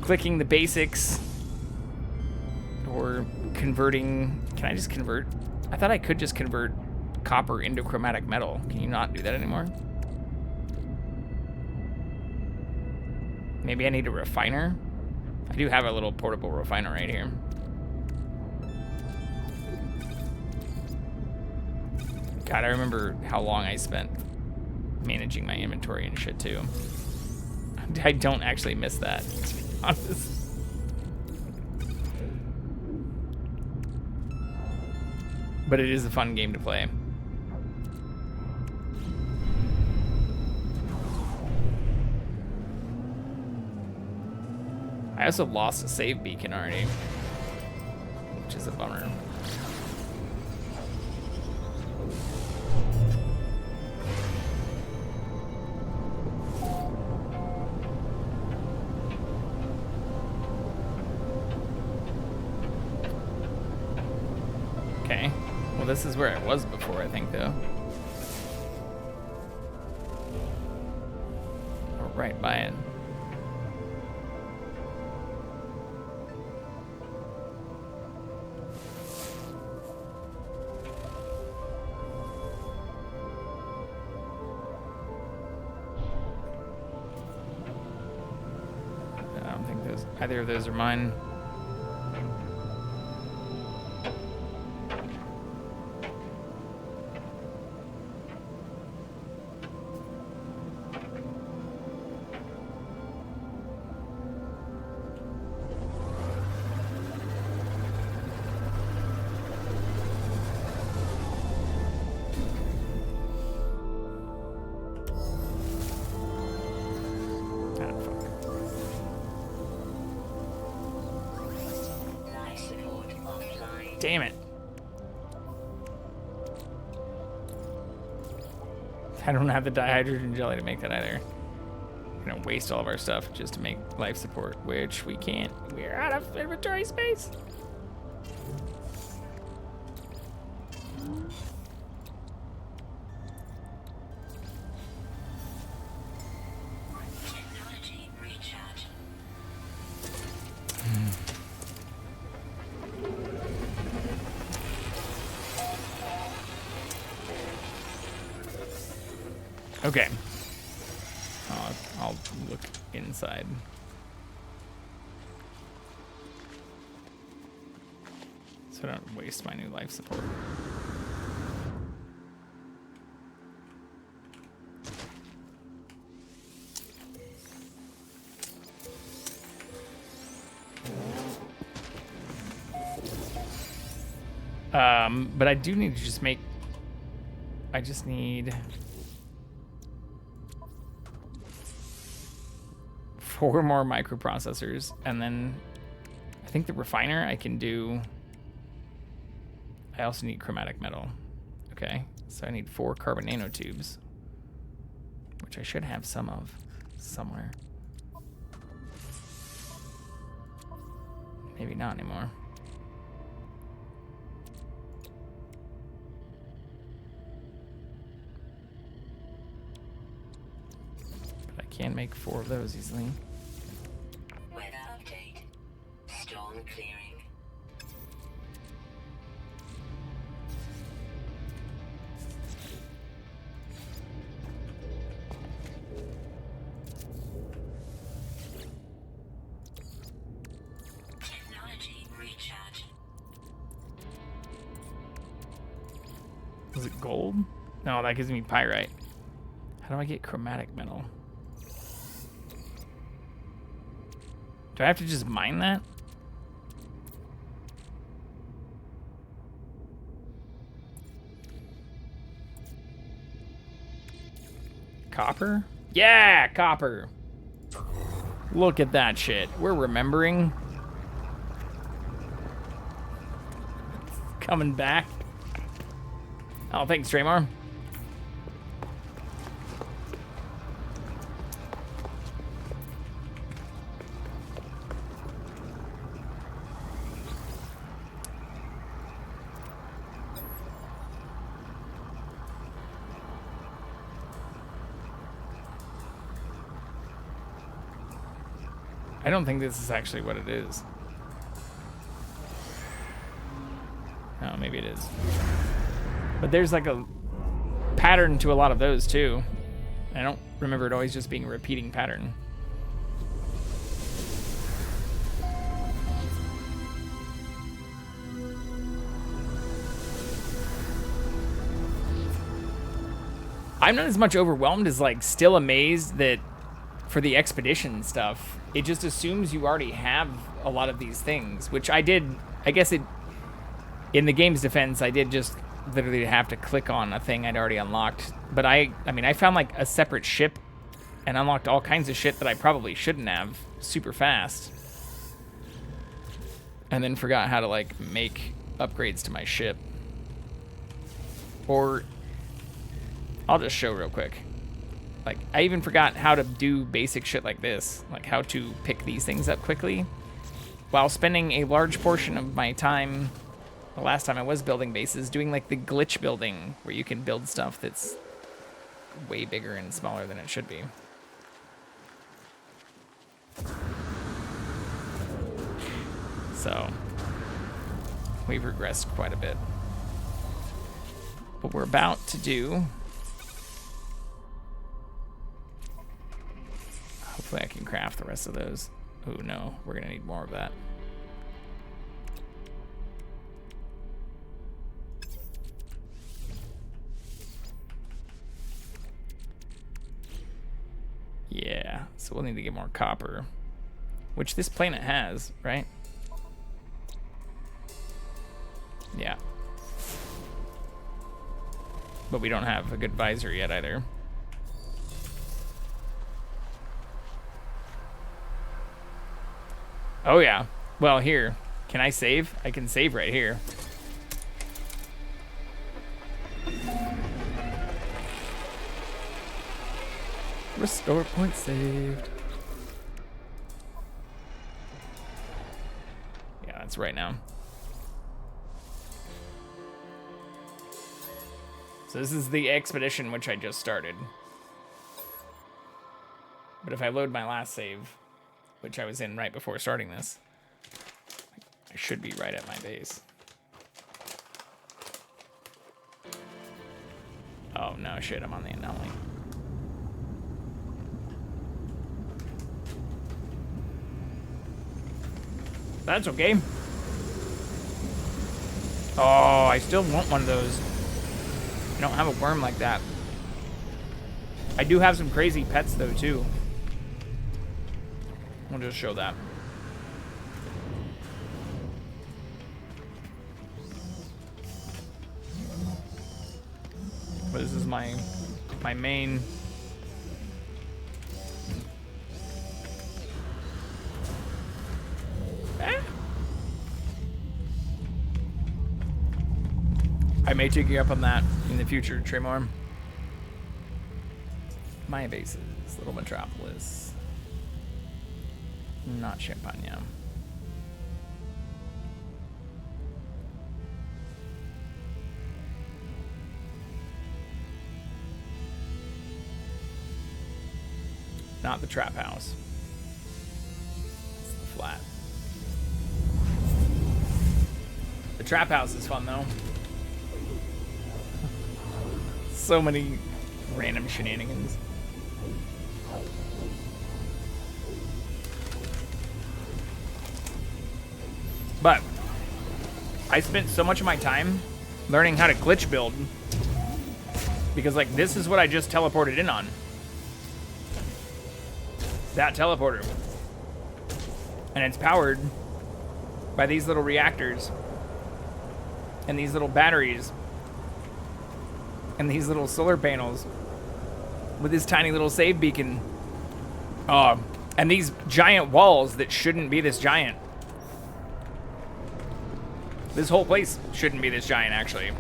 clicking the basics or converting. Can I just convert? I thought I could just convert copper into chromatic metal. Can you not do that anymore? Maybe I need a refiner. I do have a little portable refiner right here. God, I remember how long I spent managing my inventory and shit too. I don't actually miss that, to be honest. But it is a fun game to play. I also lost a save beacon already, which is a bummer. Okay, well this is where I was before, I think, though. Or right by it. Either of those are mine. Damn it. I don't have the dihydrogen jelly to make that either. We're gonna waste all of our stuff just to make life support, which we can't. We're out of inventory space.
Technology recharge.
Okay. I'll look inside. So I don't waste my new life support. But I do need to just make... I just need... 4 more microprocessors, and then I think the refiner I can do. I also need chromatic metal. Okay, so I need 4 carbon nanotubes, which I should have some of somewhere. Maybe not anymore. But I can make 4 of those easily.
Weather update. Storm clearing. Technology recharge.
Was it gold? No, that gives me pyrite. How do I get chromatic metal? Do I have to just mine that? Copper? Yeah, copper. Look at that shit. We're remembering. Coming back. Oh, thanks, Draymar. I don't think this is actually what it is. Oh, maybe it is. But there's like a pattern to a lot of those too. I don't remember it always just being a repeating pattern. I'm not as much overwhelmed as like still amazed that for the expedition stuff, it just assumes you already have a lot of these things, which I did. I guess it, in the game's defense, I did just literally have to click on a thing I'd already unlocked. But I mean, I found like a separate ship and unlocked all kinds of shit that I probably shouldn't have super fast. And then forgot how to like make upgrades to my ship. Or I'll just show real quick. Like, I even forgot how to do basic shit like this, like how to pick these things up quickly, while spending a large portion of my time, the last time I was building bases, doing like the glitch building, where you can build stuff that's way bigger and smaller than it should be. So, we've regressed quite a bit. What we're about to do... Hopefully I can craft the rest of those. Oh no, we're gonna need more of that. Yeah, so we'll need to get more copper, which this planet has, right? Yeah. But we don't have a good visor yet either. Oh yeah. Well, here. Can I save? I can save right here. Restore point saved. Yeah, that's right now. So this is the expedition which I just started. But if I load my last save, which I was in right before starting this, I should be right at my base. Oh no, shit, I'm on the anomaly. That's okay. Oh, I still want one of those. I don't have a worm like that. I do have some crazy pets though too. I'll just show that. But this is my main. I may take you up on that in the future, Tremor. My bases, Little Metropolis. Not Champagne. Not the trap house. It's the flat. The trap house is fun though. So many random shenanigans. But I spent so much of my time learning how to glitch build because like this is what I just teleported in on. That teleporter. And it's powered by these little reactors and these little batteries and these little solar panels with this tiny little save beacon. And these giant walls that shouldn't be this giant. This whole place shouldn't be this giant, actually.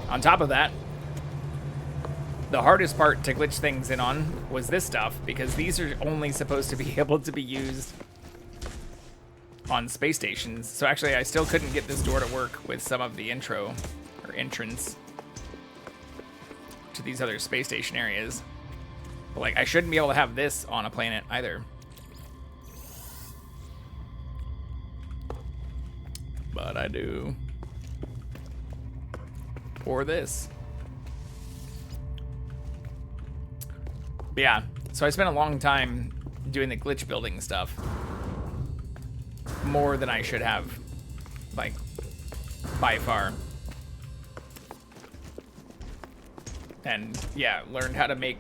On top of that, the hardest part to glitch things in on was this stuff, because these are only supposed to be able to be used on space stations. So actually, I still couldn't get this door to work with some of the intro or entrance to these other space station areas. But like, I shouldn't be able to have this on a planet either. But I do. Or this. But yeah, so I spent a long time doing the glitch building stuff. More than I should have, like, by far. And yeah, learned how to make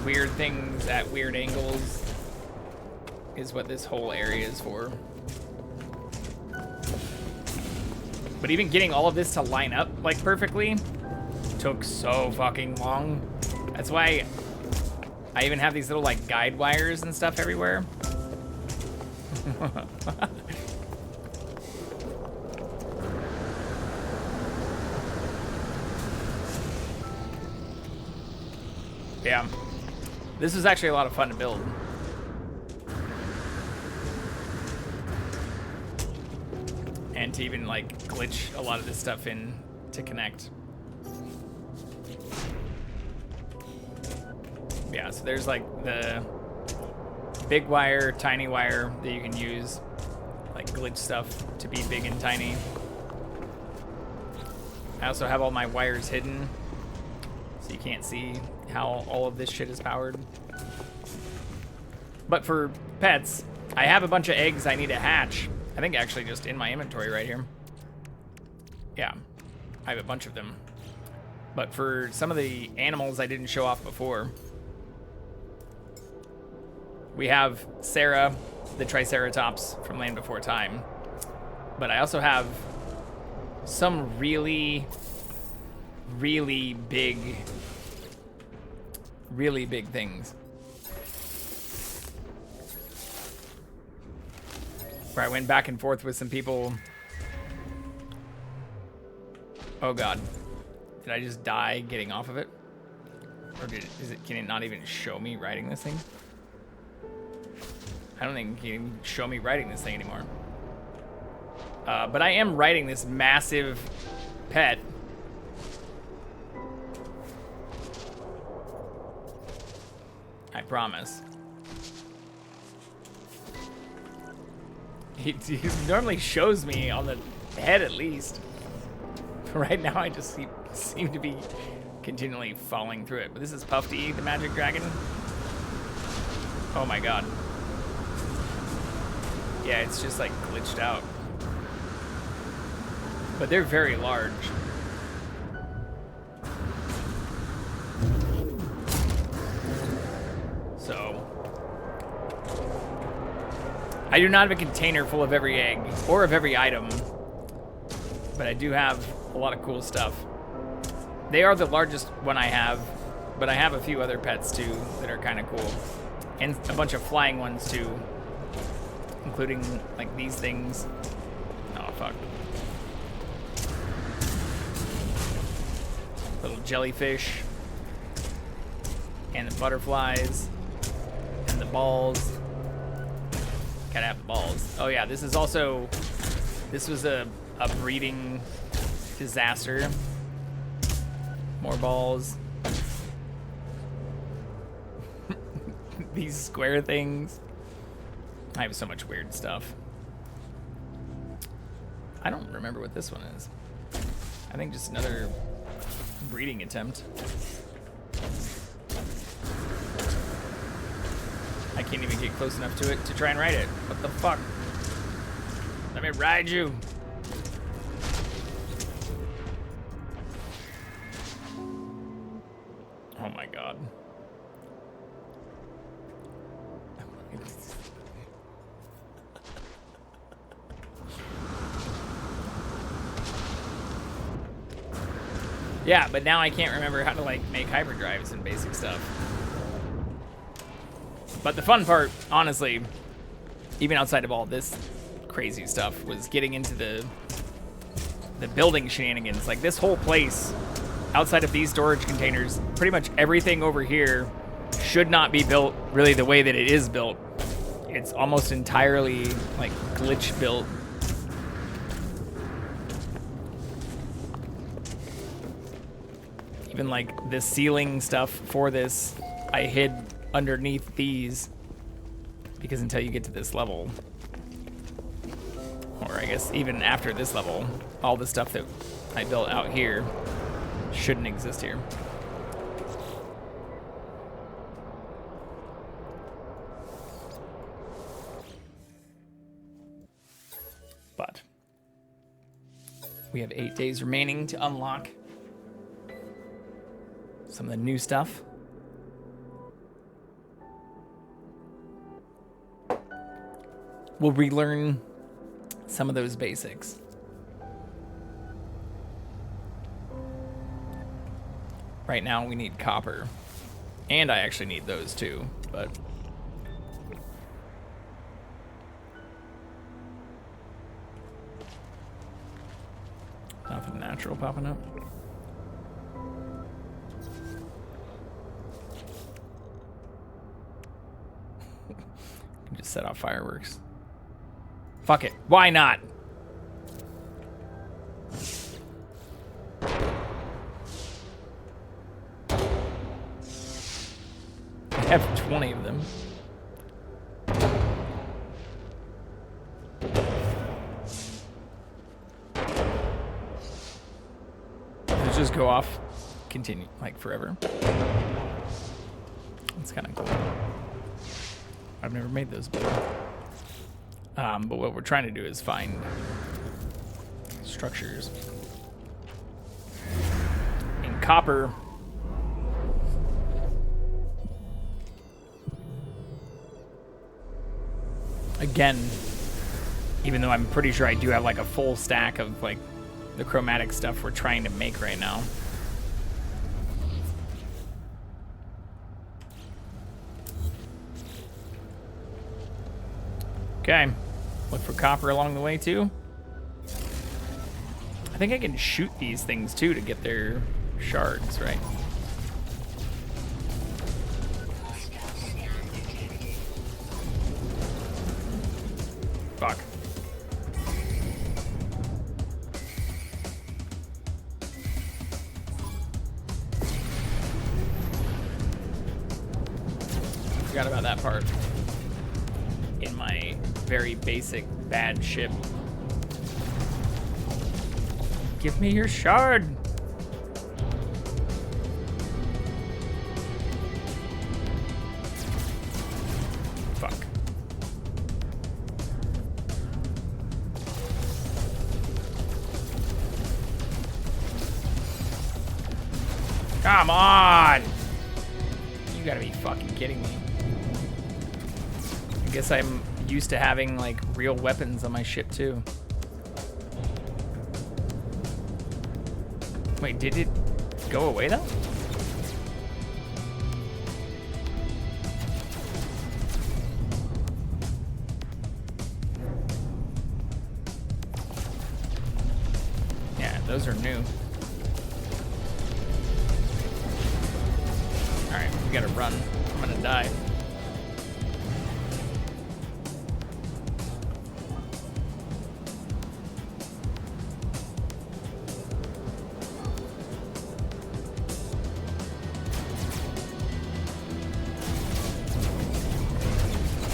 weird things at weird angles is what this whole area is for. But even getting all of this to line up like perfectly took so fucking long. That's why I even have these little like guide wires and stuff everywhere. Yeah, this is actually a lot of fun to build. And to even like glitch a lot of this stuff in to connect. Yeah, so there's like the big wire, tiny wire that you can use, like glitch stuff to be big and tiny. I also have all my wires hidden, so you can't see how all of this shit is powered. But for pets, I have a bunch of eggs I need to hatch. I think actually just in my inventory right here. Yeah, I have a bunch of them. But for some of the animals I didn't show off before, we have Sarah, the Triceratops from Land Before Time. But I also have some really big things. Where I went back and forth with some people. Oh God. Did I just die getting off of it? Or can it not even show me riding this thing? I don't think it can even show me riding this thing anymore. But I am riding this massive pet. I promise. He normally shows me on the head at least. Right now I just seem to be continually falling through it. But this is Puffy, the magic dragon. Oh my God. Yeah, it's just like glitched out. But they're very large. So I do not have a container full of every egg or of every item, but I do have a lot of cool stuff. They are the largest one I have, but I have a few other pets too that are kind of cool. And a bunch of flying ones too, including like these things. Oh, fuck. Little jellyfish. And the butterflies. And the balls. Gotta have the balls. Oh yeah, this was a breeding disaster. More balls. These square things. I have so much weird stuff. I don't remember what this one is. I think just another breeding attempt. I can't even get close enough to it to try and ride it. What the fuck? Let me ride you. Oh my God. Yeah, but now I can't remember how to like make hyperdrives and basic stuff. But the fun part, honestly, even outside of all this crazy stuff, was getting into the building shenanigans. Like this whole place, outside of these storage containers, pretty much everything over here should not be built really the way that it is built. It's almost entirely like glitch built. Even like the ceiling stuff for this, I hid underneath these because until you get to this level, or I guess even after this level, all the stuff that I built out here shouldn't exist here. But we have 8 days remaining to unlock some of the new stuff. We'll relearn some of those basics. Right now we need copper. And I actually need those too, but nothing natural popping up. Just set off fireworks. Fuck it. Why not? I have 20 of them. Let's just go off. Continue, like forever. It's kind of cool. I've never made those before. But what we're trying to do is find structures in copper. Again, even though I'm pretty sure I do have like a full stack of like the chromatic stuff we're trying to make right now. Okay, look for copper along the way too. I think I can shoot these things too to get their shards, right? Fuck. Forgot about that part in my very basic bad ship. Give me your shard. Fuck. Come on! You gotta be fucking kidding me. I guess I'm used to having like real weapons on my ship too. Wait, did it go away though? Yeah, those are new. Alright, we gotta run. I'm gonna die.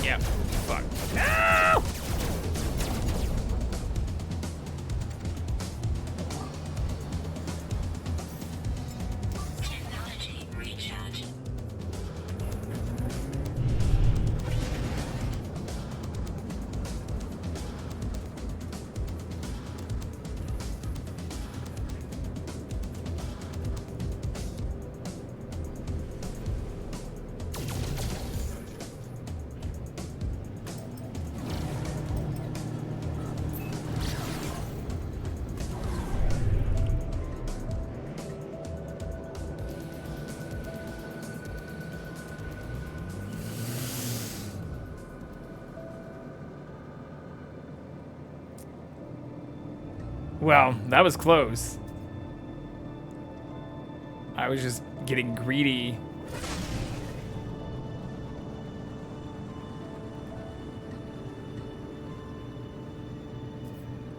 Yeah, fuck. No!
Technology recharge.
Well, that was close. I was just getting greedy.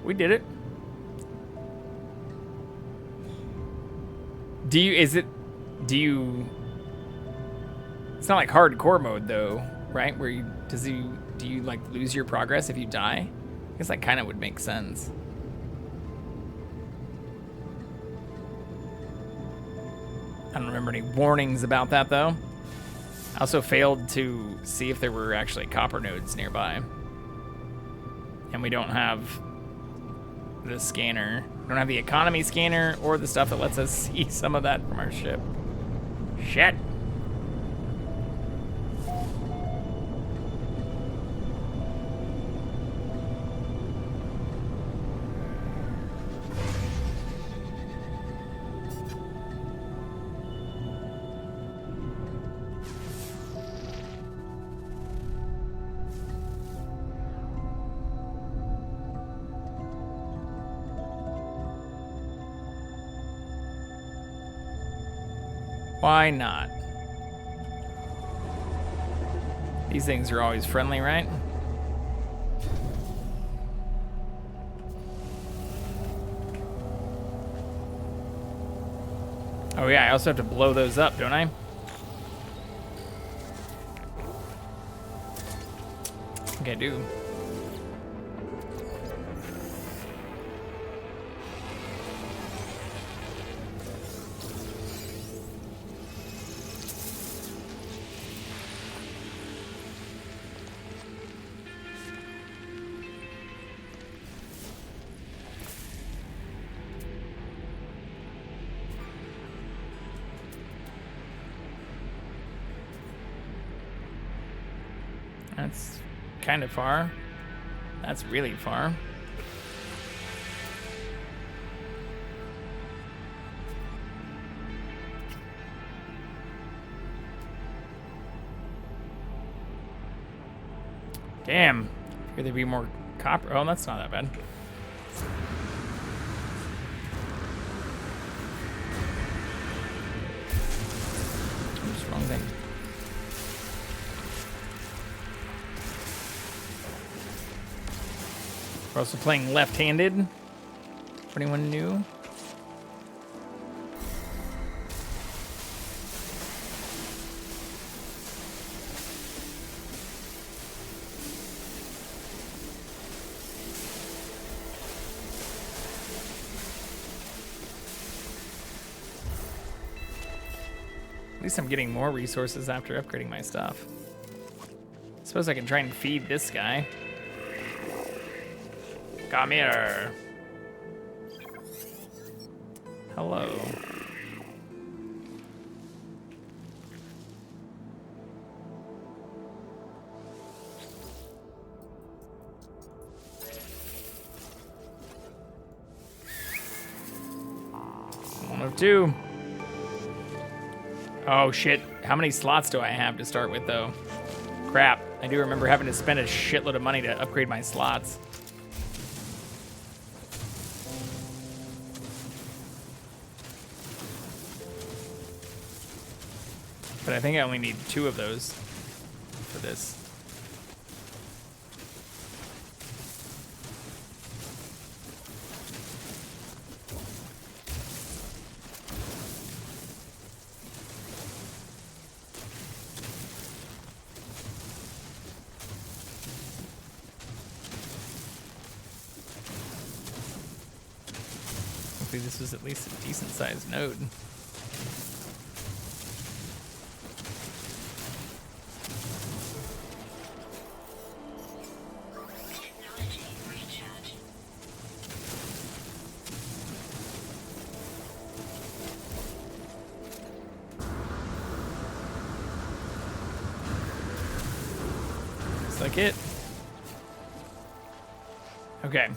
We did it. It's not like hardcore mode though, right? Where do you like lose your progress if you die? I guess that kind of would make sense. I don't remember any warnings about that though. I also failed to see if there were actually copper nodes nearby. And we don't have the scanner. We don't have the economy scanner or the stuff that lets us see some of that from our ship. Shit. Why not? These things are always friendly, right? Oh yeah, I also have to blow those up, don't I? I think I do. That's kind of far. That's really far. Damn. Could there be more copper? Oh, that's not that bad. Oops, wrong thing. We're also playing left-handed. For anyone new. At least I'm getting more resources after upgrading my stuff. Suppose I can try and feed this guy. Come here. Hello. One of two. Oh shit, how many slots do I have to start with though? Crap, I do remember having to spend a shitload of money to upgrade my slots. But I think I only need 2 of those for this. Hopefully this was at least a decent sized node.
Technology recharge.
Looks like it. Okay.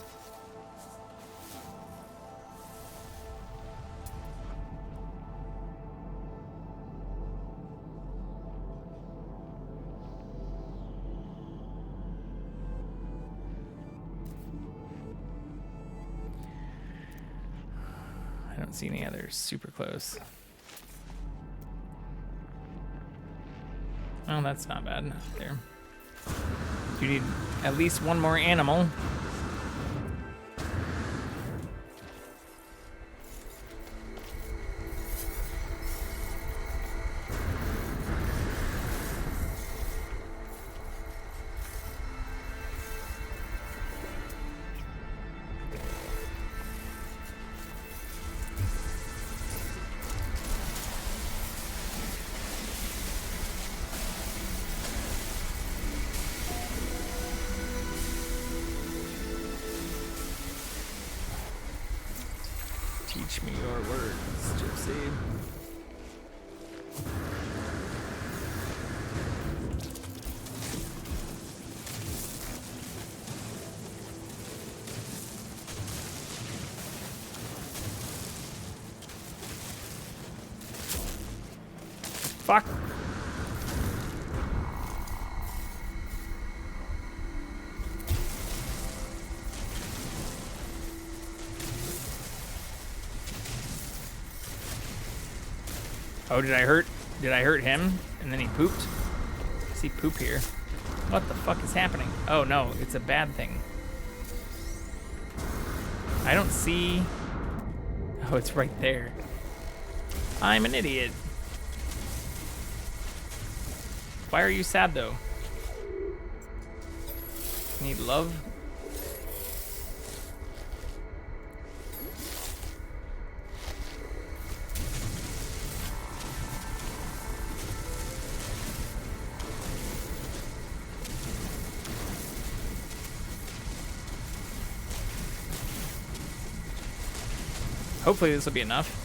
I don't see any others super close. Oh, that's not bad. There. You need at least one more animal. Teach me your words, Gypsy. Fuck. Oh, did I hurt him? And then he pooped? I see poop here. What the fuck is happening? Oh no, it's a bad thing. I don't see... Oh, it's right there. I'm an idiot. Why are you sad though? Need love? Hopefully this will be enough.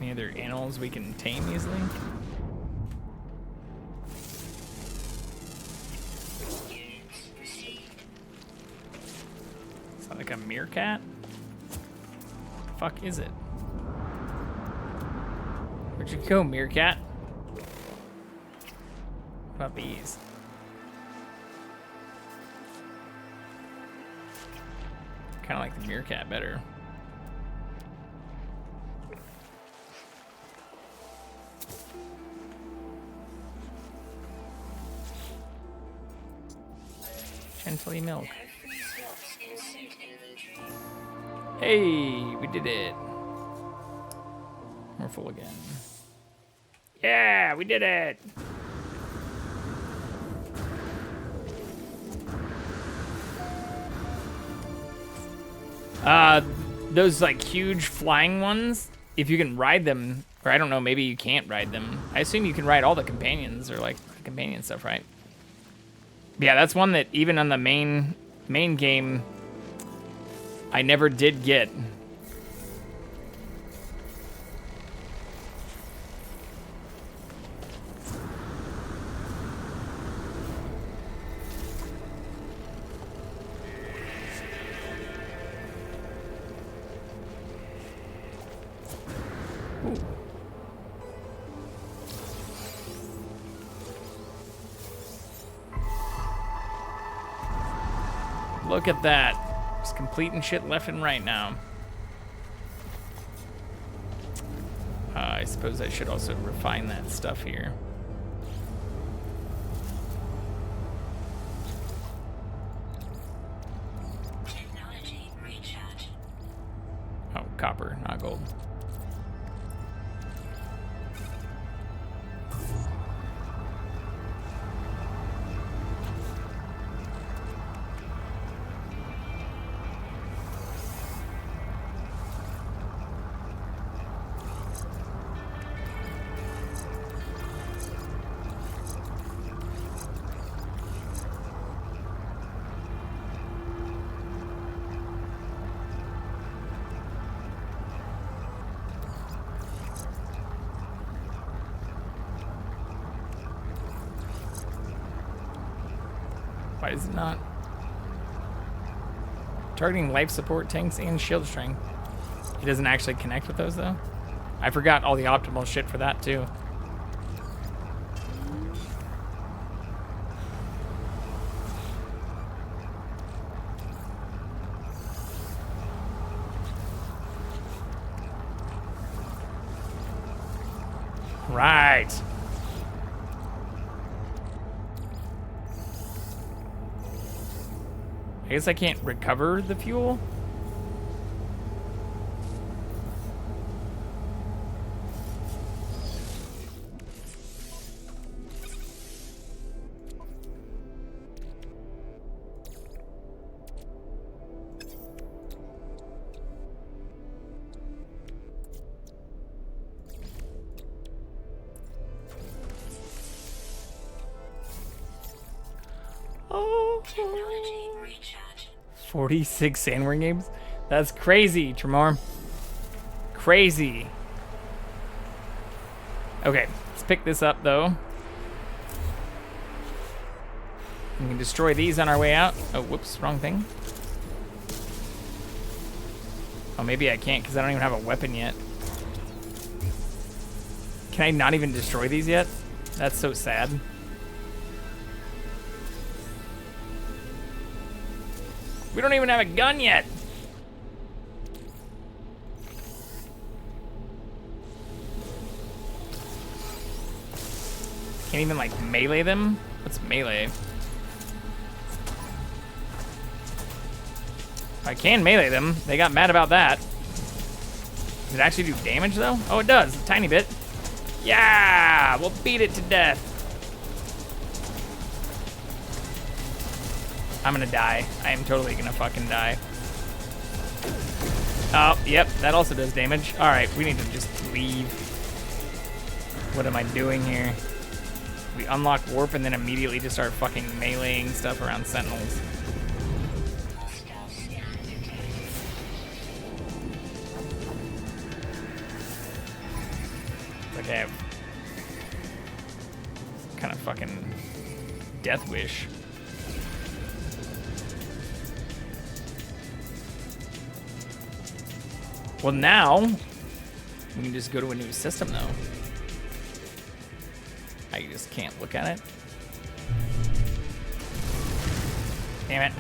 Any other animals we can tame easily? Is that like a meerkat? The fuck is it? Where'd you go, meerkat? What about these? Kind of like the meerkat better. Gently milk. Hey, we did it. We're full again. Yeah, we did it. Those like huge flying ones, if you can ride them, or I don't know, maybe you can't ride them. I assume you can ride all the companions or like the companion stuff, right? Yeah, that's one that even on the main game, I never did get. Look at that. Just completing shit left and right now. I suppose I should also refine that stuff here.
Technology recharge.
Oh, copper, not gold. Why is it not? Targeting life support tanks and shield strength. It doesn't actually connect with those though. I forgot all the optimal shit for that too. Right. I guess I can't recover the fuel.
Technology recharge.
46 sandworm games? That's crazy, Tremor. Crazy. Okay, let's pick this up though. We can destroy these on our way out. Oh, whoops, wrong thing. Oh, maybe I can't because I don't even have a weapon yet. Can I not even destroy these yet? That's so sad. We don't even have a gun yet. Can't even like melee them? What's melee? I can melee them. They got mad about that. Does it actually do damage though? Oh, it does, a tiny bit. Yeah, we'll beat it to death. I'm gonna die. I am totally gonna fucking die. Oh, yep, that also does damage. All right, we need to just leave. What am I doing here? We unlock warp and then immediately just start fucking meleeing stuff around sentinels. like I have some kind of fucking death wish. Well, now we can just go to a new system, though. I just can't look at it. Damn it.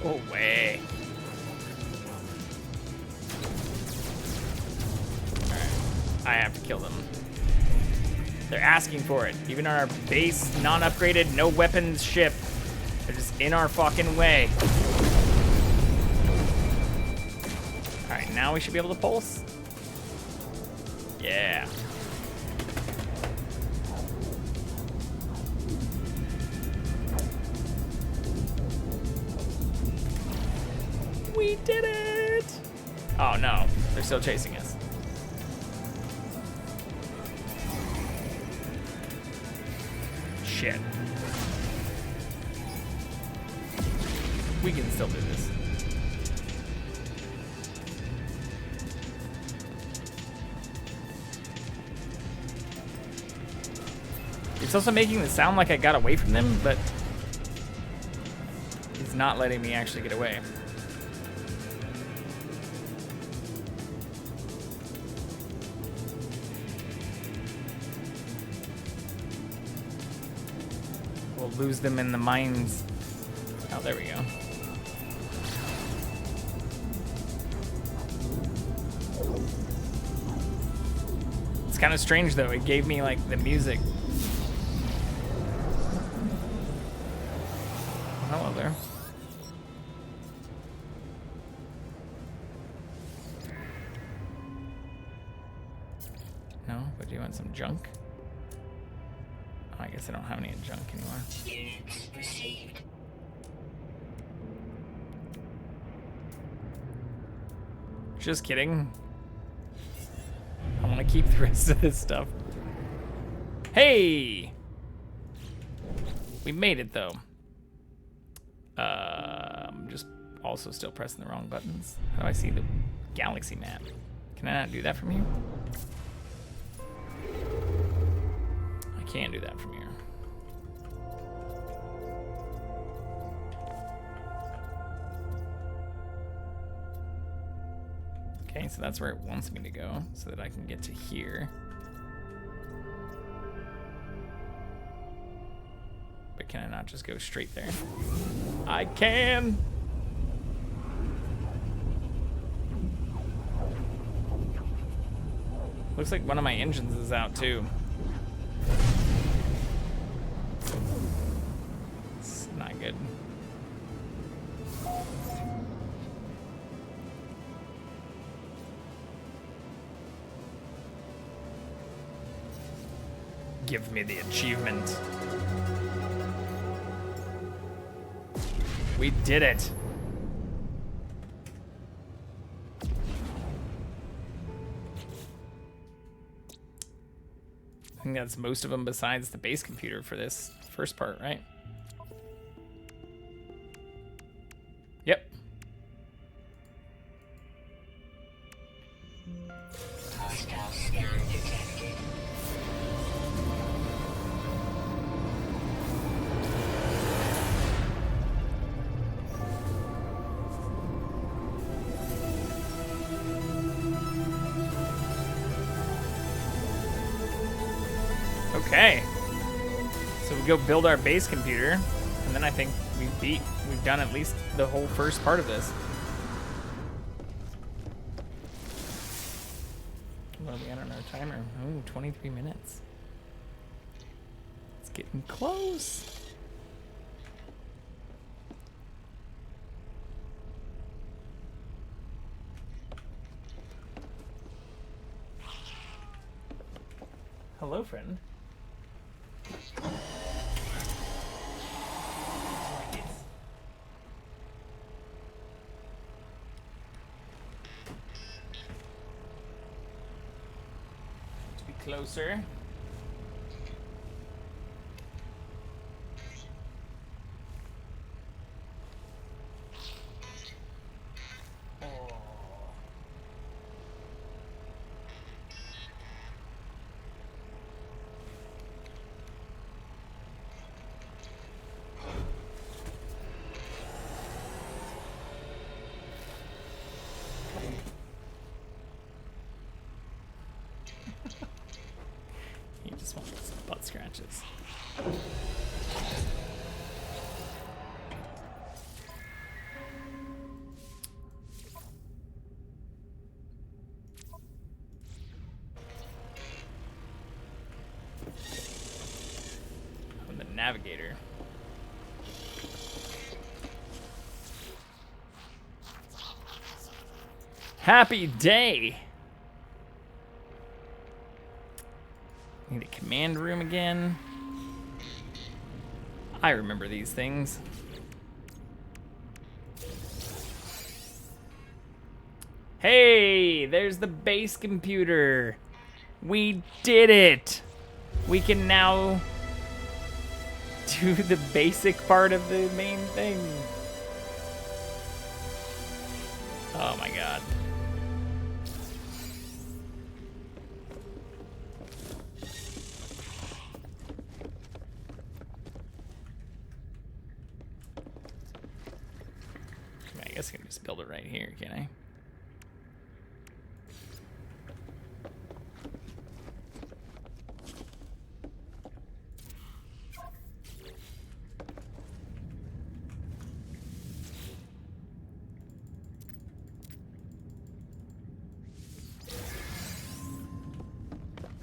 Go away. Alright. I have to kill them. They're asking for it. Even on our base, non-upgraded, no weapons ship. They're just in our fucking way. Alright, now we should be able to pulse. Yeah. We did it! Oh no, they're still chasing us. Shit. We can still do this. It's also making it sound like I got away from them, but it's not letting me actually get away. We'll lose them in the mines. Oh, there we go. It's kind of strange though. It gave me like the music. Hello there. No, but do you want some junk? Oh, I guess I don't have any junk anymore.
Units received.
Just kidding. I want to keep the rest of this stuff. Hey! We made it though. I'm just also still pressing the wrong buttons. How do I see the galaxy map? Can I not do that from here? I can do that from here. Okay, so that's where it wants me to go, so that I can get to here. But can I not just go straight there? I can! Looks like one of my engines is out too. It's not good. Give me the achievement. We did it. I think that's most of them besides the base computer for this first part, right? Yep.
Hostile scan detected.
Okay. So we go build our base computer, and then I think we've done at least the whole first part of this. What are we at on our timer? Oh, 23 minutes. It's getting close. Hello, friend. To be closer. bitches. I'm the navigator. Happy day! Need a command room again. I remember these things. Hey, there's the base computer. We did it. We can now do the basic part of the main thing. Oh my god. I guess I can just build it right here, can I?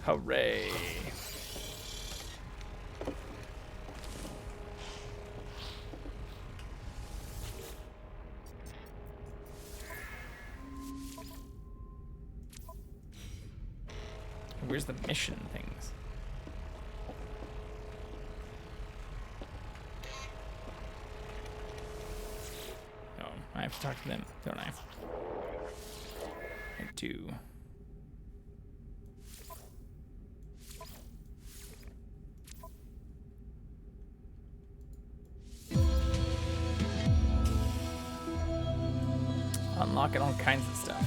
Hooray. Where's the mission things? Oh, I have to talk to them, don't I? I do. Unlocking all kinds of stuff.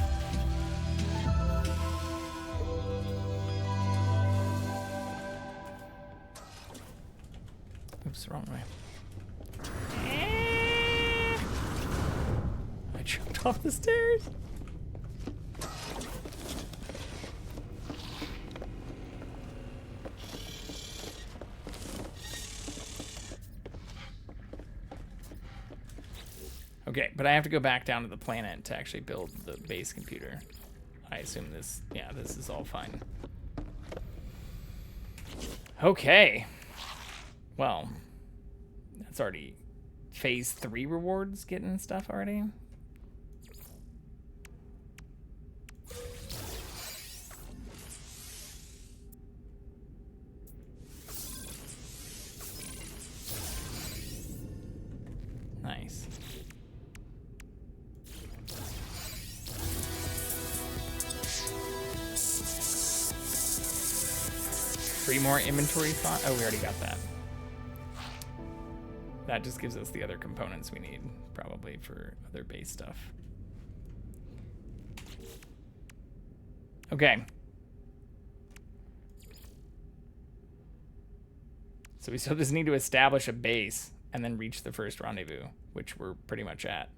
Oops, wrong way. I jumped off the stairs. Okay, but I have to go back down to the planet to actually build the base computer. I assume this, yeah, this is all fine. Okay. Well, that's already phase 3 rewards getting stuff already. Nice. Three more inventory thought. Oh, we already got that. That just gives us the other components we need, probably, for other base stuff. Okay. So we still just need to establish a base and then reach the first rendezvous, which we're pretty much at.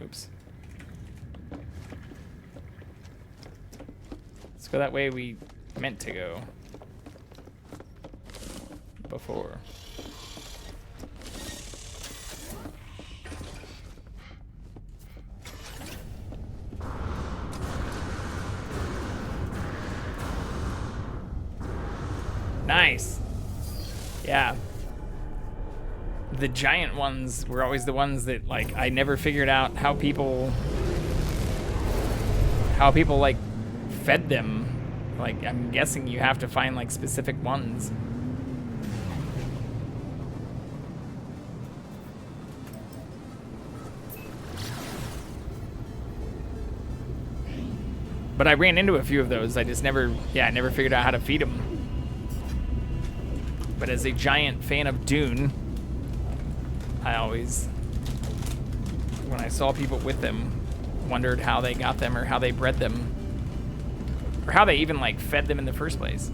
Oops. Let's go that way we meant to go before. Nice. Yeah. The giant ones were always the ones that, like, I never figured out how people like fed them. Like, I'm guessing you have to find like specific ones. But I ran into a few of those. I just never, I never figured out how to feed them. But as a giant fan of Dune, I always, when I saw people with them, wondered how they got them or how they bred them. Or how they even, like, fed them in the first place.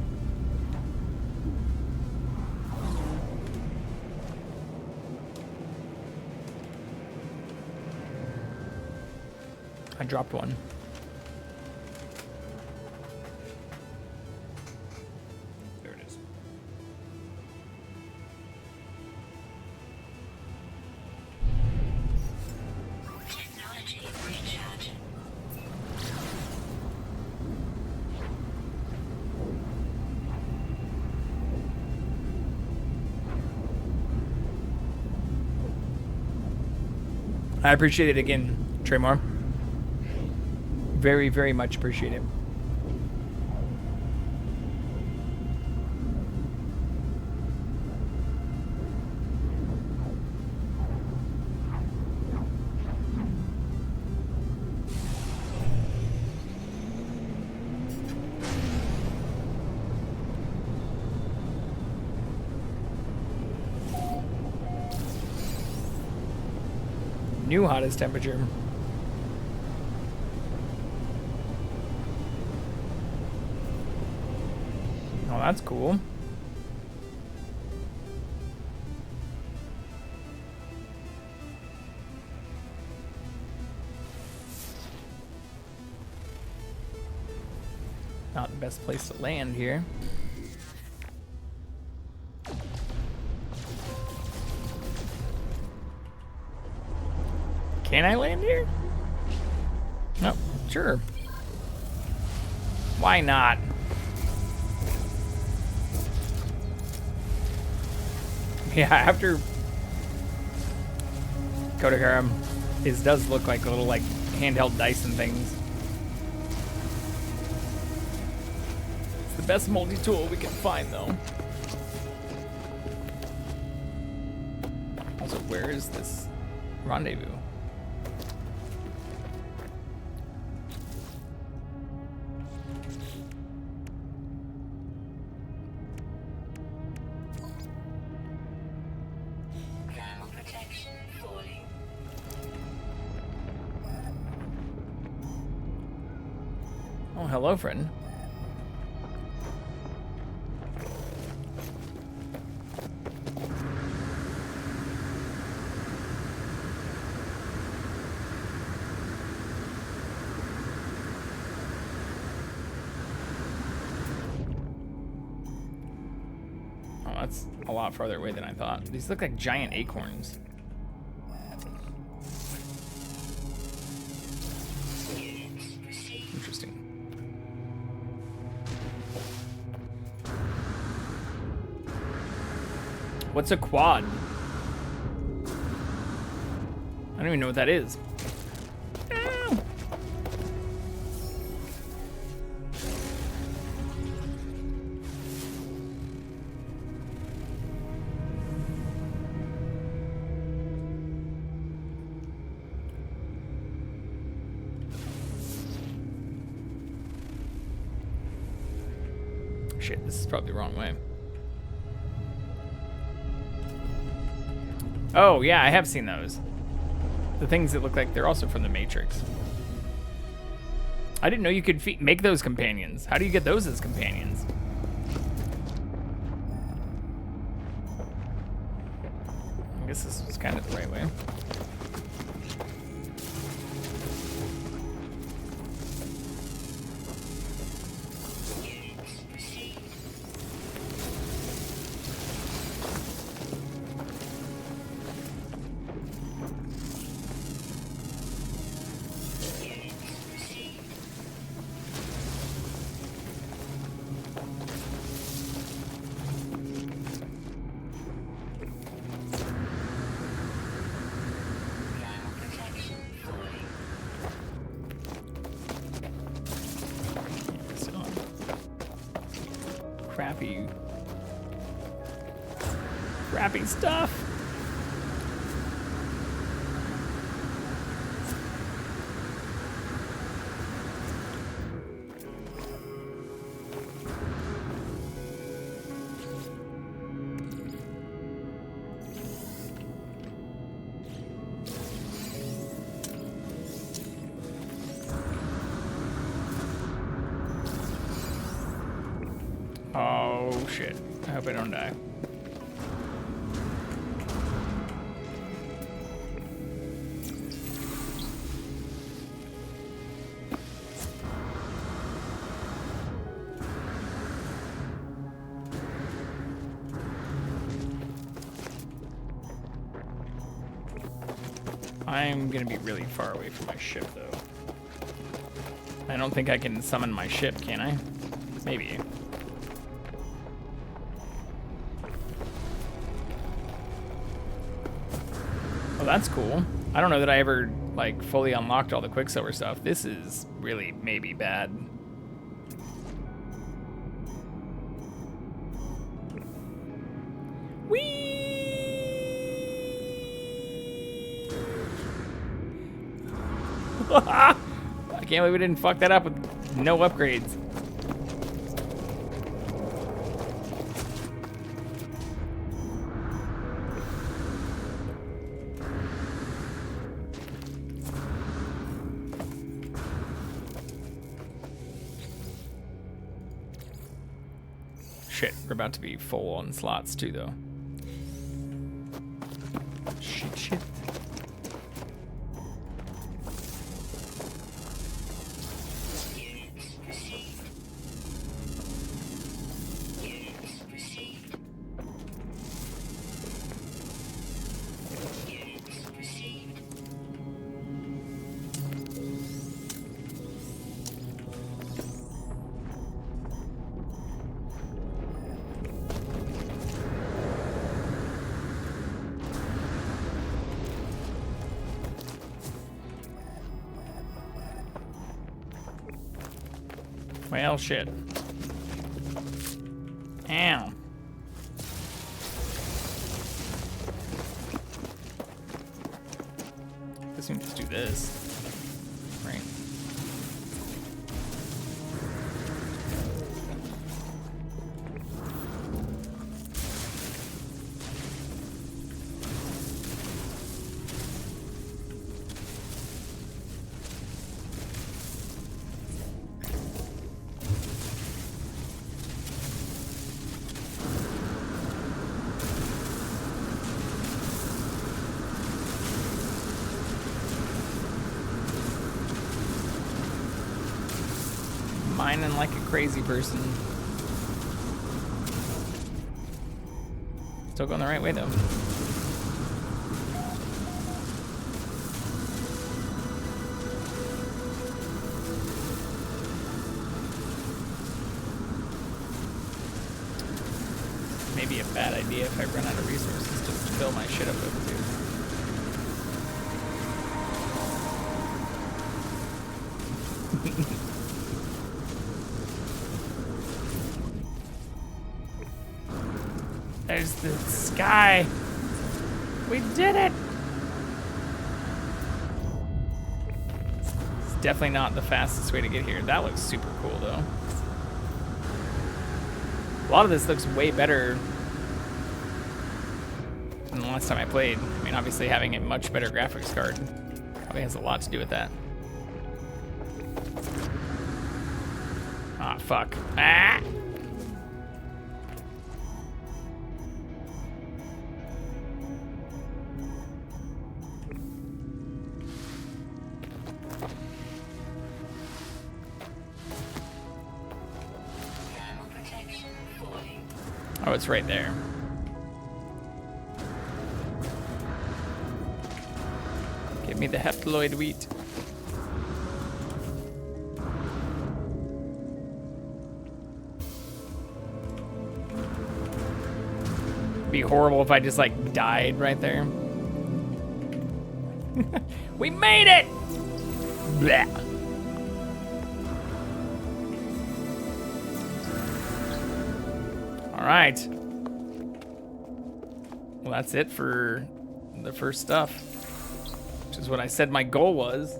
I dropped one. There it is.
Technology recharge.
I appreciate it again, Tremor. Very, very much appreciate it. New hottest temperature. Oh, that's cool. Not the best place to land here. Can I land here? No, sure. Why not? Yeah, after CatCam, it does look like little like handheld Dyson things. It's the best multi-tool we can find though. Also, where is this rendezvous?
Thermal protection falling.
Oh, hello, friend. Oh, that's a lot farther away than I thought. These look like giant acorns. Interesting. What's a quad? I don't even know what that is. Ow. Shit, this is probably the wrong way. Oh, yeah, I have seen those. The things that look like they're also from the Matrix. I didn't know you could make those companions. How do you get those as companions? I guess this was kind of the right way.
Thermal protection falling.
So, crappy stuff. Oh shit. I hope I don't die. I'm gonna be really far away from my ship, though. I don't think I can summon my ship, can I? Maybe. Oh, that's cool. I don't know that I ever, like, fully unlocked all the Quicksilver stuff. This is really maybe bad. I can't believe we didn't fuck that up with no upgrades. Shit, we're about to be full on slots too, though. Shit. Well, shit. Ow. Guess we can just do this. Right. Mining like a crazy person. Still going the right way, though. Maybe a bad idea if I run out of resources just to fill my shit up with, too. There's the sky. We did it. It's definitely not the fastest way to get here. That looks super cool, though. A lot of this looks way better than the last time I played. I mean, obviously having a much better graphics card probably has a lot to do with that. Ah, fuck. Ah! Oh, it's right there. Give me the heptaloid wheat. It'd be horrible if I just like died right there. We made it! Blah. All right. Well, that's it for the first stuff, which is what I said my goal was.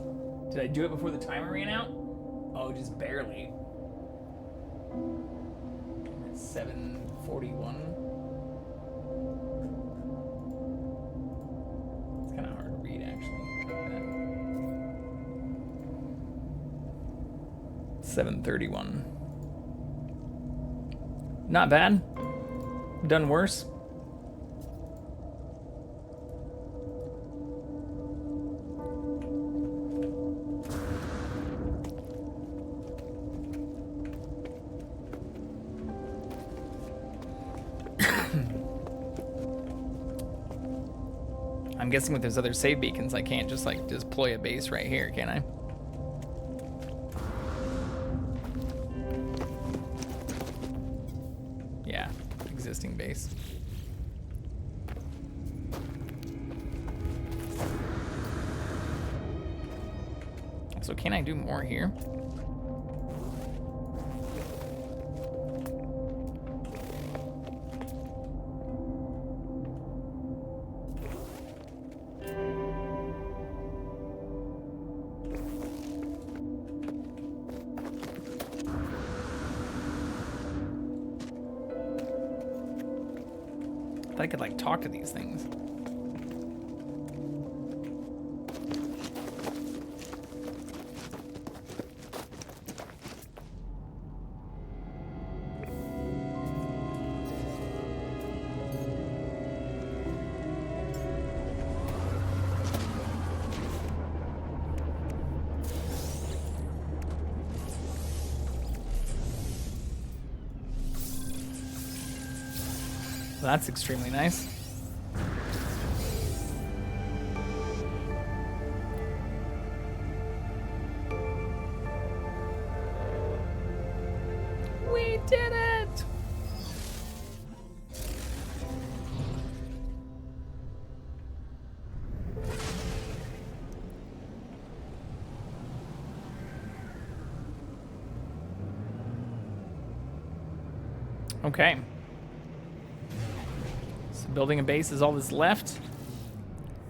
Did I do it before the timer ran out? Oh, just barely. It's 7:41. It's kind of hard to read, actually. 7:31. Not bad. Done worse. I'm guessing with those other save beacons, I can't just like deploy a base right here, can I? Yeah, existing base. So can I do more here? I could like talk to these things. Well, that's extremely nice. We did it! Okay. So building a base is all that's left.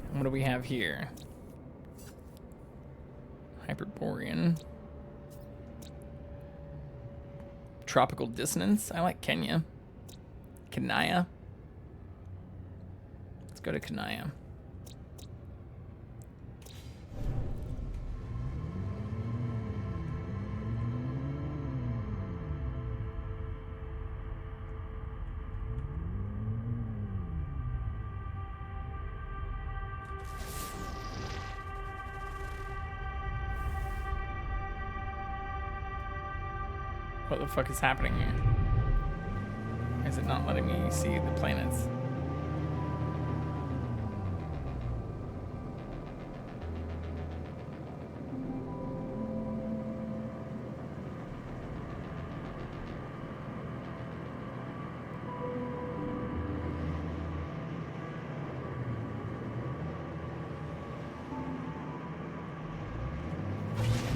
And what do we have here? Hyperborean. Tropical dissonance. I like Kenya. Kanaya. Let's go to Kanaya. What the fuck is happening here? Is it not letting me see the planets?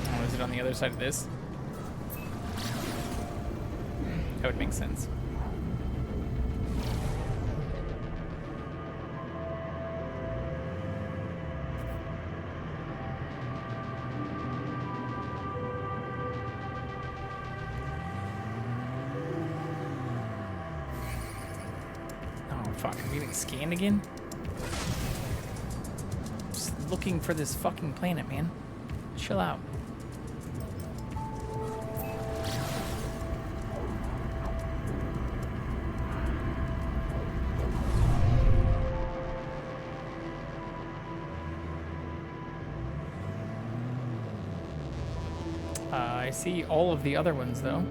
Oh, is it on the other side of this? That would make sense. Oh fuck, I'm getting scanned again? Just looking for this fucking planet, man. Chill out. I see all of the other ones, though.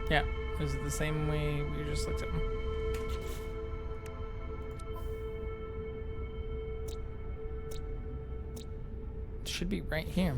Yeah. Is it the same way we just looked at them? It should be right here.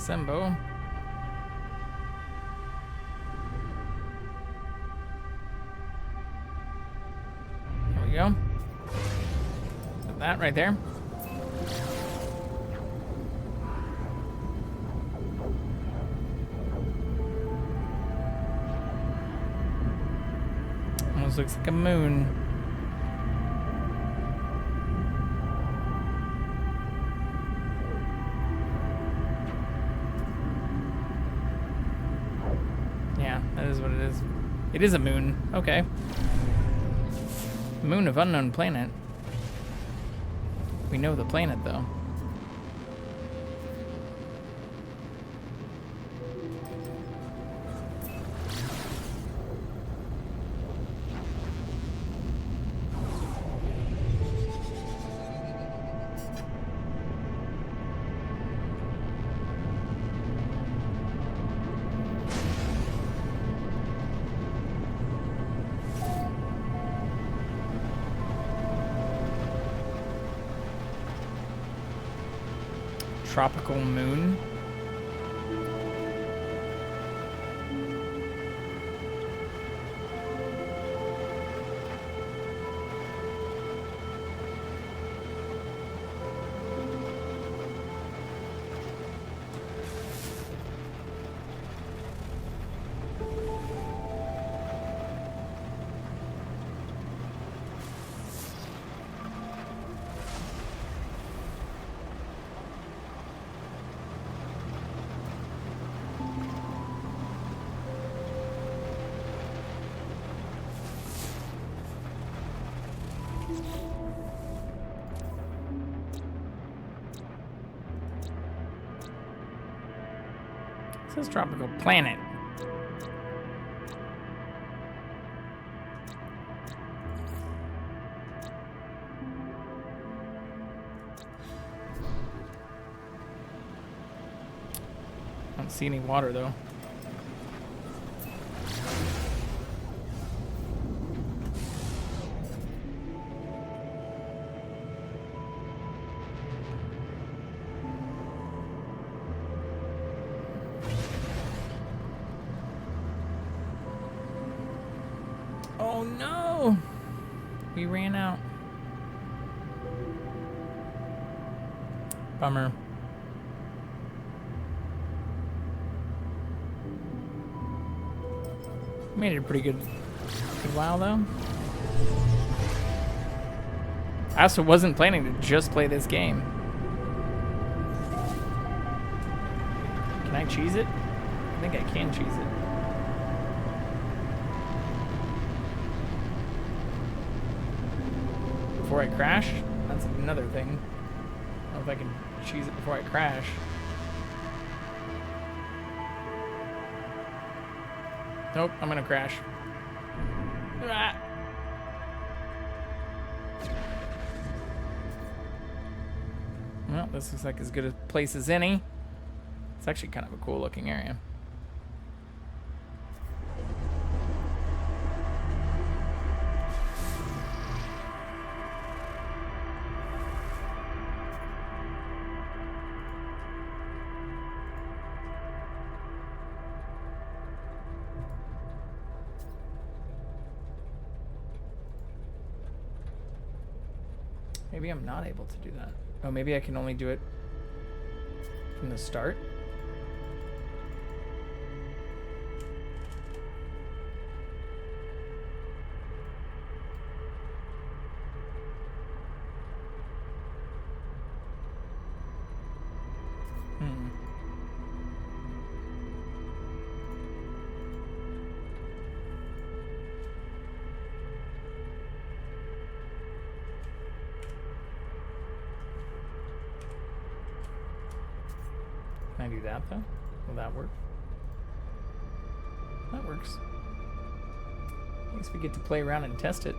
Sembo. There we go. Put that right there. Almost looks like a moon. Yeah, that is what it is. It is a moon. Okay. Moon of unknown planet. We know the planet, though. Tropical moon. It says tropical planet. I don't see any water though. Oh no! We ran out. Bummer. Made it a pretty good while though. I also wasn't planning to just play this game. Can I cheese it? I think I can cheese it. Before I crash? That's another thing. I don't know if I can cheese it before I crash. Nope, I'm gonna crash. Ah. Well, this looks like as good a place as any. It's actually kind of a cool looking area. Maybe I'm not able to do that. Oh, maybe I can only do it from the start? Can I do that though? Will that work? That works. I guess we get to play around and test it.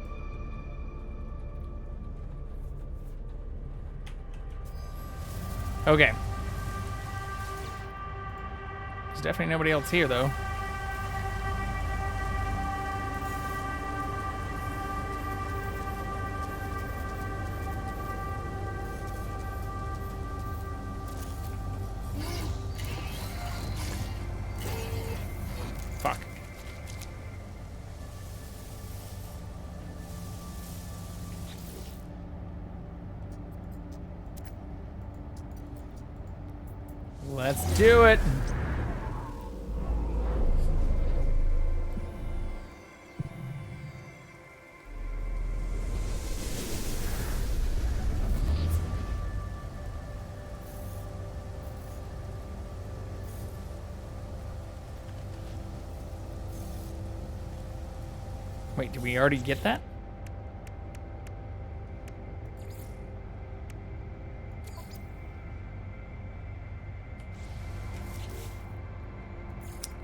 Okay. There's definitely nobody else here though. Let's do it. Wait, did we already get that?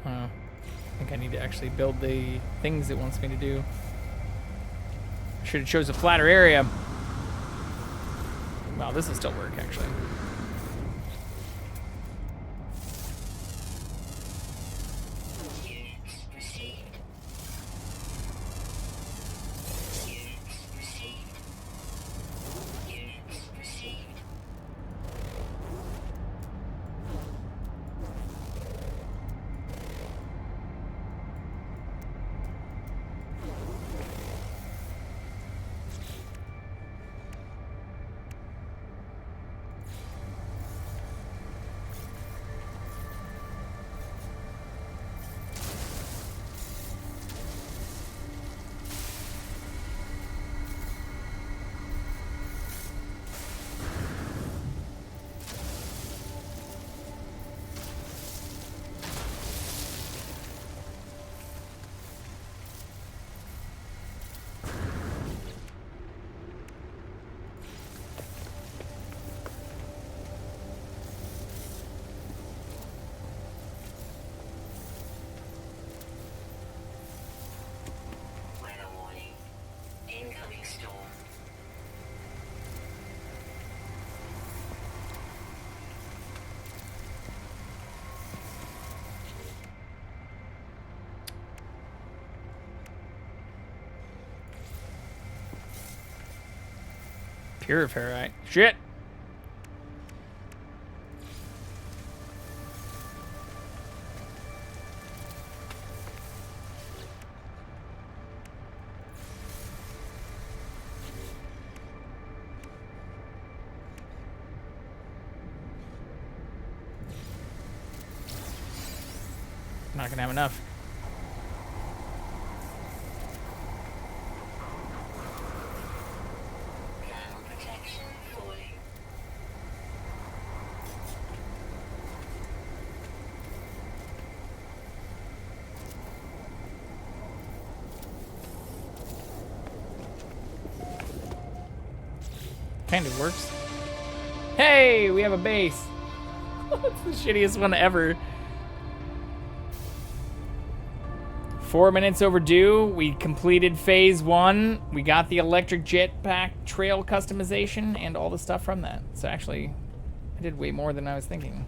I think I need to actually build the things it wants me to do. I should have chose a flatter area. Wow, this will still work, actually.
Units received. Units received. Units received. Weather warning. Incoming storm.
Puriferrite. Shit! Not gonna have enough.
Ground protection falling.
Kind of works. Hey, we have a base. That's the shittiest one ever. 4 minutes overdue. We completed phase 1. We got the electric jetpack trail customization and all the stuff from that. So actually, I did way more than I was thinking.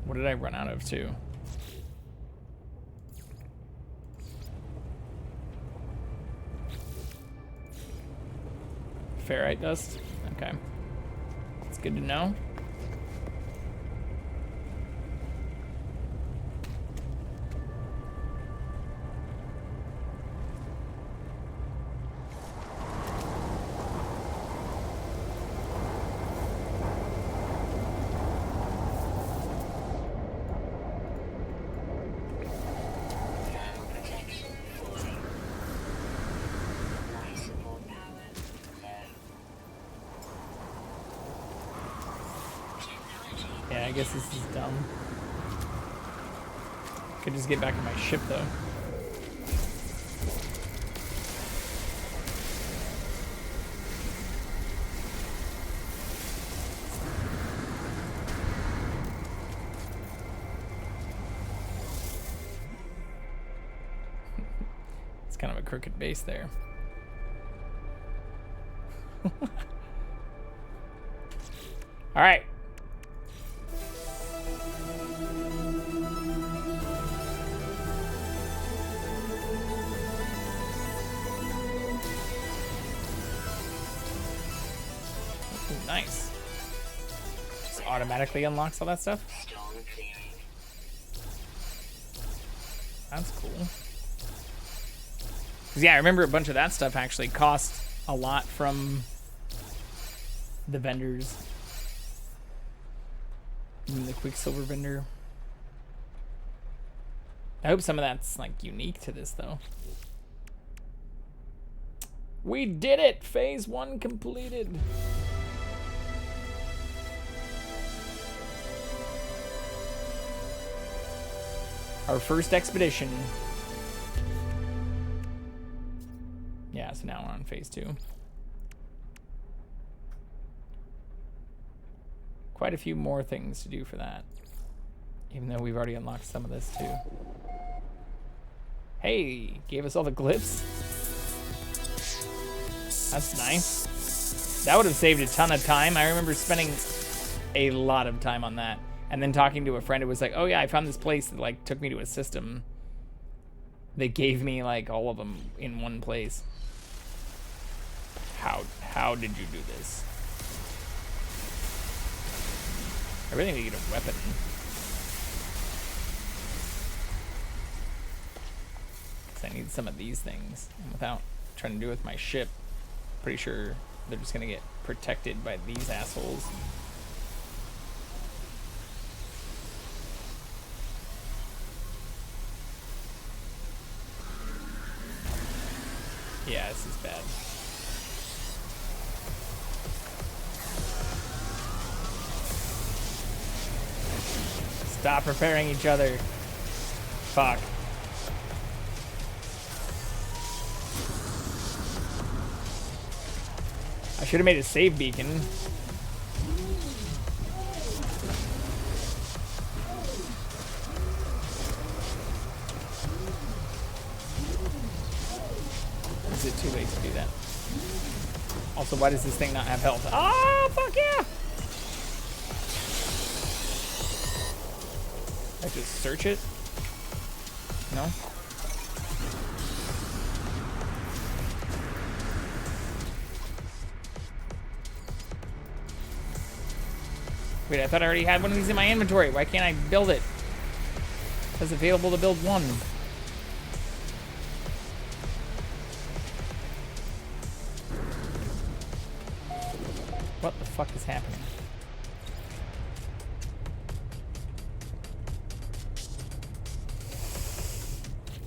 What did I run out of too? Ferrite dust? Okay. It's good to know.
Ground protection falling. Life support power low. Technology.
Yeah, I guess this is dumb. Could just get back in my ship though. It's kind of a crooked base there. All right. Nice. Just automatically unlocks all that stuff.
Storm clearing.
That's cool. 'Cause yeah, I remember a bunch of that stuff actually cost a lot from the vendors. Even the Quicksilver vendor. I hope some of that's like unique to this though. We did it! Phase 1 completed. Our first expedition. Yeah, so now we're on phase 2. Quite a few more things to do for that. Even though we've already unlocked some of this too. Hey, gave us all the glyphs. That's nice. That would have saved a ton of time. I remember spending a lot of time on that. And then talking to a friend, it was like, oh yeah, I found this place that like took me to a system. They gave me like all of them in one place. How did you do this? I really need to get a weapon. Because I need some of these things. And without trying to do it with my ship, pretty sure they're just going to get protected by these assholes. Yeah, this is bad. Stop repairing each other. Fuck. I should have made a save beacon. Is it too late to do that? Also, why does this thing not have health? Oh, fuck yeah! I just search it? No? Wait, I thought I already had one of these in my inventory. Why can't I build it? It says available to build one. What the fuck is happening?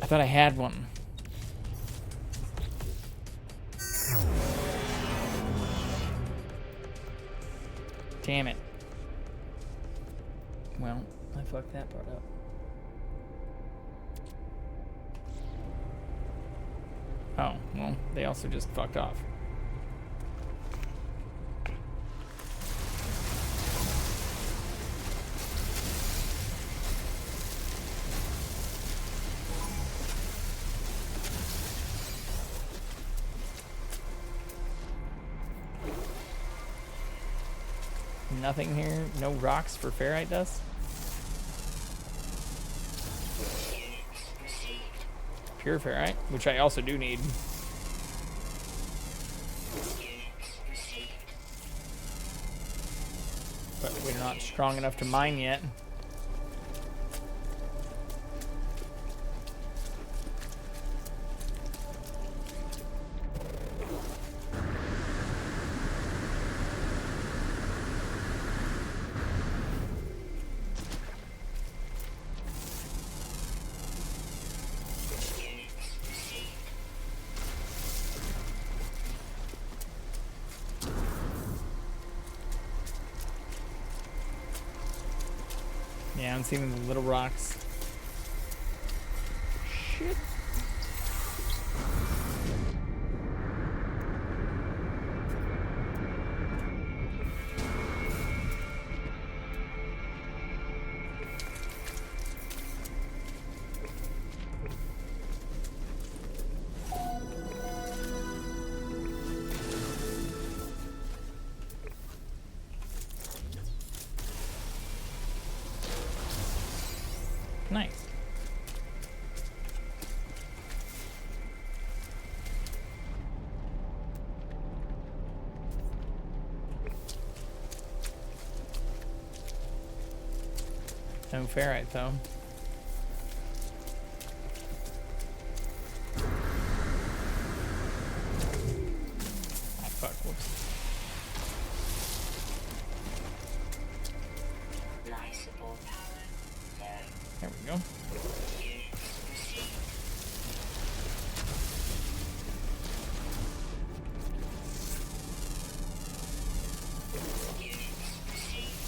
I thought I had one. Damn it. Well, I fucked that part up. Oh, well, they also just fucked off. Nothing here? No rocks for ferrite dust? Pure ferrite, which I also do need. But we're not strong enough to mine yet. Yeah, I'm seeing the little rocks. Shit. Nice. no ferrite though. Ah, fuck, whoops.
Life support power low.
There we go.
Units received. Units received. Units received.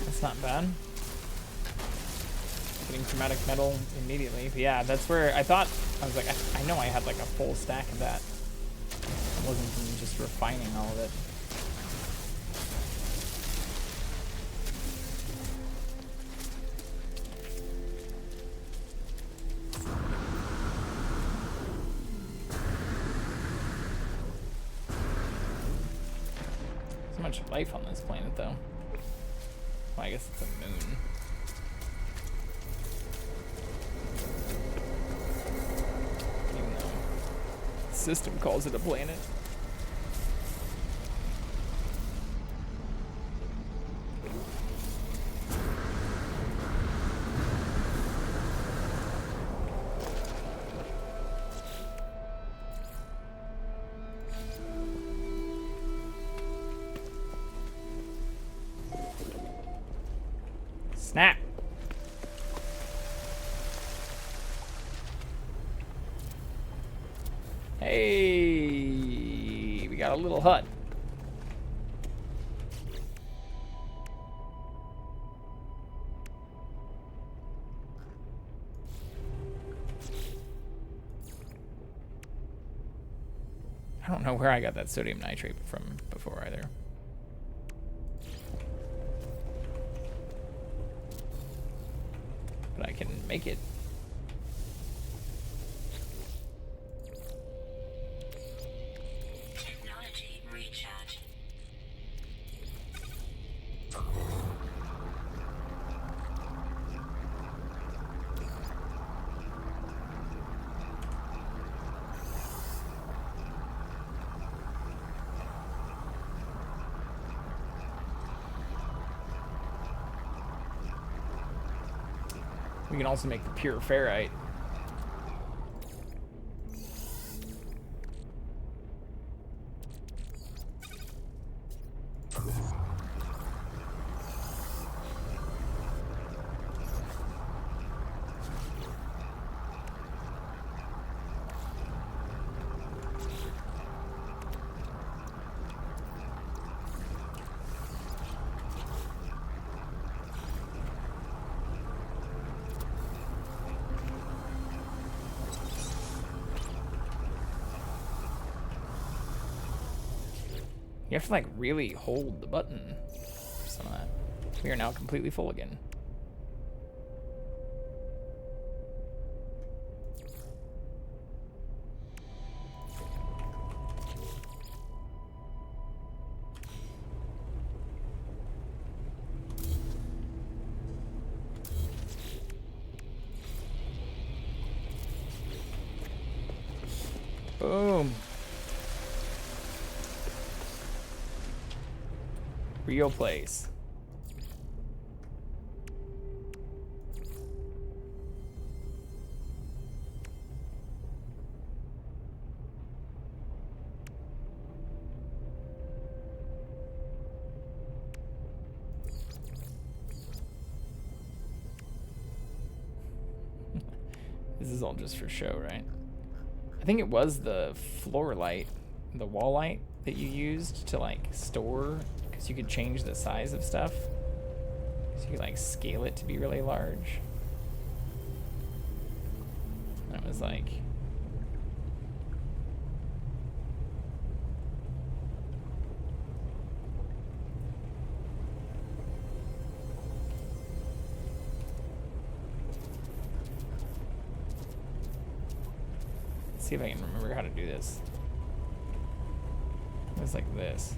That's not bad. Getting chromatic metal immediately. But yeah, that's where I thought, I was like, I know I had like a full stack of that. It wasn't from just refining all of it. So much life on this planet though. Well, I guess it's a moon. Even though the system calls it a planet. Snap! Hey, we got a little hut. I don't know where I got that sodium nitrate from before either. But I can make it.
Technology recharge.
We can also make the pure ferrite. You have to like really hold the button for some of that. We are now completely full again. Boom. Real place. This is all just for show, right? I think it was the floor light, the wall light that you used to like store, because you could change the size of stuff. So you could like scale it to be really large. That was like see if I can remember how to do this. It's like this.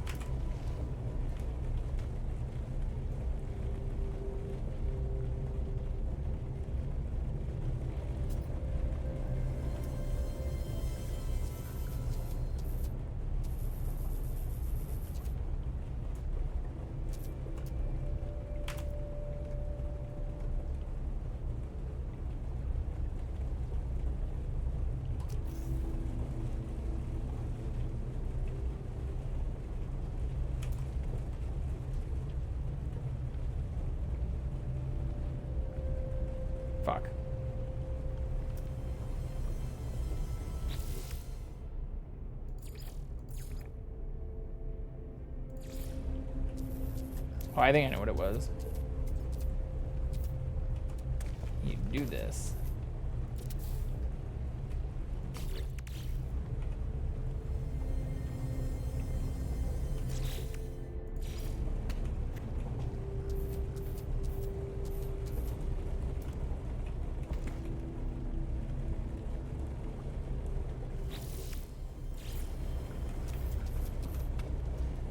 Fuck. Oh, I think I know what it was. You do this.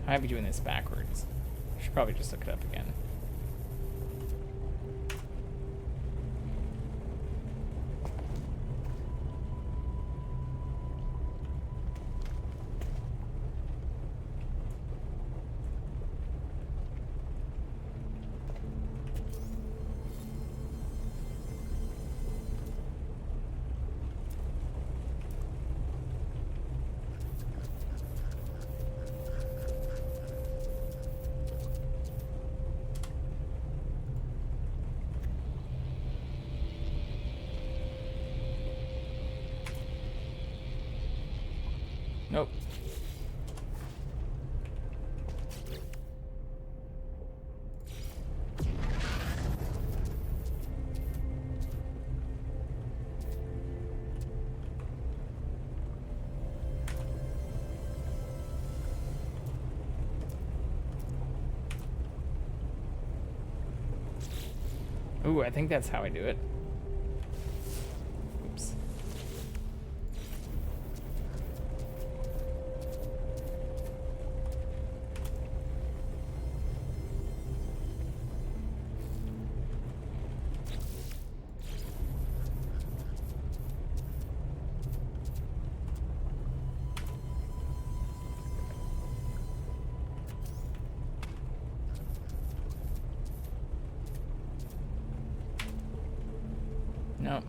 I might be doing this backwards. I should probably just look it up again. Nope. Ooh, I think that's how I do it. Oops. No.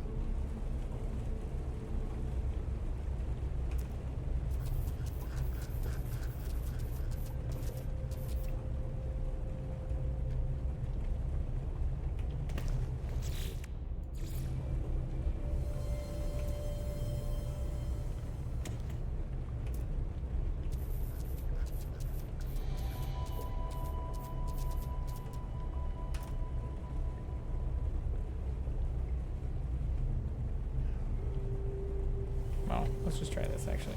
Well, let's just try this actually.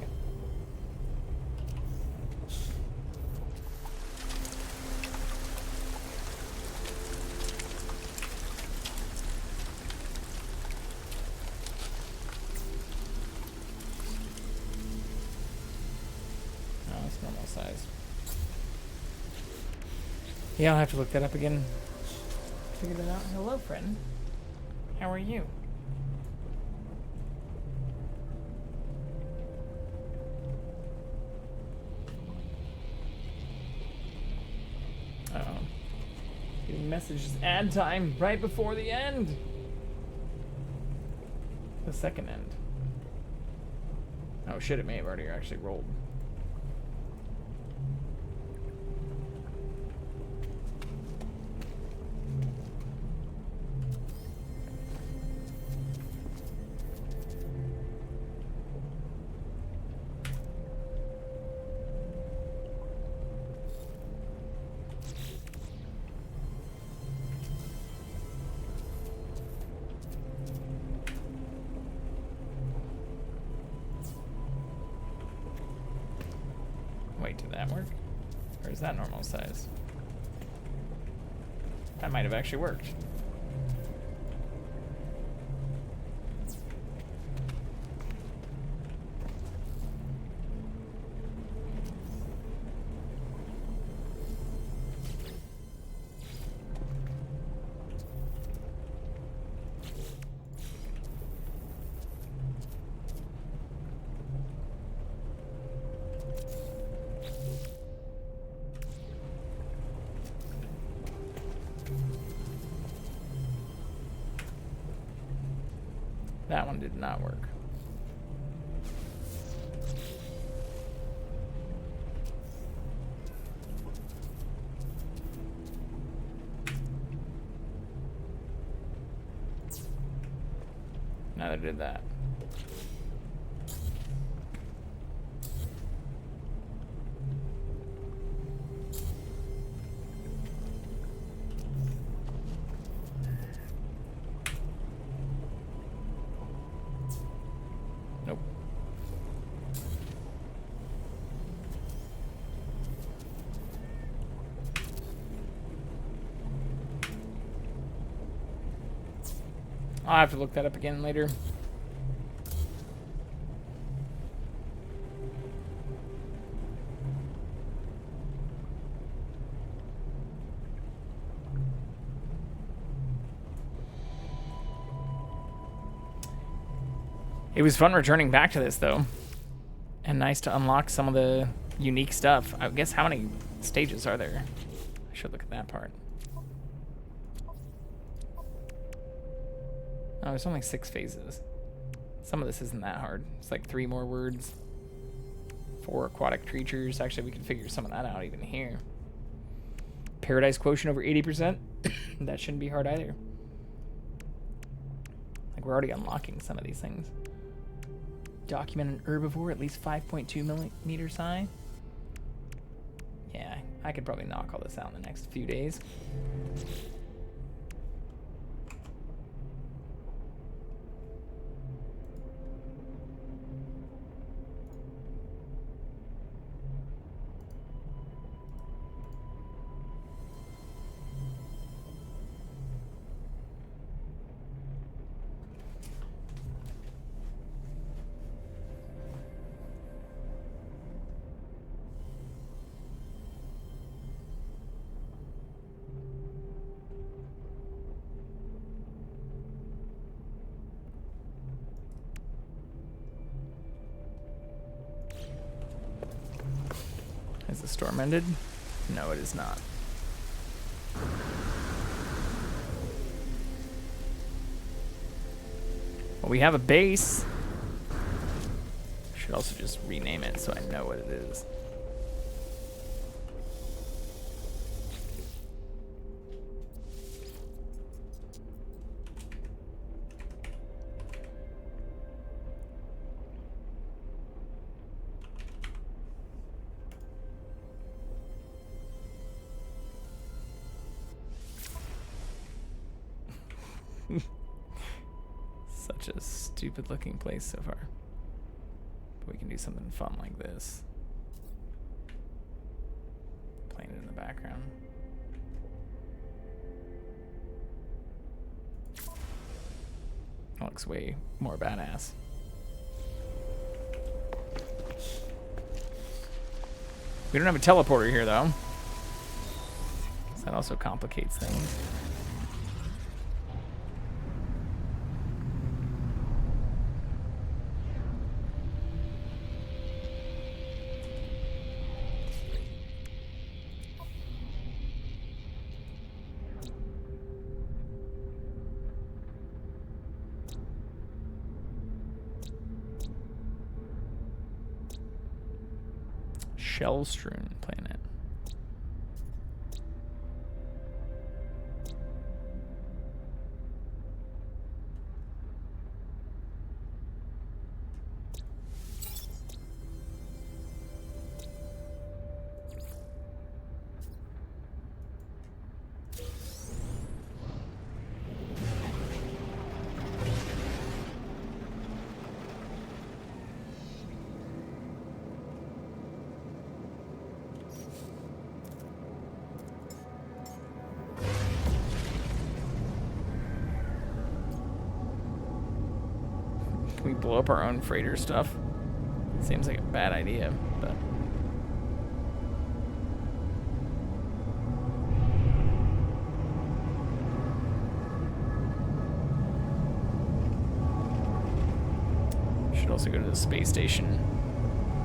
No, it's normal size. Yeah, I'll have to look that up again. Figure that out. Hello, friend. How are you? Uh-oh. Getting messages ad time right before the end. The second end. Oh shit, it may have already actually rolled. Wait, did that work? Or is that normal size? That might have actually worked. That one did not work. Neither did that. Nope. I'll have to look that up again later. It was fun returning back to this, though. And nice to unlock some of the unique stuff. I guess how many stages are there? I should look at that part. Oh, there's only 6 phases. Some of this isn't that hard. It's like 3 more words. 4 aquatic creatures. Actually, we can figure some of that out even here. Paradise quotient over 80%. That shouldn't be hard either. Like, we're already unlocking some of these things. Document an herbivore at least 5.2 millimeters high. Yeah, I could probably knock all this out in the next few days. Is the storm ended? No, it is not. Well, we have a base. Should also just rename it so I know what it is. Such a stupid looking place so far. But we can do something fun like this. Playing it in the background. That looks way more badass. We don't have a teleporter here though. So that also complicates things. Shell-strewn planet. Can we blow up our own freighter stuff? Seems like a bad idea, but... Should also go to the space station.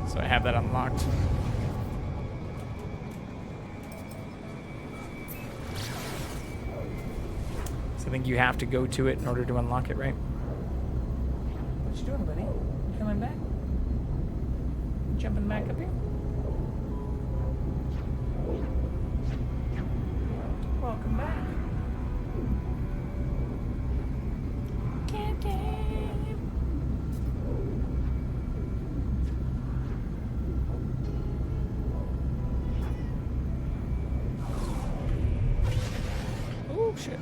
So I have that unlocked. So I think you have to go to it in order to unlock it, right? doing, buddy? Coming back? Jumping back up here? Welcome back. CatCam. Oh, shit.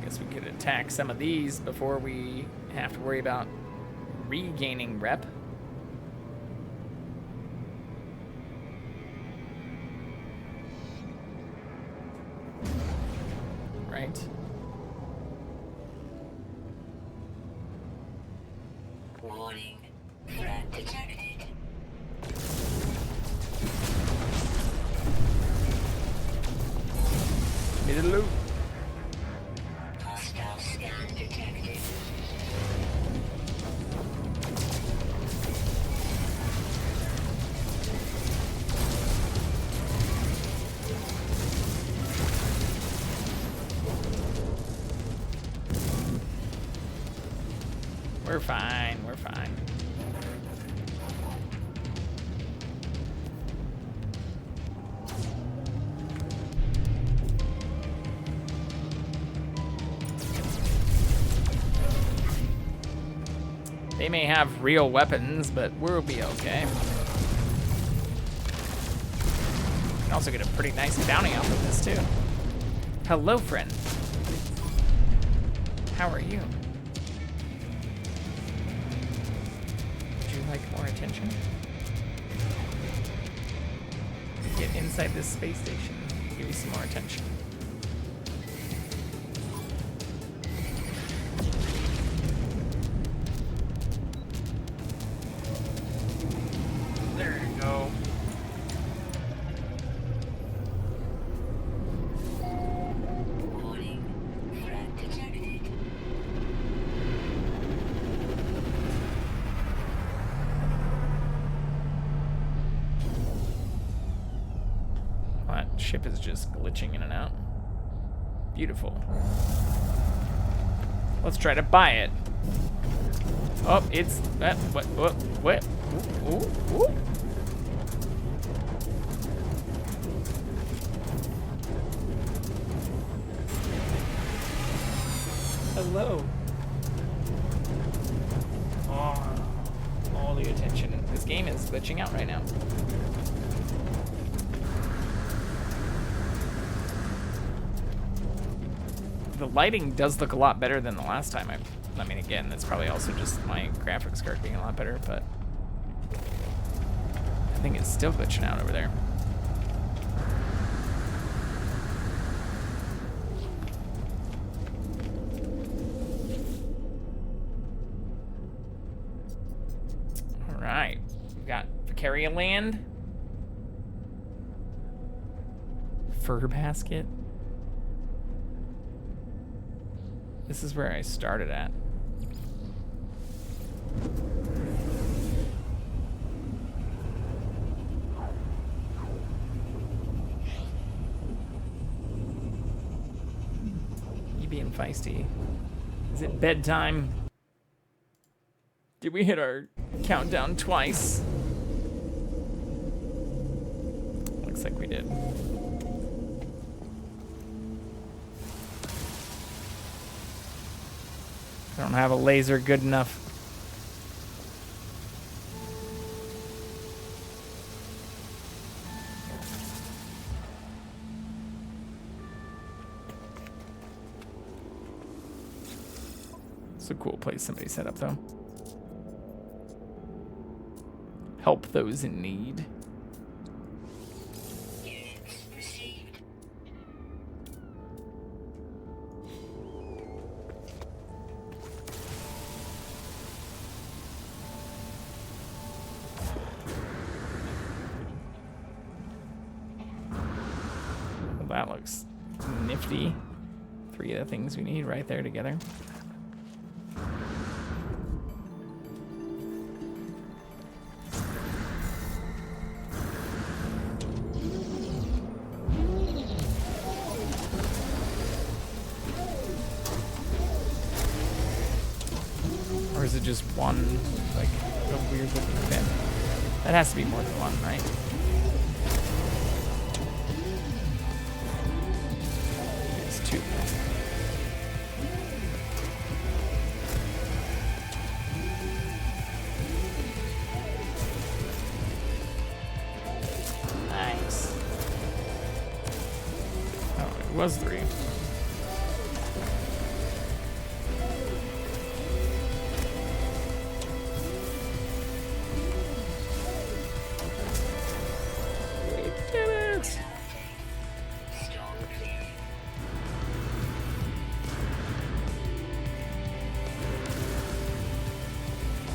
Guess we could attack some of these before we have to worry about regaining rep. Right.
Warning. Threat detected.
Need a loot.
Hostile scan detected.
We're fine. We're fine. They may have real weapons, but we'll be okay. You can also get a pretty nice bounty off of this, too. Hello, friend. How are you? Would you like more attention? Get inside this space station. Give you some more attention. There you go.
Warning. Threat detected.
That ship is just glitching in and out. Beautiful. Let's try to buy it. Oh, it's that. What? Ooh. Hello. Oh, all the attention. This game is glitching out right now. The lighting does look a lot better than the last time. I mean, again, that's probably also just my graphics card being a lot better, but I think it's still glitching out over there. All right, we've got Vicaria Land, Fur Basket. This is where I started at. You being feisty. Is it bedtime? Did we hit our countdown twice? Looks like we did. I don't have a laser good enough. It's a cool place somebody set up, though. Help those in need.
Units received.
Well, that looks nifty. 3 of the things we need right there together. just one, like, a weird looking fin. That has to be more than one, right? It's two. Nice. Oh, it was three.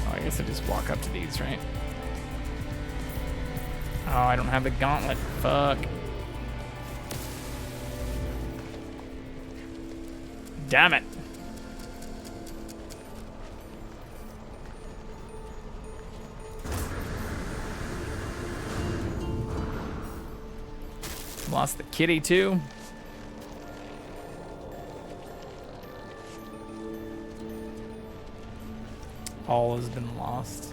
I guess I just walk up to these, right? Oh, I don't have the gauntlet. Fuck. Damn it. Lost the kitty, too. All has been lost.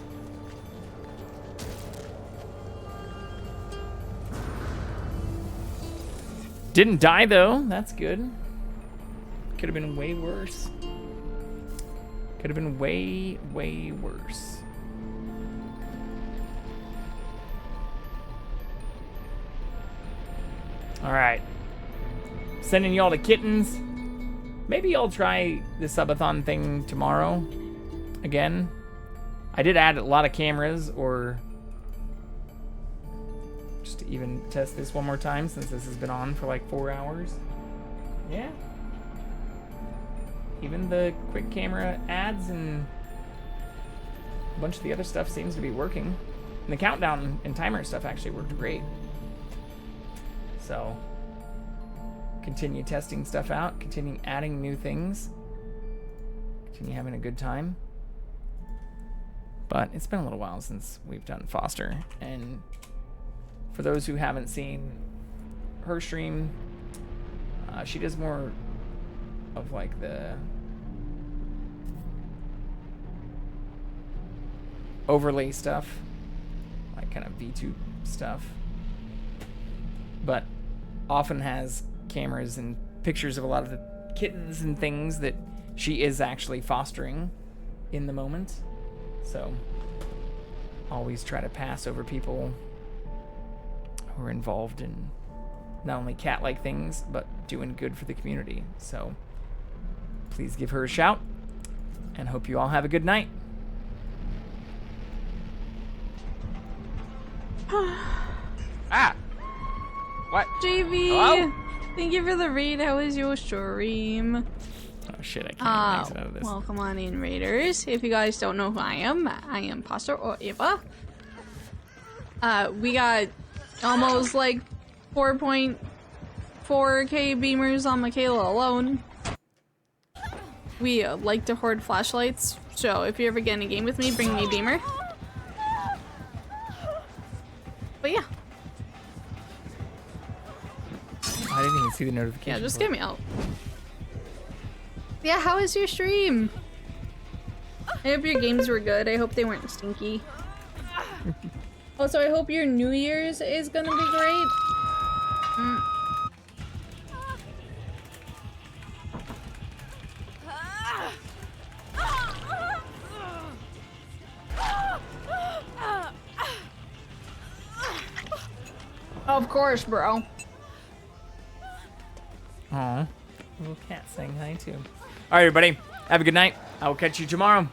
Didn't die though. That's good. Could have been way worse. Could have been way, way worse. All right. Sending y'all to kittens. Maybe I'll try the subathon thing tomorrow. Again, I did add a lot of cameras, or just to even test this one more time since this has been on for like 4 hours. Yeah. Even the quick camera ads and a bunch of the other stuff seems to be working. And the countdown and timer stuff actually worked great. So, continue testing stuff out, continue adding new things, continue having a good time. But it's been a little while since we've done Foster, and for those who haven't seen her stream, she does more of like the overlay stuff, like kind of VTube stuff, but often has cameras and pictures of a lot of the kittens and things that she is actually fostering in the moment. So, always try to pass over people who are involved in not only cat-like things, but doing good for the community. So, please give her a shout, and hope you all have a good night. Ah! What?
JV!
Hello?
Thank you for the raid. How was your stream?
Oh shit, I can't exit out of this.
Welcome on in, Raiders. If you guys don't know who I am Pastor or Eva. We got almost like 4.4k beamers on Michaela alone. We like to hoard flashlights, so if you ever get in a game with me, bring me a beamer. But yeah.
I didn't even see the notification.
Yeah, just get me out. Yeah, how was your stream? I hope your games were good. I hope they weren't stinky. Also, I hope your New Year's is gonna be great. Of course, bro.
Aw, little cat saying hi too. All right, everybody, have a good night. I will catch you tomorrow.